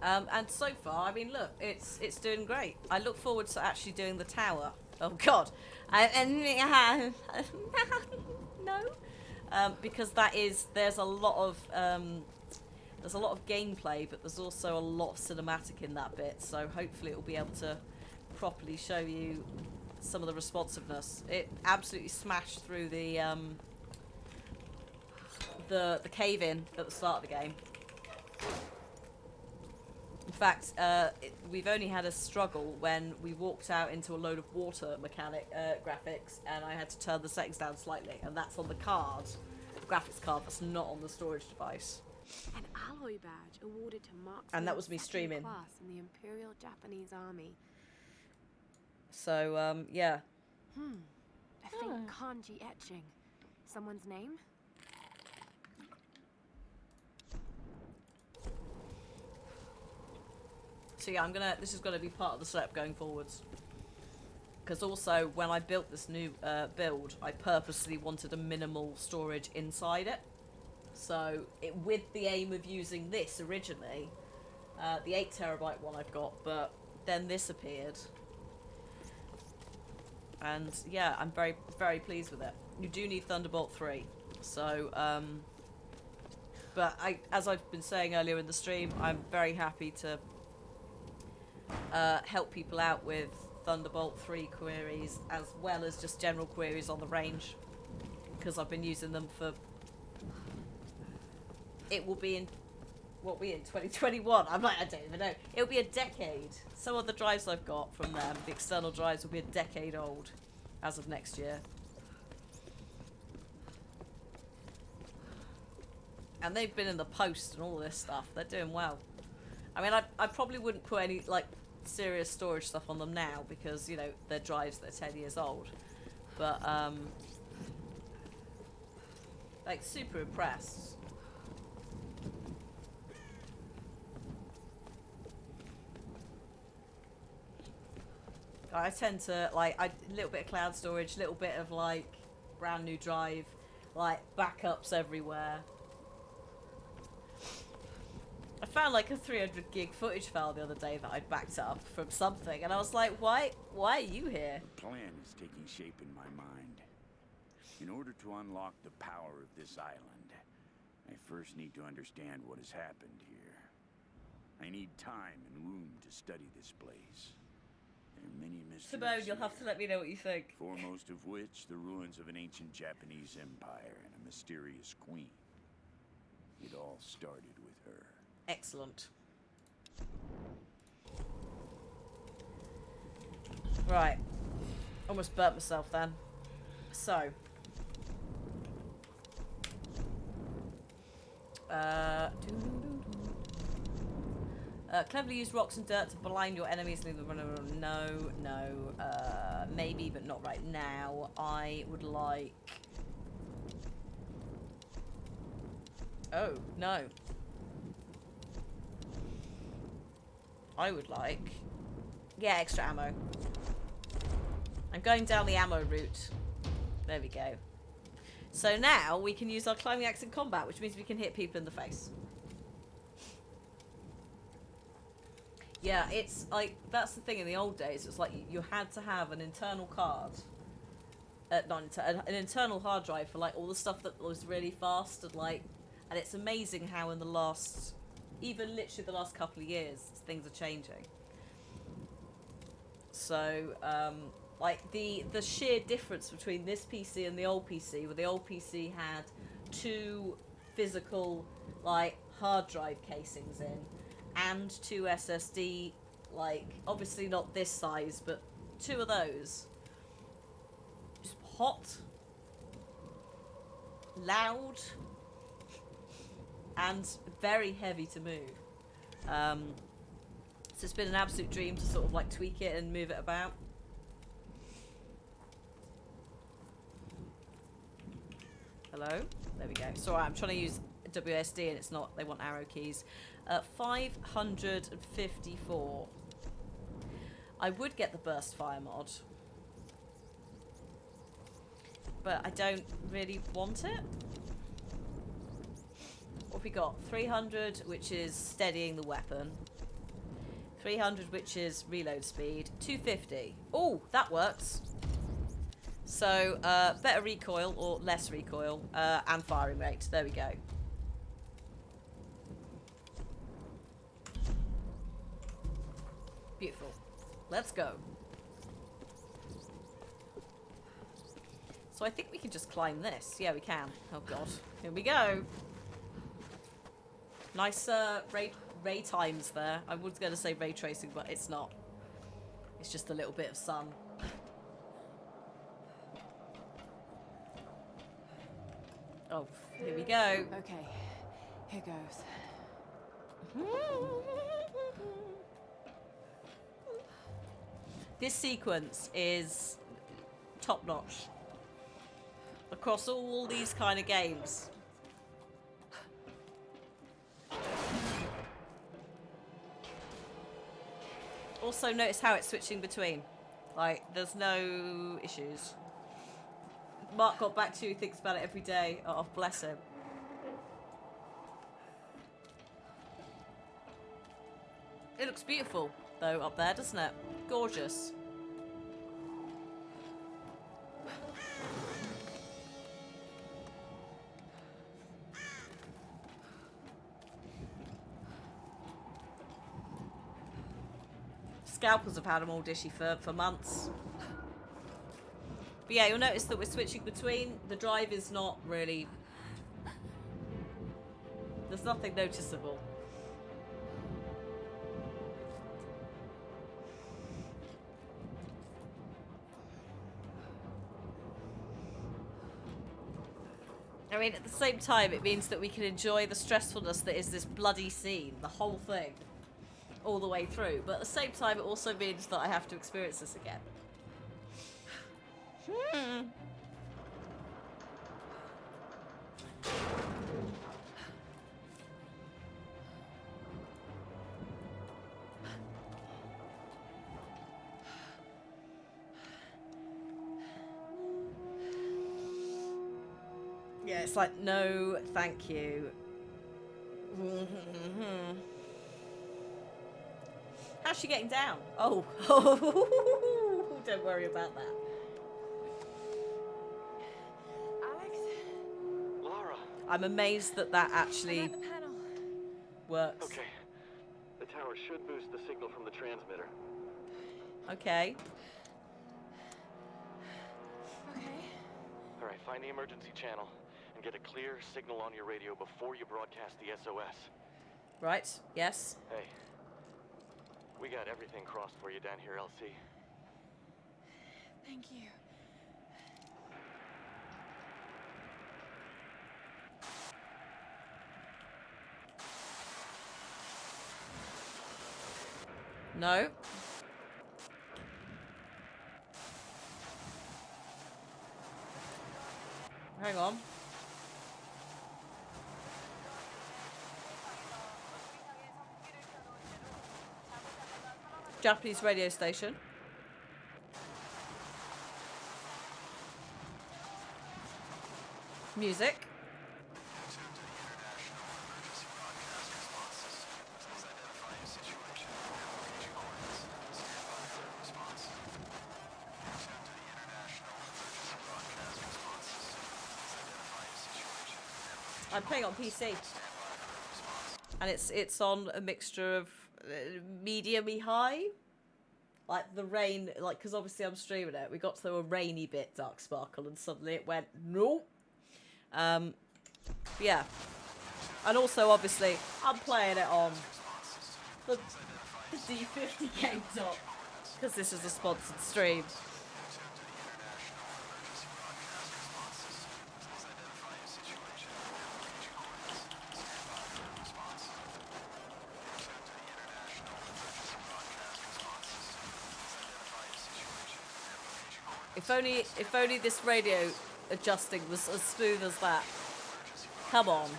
S1: And so far, I mean, look, it's doing great. I look forward to actually doing the tower. Oh God, no, because there's a lot of gameplay, but there's also a lot of cinematic in that bit. So hopefully, it will be able to properly show you some of the responsiveness. It absolutely smashed through the cave-in at the start of the game. In fact, we've only had a struggle when we walked out into a load of water mechanic graphics, and I had to turn the settings down slightly, and that's on the card, the graphics card. That's not on the storage device.
S2: An alloy badge awarded to Mark.
S1: And that was me streaming.
S2: Class in the Imperial Japanese Army.
S1: So yeah.
S2: I think kanji etching. Someone's name?
S1: So yeah, this is gonna be part of the setup going forwards. Because also, when I built this new build, I purposely wanted a minimal storage inside it. So, with the aim of using this originally, the 8TB one I've got, but then this appeared. And yeah, I'm very, very pleased with it. You do need Thunderbolt 3. So, but as I've been saying earlier in the stream, I'm very happy to help people out with Thunderbolt 3 queries, as well as just general queries on the range. Because I've been using them for... It will be in... What are we in? 2021? I'm like, I don't even know. It'll be a decade. Some of the drives I've got from them, the external drives, will be a decade old as of next year. And they've been in the post and all this stuff. They're doing well. I mean, I probably wouldn't put any, like, serious storage stuff on them now because, you know, they're drives that are 10 years old. But, like, super impressed. I tend to, like, a little bit of cloud storage, a little bit of, like, brand new drive, like, backups everywhere. I found, like, a 300 gig footage file the other day that I'd backed up from something, and I was like, why are you here?
S9: A plan is taking shape in my mind. In order to unlock the power of this island, I first need to understand what has happened here. I need time and room to study this place. There are many mysteries.
S1: Simone, you'll have to let me know what you think.
S9: Foremost of which, the ruins of an ancient Japanese empire and a mysterious queen. It all started with her.
S1: Excellent. Right. Almost burnt myself then. So. Cleverly use rocks and dirt to blind your enemies. No. Maybe, but not right now. I would like... Oh, no. I would like... Yeah, extra ammo. I'm going down the ammo route. There we go. So now we can use our climbing axe in combat, which means we can hit people in the face. Yeah, it's like, that's the thing in the old days. It's like you had to have an internal card. An internal hard drive for like all the stuff that was really fast and like... And it's amazing how in the last... Even literally the last couple of years, things are changing. So, like, the sheer difference between this PC and the old PC, where the old PC had 2 physical, like, hard drive casings in, and 2 SSD, like, obviously not this size, but 2 of those. Just hot, loud, and very heavy to move. So it's been an absolute dream to sort of like tweak it and move it about. Hello? There we go. Sorry, I'm trying to use WSD and it's not, they want arrow keys. 554. I would get the burst fire mod, but I don't really want it. What have we got? 300, which is steadying the weapon. 300, which is reload speed. 250. Oh, that works. So, better recoil or less recoil, and firing rate. There we go. Beautiful. Let's go. So I think we can just climb this. Yeah, we can. Oh god. Here we go. Nice ray times there. I was going to say ray tracing, but it's not. It's just a little bit of sun. Oh, here we go.
S17: Okay, here goes.
S1: This sequence is top notch across all these kind of games. Also notice how it's switching between. Like, there's no issues. Mark got back to you, thinks about it every day. Oh, bless him. It looks beautiful, though, up there, doesn't it? Gorgeous. Scalpers have had them all dishy for months. But yeah, you'll notice that we're switching between. The drive is not really... There's nothing noticeable. I mean, at the same time, it means that we can enjoy the stressfulness that is this bloody scene, the whole thing, all the way through. But at the same time, it also means that I have to experience this again. Yeah, it's like, no, thank you. How's she getting down? Oh, don't worry about that.
S15: Alex?
S7: Lara.
S1: I'm amazed that that actually
S15: The panel.
S1: works.
S7: Okay. The tower should boost the signal from the transmitter.
S1: Okay.
S15: Okay.
S7: All right, find the emergency channel and get a clear signal on your radio before you broadcast the SOS.
S1: Right, yes.
S7: Hey, we got everything crossed for you down here, LC.
S15: Thank you.
S1: No. Hang on. Japanese radio station. Music. I'm playing on PC, and it's on a mixture of medium-y high, like the rain, like, because obviously I'm streaming it. We got to a rainy bit, Dark Sparkle, and suddenly it went no. Yeah, and also obviously I'm playing it on the D50 game top because this is a sponsored stream. If only this radio adjusting was as smooth as that. Come on.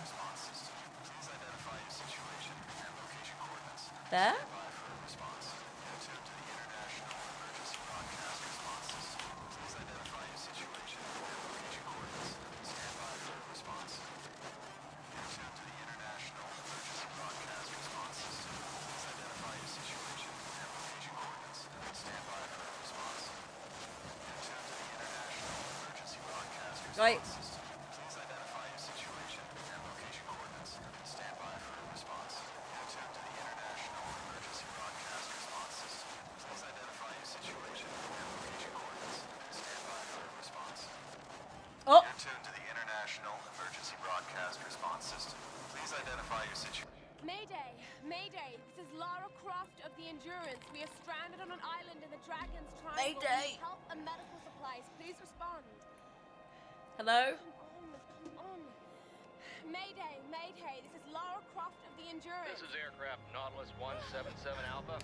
S1: There? Right.
S19: broadcast response system. Please identify your situation.
S2: Mayday! Mayday! This is Lara Croft of the Endurance. We are stranded on an island in the Dragon's Triangle.
S1: Mayday!
S2: We need help and medical supplies. Please respond.
S1: Hello?
S2: Come on. Mayday! Mayday! This is Lara Croft of the Endurance.
S20: This is aircraft Nautilus 177 Alpha.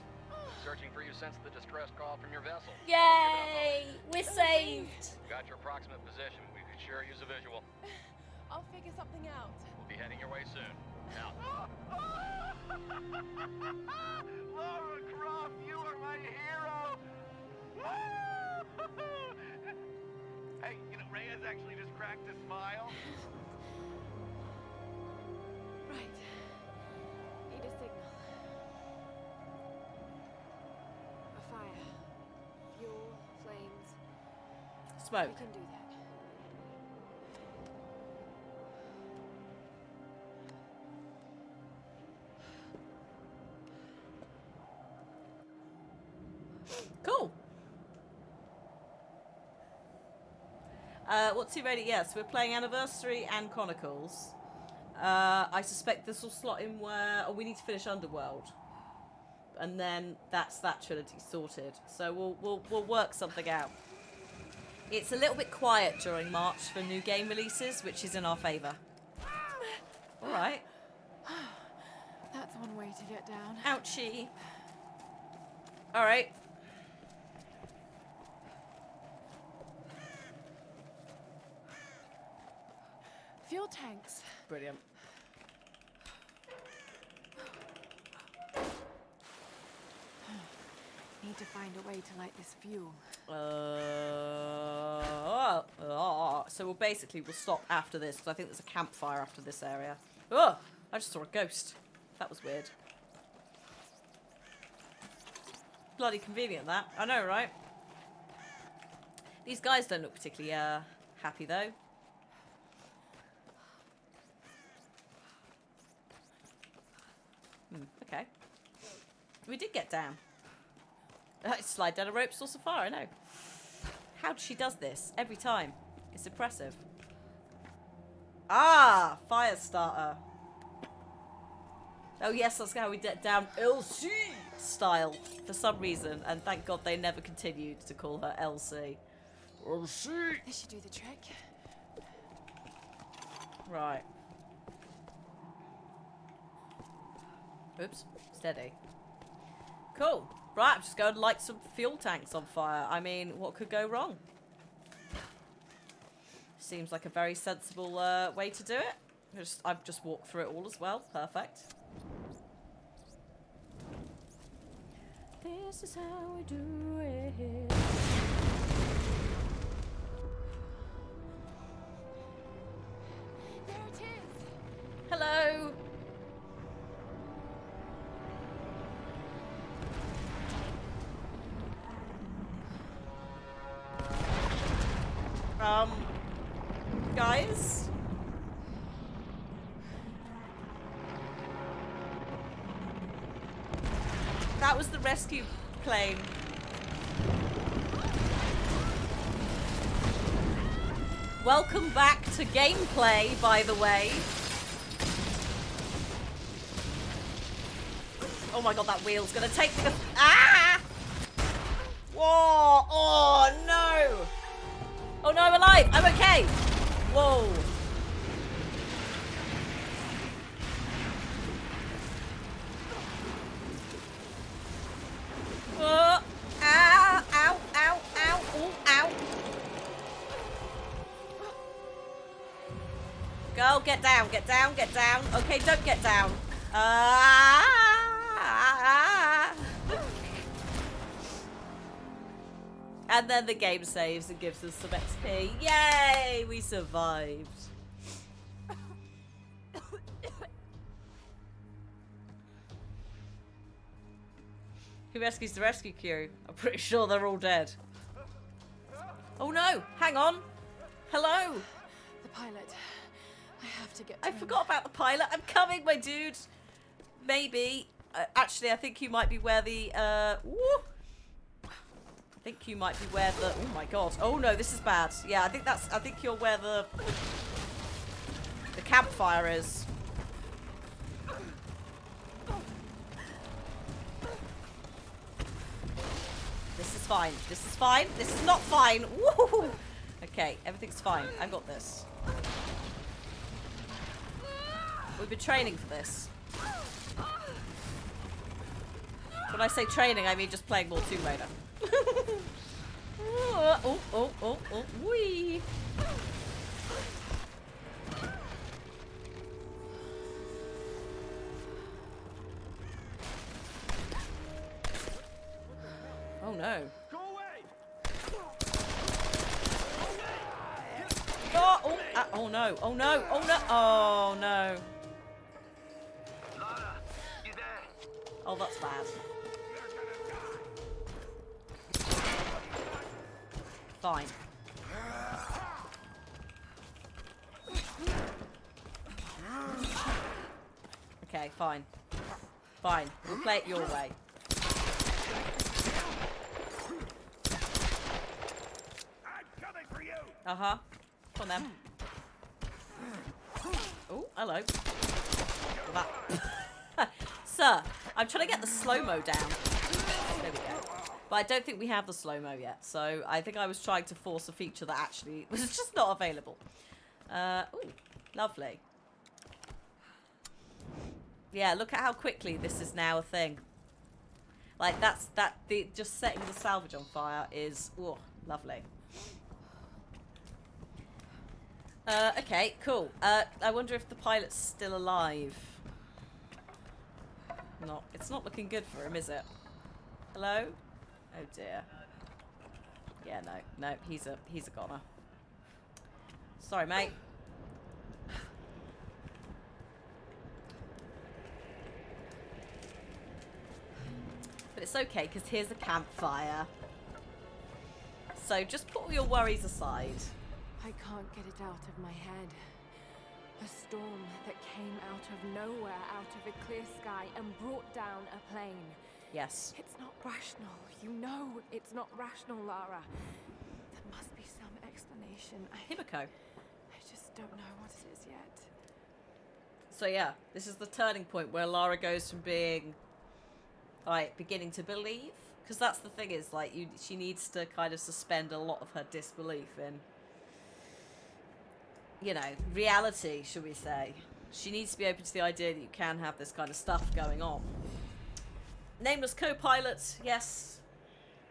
S20: Searching for you since the distress call from your vessel.
S1: Yay! We're saved!
S20: Got your approximate position. We could sure use a visual.
S2: I'll figure something out.
S20: We'll be heading your way soon. Out.
S10: Lara Croft, you are my hero! Hey, you know, Reyes actually just cracked a smile.
S2: Right. Need a signal. A fire. Fuel, flames.
S1: Smoke.
S2: We can do that.
S1: Cool. What's he ready? Yes, we're playing Anniversary and Chronicles. I suspect this will slot in where... Oh, we need to finish Underworld. And then that's that trilogy sorted. So we'll work something out. It's a little bit quiet during March for new game releases, which is in our favour. Alright.
S15: That's one way to get down.
S1: Ouchie. Alright.
S15: Fuel tanks.
S1: Brilliant.
S15: Need to find a way to light this fuel.
S1: So we'll stop after this, because I think there's a campfire after this area. Oh, I just saw a ghost. That was weird. Bloody convenient, that. I know, right? These guys don't look particularly happy, though. Okay. We did get down. Slide down a rope source of fire, I know. How she does this every time. It's impressive. Ah! Fire starter. Oh yes, that's how we get down Elsie style for some reason, and thank God they never continued to call her Elsie. Elsie!
S15: This should do the trick.
S1: Right. Oops. Steady. Cool. Right, I'm just going to light some fuel tanks on fire. I mean, what could go wrong? Seems like a very sensible way to do it. I've just walked through it all as well. Perfect. This is how we do it.
S2: There it is.
S1: Hello. Guys? That was the rescue plane. Welcome back to gameplay, by the way. Oh my god, that wheel's gonna take me to... Ah! Whoa! Oh no! Oh no, I'm alive! I'm okay! Whoa! Ow! Ow! Ow! Ow! Ooh, ow! Girl, get down! Get down! Get down! Okay, don't get down. And then the game saves and gives us some XP. Yay! We survived. Who rescues the rescue crew? I'm pretty sure they're all dead. Oh no! Hang on! Hello!
S15: The pilot. I have to get to
S1: I forgot about the pilot. I'm coming, my dude. Maybe. Actually, I think you might be where the... I think you might be where the... Oh my god. Oh no, this is bad. Yeah, I think you're where the campfire is. This is fine. This is fine. This is not fine. Woo! Okay, everything's fine. I've got this. We've been training for this. When I say training, I mean just playing more Tomb Raider. Oh, wee. Oh no.
S10: Go away!
S1: Oh no, oh no, oh no, oh no.
S8: Lara, you there?
S1: Oh, that's bad. Fine. Okay, fine. Fine. We'll play it your way. Uh-huh. Come on then. Oh, hello. Sir, I'm trying to get the slow-mo down. There we go. But I don't think we have the slow-mo yet, so I think I was trying to force a feature that actually was just not available. Ooh, lovely. Yeah, look at how quickly this is now a thing. Like, just setting the salvage on fire is, oh, lovely. Okay, cool. I wonder if the pilot's still alive. No, it's not looking good for him, is it? Hello? Oh dear. Yeah, no, he's a goner. Sorry, mate. But it's okay, because here's a campfire. So just put all your worries aside.
S15: I can't get it out of my head. A storm that came out of nowhere, out of a clear sky, and brought down a plane.
S1: Yes.
S15: It's not rational. You know it's not rational, Lara. There must be some explanation.
S1: Himiko.
S15: I just don't know what it is yet.
S1: So yeah, this is the turning point where Lara goes from being, like, beginning to believe. Because that's the thing is, like, she needs to kind of suspend a lot of her disbelief in, you know, reality, should we say. She needs to be open to the idea that you can have this kind of stuff going on. Nameless co-pilot, yes.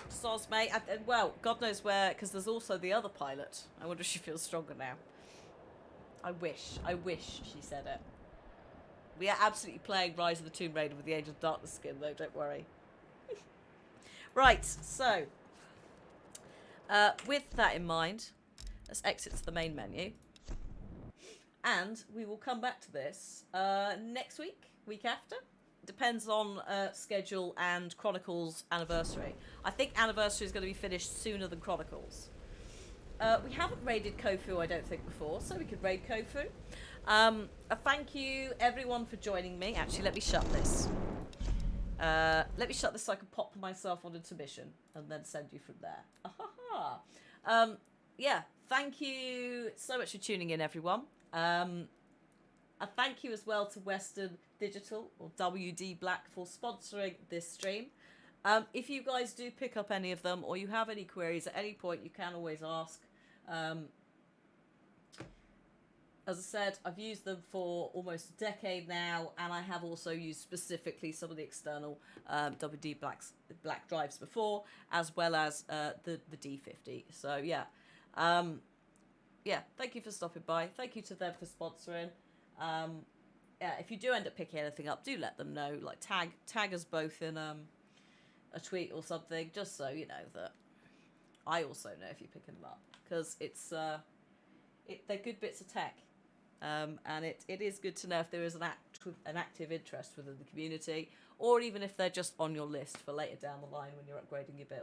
S1: Soz, mate. Well, God knows where, because there's also the other pilot. I wonder if she feels stronger now. I wish she said it. We are absolutely playing Rise of the Tomb Raider with the Age of Darkness skin, though, don't worry. Right, so, with that in mind, let's exit to the main menu. And we will come back to this next week after. Depends on schedule and Chronicles anniversary. I think anniversary is going to be finished sooner than Chronicles. We haven't raided Kofu, I don't think, before, so we could raid Kofu. A thank you, everyone, for joining me. Actually, let me shut this. Let me shut this so I can pop myself on into mission and then send you from there. Yeah, thank you so much for tuning in, everyone. A thank you as well to Western Digital, or WD Black, for sponsoring this stream. If you guys do pick up any of them, or you have any queries at any point, you can always ask. As I said, I've used them for almost a decade now, and I have also used specifically some of the external WD Black drives before, as well as the D50. So yeah, yeah. Thank you for stopping by. Thank you to them for sponsoring. Yeah, if you do end up picking anything up, do let them know. Like tag us both in a tweet or something, just so you know that I also know if you're picking them up, because it's they're good bits of tech. And it is good to know if there is an active interest within the community, or even if they're just on your list for later down the line when you're upgrading your build.